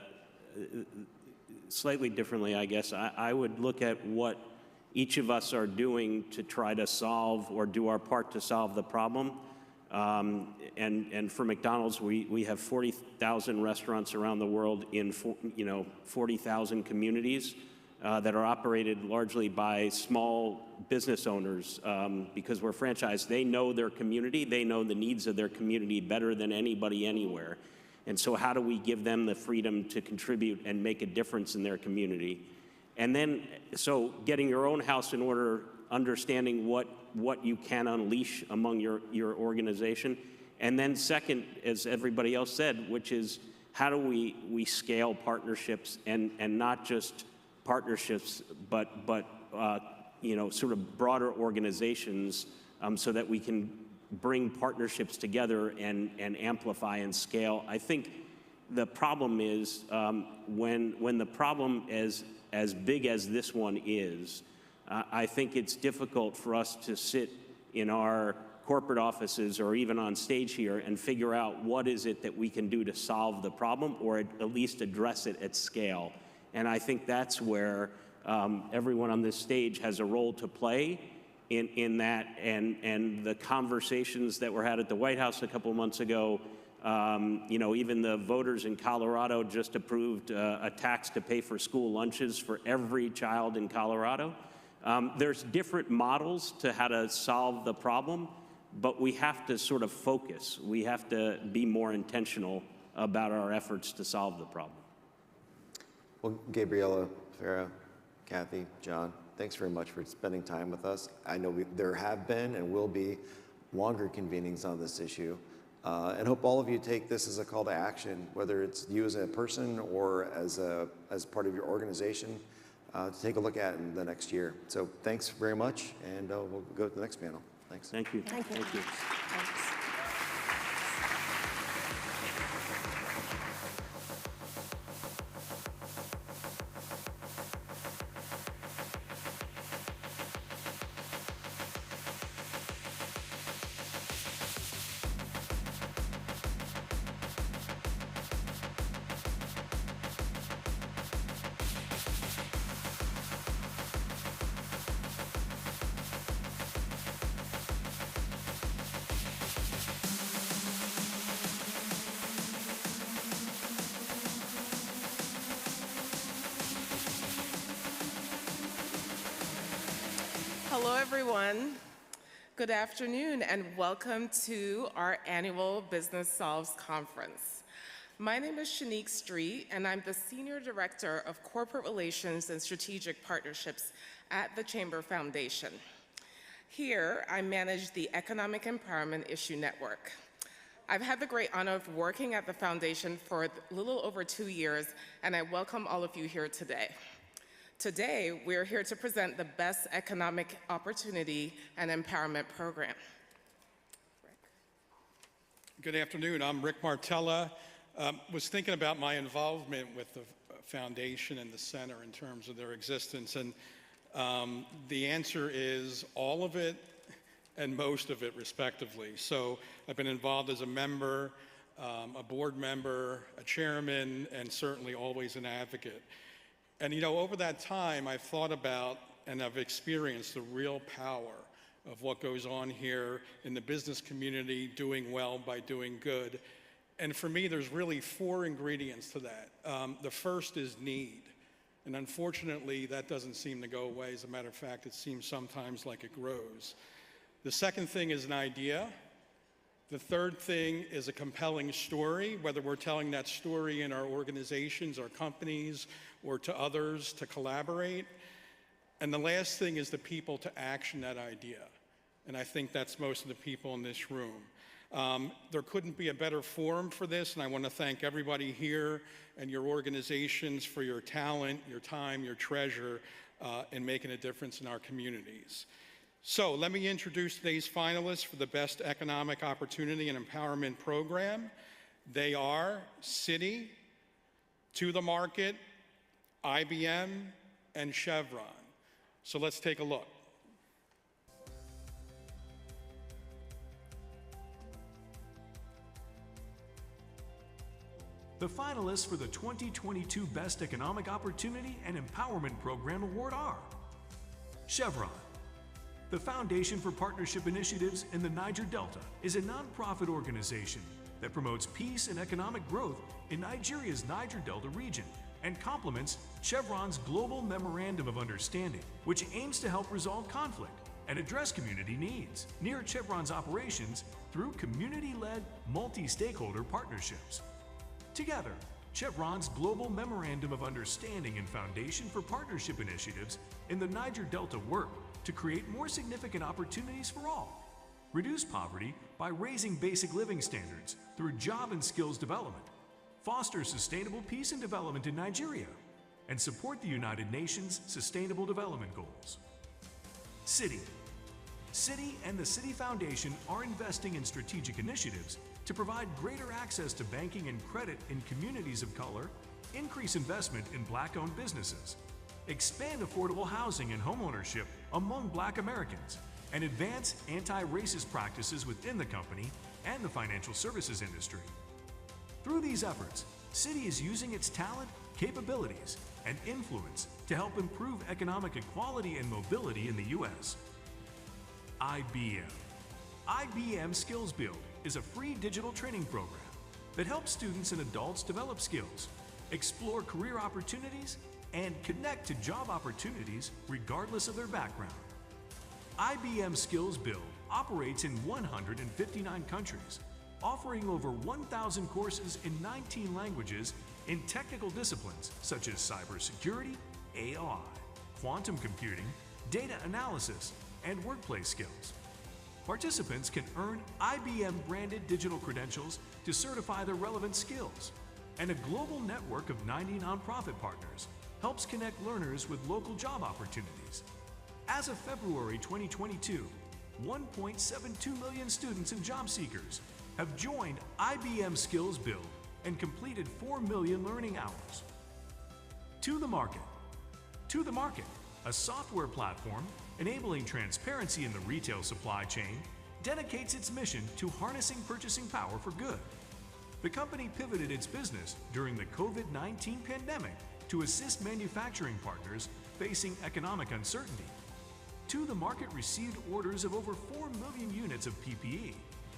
slightly differently, I guess. I would look at what each of us are doing to try to solve or do our part to solve the problem. And for McDonald's, we have 40,000 restaurants around the world in 40,000 communities that are operated largely by small business owners because we're franchised. They know their community, they know the needs of their community better than anybody anywhere. And so how do we give them the freedom to contribute and make a difference in their community? And then, so getting your own house in order, understanding what you can unleash among your organization. And then second, as everybody else said, which is how do we scale partnerships and not just partnerships, but sort of broader organizations so that we can bring partnerships together and amplify and scale. I think the problem is when the problem is as big as this one is, I think it's difficult for us to sit in our corporate offices or even on stage here and figure out what is it that we can do to solve the problem or at least address it at scale. And I think that's where everyone on this stage has a role to play in that, and the conversations that were had at the White House a couple of months ago, even the voters in Colorado just approved a tax to pay for school lunches for every child in Colorado. There's different models to how to solve the problem, but we have to sort of focus. We have to be more intentional about our efforts to solve the problem. Well, Gabriella, Farah, Kathy, John, thanks very much for spending time with us. I know there have been and will be longer convenings on this issue, and hope all of you take this as a call to action, whether it's you as a person or as part of your organization, to take a look at in the next year. So thanks very much, and we'll go to the next panel. Thanks. Thank you. Thank you. Thank you. Thanks. Hello, everyone. Good afternoon, and welcome to our annual Business Solves Conference. My name is Shanique Street, and I'm the Senior Director of Corporate Relations and Strategic Partnerships at the Chamber Foundation. Here, I manage the Economic Empowerment Issue Network. I've had the great honor of working at the foundation for a little over 2 years, and I welcome all of you here today. Today, we're here to present the Best Economic Opportunity and Empowerment Program. Good afternoon, I'm Rick Martella. Was thinking about my involvement with the foundation and the center in terms of their existence, and the answer is all of it and most of it, respectively. So I've been involved as a member, a board member, a chairman, and certainly always an advocate. And over that time, I've thought about and I've experienced the real power of what goes on here in the business community, doing well by doing good. And for me, there's really 4 ingredients to that. The first is need. And unfortunately, that doesn't seem to go away. As a matter of fact, it seems sometimes like it grows. The second thing is an idea. The third thing is a compelling story, whether we're telling that story in our organizations, our companies, or to others to collaborate. And the last thing is the people to action that idea. And I think that's most of the people in this room. There couldn't be a better forum for this, and I want to thank everybody here and your organizations for your talent, your time, your treasure in making a difference in our communities. So let me introduce today's finalists for the Best Economic Opportunity and Empowerment Program. They are Citi, To the Market, IBM, and Chevron. So let's take a look. The finalists for the 2022 Best Economic Opportunity and Empowerment Program Award are Chevron. The Foundation for Partnership Initiatives in the Niger Delta is a nonprofit organization that promotes peace and economic growth in Nigeria's Niger Delta region and complements Chevron's Global Memorandum of Understanding, which aims to help resolve conflict and address community needs near Chevron's operations through community-led multi-stakeholder partnerships. Together, Chevron's Global Memorandum of Understanding and Foundation for Partnership Initiatives in the Niger Delta work to create more significant opportunities for all, reduce poverty by raising basic living standards through job and skills development, foster sustainable peace and development in Nigeria, and support the United Nations Sustainable Development Goals. Citi. Citi and the Citi Foundation are investing in strategic initiatives to provide greater access to banking and credit in communities of color, increase investment in Black-owned businesses, expand affordable housing and homeownership among Black Americans, and advance anti-racist practices within the company and the financial services industry. Through these efforts, Citi is using its talent, capabilities, and influence to help improve economic equality and mobility in the U.S. IBM. IBM Skills Build is a free digital training program that helps students and adults develop skills, explore career opportunities, and connect to job opportunities regardless of their background. IBM Skills Build operates in 159 countries, offering over 1,000 courses in 19 languages in technical disciplines such as cybersecurity, AI, quantum computing, data analysis, and workplace skills. Participants can earn IBM-branded digital credentials to certify their relevant skills, and a global network of 90 nonprofit partners helps connect learners with local job opportunities. As of February 2022, 1.72 million students and job seekers have joined IBM Skills Build and completed 4 million learning hours. To the Market. To the Market, a software platform enabling transparency in the retail supply chain, dedicates its mission to harnessing purchasing power for good. The company pivoted its business during the COVID-19 pandemic to assist manufacturing partners facing economic uncertainty. To the Market received orders of over 4 million units of PPE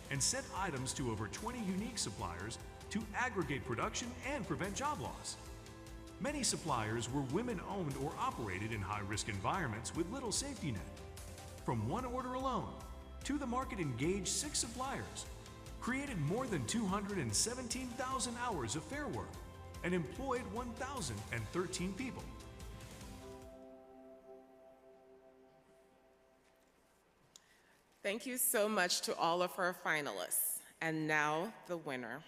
and sent items to over 20 unique suppliers to aggregate production and prevent job loss. Many suppliers were women-owned or operated in high-risk environments with little safety net. From one order alone, To the Market engaged 6 suppliers, created more than 217,000 hours of fair work, and employed 1,013 people. Thank you so much to all of our finalists. And now the winner.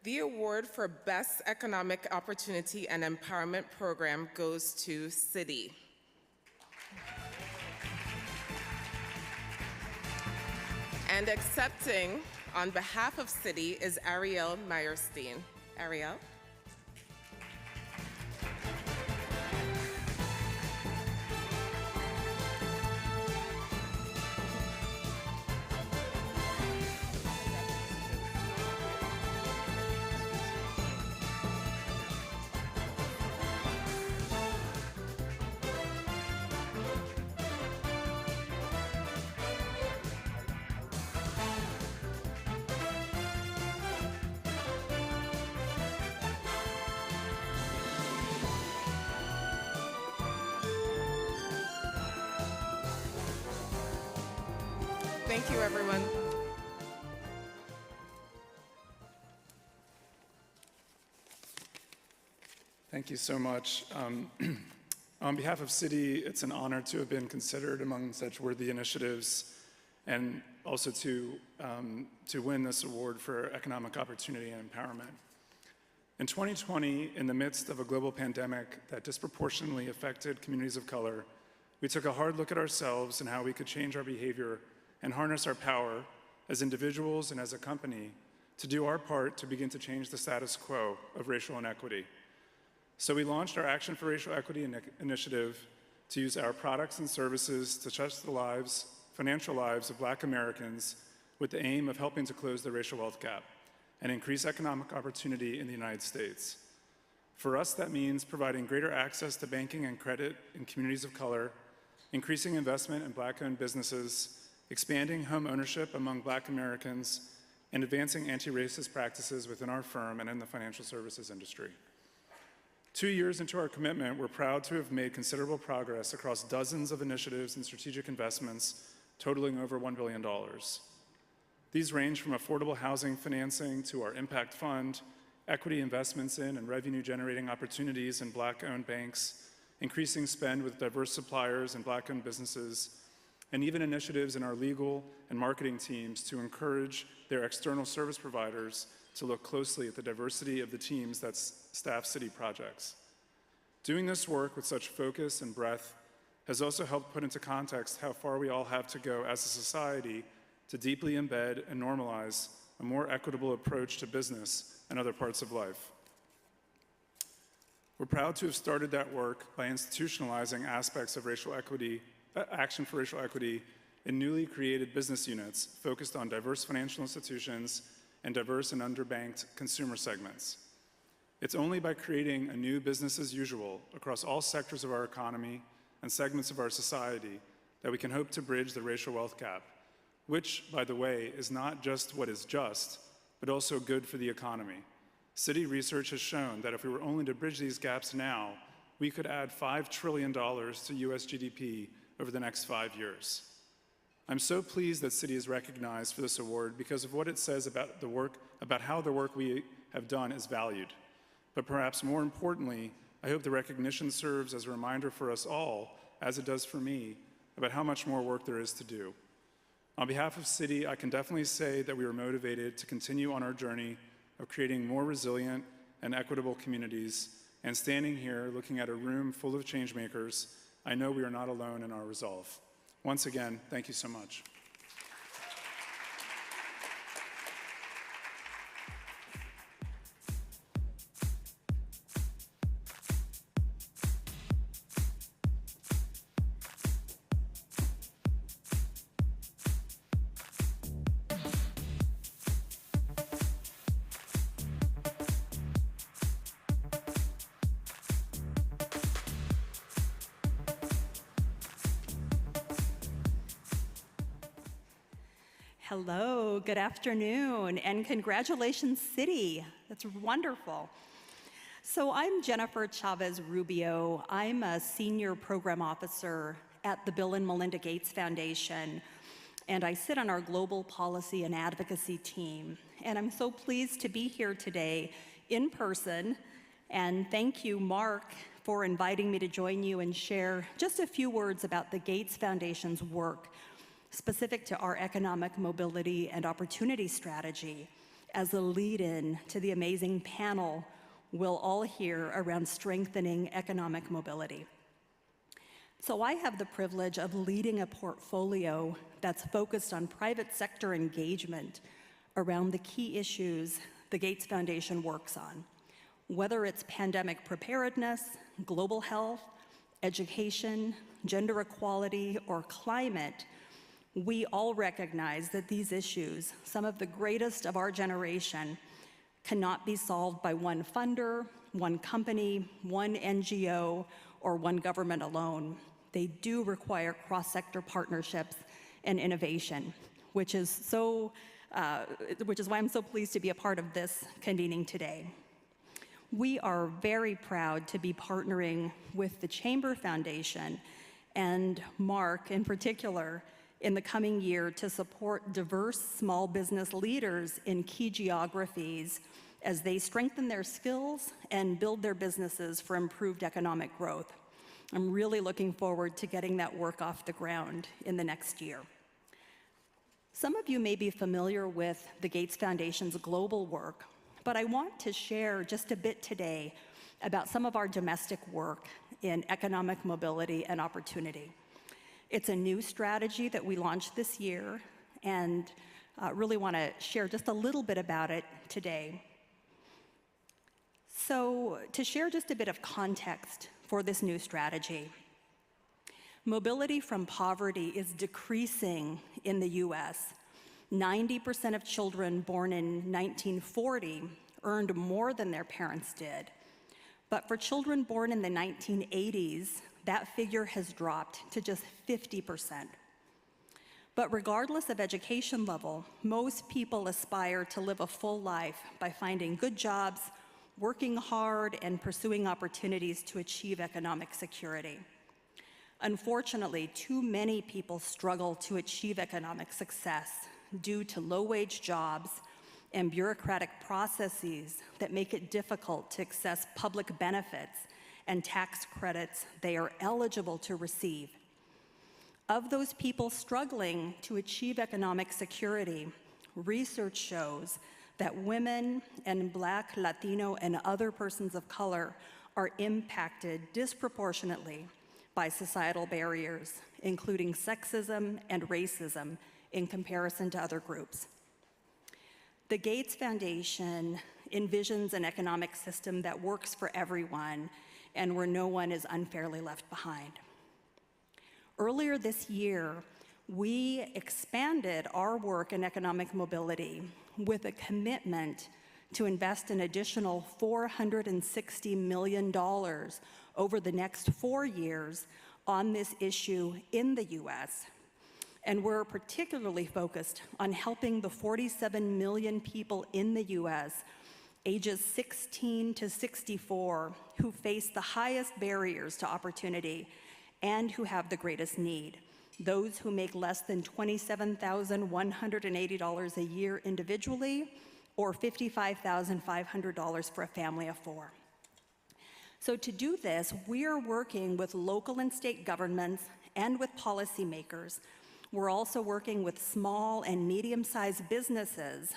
The award for Best Economic Opportunity and Empowerment Program goes to Citi. And accepting on behalf of Citi is Ariel Meyerstein. Ariel? Thank you, everyone. Thank you so much. On behalf of Citi, it's an honor to have been considered among such worthy initiatives and also to win this award for economic opportunity and empowerment. In 2020, in the midst of a global pandemic that disproportionately affected communities of color, we took a hard look at ourselves and how we could change our behavior and harness our power as individuals and as a company to do our part to begin to change the status quo of racial inequity. So we launched our Action for Racial Equity initiative to use our products and services to touch the lives, financial lives of Black Americans with the aim of helping to close the racial wealth gap and increase economic opportunity in the United States. For us, that means providing greater access to banking and credit in communities of color, increasing investment in Black-owned businesses, expanding home ownership among Black Americans, and advancing anti-racist practices within our firm and in the financial services industry. 2 years into our commitment, we're proud to have made considerable progress across dozens of initiatives and strategic investments totaling over $1 billion. These range from affordable housing financing to our impact fund, equity investments in and revenue-generating opportunities in Black-owned banks, increasing spend with diverse suppliers and Black-owned businesses, and even initiatives in our legal and marketing teams to encourage their external service providers to look closely at the diversity of the teams that staff city projects. Doing this work with such focus and breadth has also helped put into context how far we all have to go as a society to deeply embed and normalize a more equitable approach to business and other parts of life. We're proud to have started that work by institutionalizing aspects of racial equity, Action for Racial Equity in newly created business units focused on diverse financial institutions and diverse and underbanked consumer segments. It's only by creating a new business as usual across all sectors of our economy and segments of our society that we can hope to bridge the racial wealth gap, which, by the way, is not just what is just, but also good for the economy. City research has shown that if we were only to bridge these gaps now, we could add $5 trillion to US GDP over the next 5 years. I'm so pleased that City is recognized for this award because of what it says about the work, about how the work we have done is valued. But perhaps more importantly, I hope the recognition serves as a reminder for us all, as it does for me, about how much more work there is to do. On behalf of City, I can definitely say that we are motivated to continue on our journey of creating more resilient and equitable communities, and standing here looking at a room full of change makers, I know we are not alone in our resolve. Once again, thank you so much. Hello, good afternoon, and congratulations, City. That's wonderful. So I'm Jennifer Chavez Rubio. I'm a senior program officer at the Bill and Melinda Gates Foundation, and I sit on our global policy and advocacy team. And I'm so pleased to be here today in person, and thank you, Mark, for inviting me to join you and share just a few words about the Gates Foundation's work specific to our economic mobility and opportunity strategy as a lead-in to the amazing panel we'll all hear around strengthening economic mobility. So I have the privilege of leading a portfolio that's focused on private sector engagement around the key issues the Gates Foundation works on, whether it's pandemic preparedness, global health, education, gender equality, or climate. We all recognize that these issues, some of the greatest of our generation, cannot be solved by one funder, one company, one NGO, or one government alone. They do require cross-sector partnerships and innovation, which is why I'm so pleased to be a part of this convening today. We are very proud to be partnering with the Chamber Foundation and Mark in particular in the coming year to support diverse small business leaders in key geographies as they strengthen their skills and build their businesses for improved economic growth. I'm really looking forward to getting that work off the ground in the next year. Some of you may be familiar with the Gates Foundation's global work, but I want to share just a bit today about some of our domestic work in economic mobility and opportunity. It's a new strategy that we launched this year, and really want to share just a little bit about it today. So, to share just a bit of context for this new strategy, mobility from poverty is decreasing in the US. 90% of children born in 1940 earned more than their parents did. But for children born in the 1980s, that figure has dropped to just 50%. But regardless of education level, most people aspire to live a full life by finding good jobs, working hard, and pursuing opportunities to achieve economic security. Unfortunately, too many people struggle to achieve economic success due to low-wage jobs and bureaucratic processes that make it difficult to access public benefits and tax credits they are eligible to receive. Of those people struggling to achieve economic security, research shows that women and Black, Latino, and other persons of color are impacted disproportionately by societal barriers, including sexism and racism, in comparison to other groups. The Gates Foundation envisions an economic system that works for everyone and where no one is unfairly left behind. Earlier this year, we expanded our work in economic mobility with a commitment to invest an additional $460 million over the next 4 years on this issue in the US. And we're particularly focused on helping the 47 million people in the US ages 16 to 64 who face the highest barriers to opportunity and who have the greatest need. Those who make less than $27,180 a year individually, or $55,500 for a family of 4. So to do this, we are working with local and state governments and with policymakers. We're also working with small and medium-sized businesses.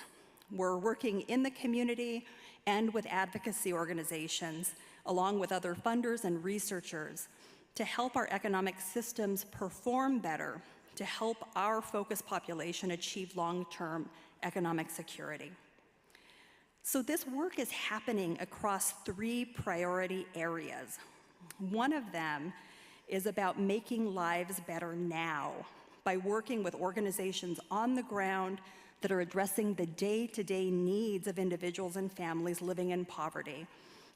We're working in the community and with advocacy organizations, along with other funders and researchers, to help our economic systems perform better, to help our focused population achieve long-term economic security. So this work is happening across 3 priority areas. One of them is about making lives better now by working with organizations on the ground that are addressing the day-to-day needs of individuals and families living in poverty,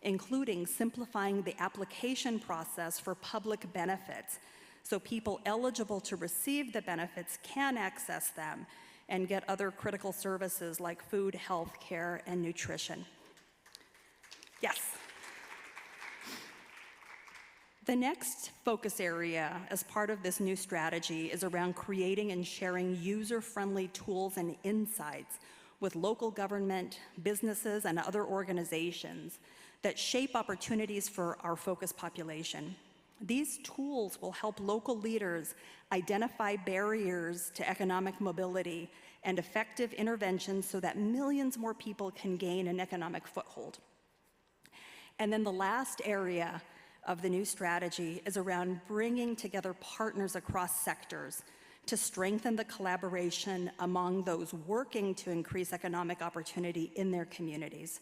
including simplifying the application process for public benefits so people eligible to receive the benefits can access them and get other critical services like food, health care, and nutrition. Yes. The next focus area as part of this new strategy is around creating and sharing user-friendly tools and insights with local government, businesses, and other organizations that shape opportunities for our focus population. These tools will help local leaders identify barriers to economic mobility and effective interventions so that millions more people can gain an economic foothold. And then the last area of the new strategy is around bringing together partners across sectors to strengthen the collaboration among those working to increase economic opportunity in their communities.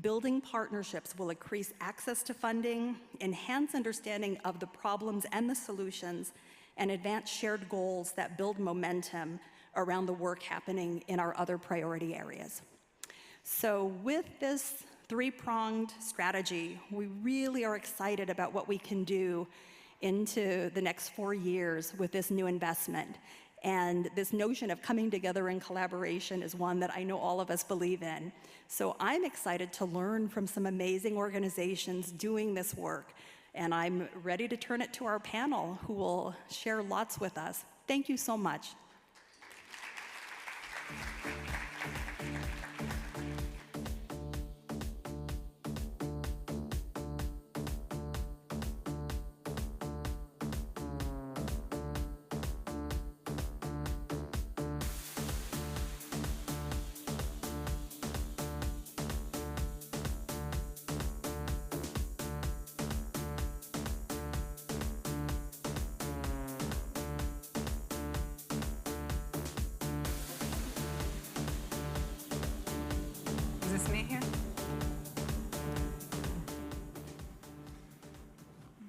Building partnerships will increase access to funding, enhance understanding of the problems and the solutions, and advance shared goals that build momentum around the work happening in our other priority areas. So with this 3-pronged strategy, we really are excited about what we can do into the next 4 years with this new investment. And this notion of coming together in collaboration is one that I know all of us believe in. So I'm excited to learn from some amazing organizations doing this work. And I'm ready to turn it to our panel, who will share lots with us. Thank you so much.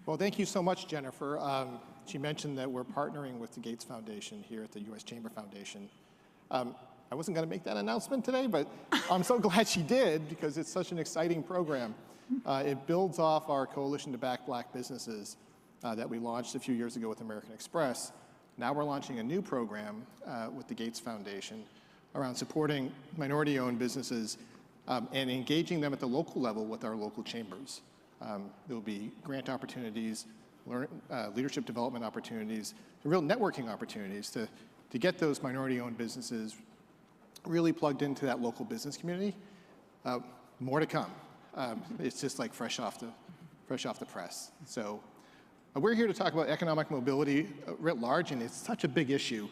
Well, thank you so much, Jennifer. She mentioned that we're partnering with the Gates Foundation here at the U.S. Chamber Foundation. I wasn't going to make that announcement today, but I'm so glad she did because it's such an exciting program. It builds off our Coalition to Back Black Businesses that we launched a few years ago with American Express. Now we're launching a new program with the Gates Foundation around supporting minority-owned businesses and engaging them at the local level with our local chambers. There'll be grant opportunities, leadership development opportunities, real networking opportunities to get those minority-owned businesses really plugged into that local business community. More to come. It's just like fresh off the press. So we're here to talk about economic mobility writ large, and it's such a big issue.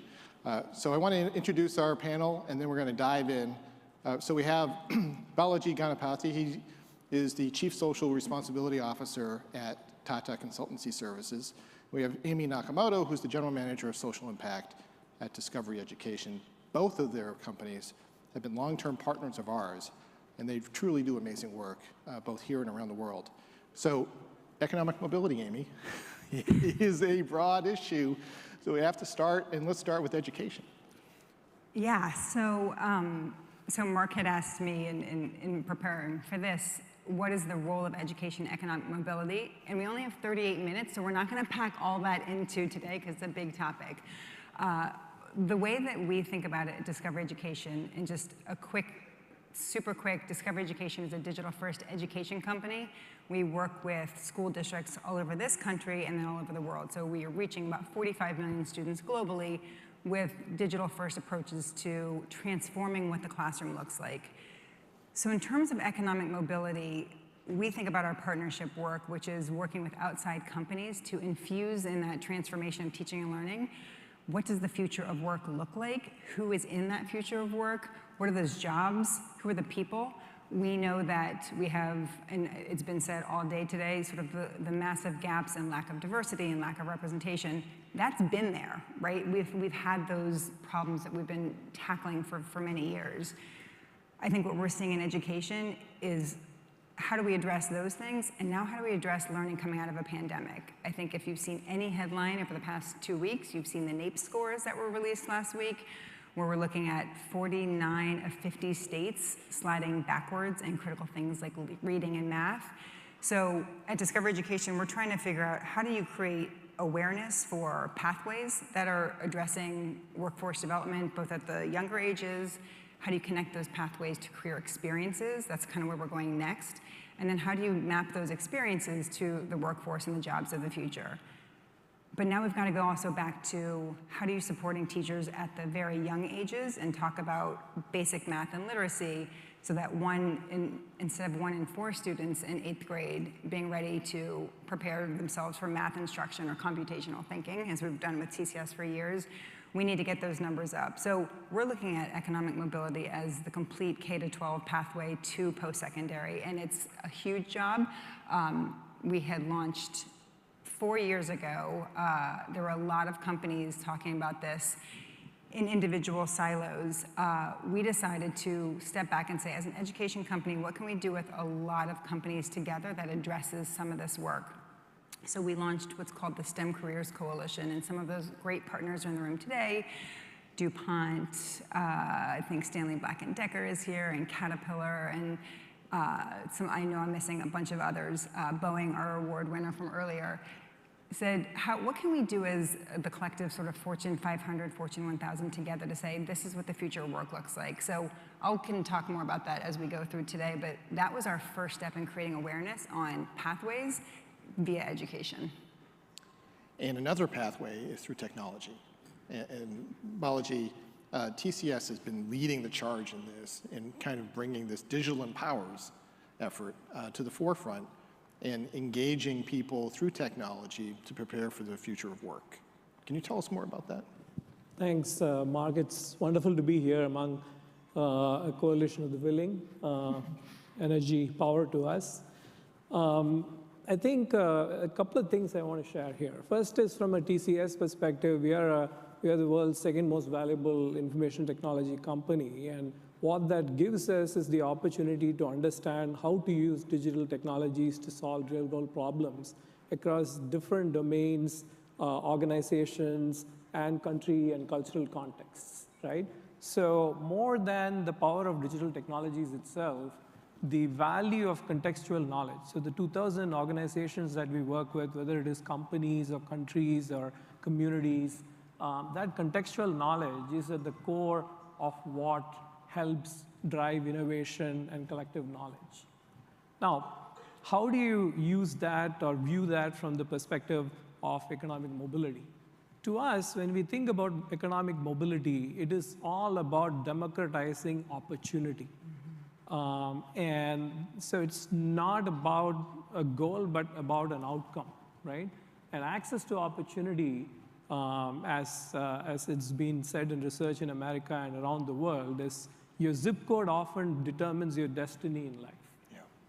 So I want to introduce our panel, and then we're going to dive in. So we have Balaji Ganapathy. He is the Chief Social Responsibility Officer at Tata Consultancy Services. We have Amy Nakamoto, who's the General Manager of Social Impact at Discovery Education. Both of their companies have been long-term partners of ours, and they truly do amazing work, both here and around the world. So economic mobility, Amy, is a broad issue. So we have to start, and let's start with education. Yeah, so Mark had asked me in preparing for this, what is the role of education in economic mobility? And we only have 38 minutes, so we're not going to pack all that into today because it's a big topic. The way that we think about it at Discovery Education, and just a quick, super quick, Discovery Education is a digital-first education company. We work with school districts all over this country and then all over the world. So we are reaching about 45 million students globally with digital-first approaches to transforming what the classroom looks like. So in terms of economic mobility, we think about our partnership work, which is working with outside companies to infuse in that transformation of teaching and learning. What does the future of work look like? Who is in that future of work? What are those jobs? Who are the people? We know that we have, and it's been said all day today, sort of the massive gaps and lack of diversity and lack of representation. That's been there, right? We've had those problems that we've been tackling for many years. I think what we're seeing in education is how do we address those things? And now how do we address learning coming out of a pandemic? I think if you've seen any headline over the past 2 weeks, you've seen the NAEP scores that were released last week, where we're looking at 49 of 50 states sliding backwards in critical things like reading and math. So at Discovery Education, we're trying to figure out how do you create awareness for pathways that are addressing workforce development, both at the younger ages. How do you connect those pathways to career experiences? That's kind of where we're going next. And then how do you map those experiences to the workforce and the jobs of the future? But now we've got to go also back to how do you supporting teachers at the very young ages and talk about basic math and literacy so that instead of 1 in 4 students in 8th grade being ready to prepare themselves for math instruction or computational thinking, as we've done with TCS for years, we need to get those numbers up. So we're looking at economic mobility as the complete K-12 pathway to post-secondary, and it's a huge job. We had launched 4 years ago. There were a lot of companies talking about this in individual silos. We decided to step back and say, as an education company, what can we do with a lot of companies together that addresses some of this work? So we launched what's called the STEM Careers Coalition, and some of those great partners are in the room today. DuPont, I think Stanley Black & Decker is here, and Caterpillar, and I know I'm missing a bunch of others. Boeing, our award winner from earlier, said, what can we do as the collective sort of Fortune 500, Fortune 1000 together to say, this is what the future of work looks like. So I can talk more about that as we go through today, but that was our first step in creating awareness on pathways via education. And another pathway is through technology. And Balaji, TCS has been leading the charge in this and kind of bringing this digital empowers effort to the forefront and engaging people through technology to prepare for the future of work. Can you tell us more about that? Thanks, Mark. It's wonderful to be here among a coalition of the willing, energy, power to us. I think a couple of things I want to share here. First is from a TCS perspective, we are the world's second most valuable information technology company. And what that gives us is the opportunity to understand how to use digital technologies to solve real-world problems across different domains, organizations, and country and cultural contexts, right? So more than the power of digital technologies itself, the value of contextual knowledge. So the 2,000 organizations that we work with, whether it is companies or countries or communities, that contextual knowledge is at the core of what helps drive innovation and collective knowledge. Now, how do you use that or view that from the perspective of economic mobility? To us, when we think about economic mobility, it is all about democratizing opportunity. And so it's not about a goal, but about an outcome, right? And access to opportunity, as it's been said in research in America and around the world, is your zip code often determines your destiny in life.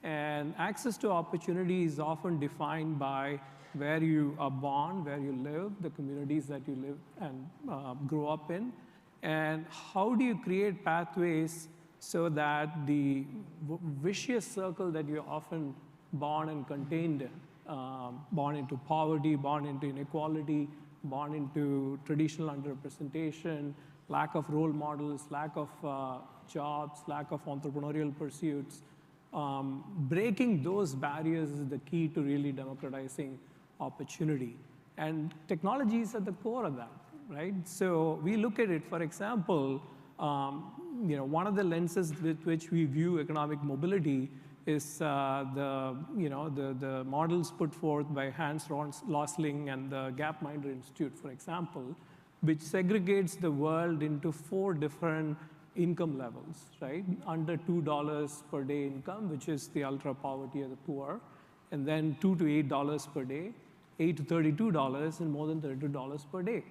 And access to opportunity is often defined by where you are born, where you live, the communities that you live and grow up in, and how do you create pathways so that the vicious circle that you're often born and contained in, born into poverty, born into inequality, born into traditional underrepresentation, lack of role models, lack of jobs, lack of entrepreneurial pursuits, breaking those barriers is the key to really democratizing opportunity. And technology is at the core of that, right? So we look at it, for example, one of the lenses with which we view economic mobility is the models put forth by Hans Rosling and the Gapminder Institute, for example, which segregates the world into 4 different income levels, right? Under $2 per day income, which is the ultra poverty of the poor, and then $2 to $8 per day, $8 to $32, and more than $32 per day.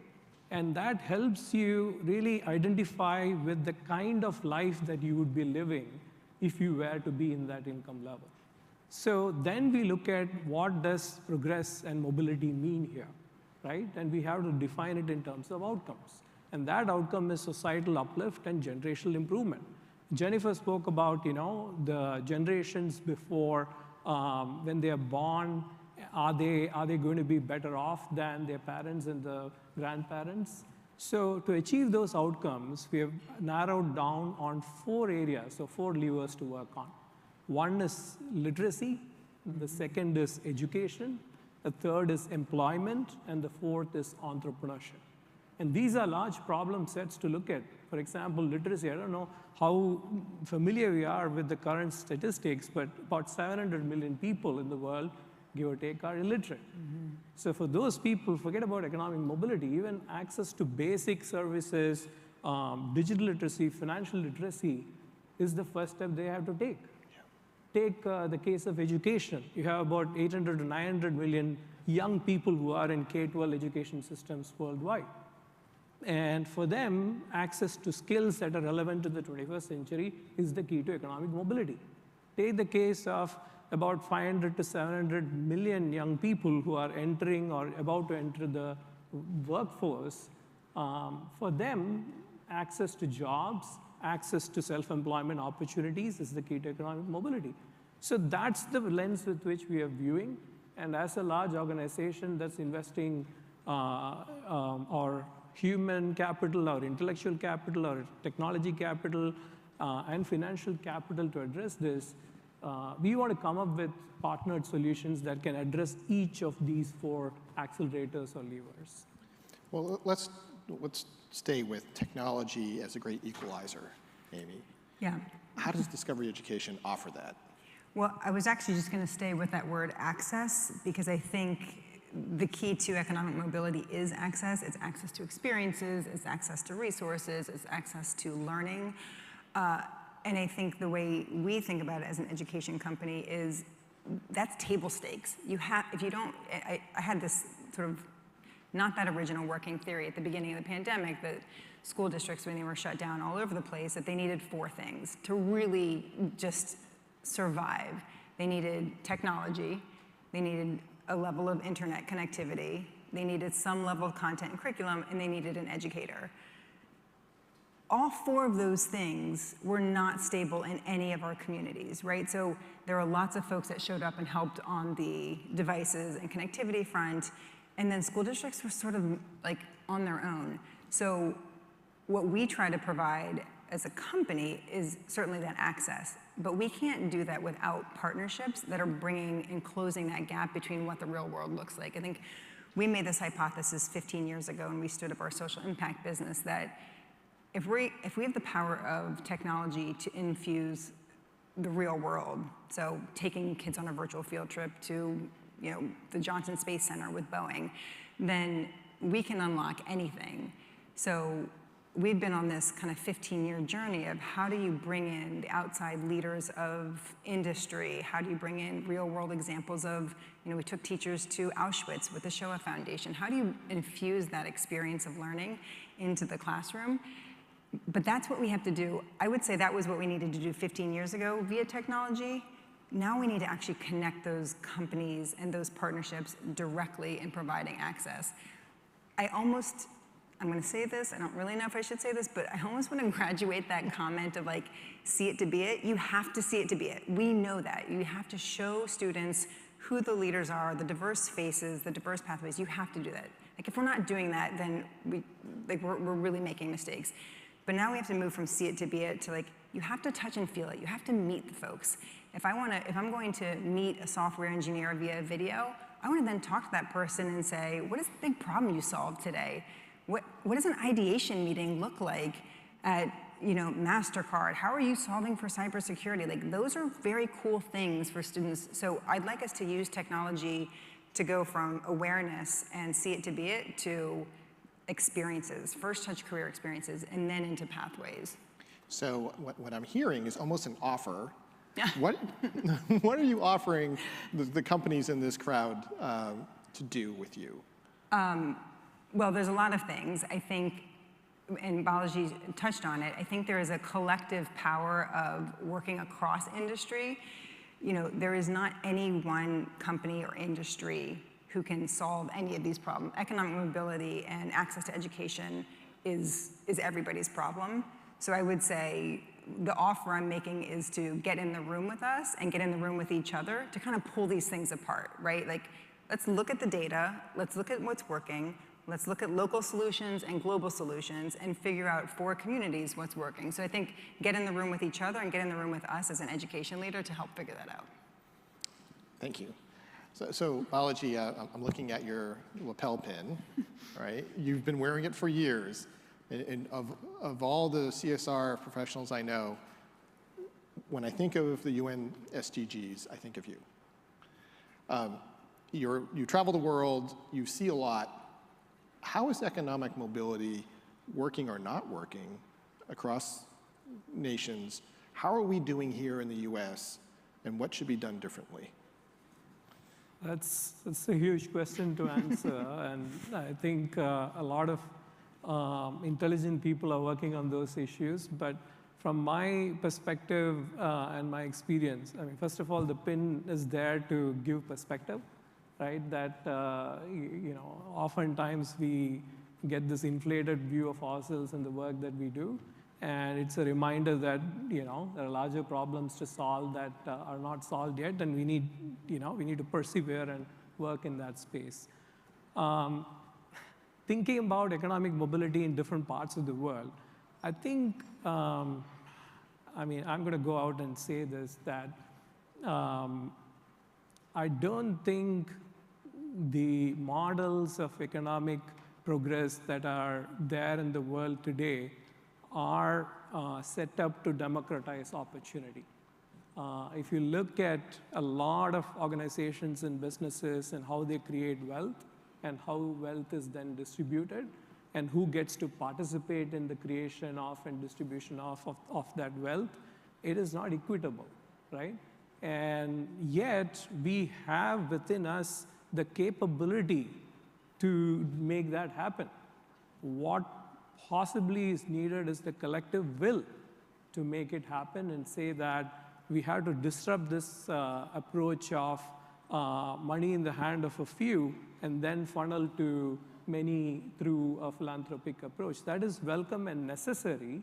And that helps you really identify with the kind of life that you would be living if you were to be in that income level. So then we look at what does progress and mobility mean here, right? And we have to define it in terms of outcomes. And that outcome is societal uplift and generational improvement. Jennifer spoke about, the generations before, when they are born, are they going to be better off than their parents and the grandparents? So to achieve those outcomes, we have narrowed down on 4 areas, so 4 levers to work on. One is literacy, the second is education, the third is employment, and the fourth is entrepreneurship. And these are large problem sets to look at. For example, literacy, I don't know how familiar we are with the current statistics, but about 700 million people in the world, give or take, are illiterate. So for those people, forget about economic mobility, even access to basic services, digital literacy, financial literacy is the first step they have to take. Take the case of education. You have about 800 to 900 million young people who are in K-12 education systems worldwide. And for them, access to skills that are relevant to the 21st century is the key to economic mobility. Take the case of about 500 to 700 million young people who are entering or about to enter the workforce. For them, access to jobs, access to self-employment opportunities is the key to economic mobility. So that's the lens with which we are viewing. And as a large organization that's investing our human capital, our intellectual capital, our technology capital, and financial capital to address this, we want to come up with partnered solutions that can address each of these 4 accelerators or levers. Well, let's stay with technology as a great equalizer, Amy. Yeah. How does Discovery Education offer that? Well, I was actually just going to stay with that word access, because I think the key to economic mobility is access. It's access to experiences, it's access to resources, it's access to learning. And I think the way we think about it as an education company is that's table stakes. If you don't, I had this sort of not that original working theory at the beginning of the pandemic that school districts, when they were shut down all over the place, that they needed 4 things to really just survive. They needed technology, they needed a level of internet connectivity, they needed some level of content and curriculum, and they needed an educator. all four of those things were not stable in any of our communities, right? So there were lots of folks that showed up and helped on the devices and connectivity front, and then school districts were sort of like on their own. So what we try to provide as a company is certainly that access, but we can't do that without partnerships that are bringing and closing that gap between what the real world looks like. I think we made this hypothesis 15 years ago when we stood up our social impact business that if we have the power of technology to infuse the real world, so taking kids on a virtual field trip to the Johnson Space Center with Boeing, then we can unlock anything. So we've been on this kind of 15-year journey of how do you bring in the outside leaders of industry? How do you bring in real-world examples of, we took teachers to Auschwitz with the Shoah Foundation. How do you infuse that experience of learning into the classroom? But that's what we have to do. I would say that was what we needed to do 15 years ago via technology. Now we need to actually connect those companies and those partnerships directly in providing access. I'm going to say this, I don't really know if I should say this, but I almost want to graduate that comment of like, see it to be it. You have to see it to be it. We know that. You have to show students who the leaders are, the diverse faces, the diverse pathways. You have to do that. Like if we're not doing that, then we're really making mistakes. But now we have to move from see it to be it to like, you have to touch and feel it. You have to meet the folks. If I'm going to meet a software engineer via video, I want to then talk to that person and say, what is the big problem you solved today? What does an ideation meeting look like at MasterCard? How are you solving for cybersecurity? Like those are very cool things for students. So I'd like us to use technology to go from awareness and see it to be it to experiences, first touch career experiences, and then into pathways. So what I'm hearing is almost an offer. What are you offering the companies in this crowd to do with you? Well, there's a lot of things. I think, and Balaji touched on it, I think there is a collective power of working across industry. There is not any one company or industry who can solve any of these problems. Economic mobility and access to education is everybody's problem. So I would say the offer I'm making is to get in the room with us and get in the room with each other to kind of pull these things apart, right? Like, let's look at the data, let's look at what's working, let's look at local solutions and global solutions and figure out for communities what's working. So I think get in the room with each other and get in the room with us as an education leader to help figure that out. Thank you. So Balaji, I'm looking at your lapel pin, right? You've been wearing it for years. And of all the CSR professionals I know, when I think of the UN SDGs, I think of you. You travel the world, you see a lot. How is economic mobility working or not working across nations? How are we doing here in the US, and what should be done differently? That's a huge question to answer, and I think a lot of intelligent people are working on those issues. But from my perspective and my experience, I mean, first of all, the pin is there to give perspective, right? That oftentimes we get this inflated view of ourselves and the work that we do, and it's a reminder that there are larger problems to solve that are not solved yet, and we need to persevere and work in that space. Thinking about economic mobility in different parts of the world, I think, I'm going to go out and say this, that I don't think the models of economic progress that are there in the world today are set up to democratize opportunity. If you look at a lot of organizations and businesses and how they create wealth and how wealth is then distributed and who gets to participate in the creation of and distribution of that wealth, it is not equitable, right? And yet we have within us the capability to make that happen. What possibly is needed is the collective will to make it happen and say that we have to disrupt this approach of money in the hand of a few and then funnel to many through a philanthropic approach. That is welcome and necessary,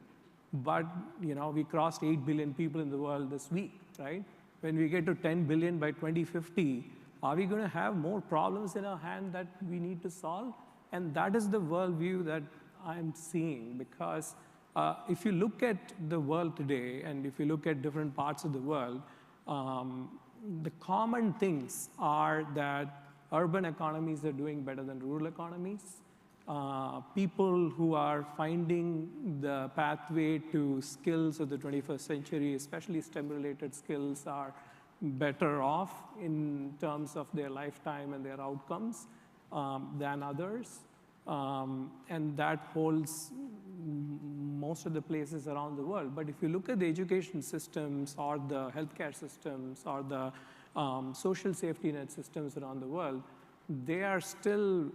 but we crossed 8 billion people in the world this week, right? When we get to 10 billion by 2050, are we going to have more problems in our hand that we need to solve? And that is the worldview that I'm seeing, because if you look at the world today, and if you look at different parts of the world, the common things are that urban economies are doing better than rural economies. People who are finding the pathway to skills of the 21st century, especially STEM-related skills, are better off in terms of their lifetime and their outcomes than others. And that holds most of the places around the world. But if you look at the education systems or the healthcare systems or the social safety net systems around the world, they are still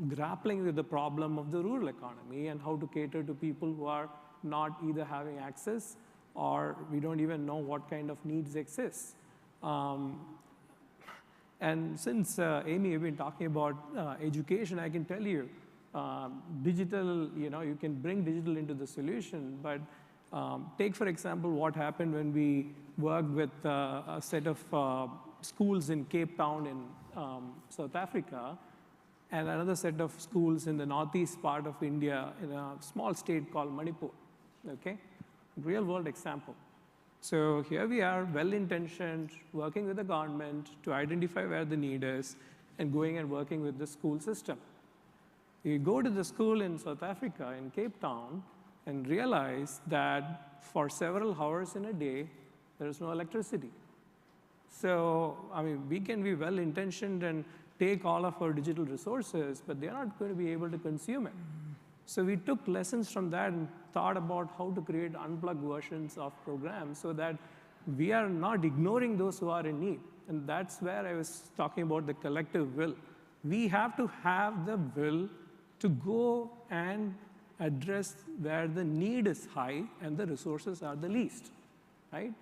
grappling with the problem of the rural economy and how to cater to people who are not either having access or we don't even know what kind of needs exist. And since, Amy, you've been talking about education, I can tell you, digital, you can bring digital into the solution, but take, for example, what happened when we worked with a set of schools in Cape Town in South Africa, and another set of schools in the northeast part of India in a small state called Manipur, okay? Real world example. So here we are, well-intentioned, working with the government to identify where the need is and going and working with the school system. You go to the school in South Africa, in Cape Town, and realize that for several hours in a day, there is no electricity. So, I mean, we can be well-intentioned and take all of our digital resources, but they're not going to be able to consume it. So we took lessons from that and thought about how to create unplugged versions of programs so that we are not ignoring those who are in need. And that's where I was talking about the collective will. We have to have the will to go and address where the need is high and the resources are the least, right?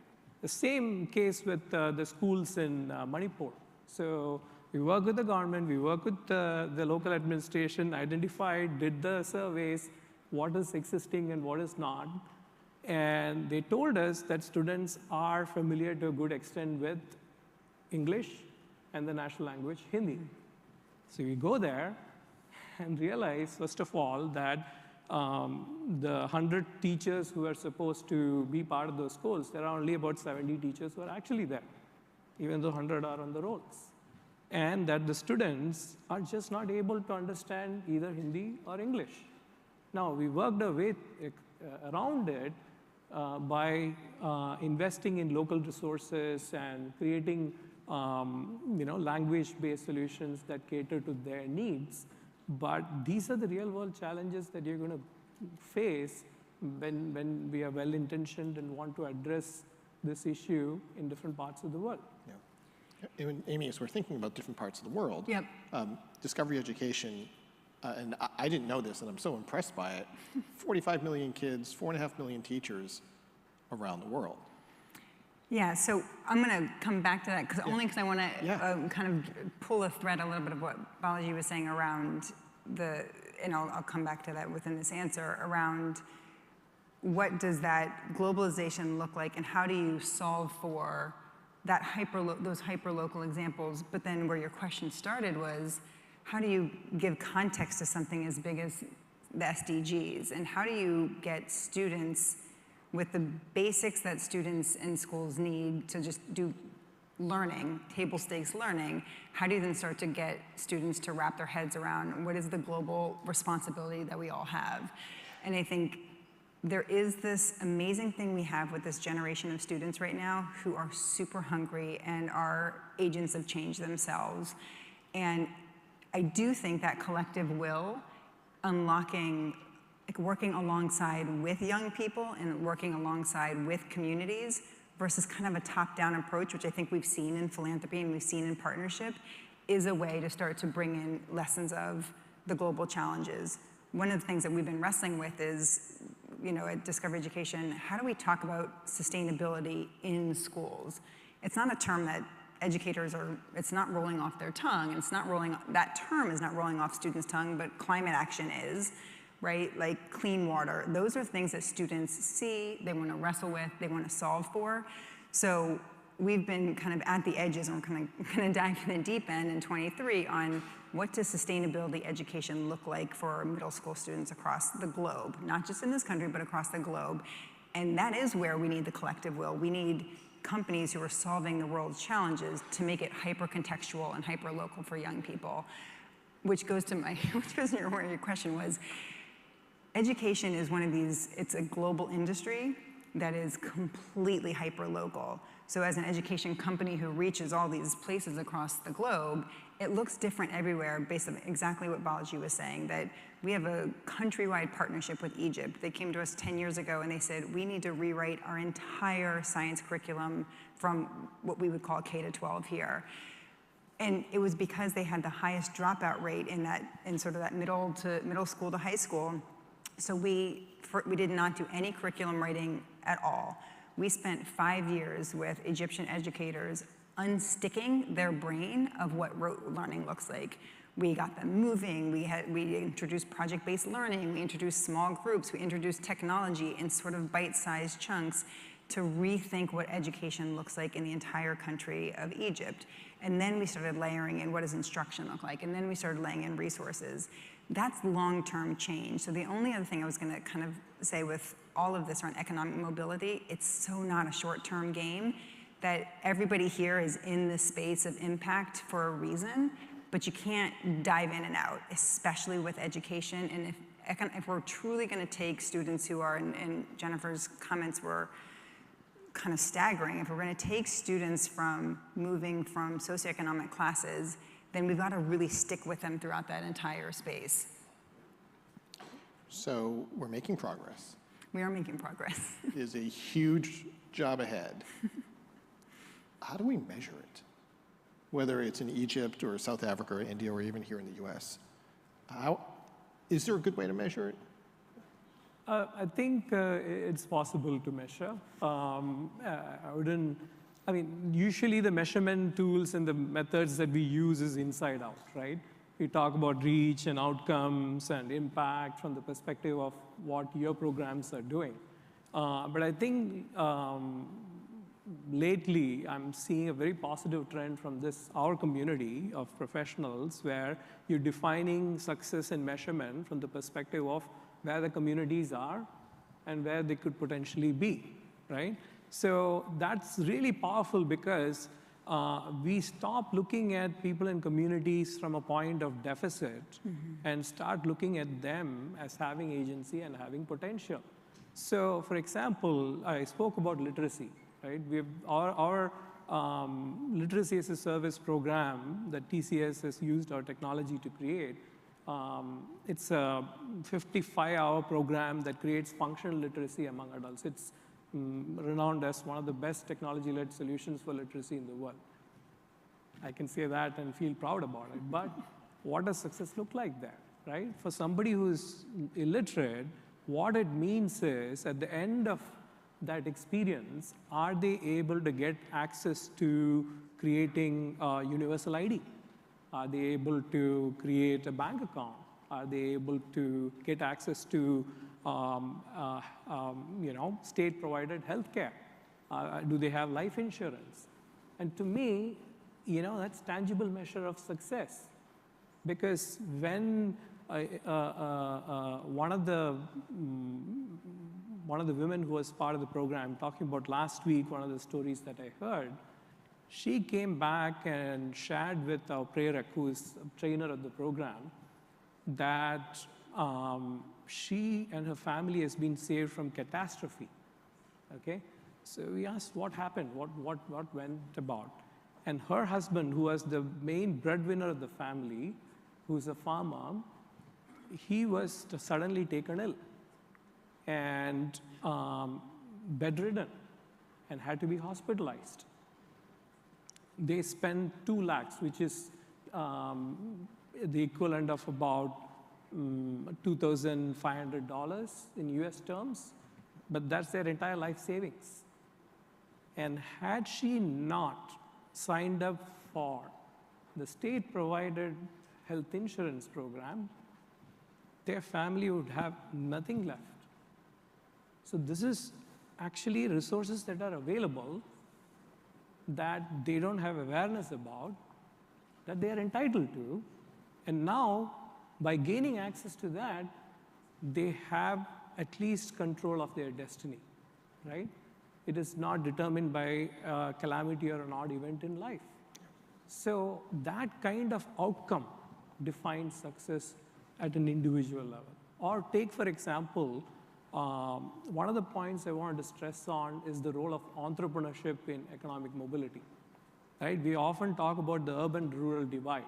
The same case with the schools in Manipur. So we work with the government, we work with the local administration, identified, did the surveys, what is existing and what is not. And they told us that students are familiar to a good extent with English and the national language, Hindi. So we go there and realize, first of all, that the 100 teachers who are supposed to be part of those schools, there are only about 70 teachers who are actually there, even though 100 are on the rolls. And that the students are just not able to understand either Hindi or English. Now, we worked our way around it by investing in local resources and creating language-based solutions that cater to their needs. But these are the real-world challenges that you're going to face when we are well-intentioned and want to address this issue in different parts of the world. Yeah. Amy, as we're thinking about different parts of the world, Yep. Discovery Education, and I didn't know this, and I'm so impressed by it, 45 million kids, 4.5 million teachers around the world. Yeah, so I'm going to come back to that only because I want to kind of pull a thread a little bit of what Balaji was saying around and I'll come back to that within this answer, around what does that globalization look like and how do you solve for that those hyper-local examples, but then where your question started was, how do you give context to something as big as the SDGs, and how do you get students with the basics that students in schools need to just do learning, table stakes learning, how do you then start to get students to wrap their heads around what is the global responsibility that we all have? And I think there is this amazing thing we have with this generation of students right now who are super hungry and are agents of change themselves. And I do think that collective will, unlocking, like working alongside with young people and working alongside with communities versus kind of a top-down approach, which I think we've seen in philanthropy and we've seen in partnership, is a way to start to bring in lessons of the global challenges. One of the things that we've been wrestling with is, at Discovery Education, how do we talk about sustainability in schools? It's not a term that educators it's not rolling off their tongue, and that term is not rolling off students' tongue, but climate action is. right? Like clean water. Those are things that students see, they want to wrestle with, they want to solve for. So we've been kind of at the edges, and we're kind of diving in the deep end in 23 on what does sustainability education look like for middle school students across the globe, not just in this country, but across the globe. And that is where we need the collective will. We need companies who are solving the world's challenges to make it hyper-contextual and hyper-local for young people. Which goes to where your question was. Education is one of these, it's a global industry that is completely hyper-local. So as an education company who reaches all these places across the globe, it looks different everywhere based on exactly what Balaji was saying, that we have a countrywide partnership with Egypt. They came to us 10 years ago and they said, we need to rewrite our entire science curriculum from what we would call K-12 here. And it was because they had the highest dropout rate in sort of that middle school to high school. So we did not do any curriculum writing at all. We spent 5 years with Egyptian educators unsticking their brain of what rote learning looks like. We got them moving, we introduced project-based learning, we introduced small groups, we introduced technology in sort of bite-sized chunks to rethink what education looks like in the entire country of Egypt. And then we started layering in what does instruction look like, and then we started laying in resources. That's long-term change. So the only other thing I was gonna kind of say with all of this around economic mobility, it's so not a short-term game, that everybody here is in this space of impact for a reason, but you can't dive in and out, especially with education. And if we're truly gonna take students who are, and Jennifer's comments were kind of staggering, if we're gonna take students from moving from socioeconomic classes, then we've gotta really stick with them throughout that entire space. So we're making progress. We are making progress. There's a huge job ahead. How do we measure it? Whether it's in Egypt or South Africa or India or even here in the US. Is there a good way to measure it? I think it's possible to measure. Usually the measurement tools and the methods that we use is inside out, right? We talk about reach and outcomes and impact from the perspective of what your programs are doing. But I think lately I'm seeing a very positive trend from our community of professionals where you're defining success and measurement from the perspective of where the communities are and where they could potentially be, right? So that's really powerful because we stop looking at people in communities from a point of deficit and start looking at them as having agency and having potential. So for example, I spoke about literacy, right? Our literacy as a service program that TCS has used our technology to create. It's a 55-hour program that creates functional literacy among adults. It's renowned as one of the best technology-led solutions for literacy in the world. I can say that and feel proud about it. But what does success look like there, right? For somebody who's illiterate, what it means is at the end of that experience, are they able to get access to creating a universal ID? Are they able to create a bank account? Are they able to get access to state-provided healthcare? Do they have life insurance? And to me, that's tangible measure of success. Because when one of the women who was part of the program, talking about last week, one of the stories that I heard, she came back and shared with our Prerak, who is a trainer of the program, that she and her family has been saved from catastrophe, okay? So we asked what happened, what went about. And her husband, who was the main breadwinner of the family, who's a farmer, he was suddenly taken ill and bedridden and had to be hospitalized. They spent 2 lakhs, which is the equivalent of about $2,500 in US terms, but that's their entire life savings. And had she not signed up for the state-provided health insurance program, their family would have nothing left. So this is actually resources that are available that they don't have awareness about, that they are entitled to. And now, by gaining access to that, they have at least control of their destiny, right? It is not determined by a calamity or an odd event in life. So that kind of outcome defines success at an individual level. Or take, for example, one of the points I wanted to stress on is the role of entrepreneurship in economic mobility, right? We often talk about the urban-rural divide.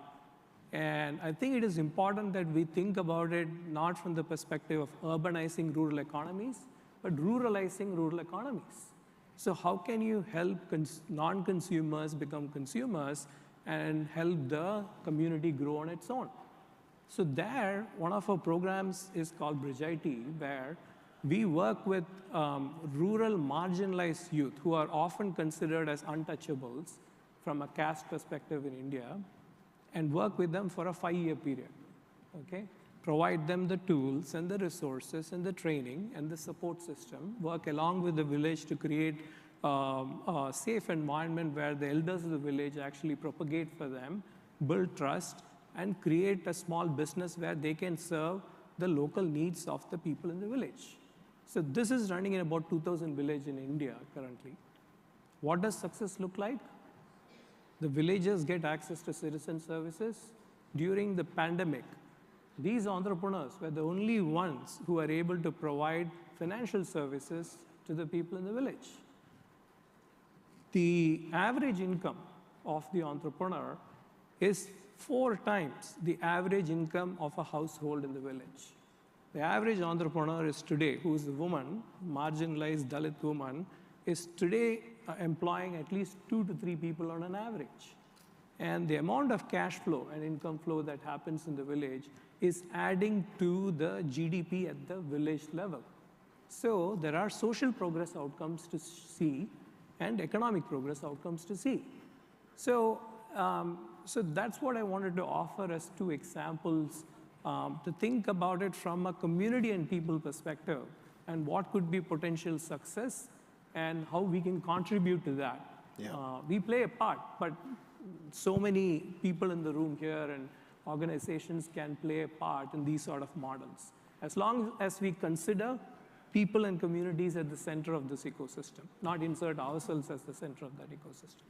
And I think it is important that we think about it not from the perspective of urbanizing rural economies, but ruralizing rural economies. So how can you help non-consumers become consumers and help the community grow on its own? So there, one of our programs is called Bridge IT, where we work with rural marginalized youth who are often considered as untouchables from a caste perspective in India, and work with them for a 5-year period, okay? Provide them the tools and the resources and the training and the support system, work along with the village to create a safe environment where the elders of the village actually propagate for them, build trust, and create a small business where they can serve the local needs of the people in the village. So this is running in about 2,000 villages in India currently. What does success look like? The villagers get access to citizen services. During the pandemic, these entrepreneurs were the only ones who were able to provide financial services to the people in the village. The average income of the entrepreneur is 4 times the average income of a household in the village. The average entrepreneur is today, who is a woman, marginalized Dalit woman, is today employing at least 2 to 3 people on an average. And the amount of cash flow and income flow that happens in the village is adding to the GDP at the village level. So there are social progress outcomes to see and economic progress outcomes to see. So, so that's what I wanted to offer as 2 examples to think about it from a community and people perspective, and what could be potential success and how we can contribute to that. Yeah. We play a part, but so many people in the room here and organizations can play a part in these sort of models, as long as we consider people and communities at the center of this ecosystem, not insert ourselves as the center of that ecosystem.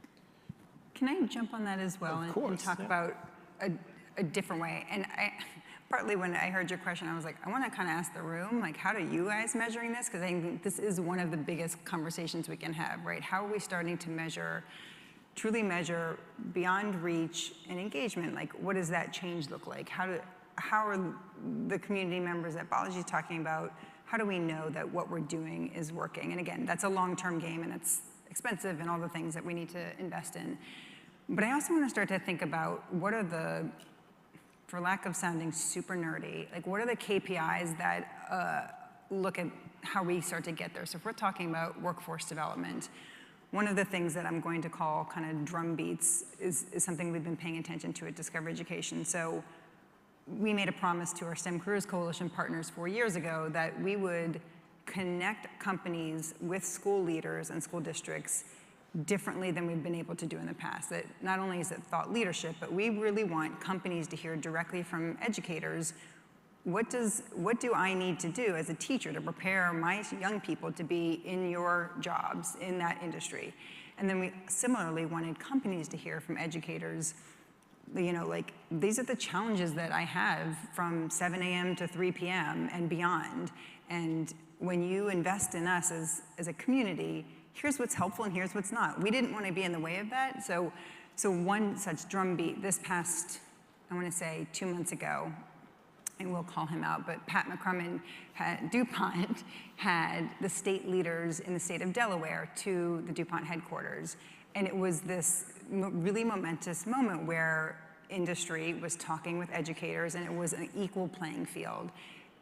Can I jump on that as well and talk about a different way? And partly when I heard your question, I was like, I want to kind of ask the room, like, how are you guys measuring this? Because I think this is one of the biggest conversations we can have, right? How are we starting to measure, truly measure beyond reach and engagement? Like, what does that change look like? How are the community members that Balaji's talking about, how do we know that what we're doing is working? And again, that's a long-term game, and it's expensive and all the things that we need to invest in. But I also want to start to think about what are the, for lack of sounding super nerdy, like what are the KPIs that look at how we start to get there? So if we're talking about workforce development, one of the things that I'm going to call kind of drum beats is something we've been paying attention to at Discover Education. So we made a promise to our STEM Careers Coalition partners 4 years ago that we would connect companies with school leaders and school districts differently than we've been able to do in the past. That not only is it thought leadership, but we really want companies to hear directly from educators, what do I need to do as a teacher to prepare my young people to be in your jobs in that industry? And then we similarly wanted companies to hear from educators, you know, like, these are the challenges that I have from 7 a.m. to 3 p.m. and beyond. And when you invest in us as a community, here's what's helpful and here's what's not. We didn't want to be in the way of that. So one such drumbeat this past, I want to say 2 months ago, and we'll call him out, but Pat McCrummon at DuPont had the state leaders in the state of Delaware to the DuPont headquarters. And it was this really momentous moment where industry was talking with educators, and it was an equal playing field.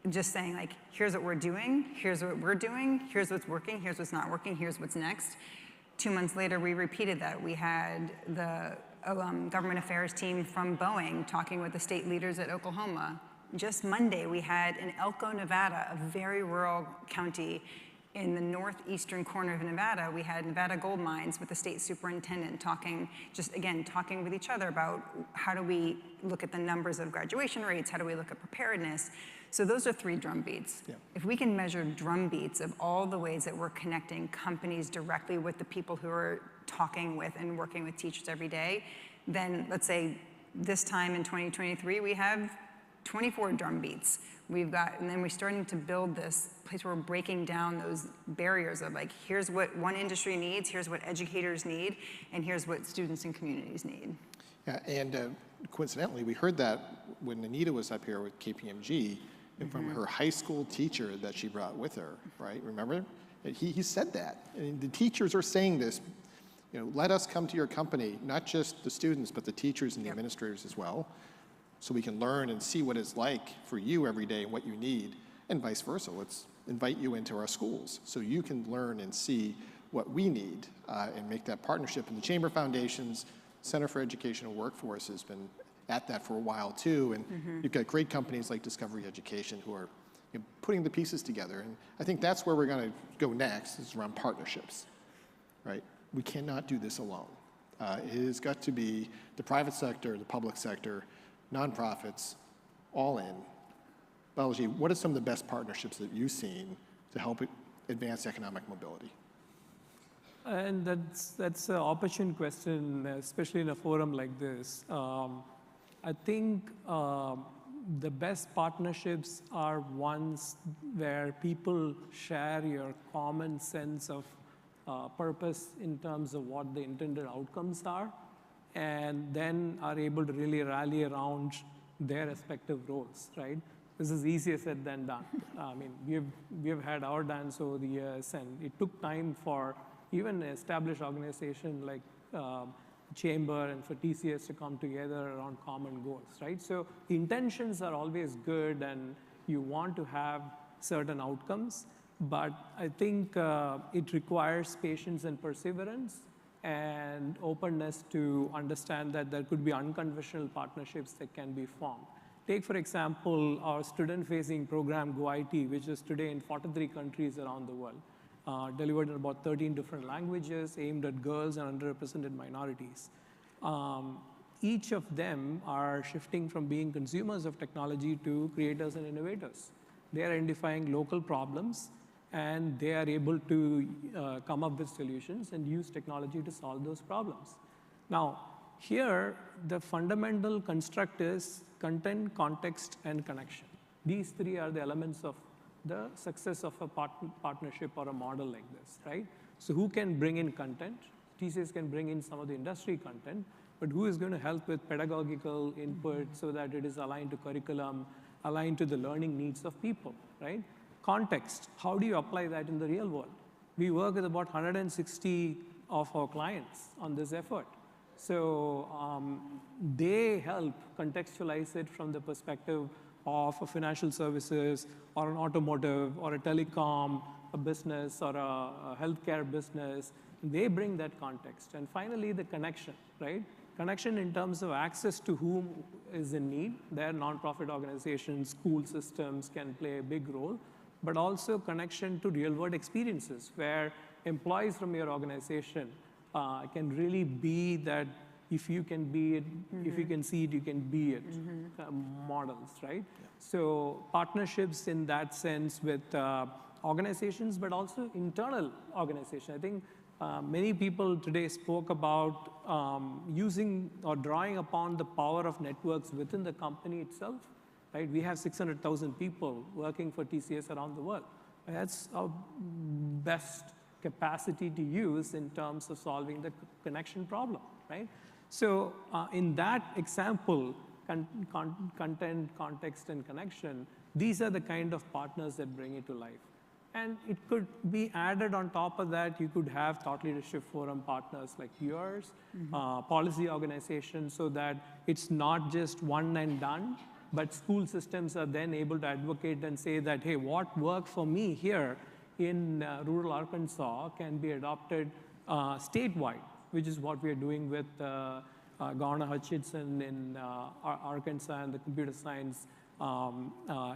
Just saying, like, here's what we're doing, here's what we're doing, here's what's working, here's what's not working, here's what's next. 2 months later, we repeated that. We had the government affairs team from Boeing talking with the state leaders at Oklahoma Just Monday, we had in Elko, Nevada, a very rural county in the northeastern corner of Nevada, we had Nevada Gold Mines with the state superintendent talking, just again, talking with each other about how do we look at the numbers of graduation rates, how do we look at preparedness. So those are 3 drumbeats. Yeah. If we can measure drumbeats of all the ways that we're connecting companies directly with the people who are talking with and working with teachers every day, then let's say this time in 2023, we have 24 drumbeats. And then we're starting to build this place where we're breaking down those barriers of like, here's what one industry needs, here's what educators need, and here's what students and communities need. Yeah, and coincidentally, we heard that when Anita was up here with KPMG, and from her high school teacher that she brought with her, right? Remember? He said that. And the teachers are saying this, you know, let us come to your company, not just the students, but the teachers and the administrators as well, so we can learn and see what it's like for you every day and what you need, and vice versa. Let's invite you into our schools so you can learn and see what we need and make that partnership. And the Chamber Foundation's Center for Educational Workforce has been at that for a while too, and you've got great companies like Discovery Education who are putting the pieces together, and I think that's where we're going to go next, is around partnerships, right? We cannot do this alone. It has got to be the private sector, the public sector, nonprofits, all in. Balaji, what are some of the best partnerships that you've seen to help advance economic mobility? And that's an opportune question, especially in a forum like this. I think the best partnerships are ones where people share your common sense of purpose in terms of what the intended outcomes are, and then are able to really rally around their respective roles, right? This is easier said than done. I mean, we have had our dance over the years, and it took time for even an established organization like Chamber and for TCS to come together around common goals, right? So the intentions are always good, and you want to have certain outcomes, but I think it requires patience and perseverance and openness to understand that there could be unconventional partnerships that can be formed. Take, for example, our student-facing program, GoIT, which is today in 43 countries around the world, delivered in about 13 different languages, aimed at girls and underrepresented minorities. Each of them are shifting from being consumers of technology to creators and innovators. They are identifying local problems, and they are able to come up with solutions and use technology to solve those problems. Now, here, the fundamental construct is content, context, and connection. These 3 are the elements of the success of a partnership or a model like this, right? So who can bring in content? TCS can bring in some of the industry content, but who is going to help with pedagogical input so that it is aligned to curriculum, aligned to the learning needs of people, right? Context, how do you apply that in the real world? We work with about 160 of our clients on this effort. So they help contextualize it from the perspective of a financial services or an automotive or a telecom, a business or a healthcare business. They bring that context. And finally, the connection, right? Connection in terms of access to whom is in need. Their nonprofit organizations, school systems can play a big role, but also connection to real-world experiences where employees from your organization can really be that if you can be it, if you can see it, you can be it models, right? Yeah. So partnerships in that sense with organizations, but also internal organization. I think many people today spoke about using or drawing upon the power of networks within the company itself, right? We have 600,000 people working for TCS around the world. That's our best capacity to use in terms of solving the connection problem, right? So in that example, content, context, and connection, these are the kind of partners that bring it to life. And it could be added on top of that. You could have thought leadership forum partners like yours, policy organizations, so that it's not just one and done, but school systems are then able to advocate and say that, hey, what worked for me here in rural Arkansas can be adopted statewide, which is what we are doing with Garner Hutchinson in Arkansas and the computer science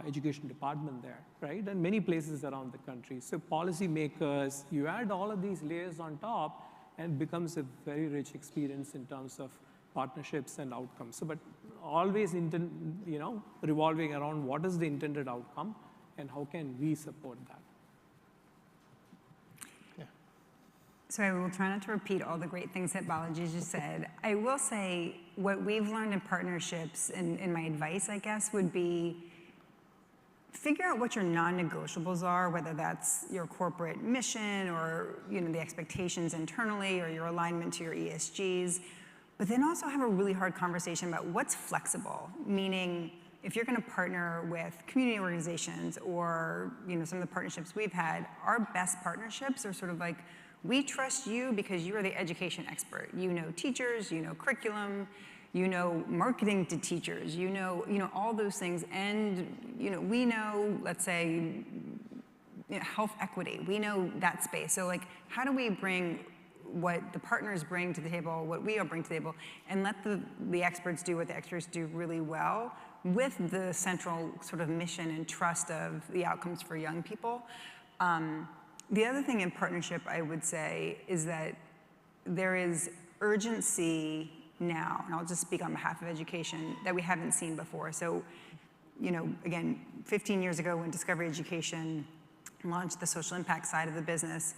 education department there, right? And many places around the country. So policymakers, you add all of these layers on top, and it becomes a very rich experience in terms of partnerships and outcomes. So, but always, revolving around what is the intended outcome and how can we support that. So I will try not to repeat all the great things that Balaji just said. I will say what we've learned in partnerships, and my advice, I guess, would be figure out what your non-negotiables are, whether that's your corporate mission or the expectations internally or your alignment to your ESGs. But then also have a really hard conversation about what's flexible, meaning if you're going to partner with community organizations or some of the partnerships we've had, our best partnerships are sort of like, we trust you because you are the education expert. You know teachers, you know curriculum, you know marketing to teachers, you know all those things, and we know, let's say, health equity. We know that space. So like, how do we bring what the partners bring to the table, what we all bring to the table, and let the experts do what the experts do really well, with the central sort of mission and trust of the outcomes for young people. The other thing in partnership, I would say, is that there is urgency now, and I'll just speak on behalf of education, that we haven't seen before. So, again, 15 years ago when Discovery Education launched the social impact side of the business,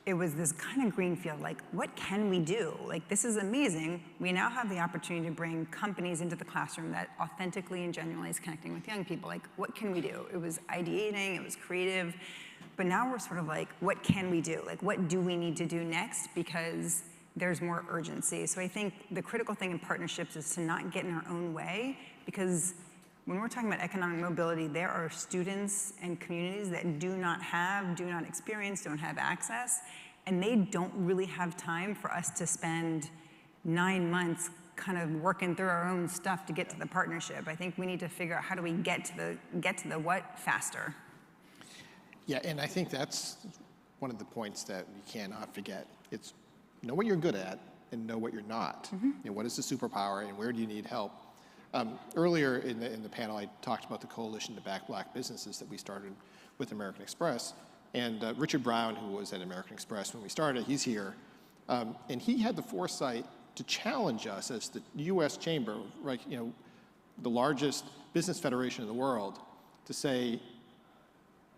it was this kind of greenfield, like, what can we do? Like, this is amazing. We now have the opportunity to bring companies into the classroom that authentically and genuinely is connecting with young people. Like, what can we do? It was ideating, it was creative, but now we're sort of like, what can we do? Like, what do we need to do next? Because there's more urgency. So I think the critical thing in partnerships is to not get in our own way, because when we're talking about economic mobility, there are students and communities that do not experience, don't have access, and they don't really have time for us to spend 9 months kind of working through our own stuff to get to the partnership. I think we need to figure out how do we get to the what faster. Yeah, and I think that's one of the points that we cannot forget. It's know what you're good at and know what you're not. What is the superpower and where do you need help? Earlier in the panel, I talked about the coalition to back Black businesses that we started with American Express. And Richard Brown, who was at American Express when we started, he's here. And he had the foresight to challenge us as the U.S. Chamber, right, the largest business federation in the world, to say,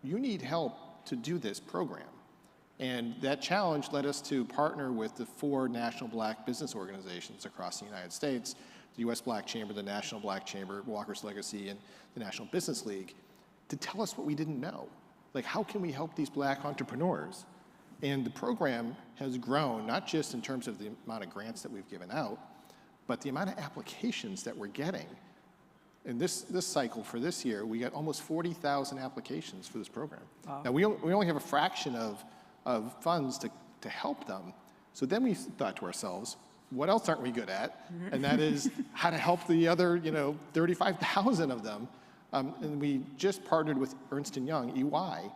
you need help to do this program. And that challenge led us to partner with the 4 national Black business organizations across the United States, the U.S. Black Chamber, the National Black Chamber, Walker's Legacy, and the National Business League, to tell us what we didn't know. Like, how can we help these Black entrepreneurs? And the program has grown, not just in terms of the amount of grants that we've given out, but the amount of applications that we're getting. In this cycle for this year, we got almost 40,000 applications for this program. Wow. Now, we only have a fraction of funds to help them. So then we thought to ourselves, what else aren't we good at? And that is how to help the other 35,000 of them. And we just partnered with Ernst & Young, EY,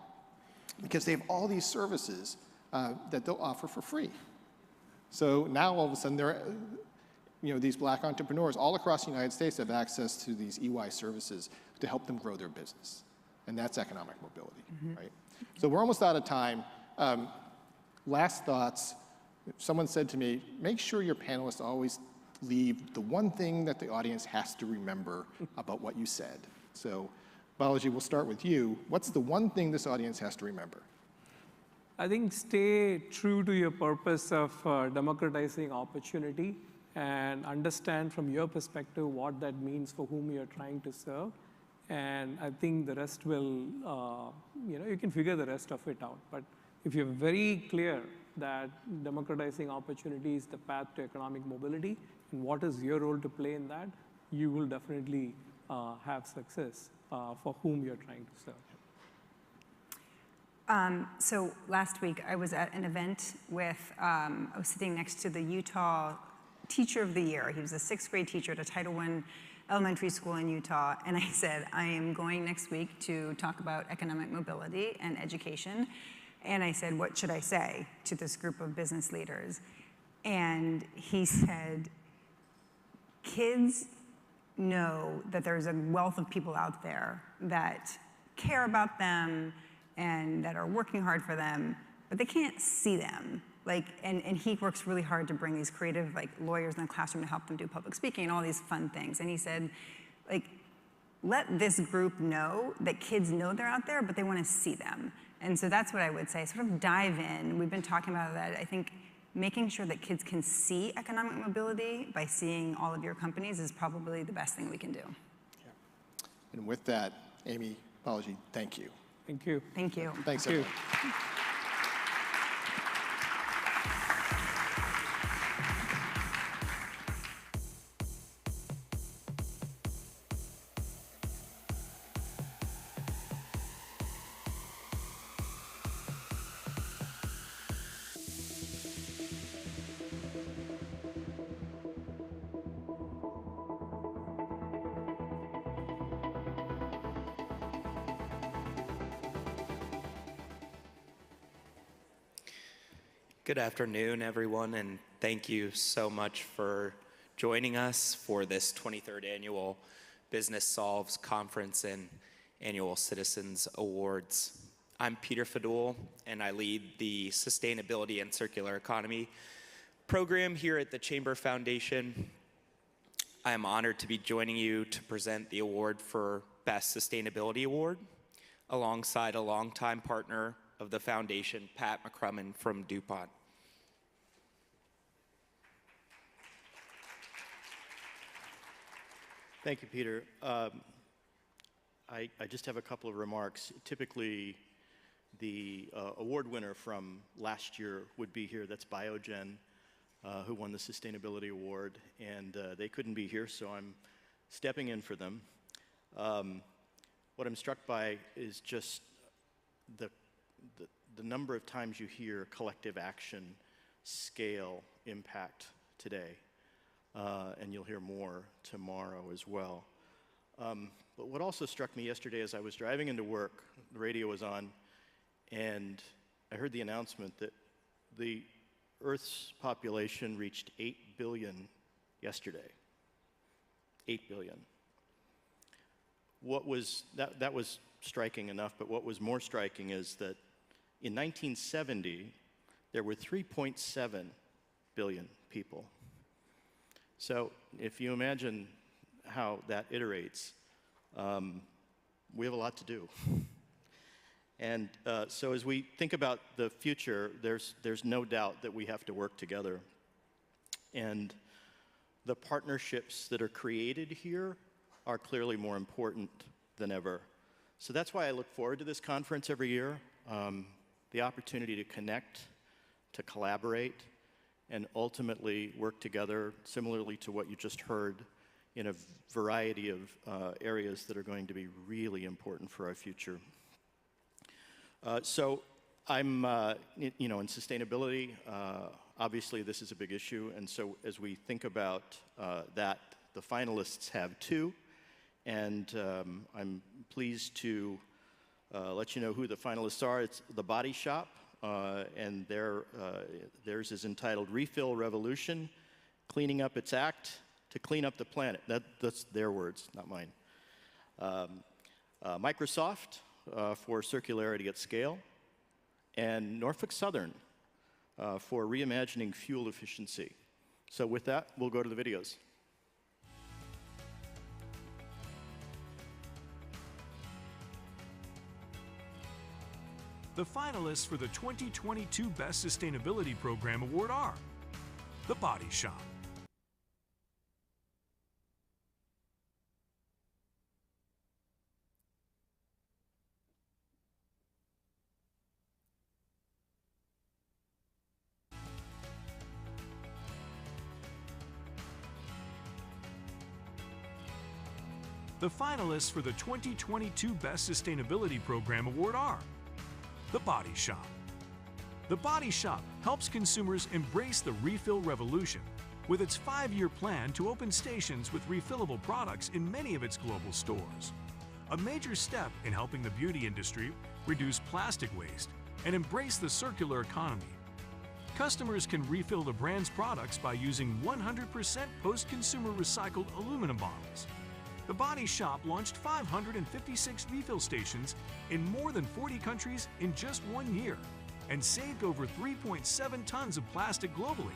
because they have all these services that they'll offer for free. So now all of a sudden these Black entrepreneurs all across the United States have access to these EY services to help them grow their business. And that's economic mobility, right? So we're almost out of time. Last thoughts. Someone said to me, make sure your panelists always leave the one thing that the audience has to remember about what you said. So, Balaji, we'll start with you. What's the one thing this audience has to remember? I think stay true to your purpose of democratizing opportunity and understand from your perspective what that means for whom you're trying to serve. And I think the rest will, you can figure the rest of it out. But if you're very clear that democratizing opportunity is the path to economic mobility, and what is your role to play in that, you will definitely have success for whom you're trying to serve. So last week I was at an event with, I was sitting next to the Utah Teacher of the Year. He was a 6th grade teacher at a Title I elementary school in Utah. And I said, I am going next week to talk about economic mobility and education. And I said, what should I say to this group of business leaders? And he said, kids know that there's a wealth of people out there that care about them and that are working hard for them, but they can't see them. Like, and he works really hard to bring these creative, like, lawyers in the classroom to help them do public speaking and all these fun things. And he said, like, let this group know that kids know they're out there, but they want to see them. And so that's what I would say, sort of dive in. We've been talking about that. I think making sure that kids can see economic mobility by seeing all of your companies is probably the best thing we can do. Yeah. And with that, Amy, Balaji, thank you. Thank you. Thank you. Thanks, Thank you. everyone. Good afternoon, everyone, and thank you so much for joining us for this 23rd Annual Business Solves Conference and Annual Citizens Awards. I'm Peter Fadul, and I lead the Sustainability and Circular Economy program here at the Chamber Foundation. I am honored to be joining you to present the award for Best Sustainability Award, alongside a longtime partner of the foundation, Pat McCrummon from DuPont. Thank you, Peter. I just have a couple of remarks. Typically, the award winner from last year would be here. That's Biogen, who won the Sustainability Award, and they couldn't be here, so I'm stepping in for them. What I'm struck by is just the number of times you hear collective action, scale, impact today, and you'll hear more tomorrow as well. But what also struck me yesterday as I was driving into work, the radio was on, and I heard the announcement that the Earth's population reached 8 billion yesterday. 8 billion. That was striking enough, but what was more striking is that in 1970, there were 3.7 billion people. So if you imagine how that iterates, we have a lot to do. And so as we think about the future, there's no doubt that we have to work together. And the partnerships that are created here are clearly more important than ever. So that's why I look forward to this conference every year, the opportunity to connect, to collaborate, and ultimately work together, similarly to what you just heard, in a variety of areas that are going to be really important for our future. So I'm, in sustainability, obviously this is a big issue, and so as we think about that, the finalists have two, and I'm pleased to let you know who the finalists are. It's The Body Shop, and theirs is entitled Refill Revolution, Cleaning Up Its Act to Clean Up the Planet. That's their words, not mine. Microsoft for Circularity at Scale, and Norfolk Southern for Reimagining Fuel Efficiency. So with that, we'll go to the videos. The finalists for the 2022 Best Sustainability Program Award are The Body Shop, the finalists for the 2022 Best Sustainability Program Award are The Body Shop. The Body Shop helps consumers embrace the refill revolution with its 5-year plan to open stations with refillable products in many of its global stores. A major step in helping the beauty industry reduce plastic waste and embrace the circular economy. Customers can refill the brand's products by using 100% post-consumer recycled aluminum bottles The Body Shop launched 556 refill stations in more than 40 countries in just 1 year and saved over 3.7 tons of plastic globally.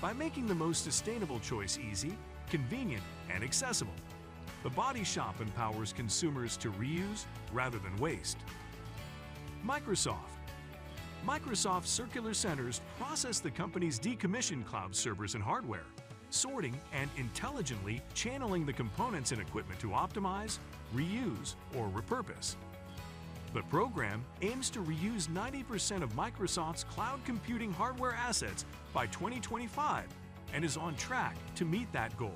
By making the most sustainable choice easy, convenient, and accessible, The Body Shop empowers consumers to reuse rather than waste. Microsoft Circular Centers process the company's decommissioned cloud servers and hardware, sorting and intelligently channeling the components and equipment to optimize, reuse, or repurpose. The program aims to reuse 90% of Microsoft's cloud computing hardware assets by 2025 and is on track to meet that goal.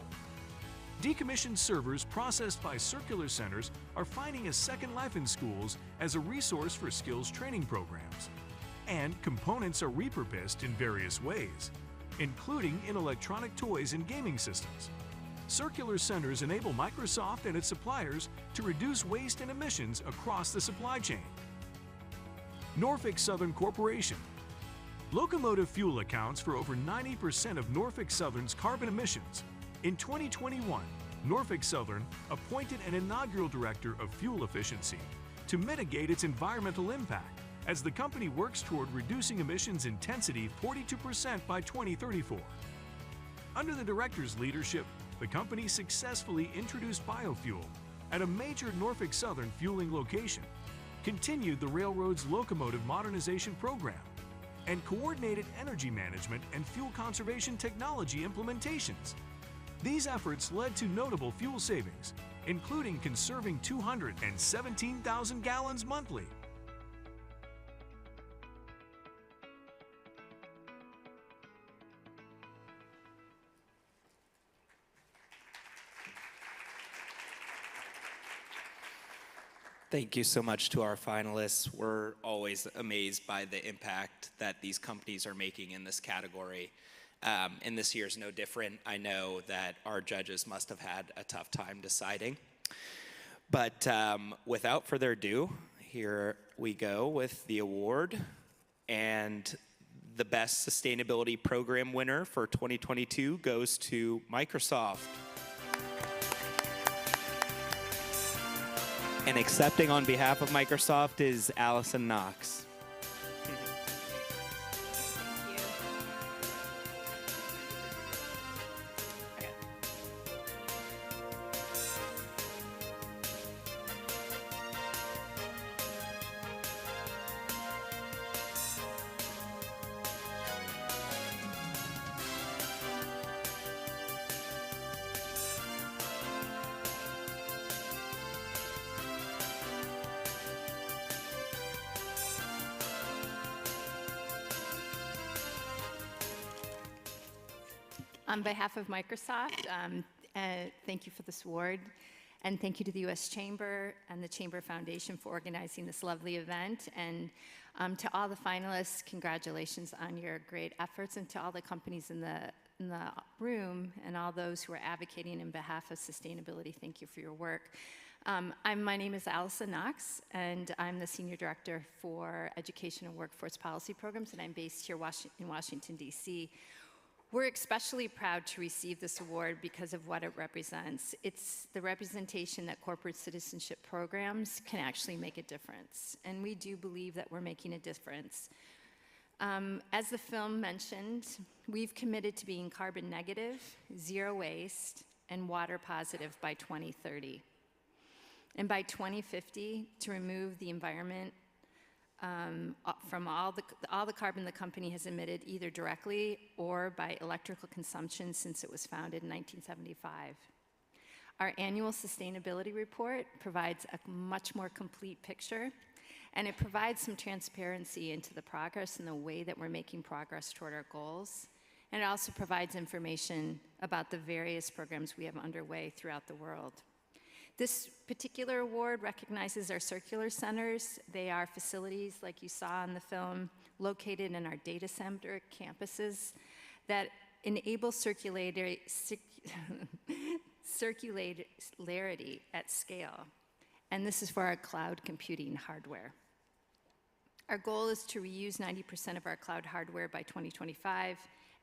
Decommissioned servers processed by Circular Centers are finding a second life in schools as a resource for skills training programs. And components are repurposed in various ways, including in electronic toys and gaming systems. Circular Centers enable Microsoft and its suppliers to reduce waste and emissions across the supply chain. Norfolk Southern Corporation. Locomotive fuel accounts for over 90% of Norfolk Southern's carbon emissions. In 2021, Norfolk Southern appointed an inaugural director of fuel efficiency to mitigate its environmental impact as the company works toward reducing emissions intensity 42% by 2034. Under the director's leadership, the company successfully introduced biofuel at a major Norfolk Southern fueling location, continued the railroad's locomotive modernization program, and coordinated energy management and fuel conservation technology implementations. These efforts led to notable fuel savings, including conserving 217,000 gallons monthly. Thank you so much to our finalists. We're always amazed by the impact that these companies are making in this category. And this year's no different. I know that our judges must have had a tough time deciding. But without further ado, here we go with the award. And the Best Sustainability Program winner for 2022 goes to Microsoft. And accepting on behalf of Microsoft is Allison Knox. On behalf of Microsoft, thank you for this award, and thank you to the U.S. Chamber and the Chamber Foundation for organizing this lovely event, and to all the finalists, congratulations on your great efforts, and to all the companies in the room and all those who are advocating in behalf of sustainability, thank you for your work. My name is Allison Knox, and I'm the Senior Director for Education and Workforce Policy Programs, and I'm based here in Washington, D.C. We're especially proud to receive this award because of what it represents. It's the representation that corporate citizenship programs can actually make a difference, and we do believe that we're making a difference. As the film mentioned, we've committed to being carbon negative, zero waste, and water positive by 2030. And by 2050, to remove the environment from all the carbon the company has emitted either directly or by electrical consumption since it was founded in 1975. Our annual sustainability report provides a much more complete picture, and it provides some transparency into the progress and the way that we're making progress toward our goals. And it also provides information about the various programs we have underway throughout the world. This particular award recognizes our circular centers. They are facilities, like you saw in the film, located in our data center campuses that enable circularity at scale. And this is for our cloud computing hardware. Our goal is to reuse 90% of our cloud hardware by 2025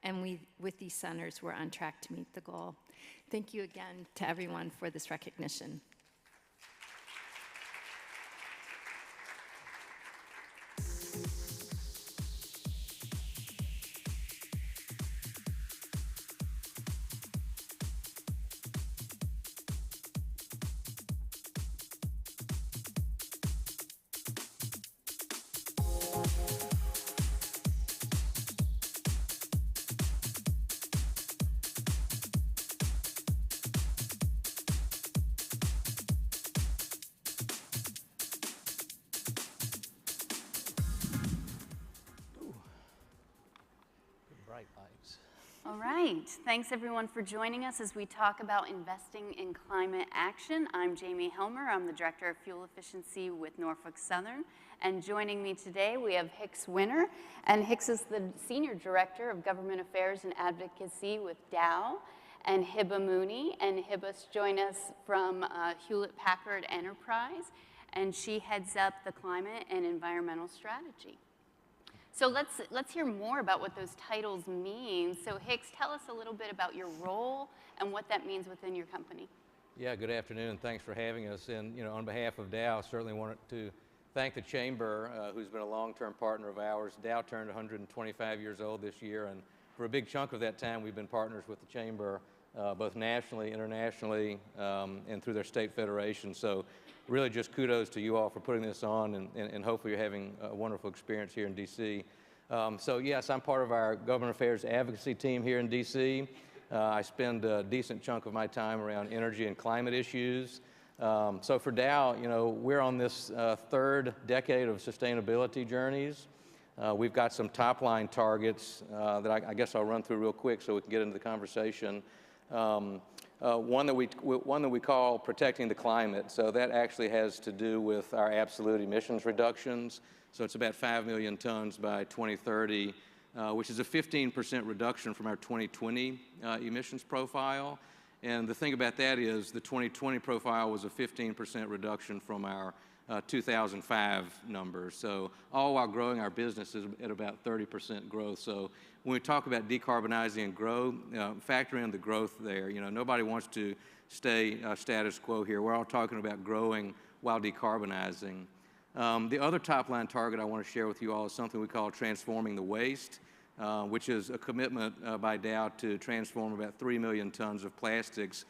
And with these centers, we're on track to meet the goal. Thank you again to everyone for this recognition. Bright lights. All right. Thanks, everyone, for joining us as we talk about investing in climate action. I'm Jamie Helmer. I'm the Director of Fuel Efficiency with Norfolk Southern. And joining me today, we have Hicks Winner. And Hicks is the Senior Director of Government Affairs and Advocacy with Dow. And Hiba Mooney. And Hiba's joined us from Hewlett-Packard Enterprise. And she heads up the climate and environmental strategy. So let's hear more about what those titles mean. So Hicks, tell us a little bit about your role and what that means within your company. Yeah, good afternoon. Thanks for having us. And on behalf of Dow, I certainly wanted to thank the Chamber, who's been a long-term partner of ours. Dow turned 125 years old this year, and for a big chunk of that time, we've been partners with the Chamber, both nationally, internationally, and through their state federation. So really just kudos to you all for putting this on, and hopefully you're having a wonderful experience here in D.C. So yes, I'm part of our Government Affairs advocacy team here in D.C. I spend a decent chunk of my time around energy and climate issues. So for Dow, we're on this third decade of sustainability journeys. We've got some top-line targets that I guess I'll run through real quick so we can get into the conversation. One that we call protecting the climate. So that actually has to do with our absolute emissions reductions. So it's about 5 million tons by 2030, which is a 15% reduction from our 2020 emissions profile. And the thing about that is the 2020 profile was a 15% reduction from our 2005 numbers. So all while growing our businesses at about 30% growth. So when we talk about decarbonizing and grow, factor in the growth there. Nobody wants to stay status quo here. We're all talking about growing while decarbonizing. The other top-line target I want to share with you all is something we call transforming the waste, which is a commitment by Dow to transform about 3 million tons of plastics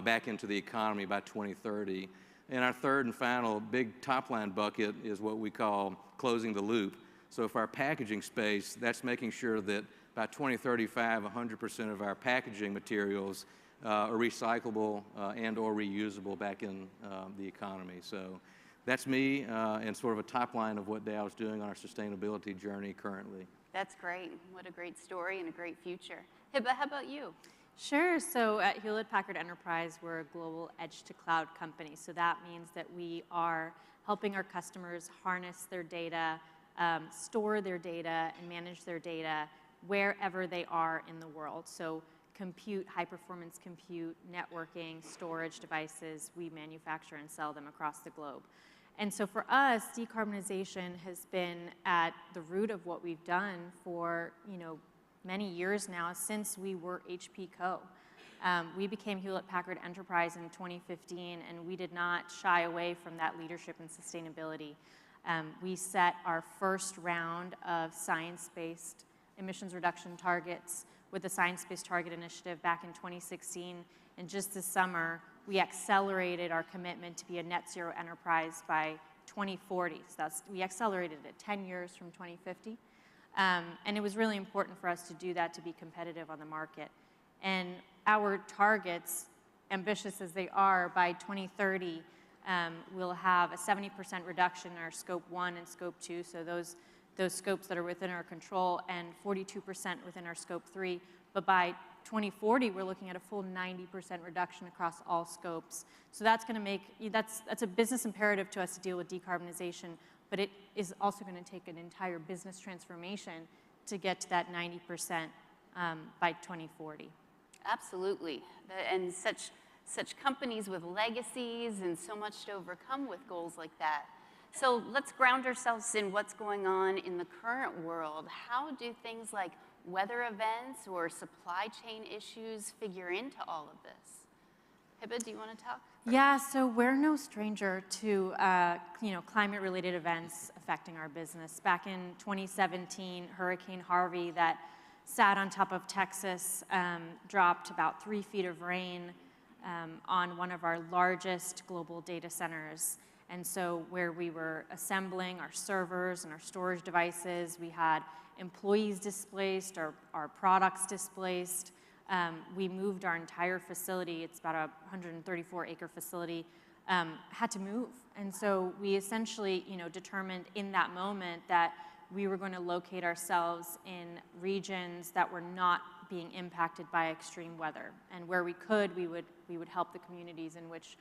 back into the economy by 2030. And our third and final big top-line bucket is what we call closing the loop. So for our packaging space, that's making sure that by 2035, 100% of our packaging materials are recyclable and or reusable back in the economy. So that's me and sort of a top line of what Dow is doing on our sustainability journey currently. That's great. What a great story and a great future. Hiba, how about you? Sure. So at Hewlett-Packard Enterprise, we're a global edge-to-cloud company. So that means that we are helping our customers harness their data, store their data, and manage their data wherever they are in the world. So compute, high-performance compute, networking, storage devices, we manufacture and sell them across the globe. And so for us, decarbonization has been at the root of what we've done for, many years now, since we were HP Co. We became Hewlett-Packard Enterprise in 2015, and we did not shy away from that leadership in sustainability. We set our first round of science-based emissions reduction targets with the Science-Based Target Initiative back in 2016, and just this summer, we accelerated our commitment to be a net zero enterprise by 2040. So we accelerated it 10 years from 2050. And it was really important for us to do that to be competitive on the market. And our targets, ambitious as they are, by 2030, we'll have a 70% reduction in our scope 1 and scope 2, so those scopes that are within our control, and 42% within our scope 3. But by 2040, we're looking at a full 90% reduction across all scopes. So that's going to make, that's a business imperative to us to deal with decarbonization, but it is also going to take an entire business transformation to get to that 90% by 2040. Absolutely. And such companies with legacies and so much to overcome with goals like that. So let's ground ourselves in what's going on in the current world. How do things like weather events or supply chain issues figure into all of this? Hibba, do you want to talk? Yeah, so we're no stranger to climate-related events affecting our business. Back in 2017, Hurricane Harvey that sat on top of Texas dropped about 3 feet of rain on one of our largest global data centers. And so where we were assembling our servers and our storage devices, we had employees displaced, our products displaced. We moved our entire facility, it's about a 134-acre facility, had to move. And so we essentially, determined in that moment that we were going to locate ourselves in regions that were not being impacted by extreme weather. And where we could, we would help the communities in which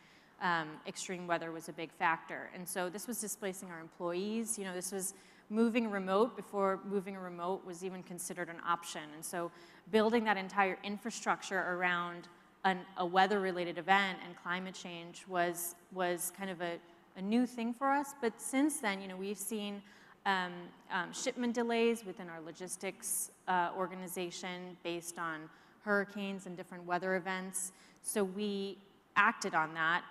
extreme weather was a big factor. And so this was displacing our employees. This was moving remote before moving remote was even considered an option. And so building that entire infrastructure around a weather-related event and climate change was kind of a new thing for us. But since then, we've seen shipment delays within our logistics organization based on hurricanes and different weather events. So we acted on that.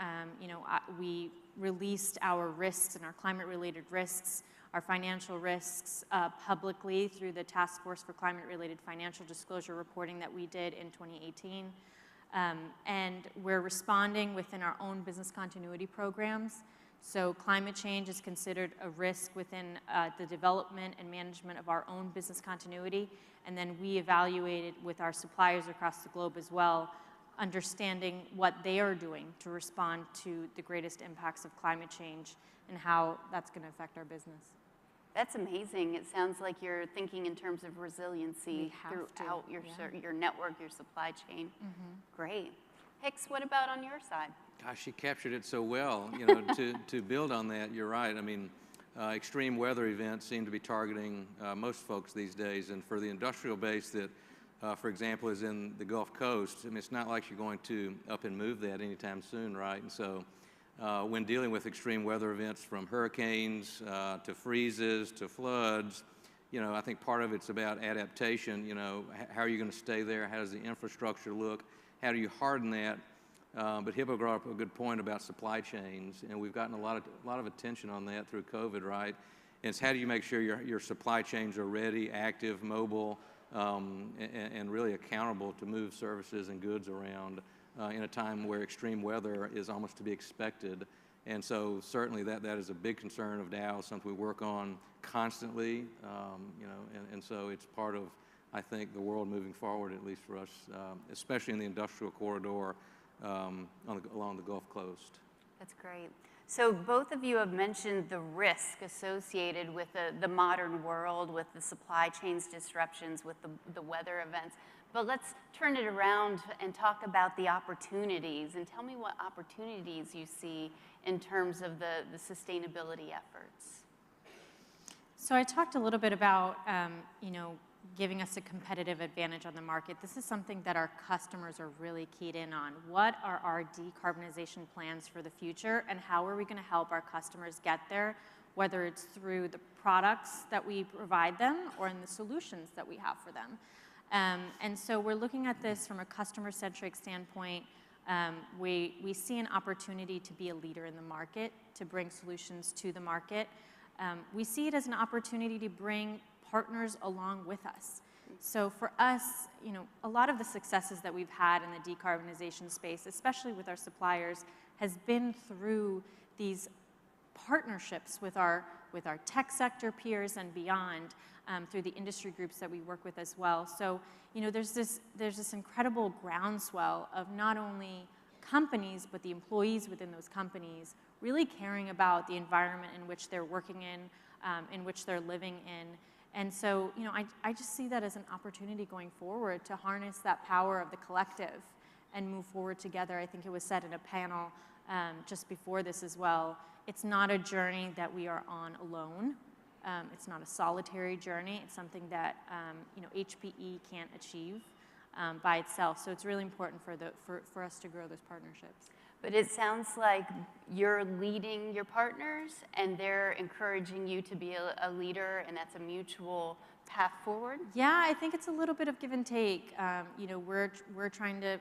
We released our risks and our climate-related risks, our financial risks publicly through the Task Force for Climate-Related Financial Disclosure reporting that we did in 2018. And we're responding within our own business continuity programs. So climate change is considered a risk within the development and management of our own business continuity. And then we evaluated with our suppliers across the globe as well, understanding what they are doing to respond to the greatest impacts of climate change and how that's going to affect our business. That's amazing. It sounds like you're thinking in terms of resiliency throughout your network, your supply chain. Mm-hmm. Great. Hicks, what about on your side? Gosh, she captured it so well. To build on that, you're right. I mean, extreme weather events seem to be targeting most folks these days. And for the industrial base that, for example, is in the Gulf Coast, I mean, it's not like you're going to up and move that anytime soon, right? And so when dealing with extreme weather events from hurricanes to freezes to floods, I think part of it's about adaptation. How are you going to stay there? How does the infrastructure look? How do you harden that? But Hibba brought up a good point about supply chains, and we've gotten a lot of attention on that through COVID, right? And it's how do you make sure your supply chains are ready, active, mobile, and really accountable to move services and goods around in a time where extreme weather is almost to be expected. And so certainly that is a big concern of Dow, something we work on constantly, and so it's part of, I think, the world moving forward, at least for us, especially in the industrial corridor along the Gulf Coast. That's great. So both of you have mentioned the risk associated with the modern world, with the supply chains disruptions, with the weather events. But let's turn it around and talk about the opportunities, and tell me what opportunities you see in terms of the sustainability efforts. So I talked a little bit about, giving us a competitive advantage on the market. This is something that our customers are really keyed in on. What are our decarbonization plans for the future, and how are we going to help our customers get there, whether it's through the products that we provide them or in the solutions that we have for them. And so we're looking at this from a customer-centric standpoint. We see an opportunity to be a leader in the market, to bring solutions to the market. We see it as an opportunity to bring partners along with us. So for us, a lot of the successes that we've had in the decarbonization space, especially with our suppliers, has been through these partnerships with our tech sector peers and beyond, through the industry groups that we work with as well. So, there's this incredible groundswell of not only companies, but the employees within those companies really caring about the environment in which they're working in which they're living in. And so, I just see that as an opportunity going forward to harness that power of the collective and move forward together. I think it was said in a panel just before this as well. It's not a journey that we are on alone. It's not a solitary journey. It's something that HPE can't achieve by itself. So it's really important for us to grow those partnerships. But it sounds like you're leading your partners and they're encouraging you to be a leader, and that's a mutual path forward? Yeah, I think it's a little bit of give and take. You know, we're trying to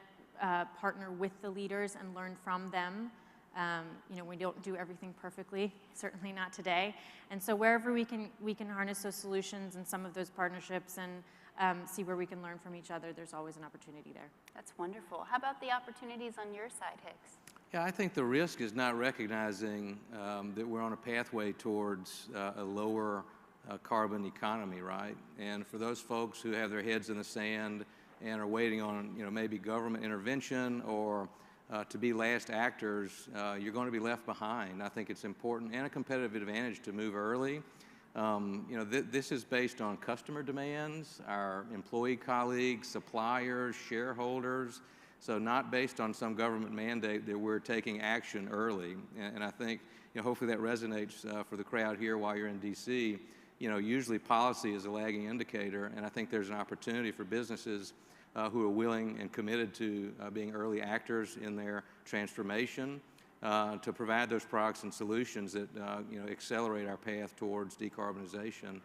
partner with the leaders and learn from them. You know, we don't do everything perfectly, certainly not today. And so wherever we can harness those solutions and some of those partnerships and see where we can learn from each other, there's always an opportunity there. That's wonderful. How about the opportunities on your side, Hicks? Yeah, I think the risk is not recognizing that we're on a pathway towards a lower carbon economy, right? And for those folks who have their heads in the sand and are waiting on, you know, maybe government intervention or to be last actors, you're going to be left behind. I think it's important and a competitive advantage to move early. You know, this is based on customer demands, our employee colleagues, suppliers, shareholders. So not based on some government mandate that we're taking action early. And I think, you know, hopefully that resonates for the crowd here while you're in DC. You know, usually policy is a lagging indicator, and I think there's an opportunity for businesses who are willing and committed to being early actors in their transformation to provide those products and solutions that, you know, accelerate our path towards decarbonization. And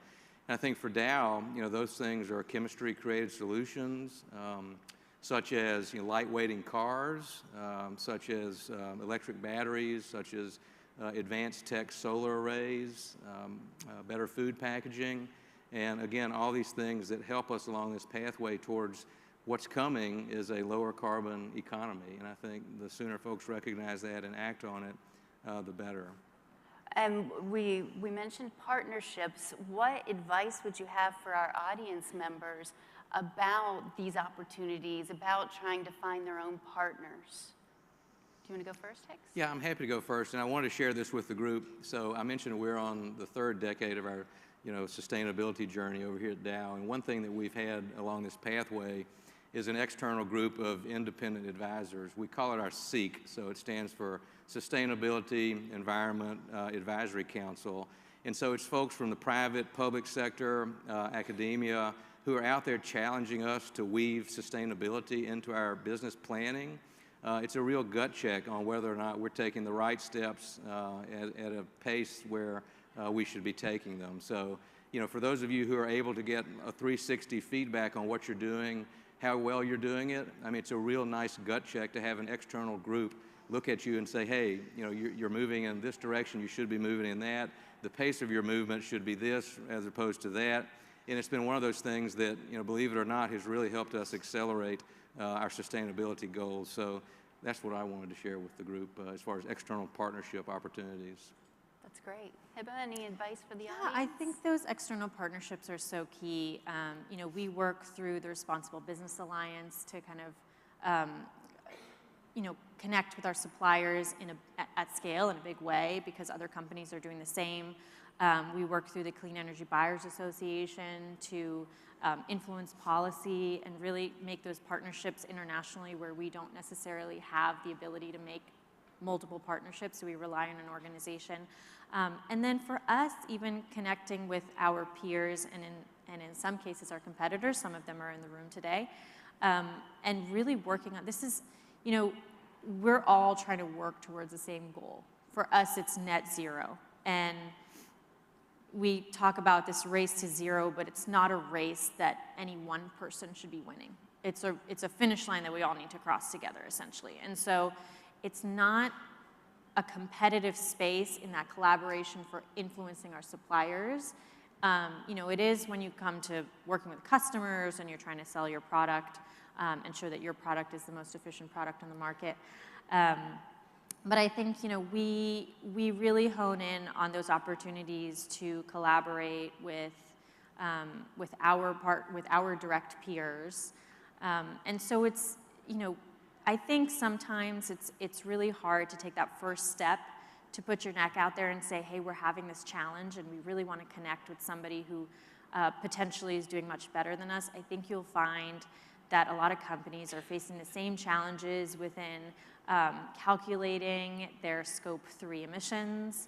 I think for Dow, you know, those things are chemistry-created solutions, such as, you know, lightweighting cars, such as electric batteries, such as advanced tech solar arrays, better food packaging, and again, all these things that help us along this pathway towards what's coming is a lower carbon economy. And I think the sooner folks recognize that and act on it, the better. And we mentioned partnerships. What advice would you have for our audience members about these opportunities, about trying to find their own partners? Do you want to go first, Hicks? Yeah, I'm happy to go first, and I want to share this with the group. So I mentioned we're on the third decade of our, you know, sustainability journey over here at Dow, and one thing that we've had along this pathway is an external group of independent advisors. We call it our SEEK, so it stands for Sustainability Environment Advisory Council. And so it's folks from the private, public sector, academia, who are out there challenging us to weave sustainability into our business planning. It's a real gut check on whether or not we're taking the right steps at a pace where we should be taking them. So, you know, for those of you who are able to get a 360 feedback on what you're doing, how well you're doing it, I mean, it's a real nice gut check to have an external group look at you and say, hey, you know, you're moving in this direction, you should be moving in that. The pace of your movement should be this as opposed to that. And it's been one of those things that, you know, believe it or not, has really helped us accelerate our sustainability goals. So that's what I wanted to share with the group as far as external partnership opportunities. That's great. Hiba, any advice for the audience? Yeah, I think those external partnerships are so key. You know, we work through the Responsible Business Alliance to kind of, you know, connect with our suppliers at scale in a big way because other companies are doing the same. We work through the Clean Energy Buyers Association to influence policy and really make those partnerships internationally where we don't necessarily have the ability to make multiple partnerships, so we rely on an organization. And then for us, even connecting with our peers and in some cases our competitors, some of them are in the room today, and really working on, this is, you know, we're all trying to work towards the same goal. For us, it's net zero. And we talk about this race to zero, but it's not a race that any one person should be winning. It's a finish line that we all need to cross together, essentially. And so it's not a competitive space in that collaboration for influencing our suppliers. You know, it is when you come to working with customers and you're trying to sell your product and show that your product is the most efficient product on the market. But I think, you know, we really hone in on those opportunities to collaborate with our direct peers. And so it's, you know, I think sometimes it's really hard to take that first step to put your neck out there and say, hey, we're having this challenge and we really want to connect with somebody who potentially is doing much better than us. I think you'll find that a lot of companies are facing the same challenges within calculating their Scope 3 emissions.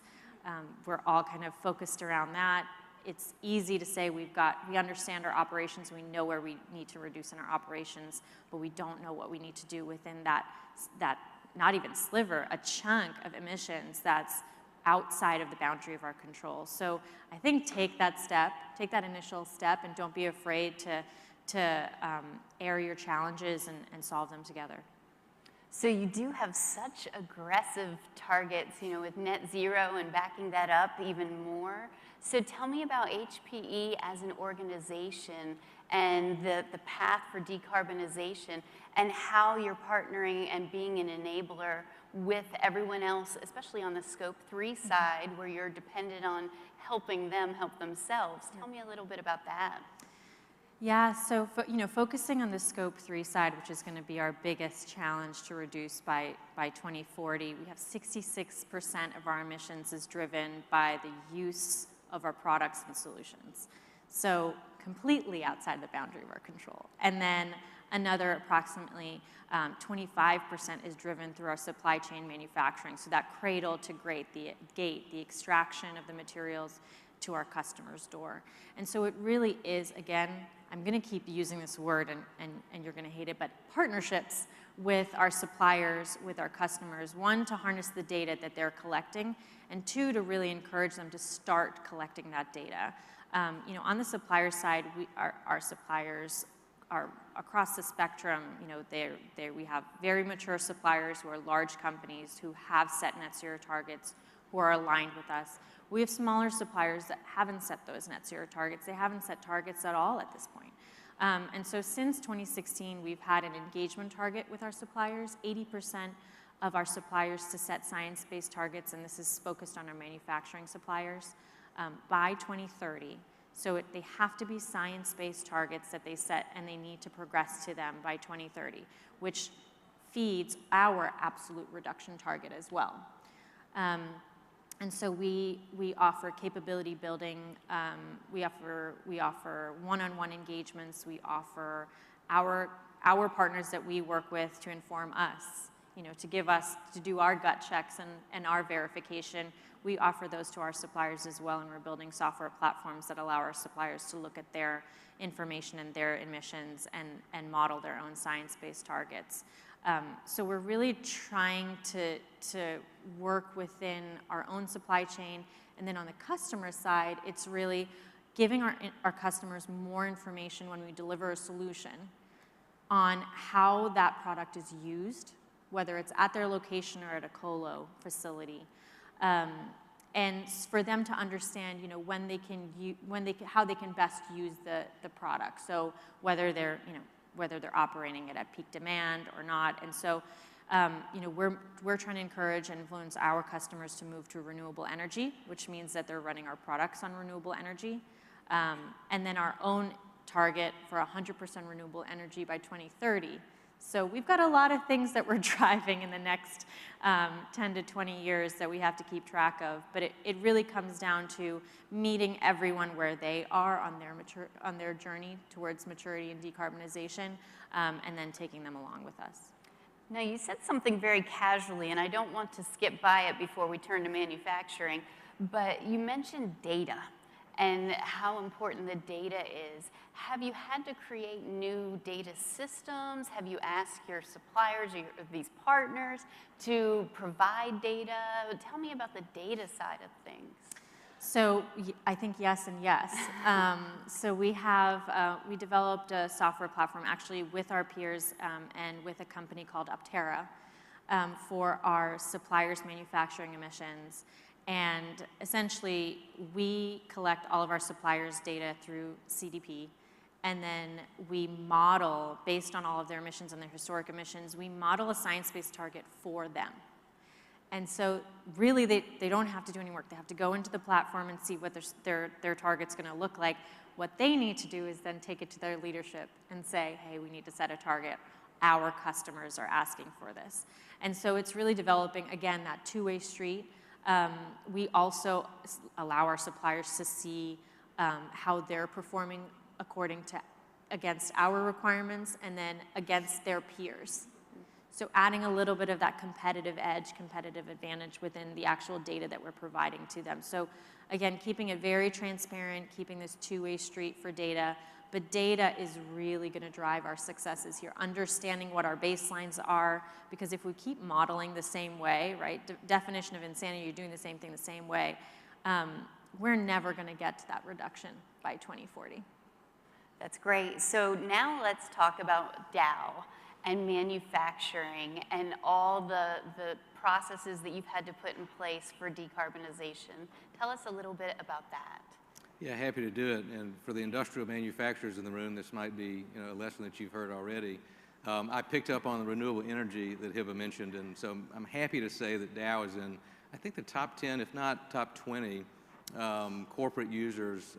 We're all kind of focused around that. It's easy to say we understand our operations, we know where we need to reduce in our operations, but we don't know what we need to do within that not even sliver, a chunk of emissions that's outside of the boundary of our control. So I think take that initial step, and don't be afraid to air your challenges and solve them together. So you do have such aggressive targets, you know, with net zero and backing that up even more. So tell me about HPE as an organization and the path for decarbonization, and how you're partnering and being an enabler with everyone else, especially on the Scope 3 side, where you're dependent on helping them help themselves. Tell me a little bit about that. Yeah, so focusing on the Scope 3 side, which is going to be our biggest challenge to reduce by 2040, we have 66% of our emissions is driven by the use of our products and solutions. So completely outside the boundary of our control. And then another approximately 25% is driven through our supply chain manufacturing. So that cradle to gate, the extraction of the materials to our customer's door. And so it really is, again, I'm going to keep using this word, and you're going to hate it, but partnerships with our suppliers, with our customers. One, to harness the data that they're collecting, and two, to really encourage them to start collecting that data. On the supplier side, our suppliers are across the spectrum. We have very mature suppliers who are large companies who have set net zero targets, who are aligned with us. We have smaller suppliers that haven't set those net zero targets. They haven't set targets at all at this point. And so since 2016, we've had an engagement target with our suppliers, 80% of our suppliers to set science-based targets, and this is focused on our manufacturing suppliers, by 2030. So they have to be science-based targets that they set, and they need to progress to them by 2030, which feeds our absolute reduction target as well. And so we offer capability building, we offer one-on-one engagements, we offer our partners that we work with to inform us, to do our gut checks and our verification. We offer those to our suppliers as well, and we're building software platforms that allow our suppliers to look at their information and their emissions and model their own science-based targets. So we're really trying to work within our own supply chain, and then on the customer side, it's really giving our customers more information when we deliver a solution on how that product is used, whether it's at their location or at a colo facility. And for them to understand, how they can best use the product. So whether they're operating it at peak demand or not. And so, we're trying to encourage and influence our customers to move to renewable energy, which means that they're running our products on renewable energy. And then our own target for 100% renewable energy by 2030. So we've got a lot of things that we're driving in the next 10 to 20 years that we have to keep track of. But it really comes down to meeting everyone where they are on their journey towards maturity and decarbonization, and then taking them along with us. Now, you said something very casually, and I don't want to skip by it before we turn to manufacturing, but you mentioned data and how important the data is. Have you had to create new data systems? Have you asked your suppliers or these partners to provide data? Tell me about the data side of things. So I think yes and yes. So we developed a software platform actually with our peers and with a company called Aptera for our suppliers' manufacturing emissions. And essentially, we collect all of our suppliers' data through CDP, and then we model, based on all of their emissions and their historic emissions, we model a science-based target for them. And so really, they don't have to do any work. They have to go into the platform and see what their target's going to look like. What they need to do is then take it to their leadership and say, hey, we need to set a target. Our customers are asking for this. And so it's really developing, again, that two-way street. We also allow our suppliers to see how they're performing against our requirements and then against their peers. So adding a little bit of that competitive edge, competitive advantage within the actual data that we're providing to them. So again, keeping it very transparent, keeping this two-way street for data, but data is really going to drive our successes here, understanding what our baselines are, because if we keep modeling the same way, right, definition of insanity, you're doing the same thing the same way, we're never going to get to that reduction by 2040. That's great. So now let's talk about Dow and manufacturing and all the processes that you've had to put in place for decarbonization. Tell us a little bit about that. Yeah, happy to do it. And for the industrial manufacturers in the room, this might be a lesson that you've heard already. I picked up on the renewable energy that Hiba mentioned, and so I'm happy to say that Dow is in, I think, the top 10, if not top 20, corporate users,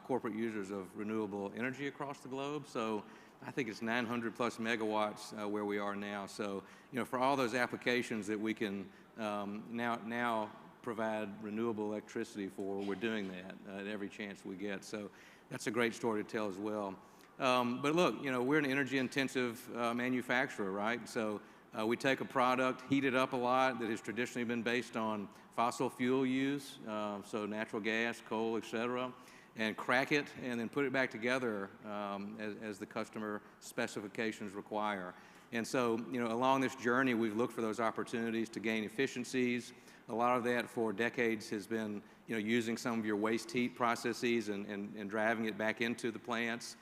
corporate users of renewable energy across the globe. So I think it's 900 plus megawatts where we are now. So, for all those applications that we can now provide renewable electricity for, we're doing that at every chance we get. So that's a great story to tell as well. But look, we're an energy intensive manufacturer, right? So we take a product, heat it up a lot that has traditionally been based on fossil fuel use, so natural gas, coal, et cetera, and crack it and then put it back together as the customer specifications require. And so, along this journey, we've looked for those opportunities to gain efficiencies. A lot of that for decades has been, using some of your waste heat processes and driving it back into the plants.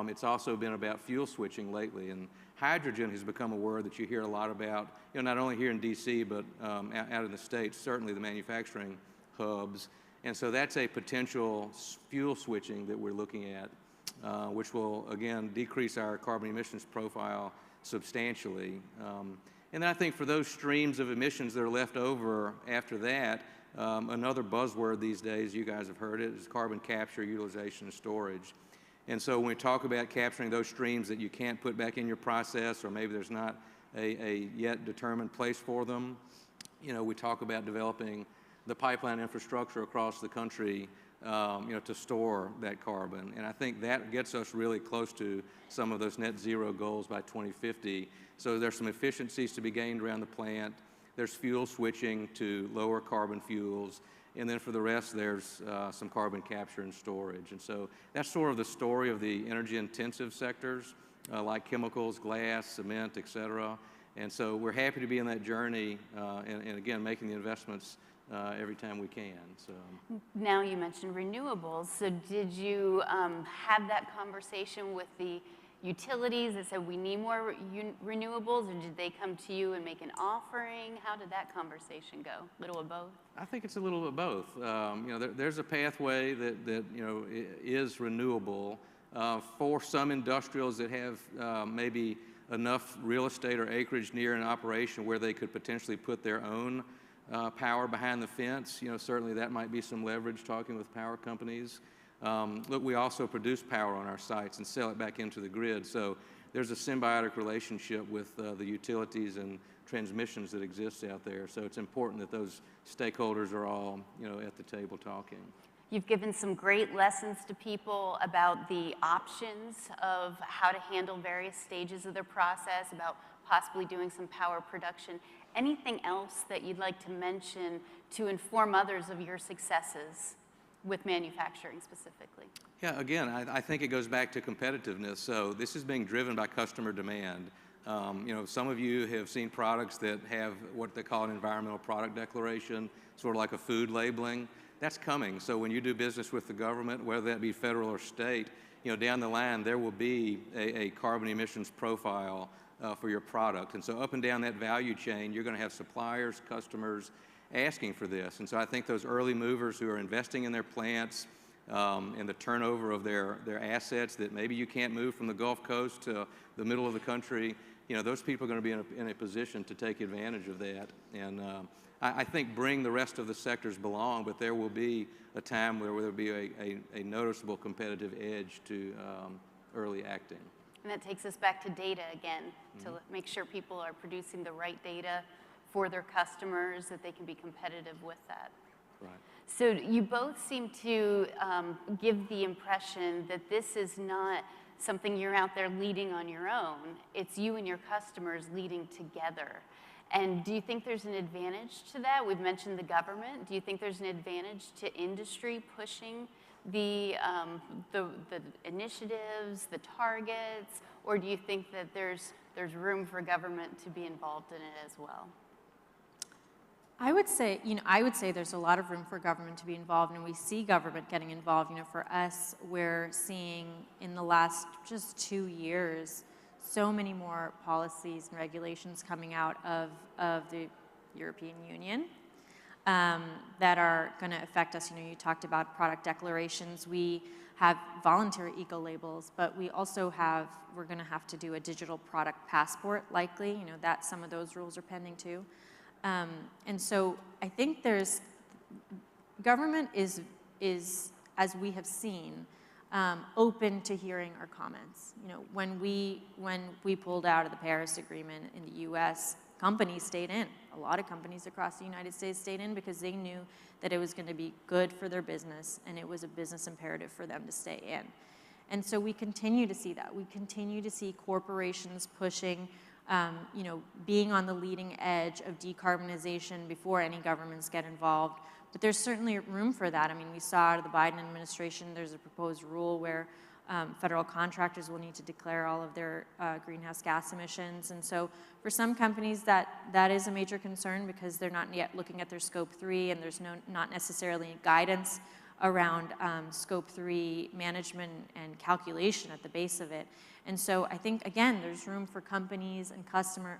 It's also been about fuel switching lately, and hydrogen has become a word that you hear a lot about, not only here in D.C., but out in the States, certainly the manufacturing hubs. And so that's a potential fuel switching that we're looking at, which will, again, decrease our carbon emissions profile substantially. And then I think for those streams of emissions that are left over after that, another buzzword these days, you guys have heard it, is carbon capture, utilization, and storage. And so when we talk about capturing those streams that you can't put back in your process, or maybe there's not a yet determined place for them, we talk about developing the pipeline infrastructure across the country, to store that carbon. And I think that gets us really close to some of those net zero goals by 2050. So there's some efficiencies to be gained around the plant. There's fuel switching to lower carbon fuels. And then for the rest, there's some carbon capture and storage. And so that's sort of the story of the energy intensive sectors, like chemicals, glass, cement, et cetera. And so we're happy to be in that journey and again, making the investments every time we can. So now you mentioned renewables. So did you have that conversation with the utilities that said we need more renewables, or did they come to you and make an offering? How did that conversation go? A little of both? I think it's a little of both. There's a pathway that is renewable for some industrials that have maybe enough real estate or acreage near an operation where they could potentially put their own power behind the fence. Certainly that might be some leverage talking with power companies. Look, we also produce power on our sites and sell it back into the grid. So there's a symbiotic relationship with the utilities and transmissions that exist out there. So it's important that those stakeholders are all, at the table talking. You've given some great lessons to people about the options of how to handle various stages of their process, about possibly doing some power production. Anything else that you'd like to mention to inform others of your successes with manufacturing specifically? Yeah, again, I think it goes back to competitiveness. So this is being driven by customer demand. Some of you have seen products that have what they call an environmental product declaration, sort of like a food labeling. That's coming. So when you do business with the government, whether that be federal or state, down the line there will be a carbon emissions profile for your product. And so up and down that value chain, you're going to have suppliers, customers asking for this. And so I think those early movers who are investing in their plants and the turnover of their assets that maybe you can't move from the Gulf Coast to the middle of the country, those people are going to be in a position to take advantage of that. And I think bring the rest of the sectors belong, but there will be a time where there will be a noticeable competitive edge to early acting. And that takes us back to data again, to make sure people are producing the right data for their customers, that they can be competitive with that. Right. So you both seem to give the impression that this is not something you're out there leading on your own. It's you and your customers leading together. And do you think there's an advantage to that? We've mentioned the government. Do you think there's an advantage to industry pushing the initiatives, the targets, or do you think that there's room for government to be involved in it as well? I would say, there's a lot of room for government to be involved, and we see government getting involved. For us, we're seeing in the last just 2 years, so many more policies and regulations coming out of the European Union that are going to affect us. You talked about product declarations. We have voluntary eco-labels, but we also we're going to have to do a digital product passport, likely. That some of those rules are pending too. And so I think government is, as we have seen, open to hearing our comments. When we pulled out of the Paris Agreement in the US, companies stayed in. A lot of companies across the United States stayed in because they knew that it was going to be good for their business and it was a business imperative for them to stay in. And so we continue to see that. We continue to see corporations pushing, being on the leading edge of decarbonization before any governments get involved. But there's certainly room for that. We saw out of the Biden administration, there's a proposed rule where federal contractors will need to declare all of their greenhouse gas emissions. And so for some companies, that is a major concern because they're not yet looking at their Scope 3, and there's not necessarily guidance around Scope 3 management and calculation at the base of it. And so I think, again, there's room for companies and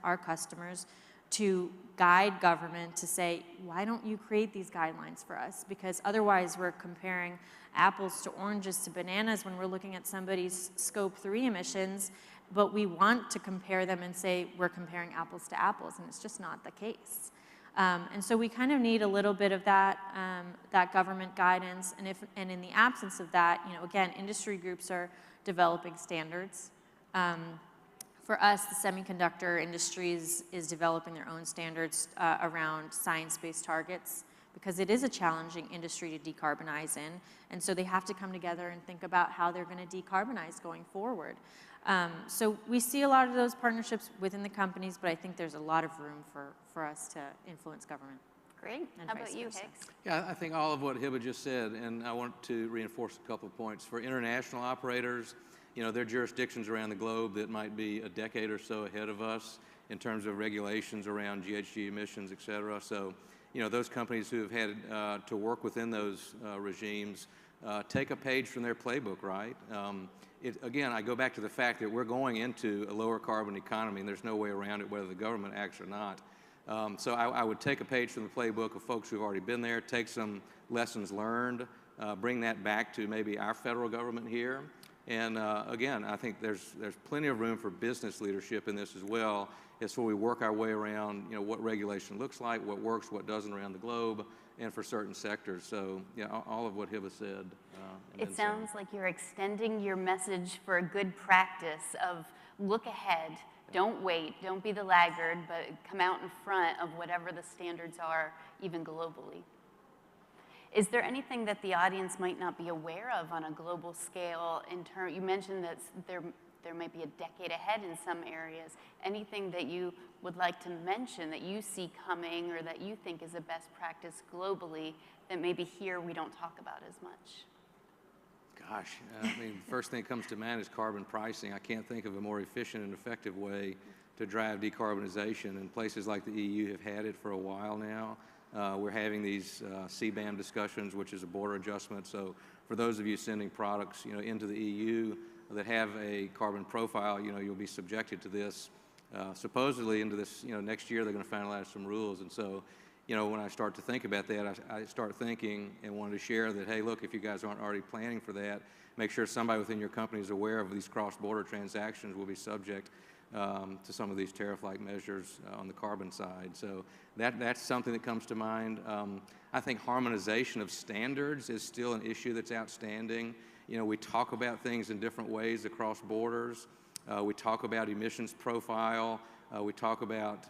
our customers to guide government to say, why don't you create these guidelines for us? Because otherwise we're comparing apples to oranges to bananas when we're looking at somebody's Scope 3 emissions, but we want to compare them and say we're comparing apples to apples, and it's just not the case. And so we kind of need a little bit of that government guidance, and in the absence of that, again, industry groups are developing standards. For us, the semiconductor industry is developing their own standards around science-based targets because it is a challenging industry to decarbonize in, and so they have to come together and think about how they're going to decarbonize going forward. So we see a lot of those partnerships within the companies, but I think there's a lot of room for us to influence government. Great. How about you, Hicks? Yeah, I think all of what Hiba just said, and I want to reinforce a couple of points. For international operators, there are jurisdictions around the globe that might be a decade or so ahead of us in terms of regulations around GHG emissions, et cetera. So, those companies who have had to work within those regimes take a page from their playbook, right? Again, I go back to the fact that we're going into a lower carbon economy, and there's no way around it whether the government acts or not. So I would take a page from the playbook of folks who've already been there, take some lessons learned, bring that back to maybe our federal government here. And again, I think there's plenty of room for business leadership in this as well. It's where we work our way around, what regulation looks like, what works, what doesn't around the globe, and for certain sectors. So, yeah, all of what Hiba said. It sounds like you're extending your message for a good practice of look ahead, don't wait, don't be the laggard, but come out in front of whatever the standards are, even globally. Is there anything that the audience might not be aware of on a global scale? You mentioned that there might be a decade ahead in some areas. Anything that you would like to mention that you see coming or that you think is a best practice globally that maybe here we don't talk about as much? Gosh, the first thing that comes to mind is carbon pricing. I can't think of a more efficient and effective way to drive decarbonization, and places like the EU have had it for a while now. We're having these CBAM discussions, which is a border adjustment. So for those of you sending products, into the EU that have a carbon profile, you'll be subjected to this. Supposedly into this, next year they're going to finalize some rules. And so, when I start to think about that, I start thinking and wanted to share that, hey, look, if you guys aren't already planning for that, make sure somebody within your company is aware of these cross-border transactions will be subject to some of these tariff-like measures on the carbon side. So that's something that comes to mind. I think harmonization of standards is still an issue that's outstanding. We talk about things in different ways across borders. We talk about emissions profile. We talk about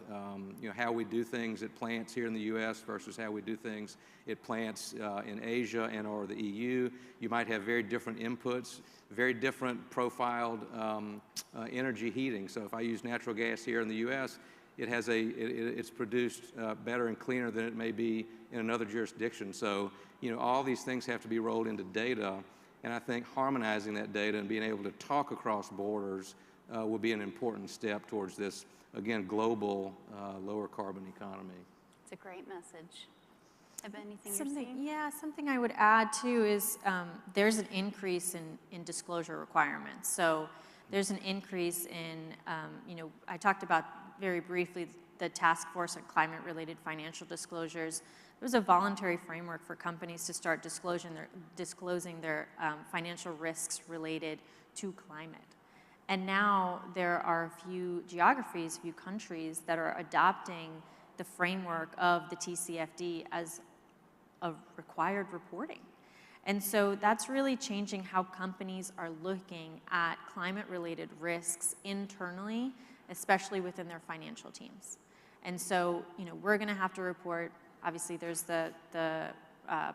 how we do things at plants here in the U.S. versus how we do things at plants in Asia and or the EU. You might have very different inputs, very different profiled energy heating. So if I use natural gas here in the U.S., it's produced better and cleaner than it may be in another jurisdiction. So, all these things have to be rolled into data, and I think harmonizing that data and being able to talk across borders will be an important step towards this, again, global lower carbon economy. It's a great message. Have anything Something, you're seeing? yeah, something I would add too is there's an increase in disclosure requirements. So there's an increase in, I talked about very briefly the Task Force on Climate-Related Financial Disclosures. There was a voluntary framework for companies to start disclosing their financial risks related to climate. And now there are a few geographies, a few countries that are adopting the framework of the TCFD as a required reporting. And so that's really changing how companies are looking at climate-related risks internally, especially within their financial teams. And so, we're going to have to report. Obviously, there's the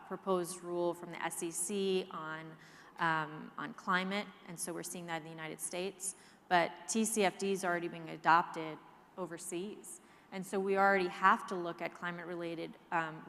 proposed rule from the SEC on climate, and so we're seeing that in the United States. But TCFD is already being adopted overseas. And so we already have to look at climate-related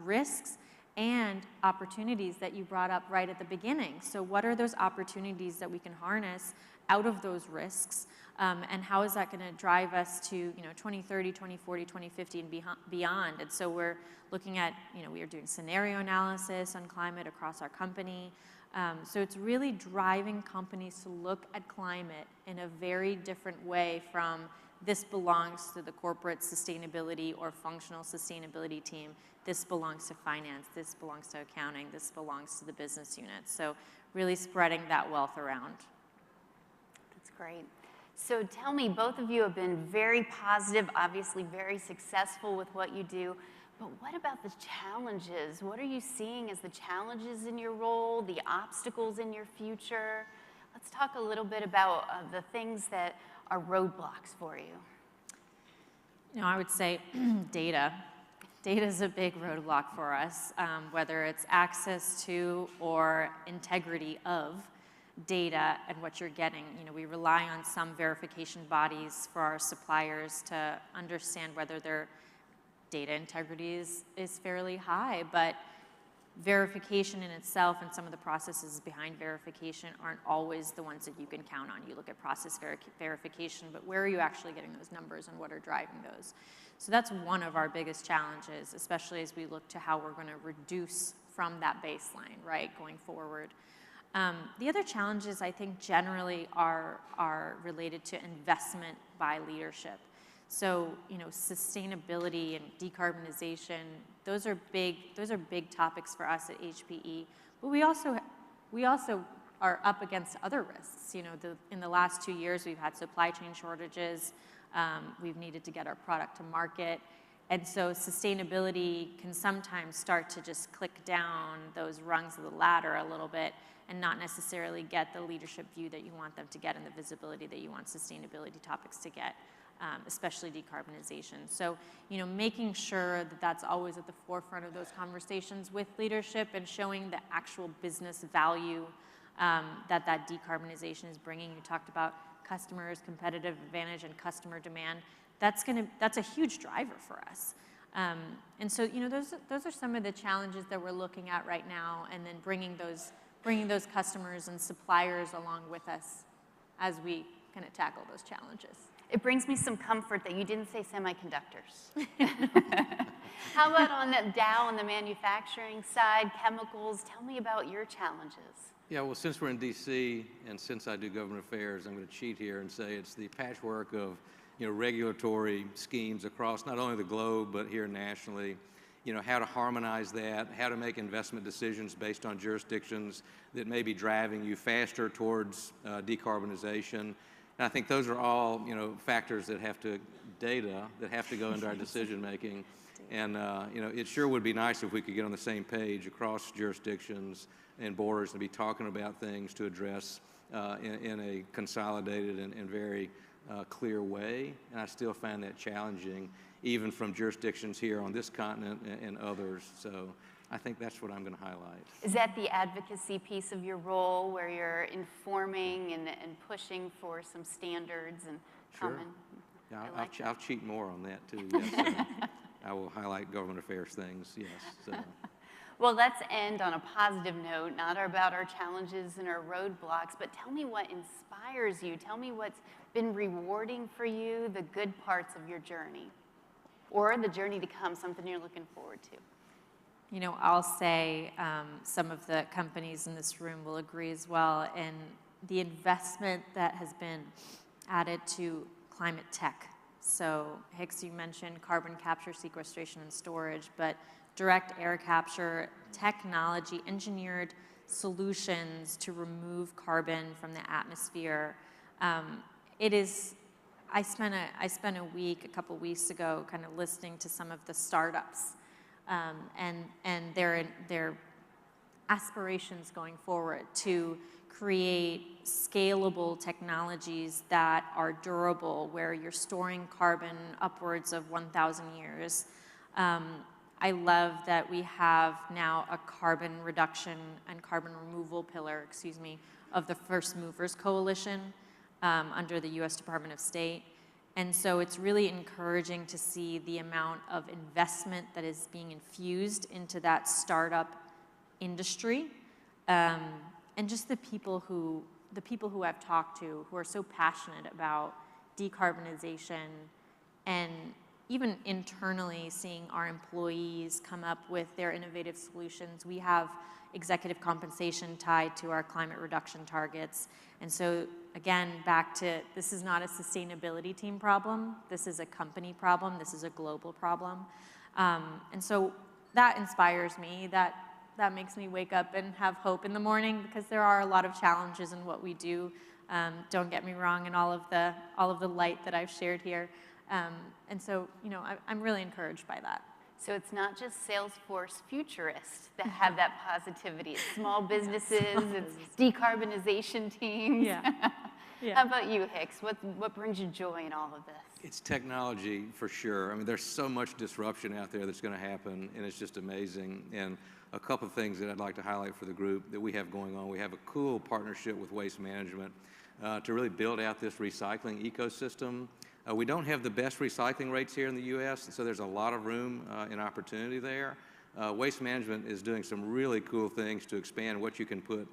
risks and opportunities that you brought up right at the beginning. So what are those opportunities that we can harness out of those risks? And how is that going to drive us to 2030, 2040, 2050, and beyond? And so we're looking at, we are doing scenario analysis on climate across our company. So it's really driving companies to look at climate in a very different way from this belongs to the corporate sustainability or functional sustainability team. This belongs to finance. This belongs to accounting. This belongs to the business unit. So really spreading that wealth around. That's great. So tell me, both of you have been very positive, obviously very successful with what you do. But what about the challenges? What are you seeing as the challenges in your role, the obstacles in your future? Let's talk a little bit about the things that are roadblocks for you. I would say data. Data is a big roadblock for us, whether it's access to or integrity of data and what you're getting. We rely on some verification bodies for our suppliers to understand whether their data integrity is fairly high, but verification in itself and some of the processes behind verification aren't always the ones that you can count on. You look at process verification, but where are you actually getting those numbers and what are driving those? So that's one of our biggest challenges, especially as we look to how we're going to reduce from that baseline, right, going forward. The other challenges, I think, generally are related to investment by leadership. So, sustainability and decarbonization, those are big topics for us at HPE. But we also are up against other risks. In the last 2 years, we've had supply chain shortages. We've needed to get our product to market. And so sustainability can sometimes start to just click down those rungs of the ladder a little bit and not necessarily get the leadership view that you want them to get and the visibility that you want sustainability topics to get, especially decarbonization. So, making sure that that's always at the forefront of those conversations with leadership and showing the actual business value that decarbonization is bringing. You talked about customers, competitive advantage, and customer demand. That's a huge driver for us. And so, those are some of the challenges that we're looking at right now, and then bringing those customers and suppliers along with us as we kind of tackle those challenges. It brings me some comfort that you didn't say semiconductors. How about on the Dow on the manufacturing side, chemicals? Tell me about your challenges. Yeah, well, since we're in D.C. and since I do government affairs, I'm going to cheat here and say it's the patchwork of regulatory schemes across not only the globe but here nationally. How to harmonize that, how to make investment decisions based on jurisdictions that may be driving you faster towards decarbonization. And I think those are all factors that have to go into our decision making. And it sure would be nice if we could get on the same page across jurisdictions and borders and be talking about things to address in a consolidated and very clear way. And I still find that challenging, even from jurisdictions here on this continent and others. So I think that's what I'm going to highlight. Is that the advocacy piece of your role, where you're informing and pushing for some standards and common? Yeah, I like I'll cheat more on that too. Yes, I will highlight government affairs things. Yes. So. Well, let's end on a positive note, not about our challenges and our roadblocks, but tell me what inspires you. Tell me what's been rewarding for you, the good parts of your journey, or the journey to come, something you're looking forward to. You know, I'll say some of the companies in this room will agree as well, and the investment that has been added to climate tech. So Hicks, you mentioned carbon capture, sequestration, and storage, but direct air capture, technology, engineered solutions to remove carbon from the atmosphere. I spent a week, a couple weeks ago, kind of listening to some of the startups and their aspirations going forward to create scalable technologies that are durable, where you're storing carbon upwards of 1,000 years. I love that we have now a carbon reduction and carbon removal pillar, of the First Movers Coalition under the US Department of State. And so it's really encouraging to see the amount of investment that is being infused into that startup industry. And just the people who I've talked to who are so passionate about decarbonization, and even internally seeing our employees come up with their innovative solutions. We have executive compensation tied to our climate reduction targets. And so again, back to, this is not a sustainability team problem. This is a company problem. This is a global problem. And so that inspires me. That makes me wake up and have hope in the morning, because there are a lot of challenges in what we do. Don't get me wrong, in all of the light that I've shared here. And so, you know, I'm really encouraged by that. So it's not just Salesforce futurists that have that positivity. It's small businesses, it's decarbonization teams. Yeah. Yeah. How about you, Hicks? What brings you joy in all of this? It's technology for sure. I mean, there's so much disruption out there that's going to happen, and it's just amazing. And a couple of things that I'd like to highlight for the group that we have going on. We have a cool partnership with Waste Management to really build out this recycling ecosystem. We don't have the best recycling rates here in the U.S., so there's a lot of room and opportunity there. Waste Management is doing some really cool things to expand what you can put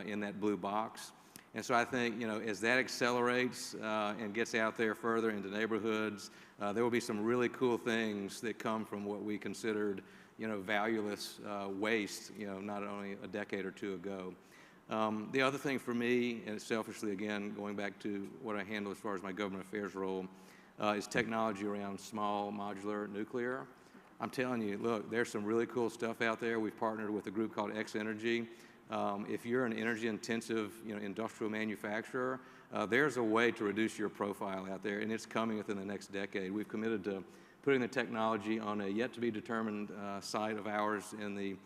in that blue box. And so I think, you know, as that accelerates and gets out there further into neighborhoods, there will be some really cool things that come from what we considered, you know, valueless waste, you know, not only a decade or two ago. The other thing for me, and selfishly again, going back to what I handle as far as my government affairs role, is technology around small modular nuclear. I'm telling you, look, there's some really cool stuff out there. We've partnered with a group called X Energy. If you're an energy-intensive, you know, industrial manufacturer, there's a way to reduce your profile out there, and it's coming within the next decade. We've committed to putting the technology on a yet-to-be-determined site of ours in the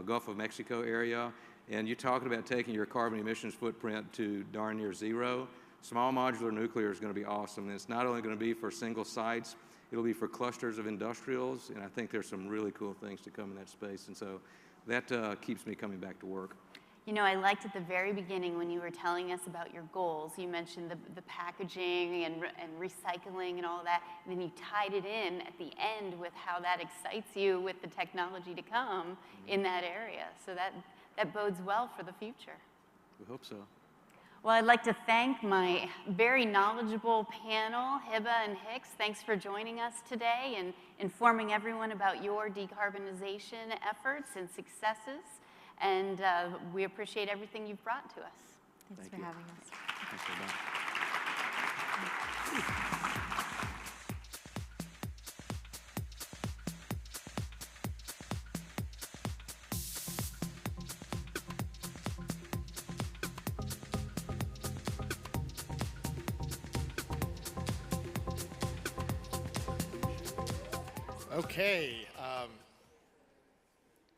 Gulf of Mexico area. And you're talking about taking your carbon emissions footprint to darn near zero. Small modular nuclear is going to be awesome. And it's not only going to be for single sites, it'll be for clusters of industrials. And I think there's some really cool things to come in that space. And so that keeps me coming back to work. You know, I liked at the very beginning when you were telling us about your goals. You mentioned the packaging and recycling and all of that, and then you tied it in at the end with how that excites you with the technology to come in that area. So that bodes well for the future. We hope so. Well, I'd like to thank my very knowledgeable panel, Hiba and Hicks. Thanks for joining us today and informing everyone about your decarbonization efforts and successes. And we appreciate everything you've brought to us. Thanks for having us. Thanks for that. Okay,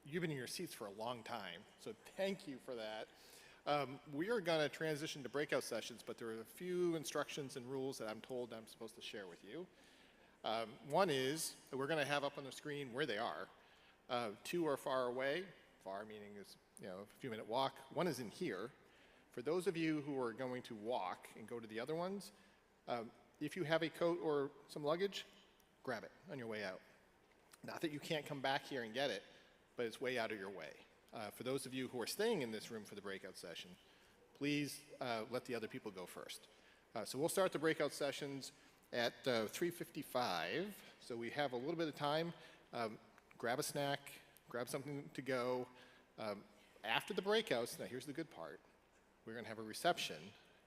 you've been in your seats for a long time, so thank you for that. We are going to transition to breakout sessions, but there are a few instructions and rules that I'm told I'm supposed to share with you. One is that we're going to have up on the screen where they are. Two are far away, far meaning is, you know, a few-minute walk. One is in here. For those of you who are going to walk and go to the other ones, if you have a coat or some luggage, grab it on your way out. Not that you can't come back here and get it, but it's way out of your way. For those of you who are staying in this room for the breakout session, please let the other people go first. So we'll start the breakout sessions at 3:55. So we have a little bit of time. Grab a snack, grab something to go. After the breakouts, now here's the good part. We're going to have a reception.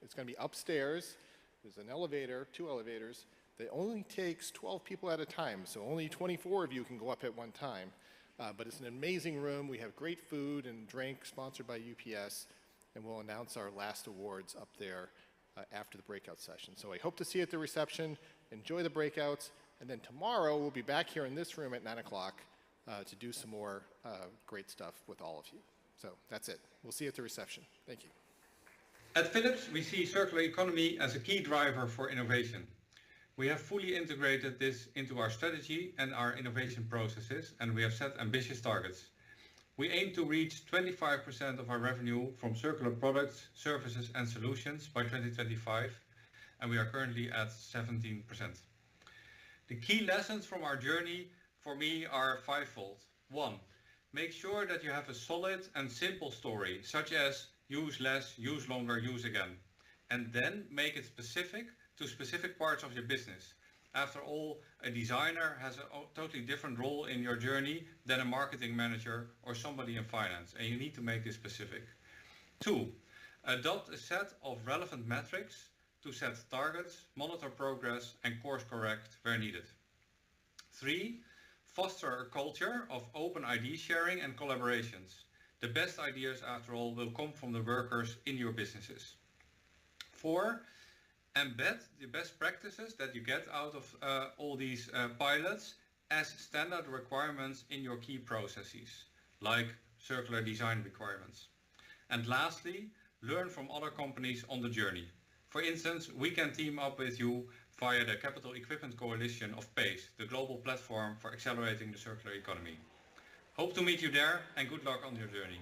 It's going to be upstairs. There's an elevator, 2 elevators. That only takes 12 people at a time, so only 24 of you can go up at one time. But it's an amazing room. We have great food and drink sponsored by UPS, and we'll announce our last awards up there after the breakout session. So I hope to see you at the reception. Enjoy the breakouts, and then tomorrow we'll be back here in this room at 9 o'clock to do some more great stuff with all of you. So that's it. We'll see you at the reception. Thank you. At Philips, we see circular economy as a key driver for innovation. We have fully integrated this into our strategy and our innovation processes, and we have set ambitious targets. We aim to reach 25% of our revenue from circular products, services and solutions by 2025, and we are currently at 17%. The key lessons from our journey for me are fivefold. 1. Make sure that you have a solid and simple story, such as use less, use longer, use again. And then make it specific to specific parts of your business. After all, a designer has a totally different role in your journey than a marketing manager or somebody in finance, and you need to make this specific. 2, adopt a set of relevant metrics to set targets, monitor progress, and course correct where needed. 3, foster a culture of open idea sharing and collaborations. The best ideas, after all, will come from the workers in your businesses. 4, embed the best practices that you get out of all these pilots as standard requirements in your key processes, like circular design requirements. And lastly, learn from other companies on the journey. For instance, we can team up with you via the Capital Equipment Coalition of PACE, the global platform for accelerating the circular economy. Hope to meet you there, and good luck on your journey.